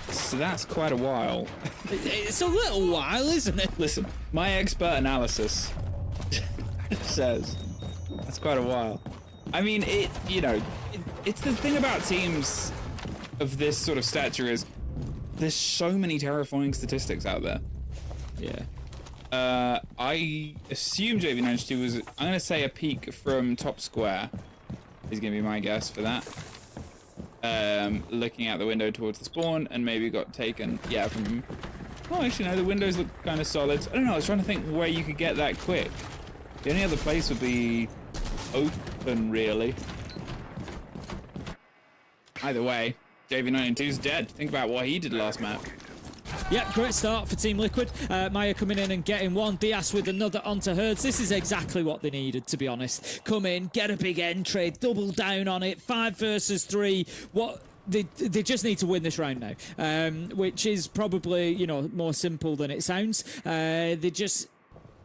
So that's quite a while. It's a little while, isn't it? Listen, my expert analysis says that's quite a while. I mean, it's the thing about teams of this sort of stature is there's so many terrifying statistics out there. Yeah. I assume JV92 was, I'm going to say a peak from top square is going to be my guess for that. Looking out the window towards the spawn and maybe got taken, yeah, from... Oh, actually, no, the windows look kind of solid. I don't know, I was trying to think where you could get that quick. The only other place would be open, really. Either way, JV92's dead. Think about what he did last map. Yeah, great start for Team Liquid. Maya coming in and getting one. Diaz with another onto Herds. This is exactly what they needed, to be honest. Come in, get a big entry, double down on it. 5 versus 3. What... They just need to win this round now, which is probably, you know, more simple than it sounds. They just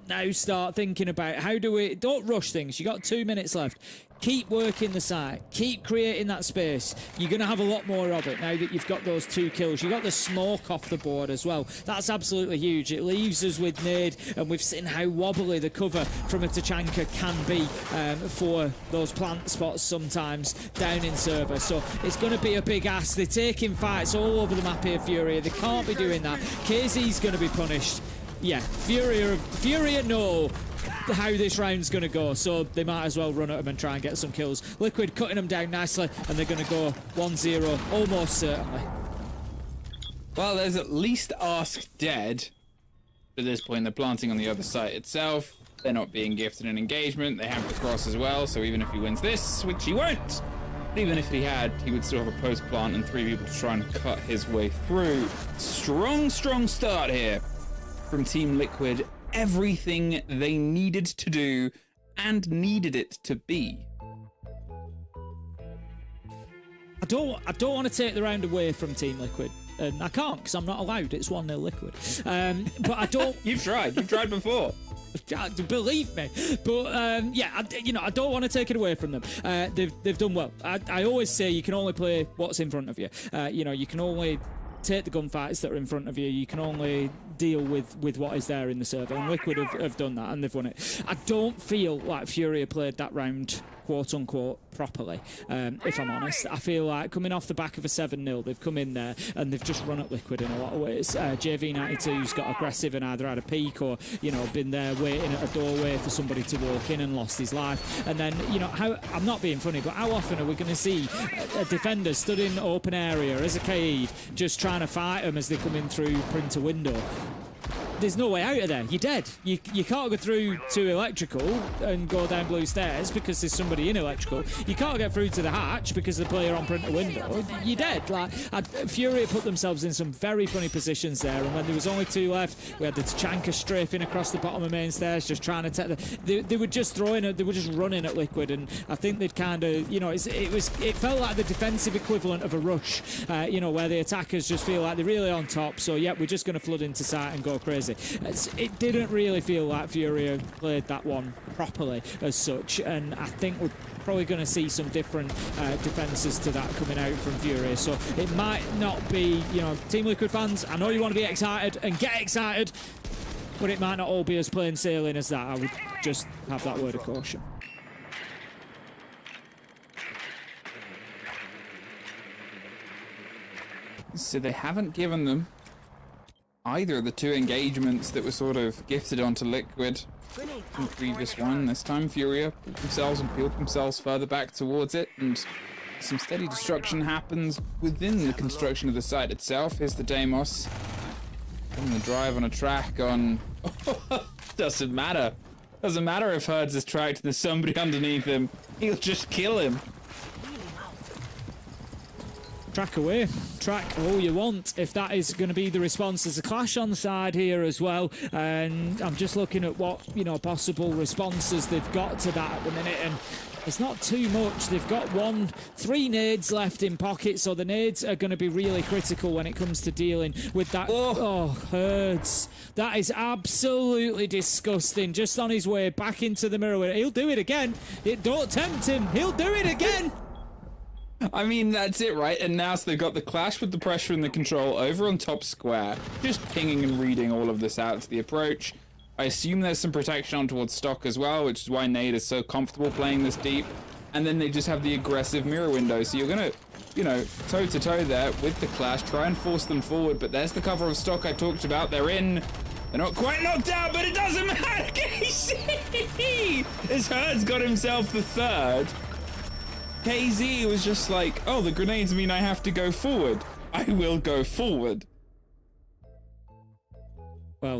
now start thinking about how do we... Don't rush things. You got 2 minutes left. Keep working the site. Keep creating that space. You're going to have a lot more of it now that you've got those 2 kills. You got the smoke off the board as well. That's absolutely huge. It leaves us with nade, and we've seen how wobbly the cover from a Tachanka can be for those plant spots sometimes down in server. So it's going to be a big ask. They're taking fights all over the map here, Furia. They can't be doing that. KZ's going to be punished. Yeah, Furia know how this round's going to go, so they might as well run at them and try and get some kills. Liquid cutting them down nicely, and they're going to go 1-0, almost certainly. Well, there's at least Ask dead. At this point, they're planting on the other site itself. They're not being gifted an engagement. They have the cross as well, so even if he wins this, which he won't, but even if he had, he would still have a post plant and 3 people to try and cut his way through. Strong start here from Team Liquid. Everything they needed to do and needed it to be. I don't want to take the round away from Team Liquid. And I can't because I'm not allowed. It's 1-0 Liquid. But I don't... You've tried before. Believe me. But yeah, I don't want to take it away from them. They've done well. I always say you can only play what's in front of you. You can only take the gunfights that are in front of you. You can only deal with what is there in the server, and Liquid have done that, and they've won it. I don't feel like Furia played that round quote-unquote properly, if I'm honest. I feel like coming off the back of a 7-0, they've come in there and they've just run at Liquid in a lot of ways. JV92's got aggressive and either had a peek or, been there waiting at a doorway for somebody to walk in and lost his life. And then, I'm not being funny, but how often are we going to see a defender stood in open area as a Kaid just trying to fight them as they come in through printer window? There's no way out of there. You're dead. You can't go through to electrical and go down blue stairs because there's somebody in electrical. You can't get through to the hatch because the player on printer window. You're dead. Furia put themselves in some very funny positions there, and when there was only 2 left, we had the Tachanka strafing across the bottom of main stairs, just trying to take they were just throwing it. They were just running at Liquid, and I think they'd kind of, it felt like the defensive equivalent of a rush, where the attackers just feel like they're really on top. So yeah, we're just going to flood into site and go crazy. It didn't really feel like Furia played that one properly as such, and I think we're probably going to see some different defences to that coming out from Furia. So it might not be, Team Liquid fans, I know you want to be excited and get excited, but it might not all be as plain sailing as that. I would just have that word of caution. So they haven't given them either of the 2 engagements that were sort of gifted onto Liquid in the previous one. This time Furia pulled themselves and peeled themselves further back towards it, and some steady destruction happens within the construction of the site itself. Here's the Deimos on the drive on a track on... Doesn't matter if Herds is tracked, there's somebody underneath him. He'll just kill him. Track away, track all you want, if that is going to be the response. There's a clash on the side here as well, and I'm just looking at what possible responses they've got to that at the minute, and it's not too much. They've got 3 nades left in pocket, so the nades are going to be really critical when it comes to dealing with that. Oh, Herds, that is absolutely disgusting. Just on his way back into the mirror, he'll do it again. Don't tempt him, he'll do it again. I mean, that's it, right? And now so they've got the clash with the pressure and the control over on top square, just pinging and reading all of this out to the approach. I assume there's some protection on towards stock as well, which is why Nade is so comfortable playing this deep. And then they just have the aggressive mirror window, so you're gonna, toe-to-toe there with the clash, try and force them forward, but there's the cover of stock I talked about. They're in. They're not quite knocked out, but it doesn't matter. KZ! His Herd's got himself the 3rd. KZ was just like, oh, the grenades mean I have to go forward. I will go forward. Well,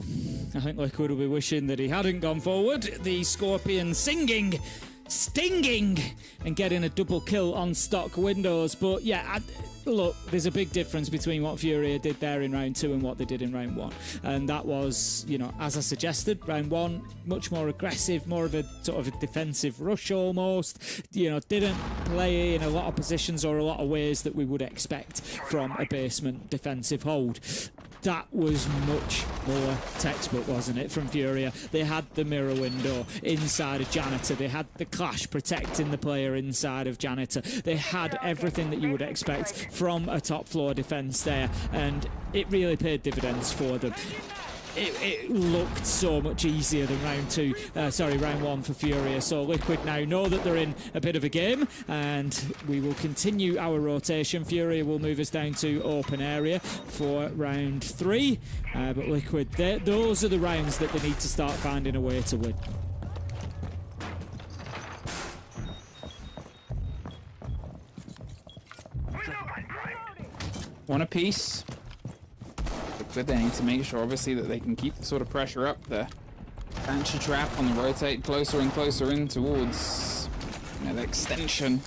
I think Liquid will be wishing that he hadn't gone forward. The Scorpion singing, stinging, and getting a double kill on stock windows. But yeah, look, there's a big difference between what Furia did there in round 2 and what they did in round 1. And that was, as I suggested, round 1, much more aggressive, more of a sort of a defensive rush almost. Didn't play in a lot of positions or a lot of ways that we would expect from a basement defensive hold. that was much more textbook, wasn't it, from Furia? They had the mirror window inside of Janitor. They had the clash protecting the player inside of Janitor. They had everything that you would expect from a top floor defense there, and it really paid dividends for them. It looked so much easier than round one for Furia. So Liquid now know that they're in a bit of a game, and we will continue our rotation. Furia will move us down to open area for round 3, but Liquid, those are the rounds that they need to start finding a way to win. One apiece. But they need to make sure, obviously, that they can keep the sort of pressure up there. Banshee trap on the rotate closer and closer in towards the extension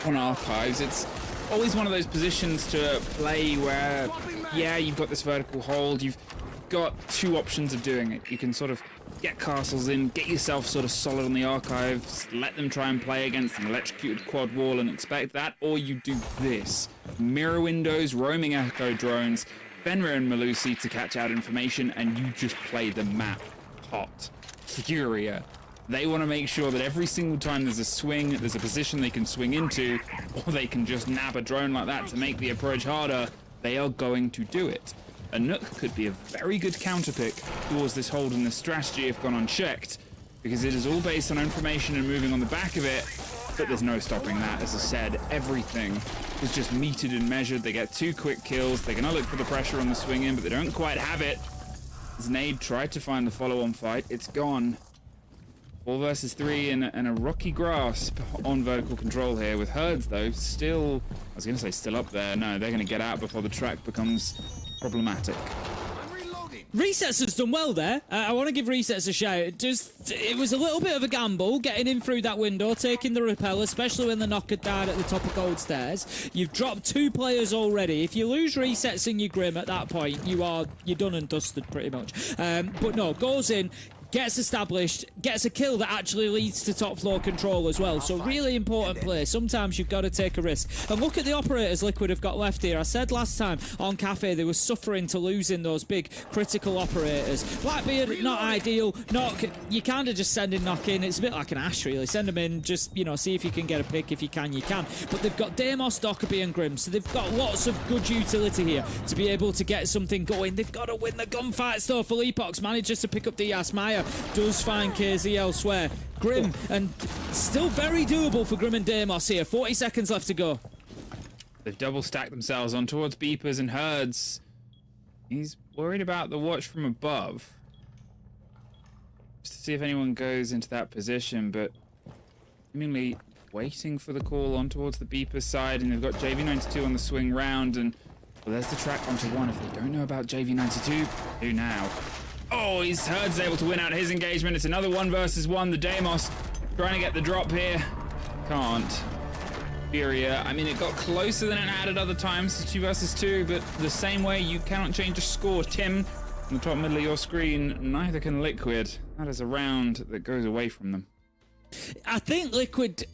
on Archives. It's always one of those positions to play where, yeah, you've got this vertical hold. You've got two options of doing it. You can sort of get castles in, get yourself sort of solid on the Archives, let them try and play against an electrocuted quad wall and expect that, or you do this. Mirror windows, roaming echo drones, Fenrir and Malusi to catch out information, and you just play the map hot. Furia. They want to make sure that every single time there's a swing, there's a position they can swing into, or they can just nab a drone like that to make the approach harder. They are going to do it. A Nook could be a very good counterpick towards this hold and this strategy if gone unchecked, because it is all based on information and moving on the back of it, but there's no stopping that. As I said, everything is just metered and measured. They get 2 quick kills. They're going to look for the pressure on the swing in, but they don't quite have it. Znade tried to find the follow-on fight. It's gone. 4 versus 3 and a rocky grasp on vertical control here, with Herds, though, still... I was going to say still up there. No, they're going to get out before the track becomes problematic. Resets has done well there. I want to give Resets a shout. It was a little bit of a gamble getting in through that window, taking the repel, especially when the knocker died at the top of Gold Stairs. You've dropped 2 players already. If you lose Resets in your Grim at that point, you're done and dusted pretty much. But no, goes in, gets established, gets a kill that actually leads to top floor control as well. So really important play. Sometimes you've got to take a risk. And look at the operators Liquid have got left here. I said last time on Cafe they were suffering to losing those big critical operators. Blackbeard, not ideal. Knock, you kind of just send in Knock in. It's a bit like an Ash really. Send them in, just, see if you can get a pick. If you can, you can. But they've got Deimos, Dockerby and Grim. So they've got lots of good utility here to be able to get something going. They've got to win the gunfights though. Philippox manages to pick up the Yasmaya. Does find KZ elsewhere. Grim, and still very doable for Grim and Deimos here. 40 seconds left to go. They've double stacked themselves on towards Beepers and Herds. He's worried about the watch from above. Just to see if anyone goes into that position, but seemingly waiting for the call on towards the Beepers side, and they've got JV92 on the swing round, and well, there's the track onto 1. If they don't know about JV92, do now. Oh, Herds able to win out his engagement. It's another 1 versus 1. The Deimos trying to get the drop here. Can't. Furia, I mean, it got closer than it had at other times. It's 2 versus 2, but the same way you cannot change a score. Tim, on the top middle of your screen, neither can Liquid. That is a round that goes away from them. I think Liquid,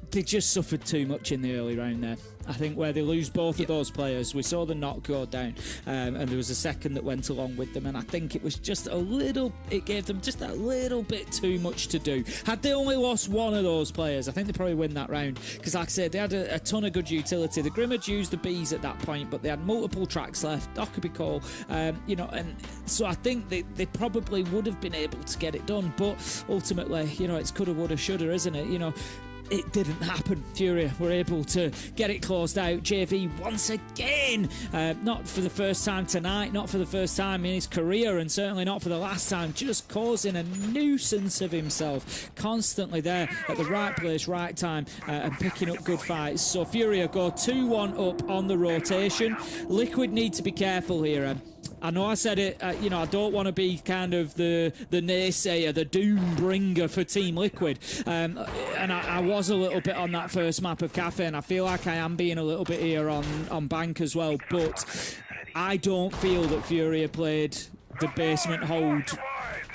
they just suffered too much in the early round there. I think where they lose both of those players, we saw the knock go down, and there was a second that went along with them, and I think it was just it gave them just a little bit too much to do. Had they only lost one of those players, I think they probably win that round, because like I said, they had a ton of good utility. The Grim had used the Bees at that point, but they had multiple tracks left, Dockerby Cole, and so I think they probably would have been able to get it done, but ultimately, it's coulda, woulda, shoulda, isn't it? It didn't happen. Furia were able to get it closed out. JV once again, not for the first time tonight, not for the first time in his career, and certainly not for the last time, just causing a nuisance of himself. Constantly there at the right place, right time, and picking up good fights. So Furia go 2-1 up on the rotation. Liquid need to be careful here. I know I said it, I don't want to be kind of the naysayer, the doom bringer for Team Liquid. And I was a little bit on that first map of Cafe, and I feel like I am being a little bit here on Bank as well. But I don't feel that Furia played the basement hold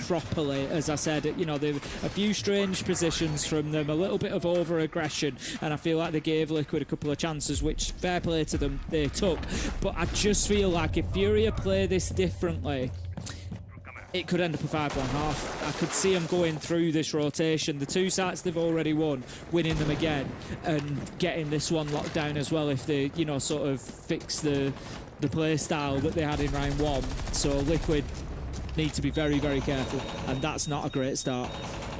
properly. As I said, you know, there were a few strange positions from them, a little bit of over-aggression, and I feel like they gave Liquid a couple of chances, which, fair play to them, they took. But I just feel like if Furia play this differently, it could end up a 5-1-half. I could see them going through this rotation. The 2 sites they've already won, winning them again, and getting this one locked down as well if they, you know, sort of fix the play style that they had in round 1. So Liquid need to be very, very careful, and that's not a great start.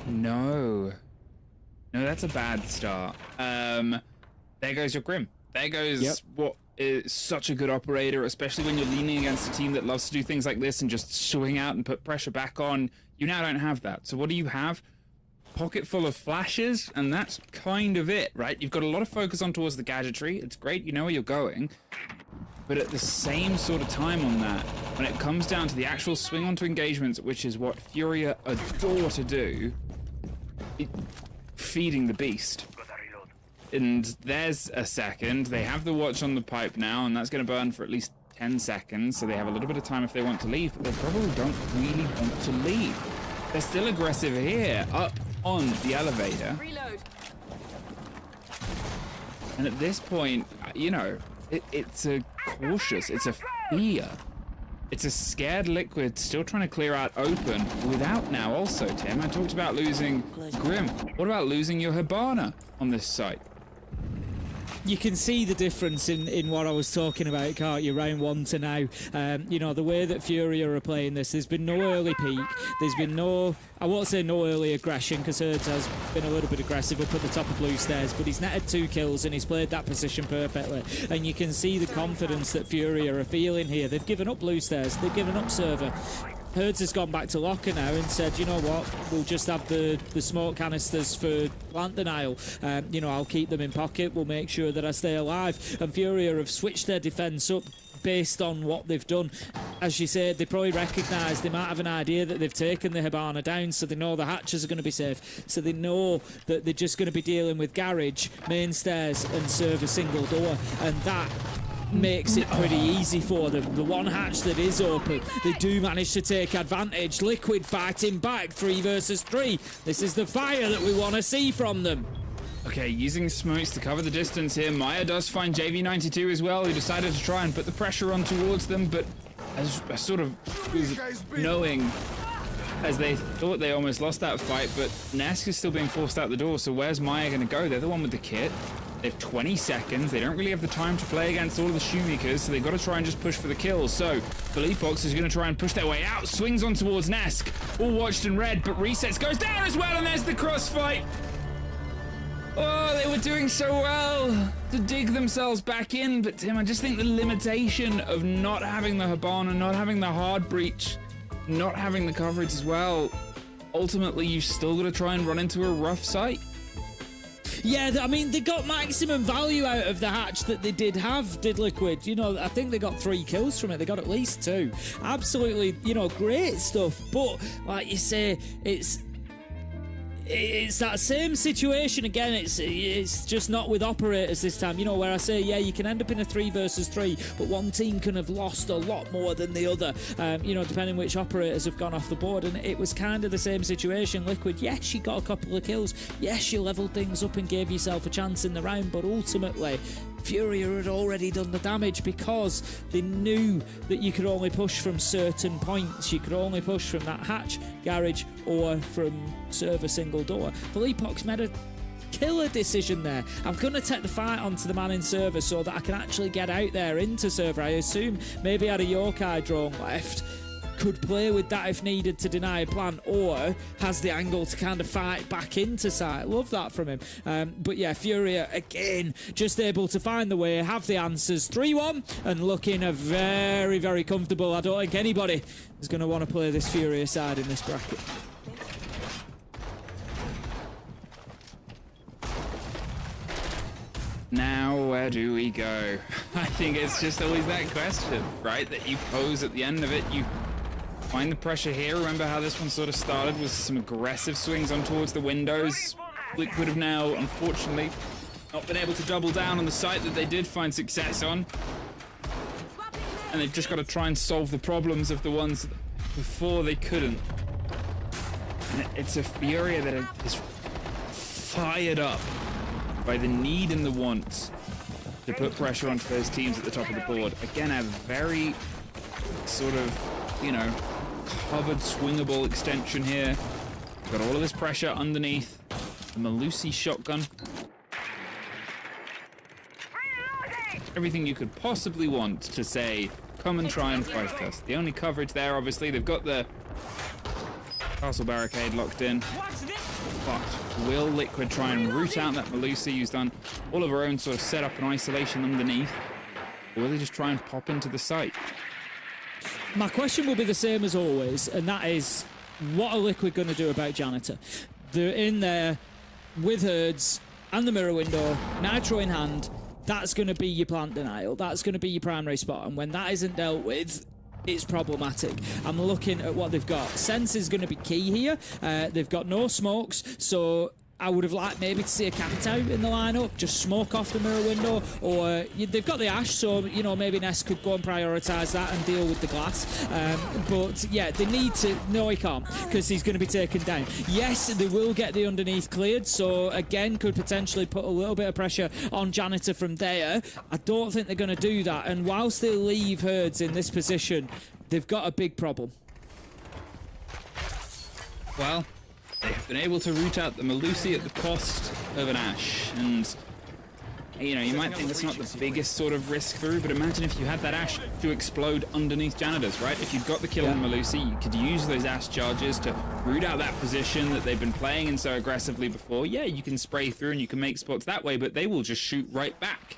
No, that's a bad start. There goes your Grim. There goes what is such a good operator, especially when you're leaning against a team that loves to do things like this and just swing out and put pressure back on. You now don't have that. So what do you have? Pocket full of flashes, and that's kind of it, right? You've got a lot of focus on towards the gadgetry. It's great, you know where you're going. But at the same sort of time on that, when it comes down to the actual swing onto engagements, which is what Furia adore to do, feeding the beast. And there's a second. They have the watch on the pipe now, and that's going to burn for at least 10 seconds, so they have a little bit of time if they want to leave, but they probably don't really want to leave. They're still aggressive here, up on the elevator. Reload. And at this point, you know, it's a cautious, it's a fear. It's a scared Liquid still trying to clear out open without now also, Tim. I talked about losing Grim. What about losing your Hibana on this site? You can see the difference in what I was talking about, can't you? Round 1 to now. You know, the way that Furia are playing this, there's been no early peak. There's been no, I won't say no early aggression, because Herds has been a little bit aggressive up at the top of blue stairs, but he's netted 2 kills and he's played that position perfectly. And you can see the confidence that Furia are feeling here. They've given up blue stairs. They've given up server. Herds has gone back to locker now and said, you know what, we'll just have the smoke canisters for plant denial. You know, I'll keep them in pocket. We'll make sure that I stay alive. And Furia have switched their defence up based on what they've done. As you said, they probably recognise, they might have an idea that they've taken the Hibana down, so they know the hatches are going to be safe. So they know that they're just going to be dealing with garage, main stairs and server single door. And that makes it pretty easy for them. The one hatch that is open, they do manage to take advantage. Liquid fighting back, 3 versus 3. This is the fire that we want to see from them. Okay, using smokes to cover the distance here. Maya does find JV92 as well, who decided to try and put the pressure on towards them, but as I sort of was knowing as they thought they almost lost that fight, but Nesk is still being forced out the door, so where's Maya going to go? They're the one with the kit. They have 20 seconds. They don't really have the time to play against all of the shoemakers, so they've got to try and just push for the kills. So, Philippox is going to try and push their way out. Swings on towards Nesk. All watched and read, but resets goes down as well, and there's the crossfight. Oh, they were doing so well to dig themselves back in, but Tim, I just think the limitation of not having the Hibana, not having the hard breach, not having the coverage as well, ultimately you've still got to try and run into a rough site. Yeah, I mean, they got maximum value out of the hatch that they did have, did Liquid. You know, I think they got 3 kills from it. They got at least 2. Absolutely, you know, great stuff. But, like you say, it's that same situation again. It's just not with operators this time, you know, where I say, yeah, you can end up in a 3 versus 3, but one team can have lost a lot more than the other, you know, depending which operators have gone off the board. And it was kind of the same situation. Liquid, yes, you got a couple of kills, yes, you leveled things up and gave yourself a chance in the round, but ultimately Furia had already done the damage because they knew that you could only push from certain points. You could only push from that hatch, garage, or from server single door. Philippox made a killer decision there. I'm going to take the fight onto the man in server so that I can actually get out there into server. I assume maybe had a Yokai drone left, could play with that if needed to deny a plant, or has the angle to kind of fight back into site. Love that from him. But yeah, Furia again just able to find the way, have the answers. 3-1 and looking a very, very comfortable. I don't think anybody is going to want to play this Furia side in this bracket. Now, where do we go? I think it's just always that question, right? That you pose at the end of it. You find the pressure here. Remember how this one sort of started with some aggressive swings on towards the windows. Liquid have now, unfortunately, not been able to double down on the site that they did find success on. And they've just got to try and solve the problems of the ones before they couldn't. It's a Furia that is fired up by the need and the want to put pressure onto those teams at the top of the board. Again, a very sort of, you know, covered swingable extension here. Got all of this pressure underneath. The Melusi shotgun. Everything you could possibly want to say, come and try and fight us. The only coverage there, obviously, they've got the castle barricade locked in. But will Liquid try and root out that Melusi, who's done all of her own sort of setup and isolation underneath? Or will they just try and pop into the site? My question will be the same as always, and that is, what are Liquid going to do about Janitor? They're in there with Herds and the mirror window, Nitro in hand. That's going to be your plant denial. That's going to be your primary spot. And when that isn't dealt with, it's problematic. I'm looking at what they've got. Sense is going to be key here. They've got no smokes, so I would have liked maybe to see a Capitao in the lineup, just smoke off the mirror window, or they've got the Ash, so you know maybe Ness could go and prioritise that and deal with the glass. But yeah, they need to. No, he can't, because he's going to be taken down. Yes, they will get the underneath cleared, so again could potentially put a little bit of pressure on Janitor from there. I don't think they're going to do that, and whilst they leave Herds in this position, they've got a big problem. Well, they have been able to root out the Melusi at the cost of an Ash, and you know, you might think that's not the biggest sort of risk through, but imagine if you had that Ash to explode underneath Janitors, right? If you've got the kill on Melusi, you could use those Ash charges to root out that position that they've been playing in so aggressively before. Yeah, you can spray through and you can make spots that way, but they will just shoot right back.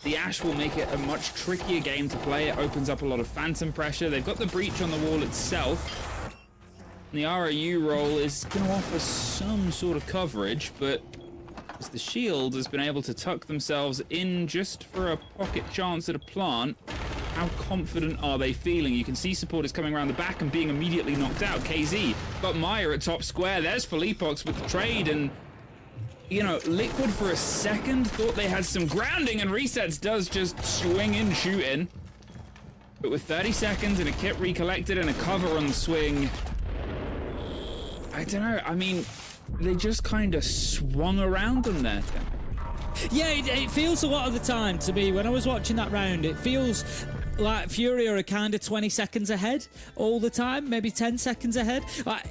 The Ash will make it a much trickier game to play. It opens up a lot of phantom pressure. They've got the breach on the wall itself. The ROU roll is going to offer some sort of coverage, but as the shield has been able to tuck themselves in just for a pocket chance at a plant, how confident are they feeling? You can see supporters coming around the back and being immediately knocked out. KZ got Maya at top square. There's Felipox with the trade, and you know, Liquid for a second thought they had some grounding, and Resets does just swing in, shoot in. But with 30 seconds and a kit recollected and a cover on the swing, I don't know. I mean, they just kind of swung around them there. Yeah, it feels a lot of the time to me, when I was watching that round, it feels like Fury are kind of 20 seconds ahead all the time, maybe 10 seconds ahead. Like,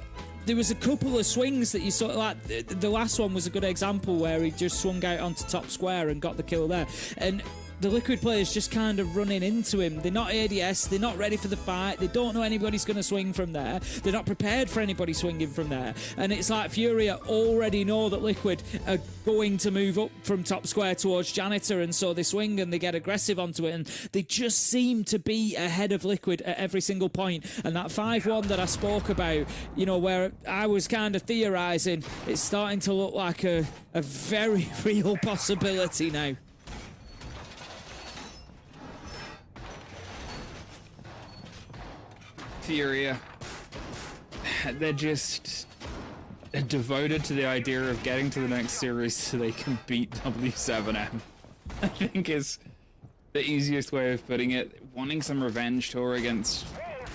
there was a couple of swings that you saw, like the last one was a good example where he just swung out onto top square and got the kill there. And the Liquid players just kind of running into him. They're not ADS, they're not ready for the fight, they don't know anybody's going to swing from there, they're not prepared for anybody swinging from there, and it's like Fury already know that Liquid are going to move up from top square towards Janitor, and so they swing and they get aggressive onto it, and they just seem to be ahead of Liquid at every single point. And that 5-1 that I spoke about, you know, where I was kind of theorising, it's starting to look like a very real possibility now. Furia, they're just devoted to the idea of getting to the next series so they can beat W7M. I think is the easiest way of putting it. Wanting some revenge tour against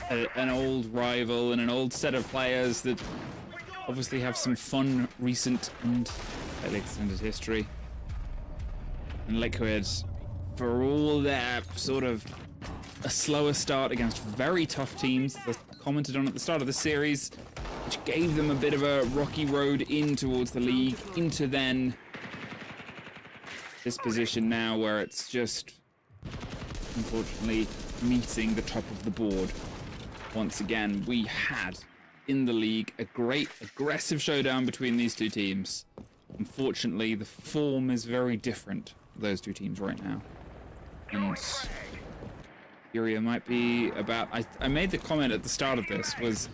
an old rival and an old set of players that obviously have some fun, recent and fairly extended history. And Liquid, for all their sort of a slower start against very tough teams, as I commented on at the start of the series, which gave them a bit of a rocky road in towards the league, into then this position now where it's just unfortunately meeting the top of the board. Once again, we had in the league a great aggressive showdown between these two teams. Unfortunately, the form is very different for those two teams right now. And Furia might be about, I made the comment at the start of this, was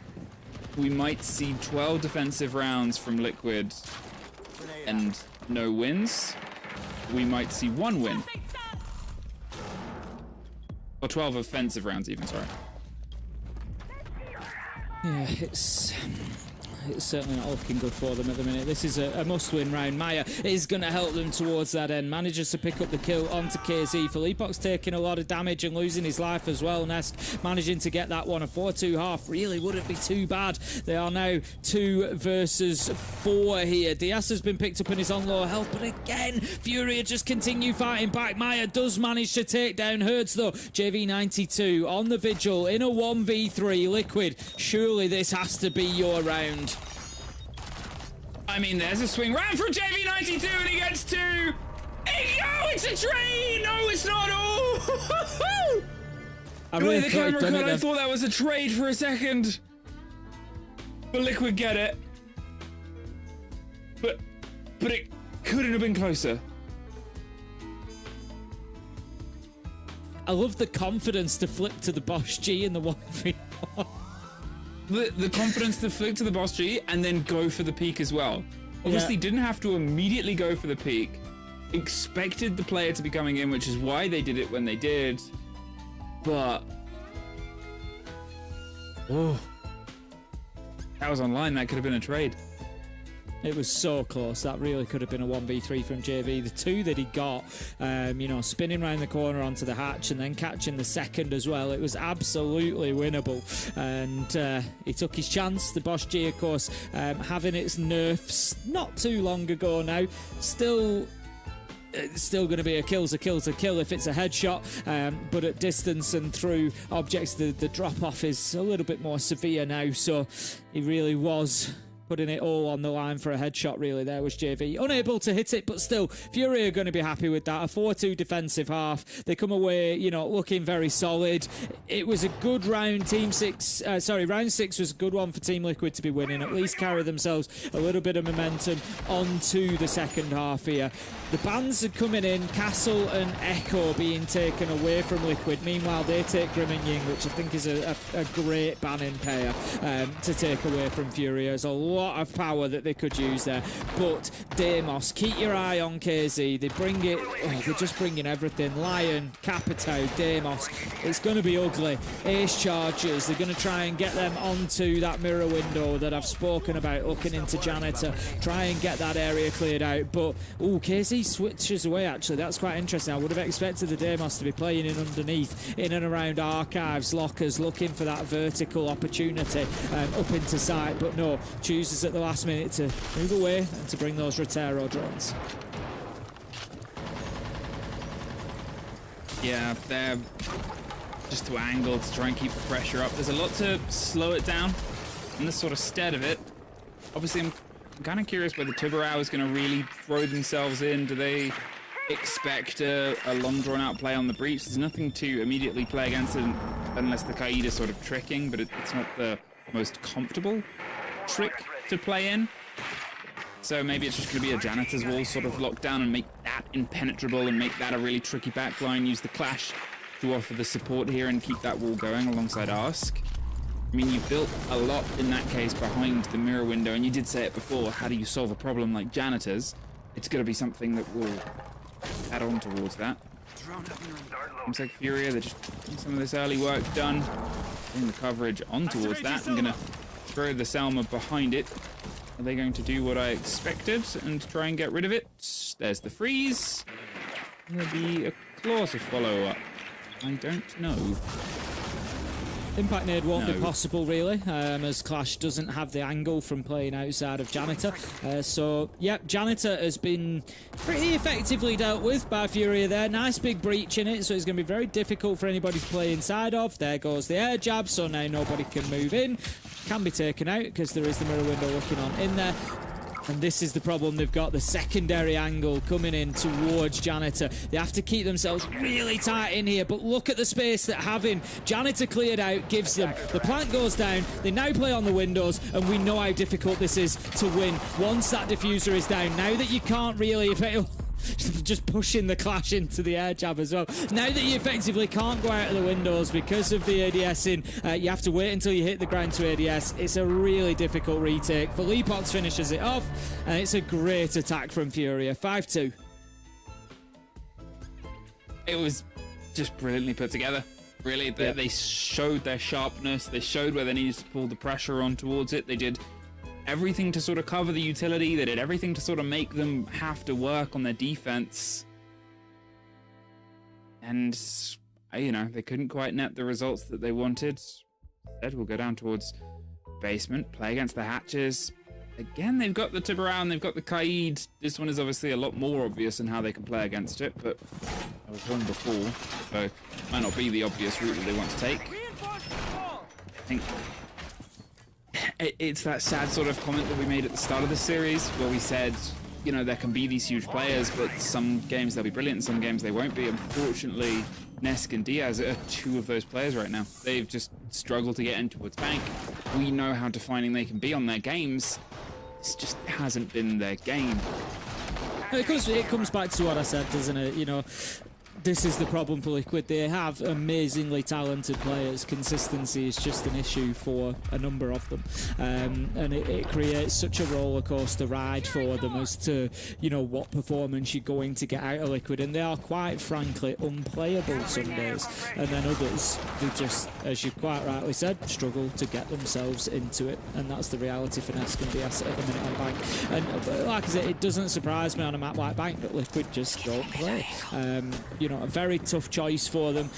we might see 12 defensive rounds from Liquid and no wins. We might see 1 win. Or 12 offensive rounds even, sorry. Yeah, it's certainly not looking good for them at the minute. This is a must-win round. Maya is going to help them towards that end. Manages to pick up the kill onto KZ. Filipok's taking a lot of damage and losing his life as well. Nesk managing to get that one. A 4-2 half really wouldn't be too bad. They are now 2 versus 4 here. Diaz has been picked up and is on low health, but again, Furia just continue fighting back. Maya does manage to take down Hertz though. JV92 on the vigil in a 1v3. Liquid, surely this has to be your round. I mean, there's a swing round from JV92 and he gets 2. Oh, it's a trade! No, it's not. Oh! I Really, really the camera cut. I it thought that was a trade for a second. But Liquid get it. But it couldn't have been closer. I love the confidence to flip to the Bosch G in the 1v1. The confidence to flick to the Boss G and then go for the peak as well. Obviously didn't have to immediately go for the peak. Expected the player to be coming in, which is why they did it when they did. But... oh. That was online, that could have been a trade. It was so close. That really could have been a 1v3 from JV. The 2 that he got, you know, spinning around the corner onto the hatch and then catching the second as well. It was absolutely winnable. And he took his chance. The Bosch G, of course, having its nerfs not too long ago now. Still going to be a kill's a kill to kill if it's a headshot, but at distance and through objects, the drop-off is a little bit more severe now. So he really was putting it all on the line for a headshot, really. There was JV. Unable to hit it, but still, Fury are going to be happy with that. A 4-2 defensive half. They come away, you know, looking very solid. It was a good round. Round 6 was a good one for Team Liquid to be winning. At least carry themselves a little bit of momentum onto the second half here. The bans are coming in. Castle and Echo being taken away from Liquid. Meanwhile, they take Grim and Ying, which I think is a great banning pair to take away from Fury. There's a lot of power that they could use there. But Deimos, keep your eye on KZ. They bring it. Oh, they're just bringing everything. Lion, Capito, Deimos. It's going to be ugly. Ace charges. They're going to try and get them onto that mirror window that I've spoken about, looking into Janitor. Try and get that area cleared out. But, oh, KZ switches away, actually. That's quite interesting. I would have expected the Deimos to be playing in underneath, in and around archives, lockers, looking for that vertical opportunity up into sight. But no, chooses at the last minute to move away and to bring those Rotero drones. Yeah, they're just to angle to try and keep the pressure up. There's a lot to slow it down in the sort of stead of it. Obviously, I'm kind of curious whether Tubarão is going to really throw themselves in. Do they expect a long drawn-out play on the breach? There's nothing to immediately play against it unless the Kaid is sort of tricking, but it's not the most comfortable trick to play in. So maybe it's just going to be a Janitor's wall sort of locked down and make that impenetrable and make that a really tricky backline. Use the Clash to offer the support here and keep that wall going alongside Ask. I mean, you've built a lot in that case behind the mirror window, and you did say it before, how do you solve a problem like Janitors? It's going to be something that will add on towards that. Looks like Furia, they're just getting some of this early work done. Bring the coverage on towards that. I'm going to throw the Selma behind it. Are they going to do what I expected and try and get rid of it? There's the freeze. There'll be a clause of follow-up. I don't know. Impact nade won't be possible, really, as Clash doesn't have the angle from playing outside of Janitor. So, yep, Janitor has been pretty effectively dealt with by Furia there. Nice big breach in it, so it's going to be very difficult for anybody to play inside of. There goes the air jab, so now nobody can move in. Can be taken out because there is the mirror window looking on in there. And this is the problem they've got, the secondary angle coming in towards Janitor. They have to keep themselves really tight in here, but look at the space that having Janitor cleared out gives them. The plant goes down, they now play on the windows, and we know how difficult this is to win once that diffuser is down. Now that you can't really... just pushing the Clash into the air jab as well. Now that you effectively can't go out of the windows because of the ADS in, you have to wait until you hit the ground to ADS. It's a really difficult retake. Felipox finishes it off, and it's a great attack from Furia. 5-2. It was just brilliantly put together. Really, they showed their sharpness. They showed where they needed to pull the pressure on towards it. They did everything to sort of cover the utility. They did everything to sort of make them have to work on their defense. And, you know, they couldn't quite net the results that they wanted. Instead, we'll go down towards basement, play against the hatches. Again, they've got the Tiburon, they've got the Kaid. This one is obviously a lot more obvious in how they can play against it, but I was wrong before, so it might not be the obvious route that they want to take. I think it's that sad sort of comment that we made at the start of the series, where we said, you know, there can be these huge players, but some games they'll be brilliant, some games they won't be. Unfortunately, Nesk and Diaz are two of those players right now. They've just struggled to get in towards bank. We know how defining they can be on their games. This just hasn't been their game. It comes back to what I said, doesn't it? You know, this is the problem for Liquid. They have amazingly talented players. Consistency is just an issue for a number of them, and it creates such a roller coaster ride for them as to, you know, what performance you're going to get out of Liquid, and they are quite frankly unplayable some days, and then others they just, as you quite rightly said, struggle to get themselves into it, and that's the reality for Nesk and Diaz at the minute on Bank. And like I said, it doesn't surprise me on a map like Bank that Liquid just don't play. You know, a very tough choice for them.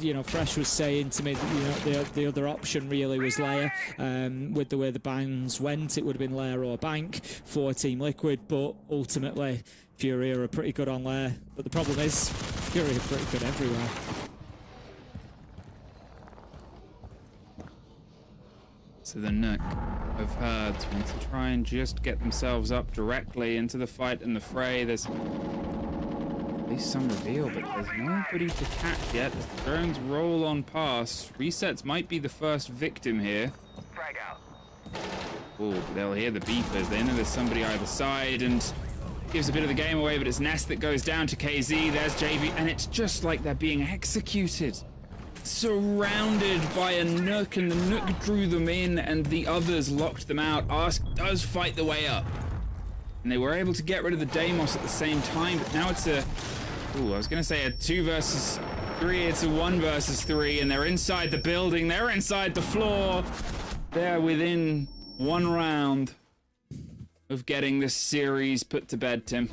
You know, Fresh was saying to me that, you know, the other option really was Lair. With the way the bans went, it would have been Lair or Bank for Team Liquid, but ultimately Fury are pretty good on Lair. But the problem is, Fury are pretty good everywhere. So the Nook of Herds want to try and just get themselves up directly into the fight and the fray. There's at least some reveal, but there's nobody to catch yet as the drones roll on past. Resets might be the first victim here. Oh, they'll hear the beepers. They know there's somebody either side, and gives a bit of the game away, but it's Nest that goes down to KZ. There's JV, and it's just like they're being executed. Surrounded by a Nook, and the Nook drew them in, and the others locked them out. Ask does fight the way up. And they were able to get rid of the Deimos at the same time, but now it's a... Ooh, I was going to say a 2 versus 3. It's a 1 versus 3, and they're inside the building. They're inside the floor. They're within 1 round of getting this series put to bed, Tim.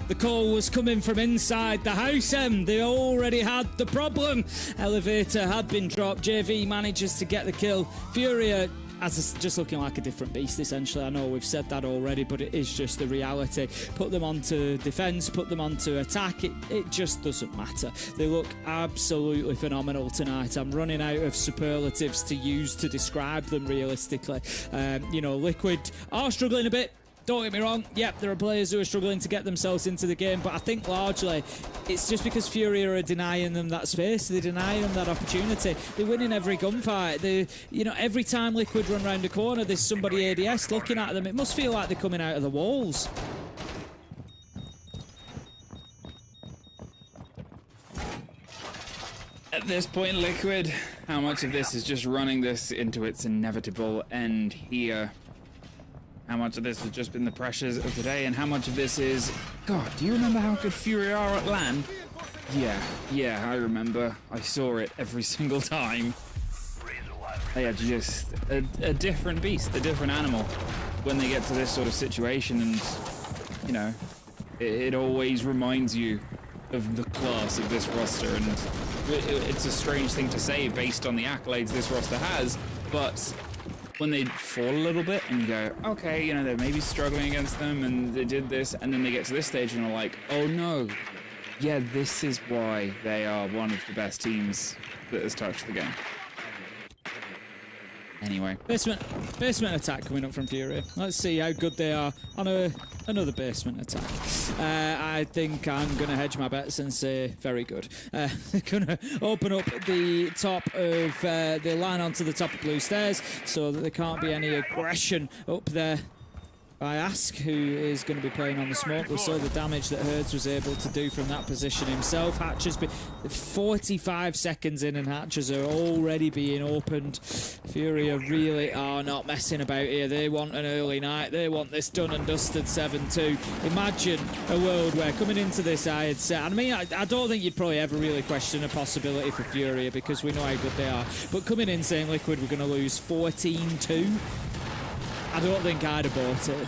The call was coming from inside the house, they already had the problem. Elevator had been dropped. JV manages to get the kill. Furia as just looking like a different beast, essentially. I know we've said that already, but it is just the reality. Put them onto defense, put them onto attack, it just doesn't matter. They look absolutely phenomenal tonight. I'm running out of superlatives to use to describe them realistically. You know, Liquid are struggling a bit. Don't get me wrong, yep, there are players who are struggling to get themselves into the game, but I think largely it's just because Fury are denying them that space, they're denying them that opportunity. They're winning every gunfight. You know, every time Liquid run around a corner, there's somebody ADS looking at them. It must feel like they're coming out of the walls. At this point, Liquid, how much of this is just running this into its inevitable end here? How much of this has just been the pressures of today, and how much of this is... God, do you remember how good Fury are at LAN? Yeah, I remember. I saw it every single time. They are just a different beast, a different animal when they get to this sort of situation, and, you know, it always reminds you of the class of this roster, and it's a strange thing to say based on the accolades this roster has, but... when they fall a little bit and you go, okay, you know, they're maybe struggling against them and they did this, and then they get to this stage and are like, oh no, yeah, this is why they are one of the best teams that has touched the game. Anyway. Basement attack coming up from Fury. Let's see how good they are on another basement attack. I think I'm going to hedge my bets and say very good. They're going to open up the top of the line onto the top of blue stairs so that there can't be any aggression up there. I ask who is going to be playing on the smoke. We saw the damage that Herds was able to do from that position himself. Hatches be 45 seconds in and hatches are already being opened. Fury really are not messing about here. They want an early night. They want this done and dusted 7-2. Imagine a world where coming into this I had said, I mean, I don't think you'd probably ever really question a possibility for Fury because we know how good they are. But coming in saying Liquid we're going to lose 14-2. I don't think I'd have bought it.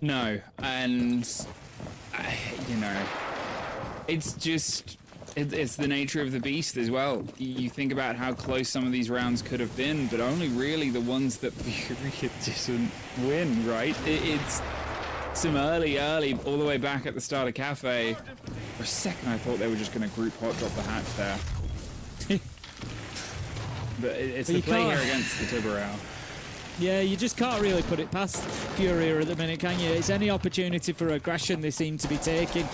No, and you know, it's just it's the nature of the beast as well. You think about how close some of these rounds could have been, but only really the ones that Furia didn't win, right? It's some early, all the way back at the start of Cafe. For a second, I thought they were just going to group hot drop the hatch there. But it's the play here against the Tiburao. Yeah, you just can't really put it past Furia at the minute, can you? It's any opportunity for aggression they seem to be taking.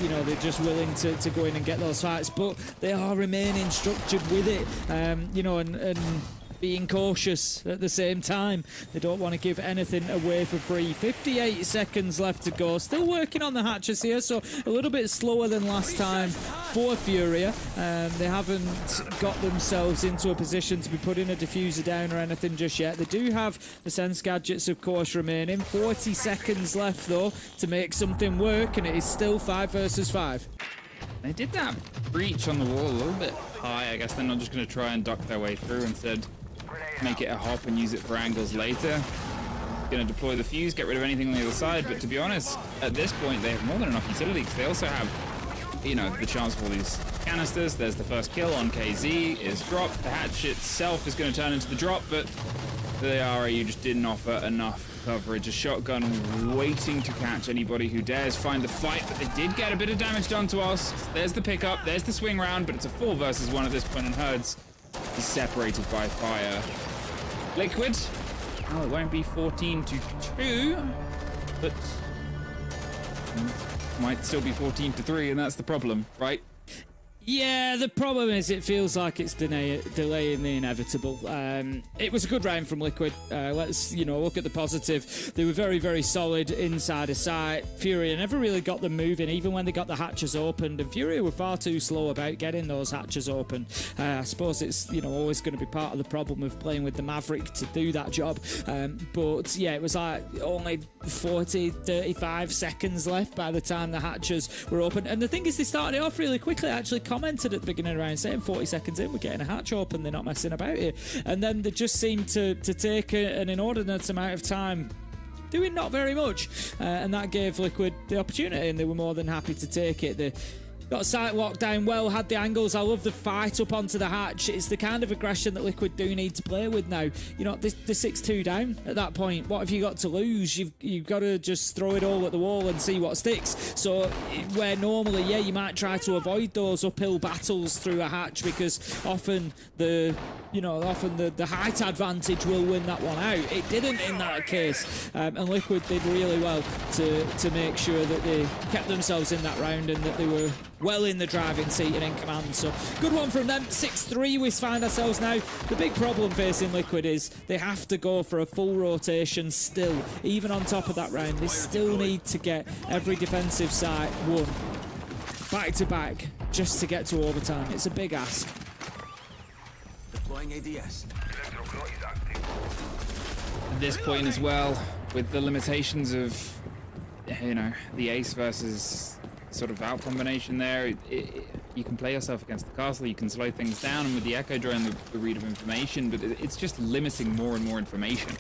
You know, they're just willing to go in and get those fights, but they are remaining structured with it. You know, and being cautious at the same time. They don't want to give anything away for free. 58 seconds left to go. Still working on the hatches here, so a little bit slower than last time for Furia. They haven't got themselves into a position to be putting a diffuser down or anything just yet. They do have the sense gadgets, of course, remaining. 40 seconds left, though, to make something work, and it is still 5 versus 5. They did that breach on the wall a little bit high. I guess they're not just going to try and duck their way through. Instead, make it a hop and use it for angles later. Going to deploy the fuse, get rid of anything on the other side. But to be honest, at this point, they have more than enough utility because they also have, you know, the chance for all these canisters. There's the first kill on KZ is dropped. The hatch itself is going to turn into the drop, but the RAU just didn't offer enough coverage. A shotgun waiting to catch anybody who dares find the fight, but they did get a bit of damage done to us. There's the pickup, there's the swing round, but it's a 4 versus 1 at this point, and Herds is separated by fire. Liquid, oh, it won't be 14-2, but might still be 14-3, and that's the problem, right? Yeah, the problem is it feels like it's delaying the inevitable. It was a good round from Liquid. Let's, you know, look at the positive. They were very, very solid inside of sight. Furia never really got them moving, even when they got the hatches opened. And Furia were far too slow about getting those hatches open. I suppose it's, you know, always going to be part of the problem of playing with the Maverick to do that job. But yeah, it was like only 35 seconds left by the time the hatches were open. And the thing is, they started it off really quickly. Actually commented at the beginning of the round saying 40 seconds in, we're getting a hatch open, they're not messing about it. And then they just seemed to take an inordinate amount of time doing not very much. And that gave Liquid the opportunity, and they were more than happy to take it. They got sight locked down well, had the angles. I love the fight up onto the hatch. It's the kind of aggression that Liquid do need to play with now. You know, the 6-2 down at that point. What have you got to lose? You've got to just throw it all at the wall and see what sticks. So where normally, yeah, you might try to avoid those uphill battles through a hatch because often the height advantage will win that one out. It didn't in that case. And Liquid did really well to make sure that they kept themselves in that round and that they were well in the driving seat and in command. So good one from them. 6-3 we find ourselves now. The big problem facing Liquid is they have to go for a full rotation still. Even on top of that round, they still need to get every defensive site won back to back just to get to overtime. It's a big ask. Deploying ADS. At this point as well, with the limitations of, you know, the ace versus sort of out combination there, you can play yourself against the castle, you can slow things down, and with the echo drone, the read of information, but it's just limiting more and more information,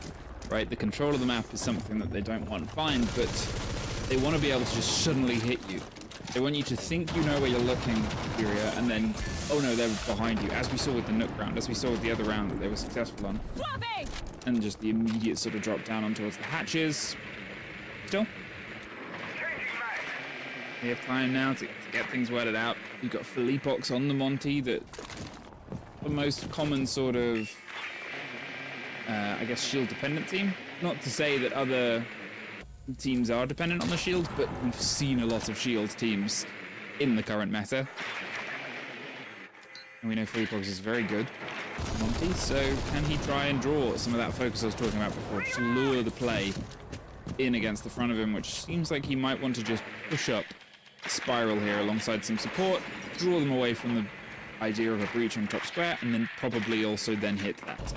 right? The control of the map is something that they don't want to find, but they want to be able to just suddenly hit you. They want you to think you know where you're looking, Furia, and then, oh no, they're behind you, as we saw with the Nook round, as we saw with the other round that they were successful on. And just the immediate sort of drop down on towards the hatches. Still, we have time now to get things worded out. We've got Felipox on the Monty, that the most common sort of, I guess, shield-dependent team. Not to say that other teams are dependent on the shield, but we've seen a lot of shield teams in the current meta. And we know Felipox is very good, Monty, so can he try and draw some of that focus I was talking about before? Just lure the play in against the front of him, which seems like he might want to just push up Spiral here alongside some support, draw them away from the idea of a breach on top square, and then probably also then hit that.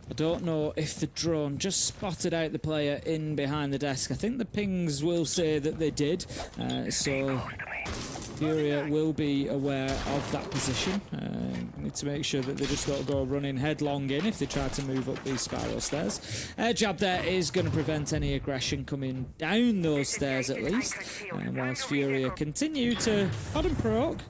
I don't know if the drone just spotted out the player in behind the desk. I think the pings will say that they did. So Furia will be aware of that position. Need to make sure that they just don't go running headlong in if they try to move up these spiral stairs. Air jab there is going to prevent any aggression coming down those stairs at least. Whilst Furia continue to prod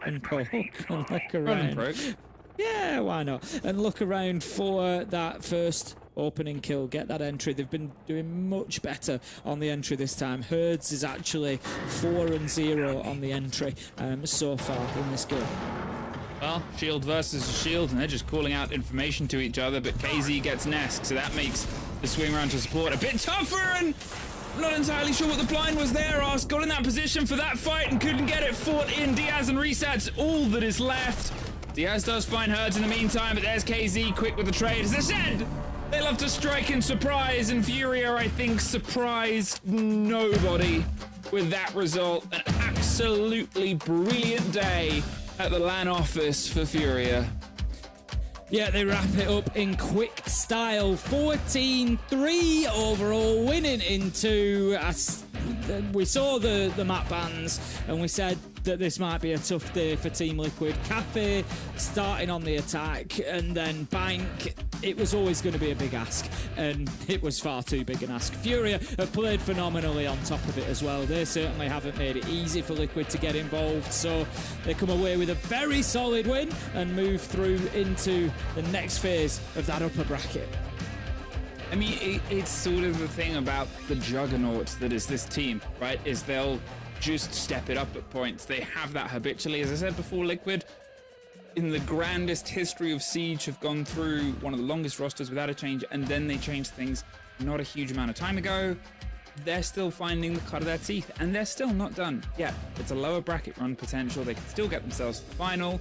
and poke and look around. Yeah, why not? And look around for that first opening kill, get that entry. They've been doing much better on the entry this time. Herds is actually 4-0 on the entry so far in this game. Well, shield versus shield, and they're just calling out information to each other, but KZ gets Nesk, so that makes the swing round to support a bit tougher, and I'm not entirely sure what the blind was there. Ask got in that position for that fight and couldn't get it. Fought in. Diaz and resets all that is left. Diaz does find Herds in the meantime, but there's KZ quick with the trade. As I said, they love to strike and surprise, and Furia, I think, surprised nobody with that result. An absolutely brilliant day at the LAN office for Furia. Yeah, they wrap it up in quick style. 14-3 overall, winning into... we saw the map bans, and we said that this might be a tough day for Team Liquid. Cafe starting on the attack, and then Bank. It was always going to be a big ask, and it was far too big an ask. Furia have played phenomenally on top of it as well. They certainly haven't made it easy for Liquid to get involved, so they come away with a very solid win and move through into the next phase of that upper bracket. I mean, it's sort of the thing about the juggernaut that is this team, right? Is they'll just step it up at points. They have that habitually. As I said before, Liquid, in the grandest history of Siege, have gone through one of the longest rosters without a change, and then they changed things not a huge amount of time ago. They're still finding the cut of their teeth, and they're still not done yet. It's a lower bracket run potential. They can still get themselves to the final.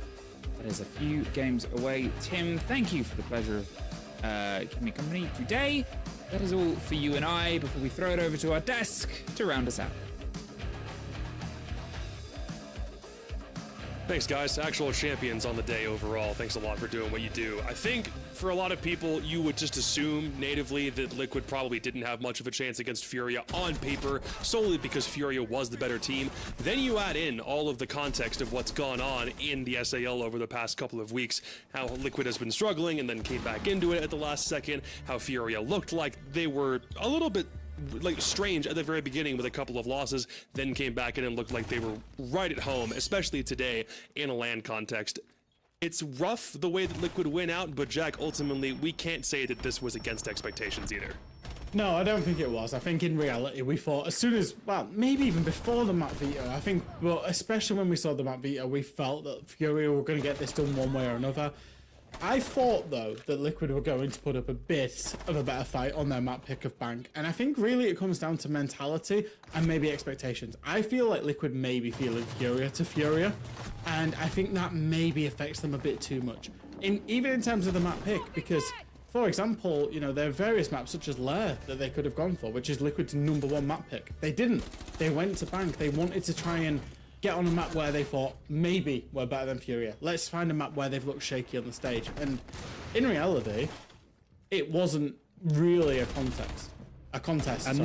That is a few games away. Tim, thank you for the pleasure of keeping me company today. That is all for you and I before we throw it over to our desk to round us out. Thanks, guys. Actual champions on the day overall. Thanks a lot for doing what you do. I think for a lot of people, you would just assume natively that Liquid probably didn't have much of a chance against Furia on paper, solely because Furia was the better team. Then you add in all of the context of what's gone on in the SAL over the past couple of weeks, how Liquid has been struggling and then came back into it at the last second, how Furia looked like they were a little bit strange at the very beginning with a couple of losses, then came back in and looked like they were right at home, especially today in a LAN context. It's rough the way that Liquid went out, but Jack, ultimately, we can't say that this was against expectations either. No, I don't think it was. I think in reality, we thought as soon as, well, maybe even before the map veto, I think, well, especially when we saw the map veto, we felt that Furia were going to get this done one way or another. I thought, though, that Liquid were going to put up a bit of a better fight on their map pick of Bank. And I think really it comes down to mentality and maybe expectations. I feel like Liquid may be feeling Furia to Furia. And I think that maybe affects them a bit too much. Even in terms of the map pick, because, for example, you know, there are various maps such as Lair that they could have gone for, which is Liquid's #1 map pick. They didn't. They went to Bank. They wanted to try and get on a map where they thought, maybe we're better than Furia. Let's find a map where they've looked shaky on the stage. And in reality, it wasn't really a contest. I'm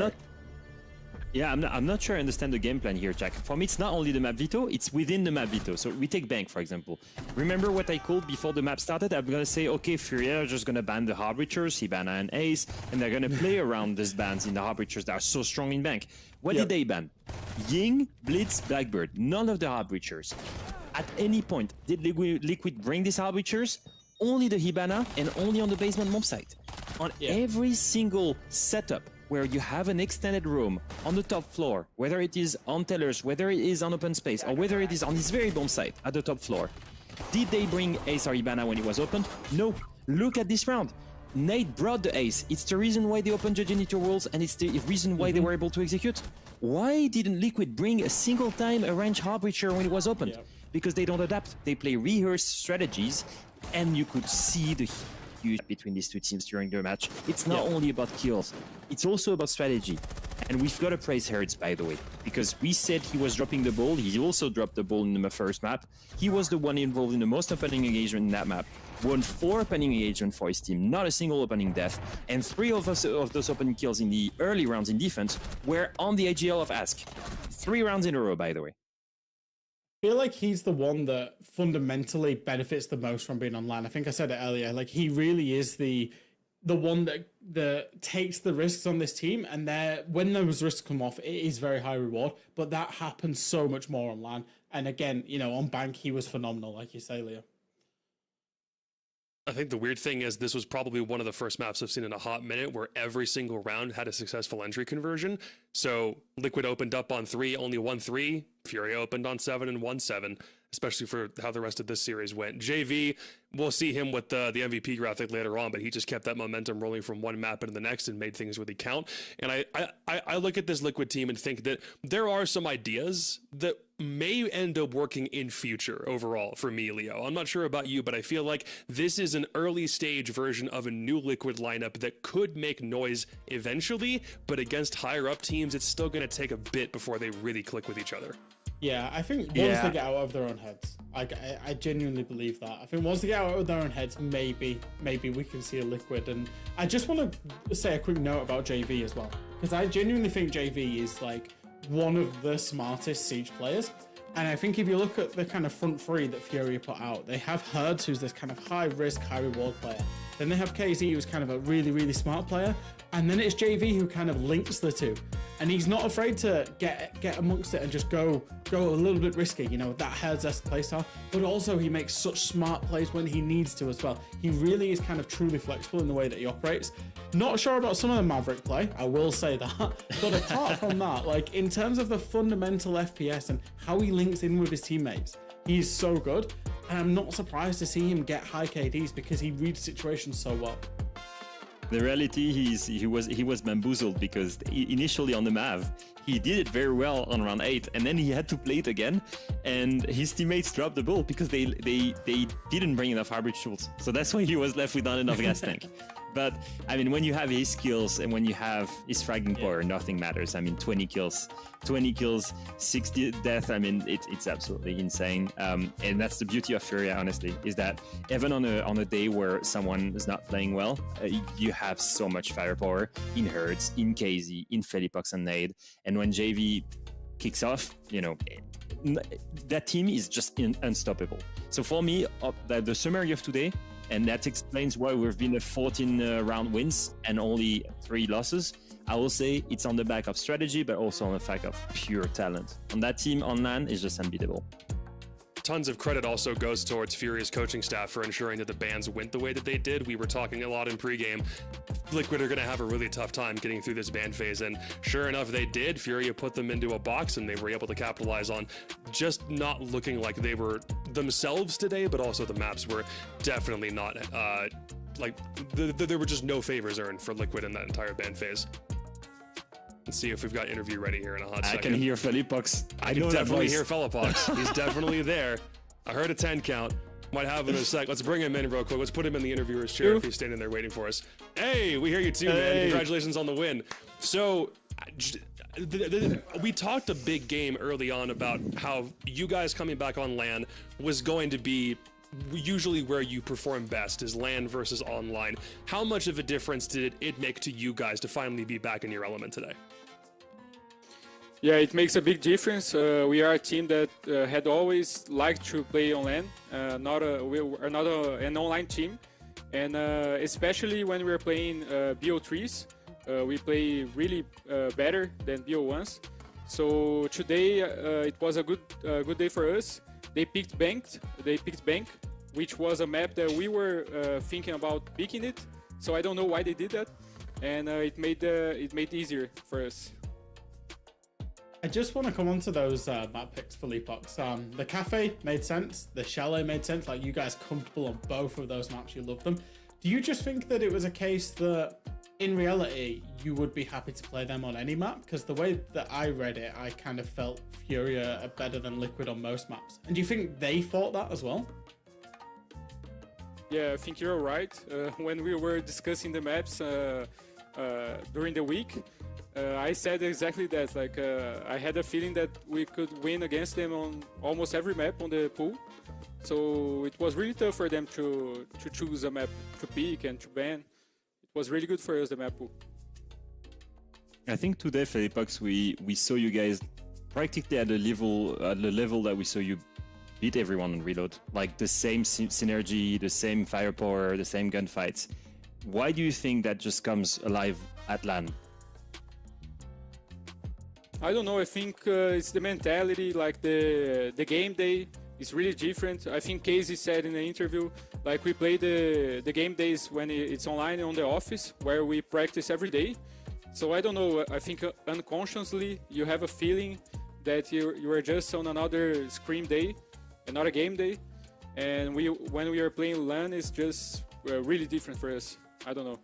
not sure I understand the game plan here, Jack. For me, it's not only the map veto, it's within the map veto. So we take Bank, for example. Remember what I called before the map started? I'm going to say, okay, Furia are just going to ban the Harbiters, Hibana and Ace, and they're going to play around these bans in the Harbiters that are so strong in Bank. What did they ban? Ying, Blitz, Blackbird. None of the Harbiters. At any point, did Liquid bring these Harbiters? Only the Hibana and only on the basement mob site. On every single setup where you have an extended room on the top floor, whether it is on tellers, whether it is on open space, or whether it is on this very bomb site at the top floor, did they bring Ace or Hibana when it was opened? No. Look at this round. Nate brought the Ace. It's the reason why they opened the Genitor Worlds, and it's the reason why they were able to execute. Why didn't Liquid bring a single time a range Harbinger when it was opened? Because they don't adapt. They play rehearsed strategies, and you could see the huge between these two teams during the match. It's not only about kills, it's also about strategy. And we've got to praise Hertz, by the way, because we said he was dropping the ball. He also dropped the ball in the first map. He was the one involved in the most opening engagement in that map. Won 4 opening engagements for his team, not a single opening death. And 3 of those opening kills in the early rounds in defense were on the AGL of Ask. 3 rounds in a row, by the way. I feel like he's the one that fundamentally benefits the most from being online. I think I said it earlier. Like, he really is the one that takes the risks on this team, and when those risks come off, it is very high reward. But that happens so much more online. And again, on bank, he was phenomenal, like you say, Leo. I think the weird thing is this was probably one of the first maps I've seen in a hot minute where every single round had a successful entry conversion. So Liquid opened up on 3, only won 3. Fury opened on 7 and won 7, especially for how the rest of this series went. JV, we'll see him with the MVP graphic later on, but he just kept that momentum rolling from one map into the next and made things really count. And I look at this Liquid team and think that there are some ideas that may end up working in future overall for me, Leo. I'm not sure about you, but I feel like this is an early stage version of a new Liquid lineup that could make noise eventually, but against higher up teams, it's still going to take a bit before they really click with each other. Yeah, I think once they get out of their own heads, I genuinely believe that. I think once they get out of their own heads, maybe we can see a Liquid. And I just want to say a quick note about JV as well, because I genuinely think JV is like one of the smartest Siege players. And I think if you look at the kind of front 3 that Fury put out, they have Hertz, who's this kind of high risk, high reward player. Then they have KZ, who's kind of a really, really smart player. And then it's JV who kind of links the two. And he's not afraid to get amongst it and just go a little bit risky, that Hertz playstyle. But also he makes such smart plays when he needs to as well. He really is kind of truly flexible in the way that he operates. Not sure about some of the Maverick play, I will say that. But apart from that, like in terms of the fundamental FPS and how he links in with his teammates, he's so good. And I'm not surprised to see him get high KDs because he reads situations so well. The reality he was bamboozled because initially on the Mav, he did it very well on round 8, and then he had to play it again, and his teammates dropped the ball because they didn't bring enough hybrid shields. So that's why he was left with not enough gas tank. But I mean, when you have his skills and when you have his fragging power, nothing matters. I mean, 20 kills, 60 death. I mean, it's absolutely insane. And that's the beauty of Fury, honestly, is that even on a day where someone is not playing well, you have so much firepower in Hertz, in KZ, in Felipox and Nade. And when JV kicks off, that team is just unstoppable. So for me, the summary of today, and that explains why we've been at 14 round wins and only 3 losses. I will say it's on the back of strategy, but also on the fact of pure talent. And that team on LAN is just unbeatable. Tons of credit also goes towards Fury's coaching staff for ensuring that the bans went the way that they did. We were talking a lot in pregame. Liquid are going to have a really tough time getting through this ban phase, and sure enough, they did. Fury put them into a box, and they were able to capitalize on just not looking like they were themselves today, but also the maps were definitely not, there were just no favors earned for Liquid in that entire ban phase. Let's see if we've got interview ready here in a hot second. I can hear Felipox. I can definitely hear Felipox. He's definitely there. I heard a 10 count. Might have him in a sec. Let's bring him in real quick. Let's put him in the interviewer's chair if he's standing there waiting for us. Hey, we hear you too, man. Congratulations on the win. So, we talked a big game early on about how you guys coming back on LAN was going to be usually where you perform best, is LAN versus online. How much of a difference did it make to you guys to finally be back in your element today? Yeah, it makes a big difference. We are a team that had always liked to play on LAN. We are not an online team, and especially when we're playing BO3s, we play really better than BO1s. So today it was a good day for us. They picked Bank, which was a map that we were thinking about picking it. So I don't know why they did that, and it made it easier for us. I just want to come on to those map picks for Felipox. The Cafe made sense. The Chalet made sense. Like, you guys comfortable on both of those maps. You love them. Do you just think that it was a case that in reality you would be happy to play them on any map? Because the way that I read it, I kind of felt Fury are better than Liquid on most maps. And do you think they thought that as well? Yeah, I think you're right. When we were discussing the maps during the week, I said exactly that. Like, I had a feeling that we could win against them on almost every map on the pool. So it was really tough for them to choose a map to pick and to ban. It was really good for us, the map pool. I think today, Felipox, we saw you guys practically at the level that we saw you beat everyone on Reload. Like the same synergy, the same firepower, the same gunfights. Why do you think that just comes alive at LAN? I don't know. I think it's the mentality, like the game day is really different. I think Casey said in the interview, like we play the game days when it's online on the office, where we practice every day. So I don't know, I think unconsciously you have a feeling that you are just on another scrim day, another game day, and when we are playing LAN, it's just really different for us. I don't know.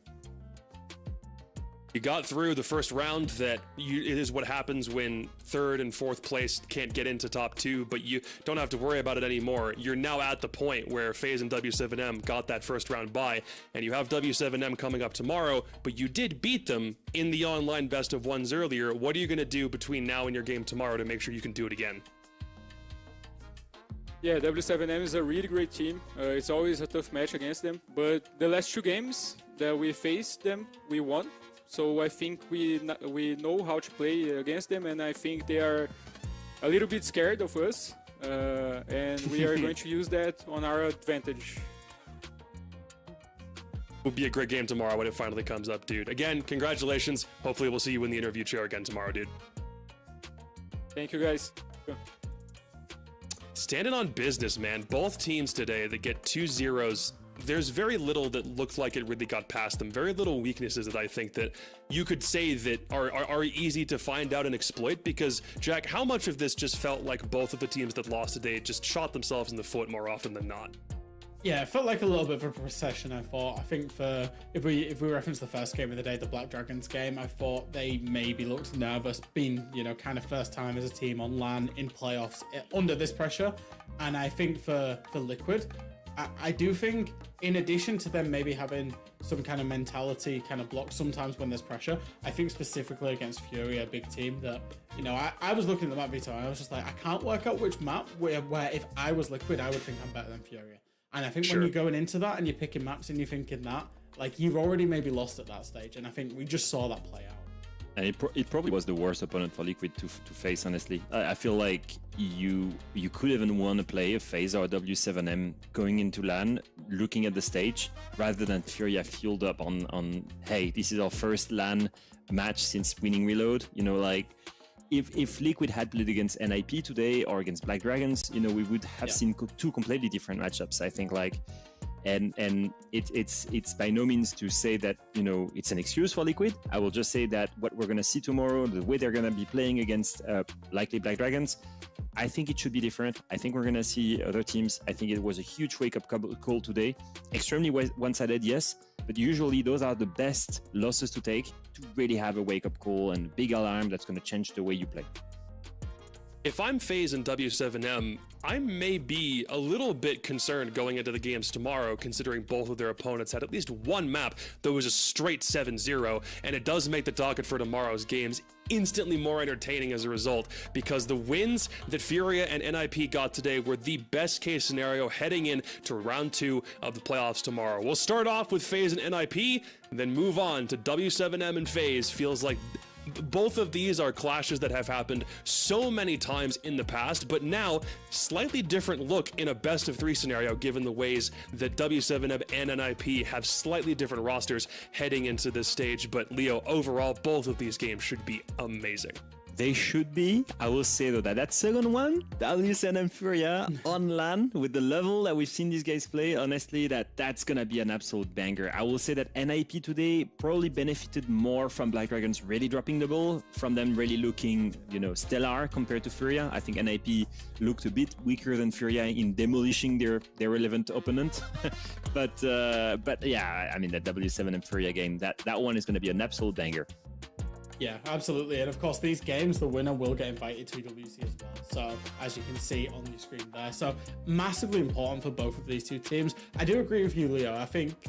You got through the first round. It is what happens when third and fourth place can't get into top two, but you don't have to worry about it anymore. You're now at the point where FaZe and W7M got that first round bye, and you have W7M coming up tomorrow, but you did beat them in the online best of ones earlier. What are you going to do between now and your game tomorrow to make sure you can do it again? Yeah, W7M is a really great team. It's always a tough match against them, but the last two games that we faced them, we won. So I think we know how to play against them, and I think they are a little bit scared of us, and we are going to use that on our advantage. Will be a great game tomorrow when it finally comes up, dude. Again, congratulations. Hopefully we'll see you in the interview chair again tomorrow, dude. Thank you, guys. Standing on business, man. Both teams today that get 2 0s. There's very little that looked like it really got past them. Very little weaknesses that I think that you could say that are easy to find out and exploit. Because, Jack, how much of this just felt like both of the teams that lost today just shot themselves in the foot more often than not? Yeah, it felt like a little bit of a procession, I thought. I think if we reference the first game of the day, the Black Dragons game, I thought they maybe looked nervous, being, kind of first time as a team on LAN in playoffs under this pressure. And I think for Liquid, I do think, in addition to them maybe having some kind of mentality kind of block sometimes when there's pressure, I think specifically against Fury, a big team that, I was looking at the map, Vito, and I was just like, I can't work out which map where if I was Liquid, I would think I'm better than Fury. And I think when you're going into that and you're picking maps and you're thinking that, like, you've already maybe lost at that stage. And I think we just saw that play out. And it probably was the worst opponent for Liquid to face, honestly. I feel like you could even want to play a FaZe or a W7M going into LAN, looking at the stage, rather than Furia fueled up on hey, this is our first LAN match since winning Reload. If Liquid had played against NIP today or against Black Dragons, we would have seen two completely different matchups, I think. And it's by no means to say that it's an excuse for Liquid. I will just say that what we're gonna see tomorrow, the way they're gonna be playing against likely Black Dragons, I think it should be different. I think we're gonna see other teams. I think it was a huge wake-up call today. Extremely one-sided, yes, but usually those are the best losses to take to really have a wake-up call and big alarm that's gonna change the way you play. If I'm FaZe and W7M, I may be a little bit concerned going into the games tomorrow, considering both of their opponents had at least one map that was a straight 7-0, and it does make the docket for tomorrow's games instantly more entertaining as a result, because the wins that Furia and NIP got today were the best case scenario heading in to round 2 of the playoffs tomorrow. We'll start off with FaZe and NIP, and then move on to W7M and FaZe. Feels like both of these are clashes that have happened so many times in the past, but now slightly different look in a best of 3 scenario, given the ways that W7M and NIP have slightly different rosters heading into this stage. But Leo, overall, both of these games should be amazing. They should be. I will say though that second one, W7M Furia on LAN with the level that we've seen these guys play, honestly, that's gonna be an absolute banger. I will say that NIP today probably benefited more from Black Dragons really dropping the ball, from them really looking, stellar compared to Furia. I think NIP looked a bit weaker than Furia in demolishing their relevant opponent. but yeah, I mean, that W7M Furia game, that one is gonna be an absolute banger. Yeah, absolutely. And of course, these games, the winner will get invited to WC as well. So, as you can see on your screen there. So, massively important for both of these two teams. I do agree with you, Leo. I think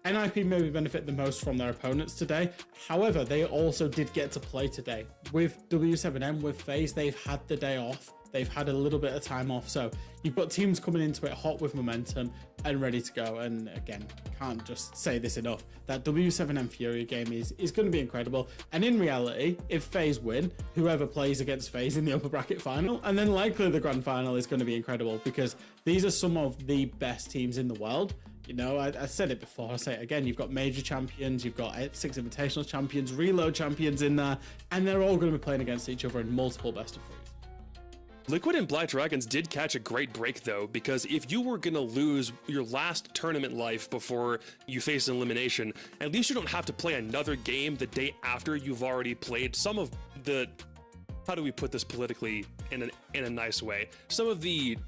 NIP maybe benefit the most from their opponents today. However, they also did get to play today. With W7M, with FaZe, they've had the day off. They've had a little bit of time off. So you've got teams coming into it hot with momentum and ready to go. And again, can't just say this enough. That W7M Fury game is going to be incredible. And in reality, if FaZe win, whoever plays against FaZe in the upper bracket final, and then likely the grand final, is going to be incredible, because these are some of the best teams in the world. You know, I said it before, I say it again, you've got major champions, you've got 6 invitational champions, reload champions in there, and they're all going to be playing against each other in multiple best of 3s. Liquid and Black Dragons did catch a great break, though, because if you were going to lose your last tournament life before you face an elimination, at least you don't have to play another game the day after you've already played some of the... How do we put this politically in a nice way? Some of the...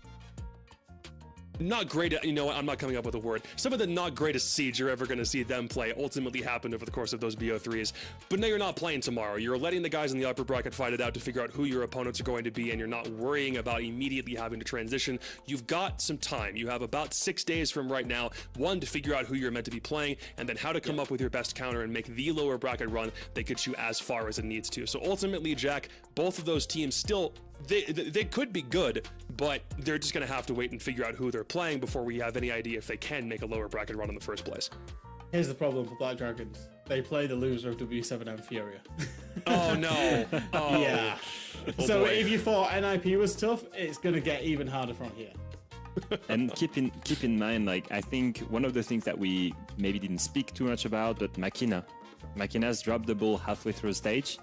not great, you know what, I'm not coming up with a word. Some of the not greatest Siege you're ever going to see them play ultimately happened over the course of those BO3s. But now you're not playing tomorrow. You're letting the guys in the upper bracket fight it out to figure out who your opponents are going to be, and you're not worrying about immediately having to transition. You've got some time. You have about 6 days from right now, one, to figure out who you're meant to be playing, and then how to come up with your best counter and make the lower bracket run that gets you as far as it needs to. So ultimately, Jack, both of those teams still... They could be good, but they're just going to have to wait and figure out who they're playing before we have any idea if they can make a lower bracket run in the first place. Here's the problem for Black Dragons. They play the loser of W7M Furia. Oh, no. Oh. Yeah. Oh, so boy. if you thought NIP was tough, it's going to get even harder from here. And keep in mind, like, I think one of the things that we maybe didn't speak too much about, but Makina's dropped the ball halfway through the stage,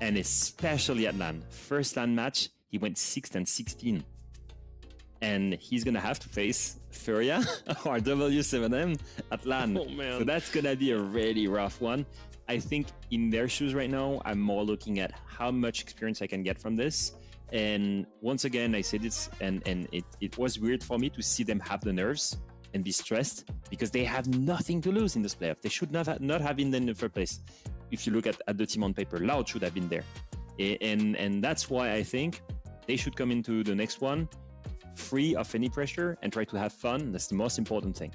and especially at LAN. First LAN match, he went 6-16. And he's going to have to face Furia or W7M at LAN. Oh, man. So that's going to be a really rough one. I think in their shoes right now, I'm more looking at how much experience I can get from this. And once again, I said this, and it was weird for me to see them have the nerves and be stressed, because they have nothing to lose in this playoff. They should not have been in the first place. If you look at the team on paper, Loud should have been there. And that's why I think they should come into the next one free of any pressure and try to have fun. That's the most important thing.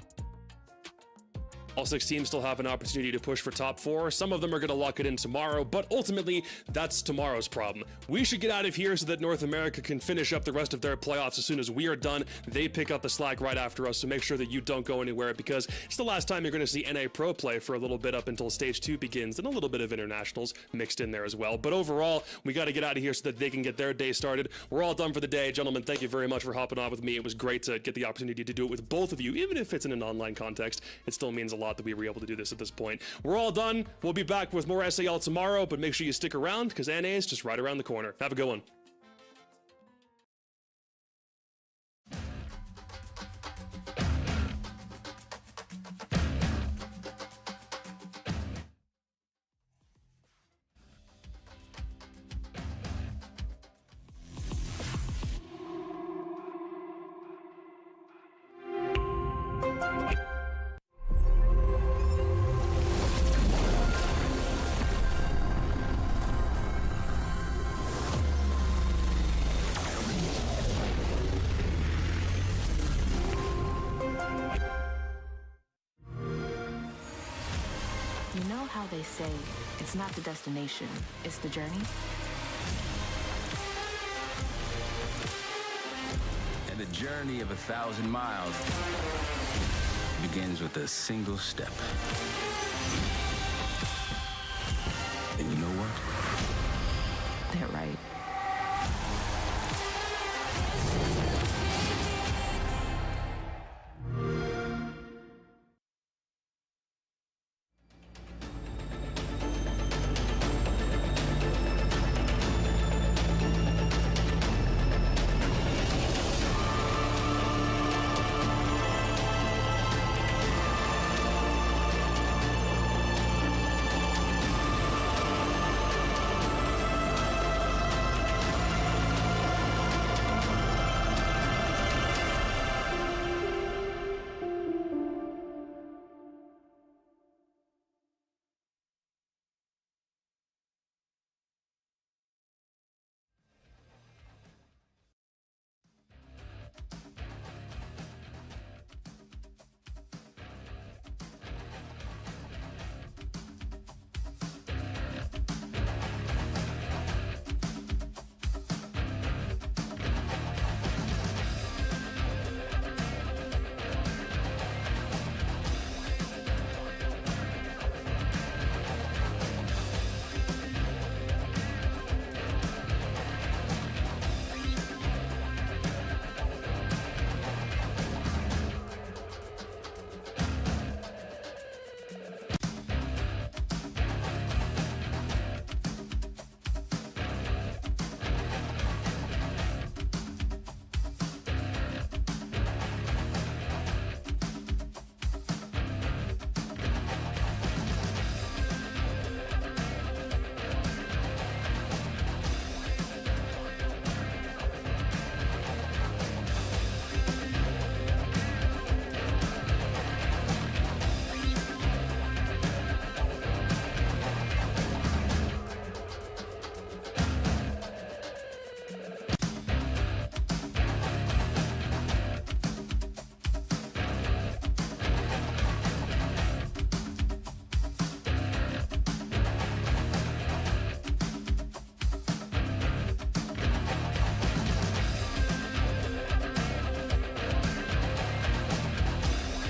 All 6 teams still have an opportunity to push for top 4. Some of them are going to lock it in tomorrow, but ultimately, that's tomorrow's problem. We should get out of here so that North America can finish up the rest of their playoffs as soon as we are done. They pick up the slack right after us, so make sure that you don't go anywhere, because it's the last time you're going to see NA Pro play for a little bit up until Stage 2 begins, and a little bit of internationals mixed in there as well. But overall, we got to get out of here so that they can get their day started. We're all done for the day. Gentlemen, thank you very much for hopping on with me. It was great to get the opportunity to do it with both of you, even if it's in an online context. It still means a lot that we were able to do this at this point. We're all done. We'll be back with more SAL tomorrow, but make sure you stick around, because NA is just right around the corner. Have a good one. You know how they say it's not the destination, it's the journey? And the journey of 1,000 miles begins with a single step.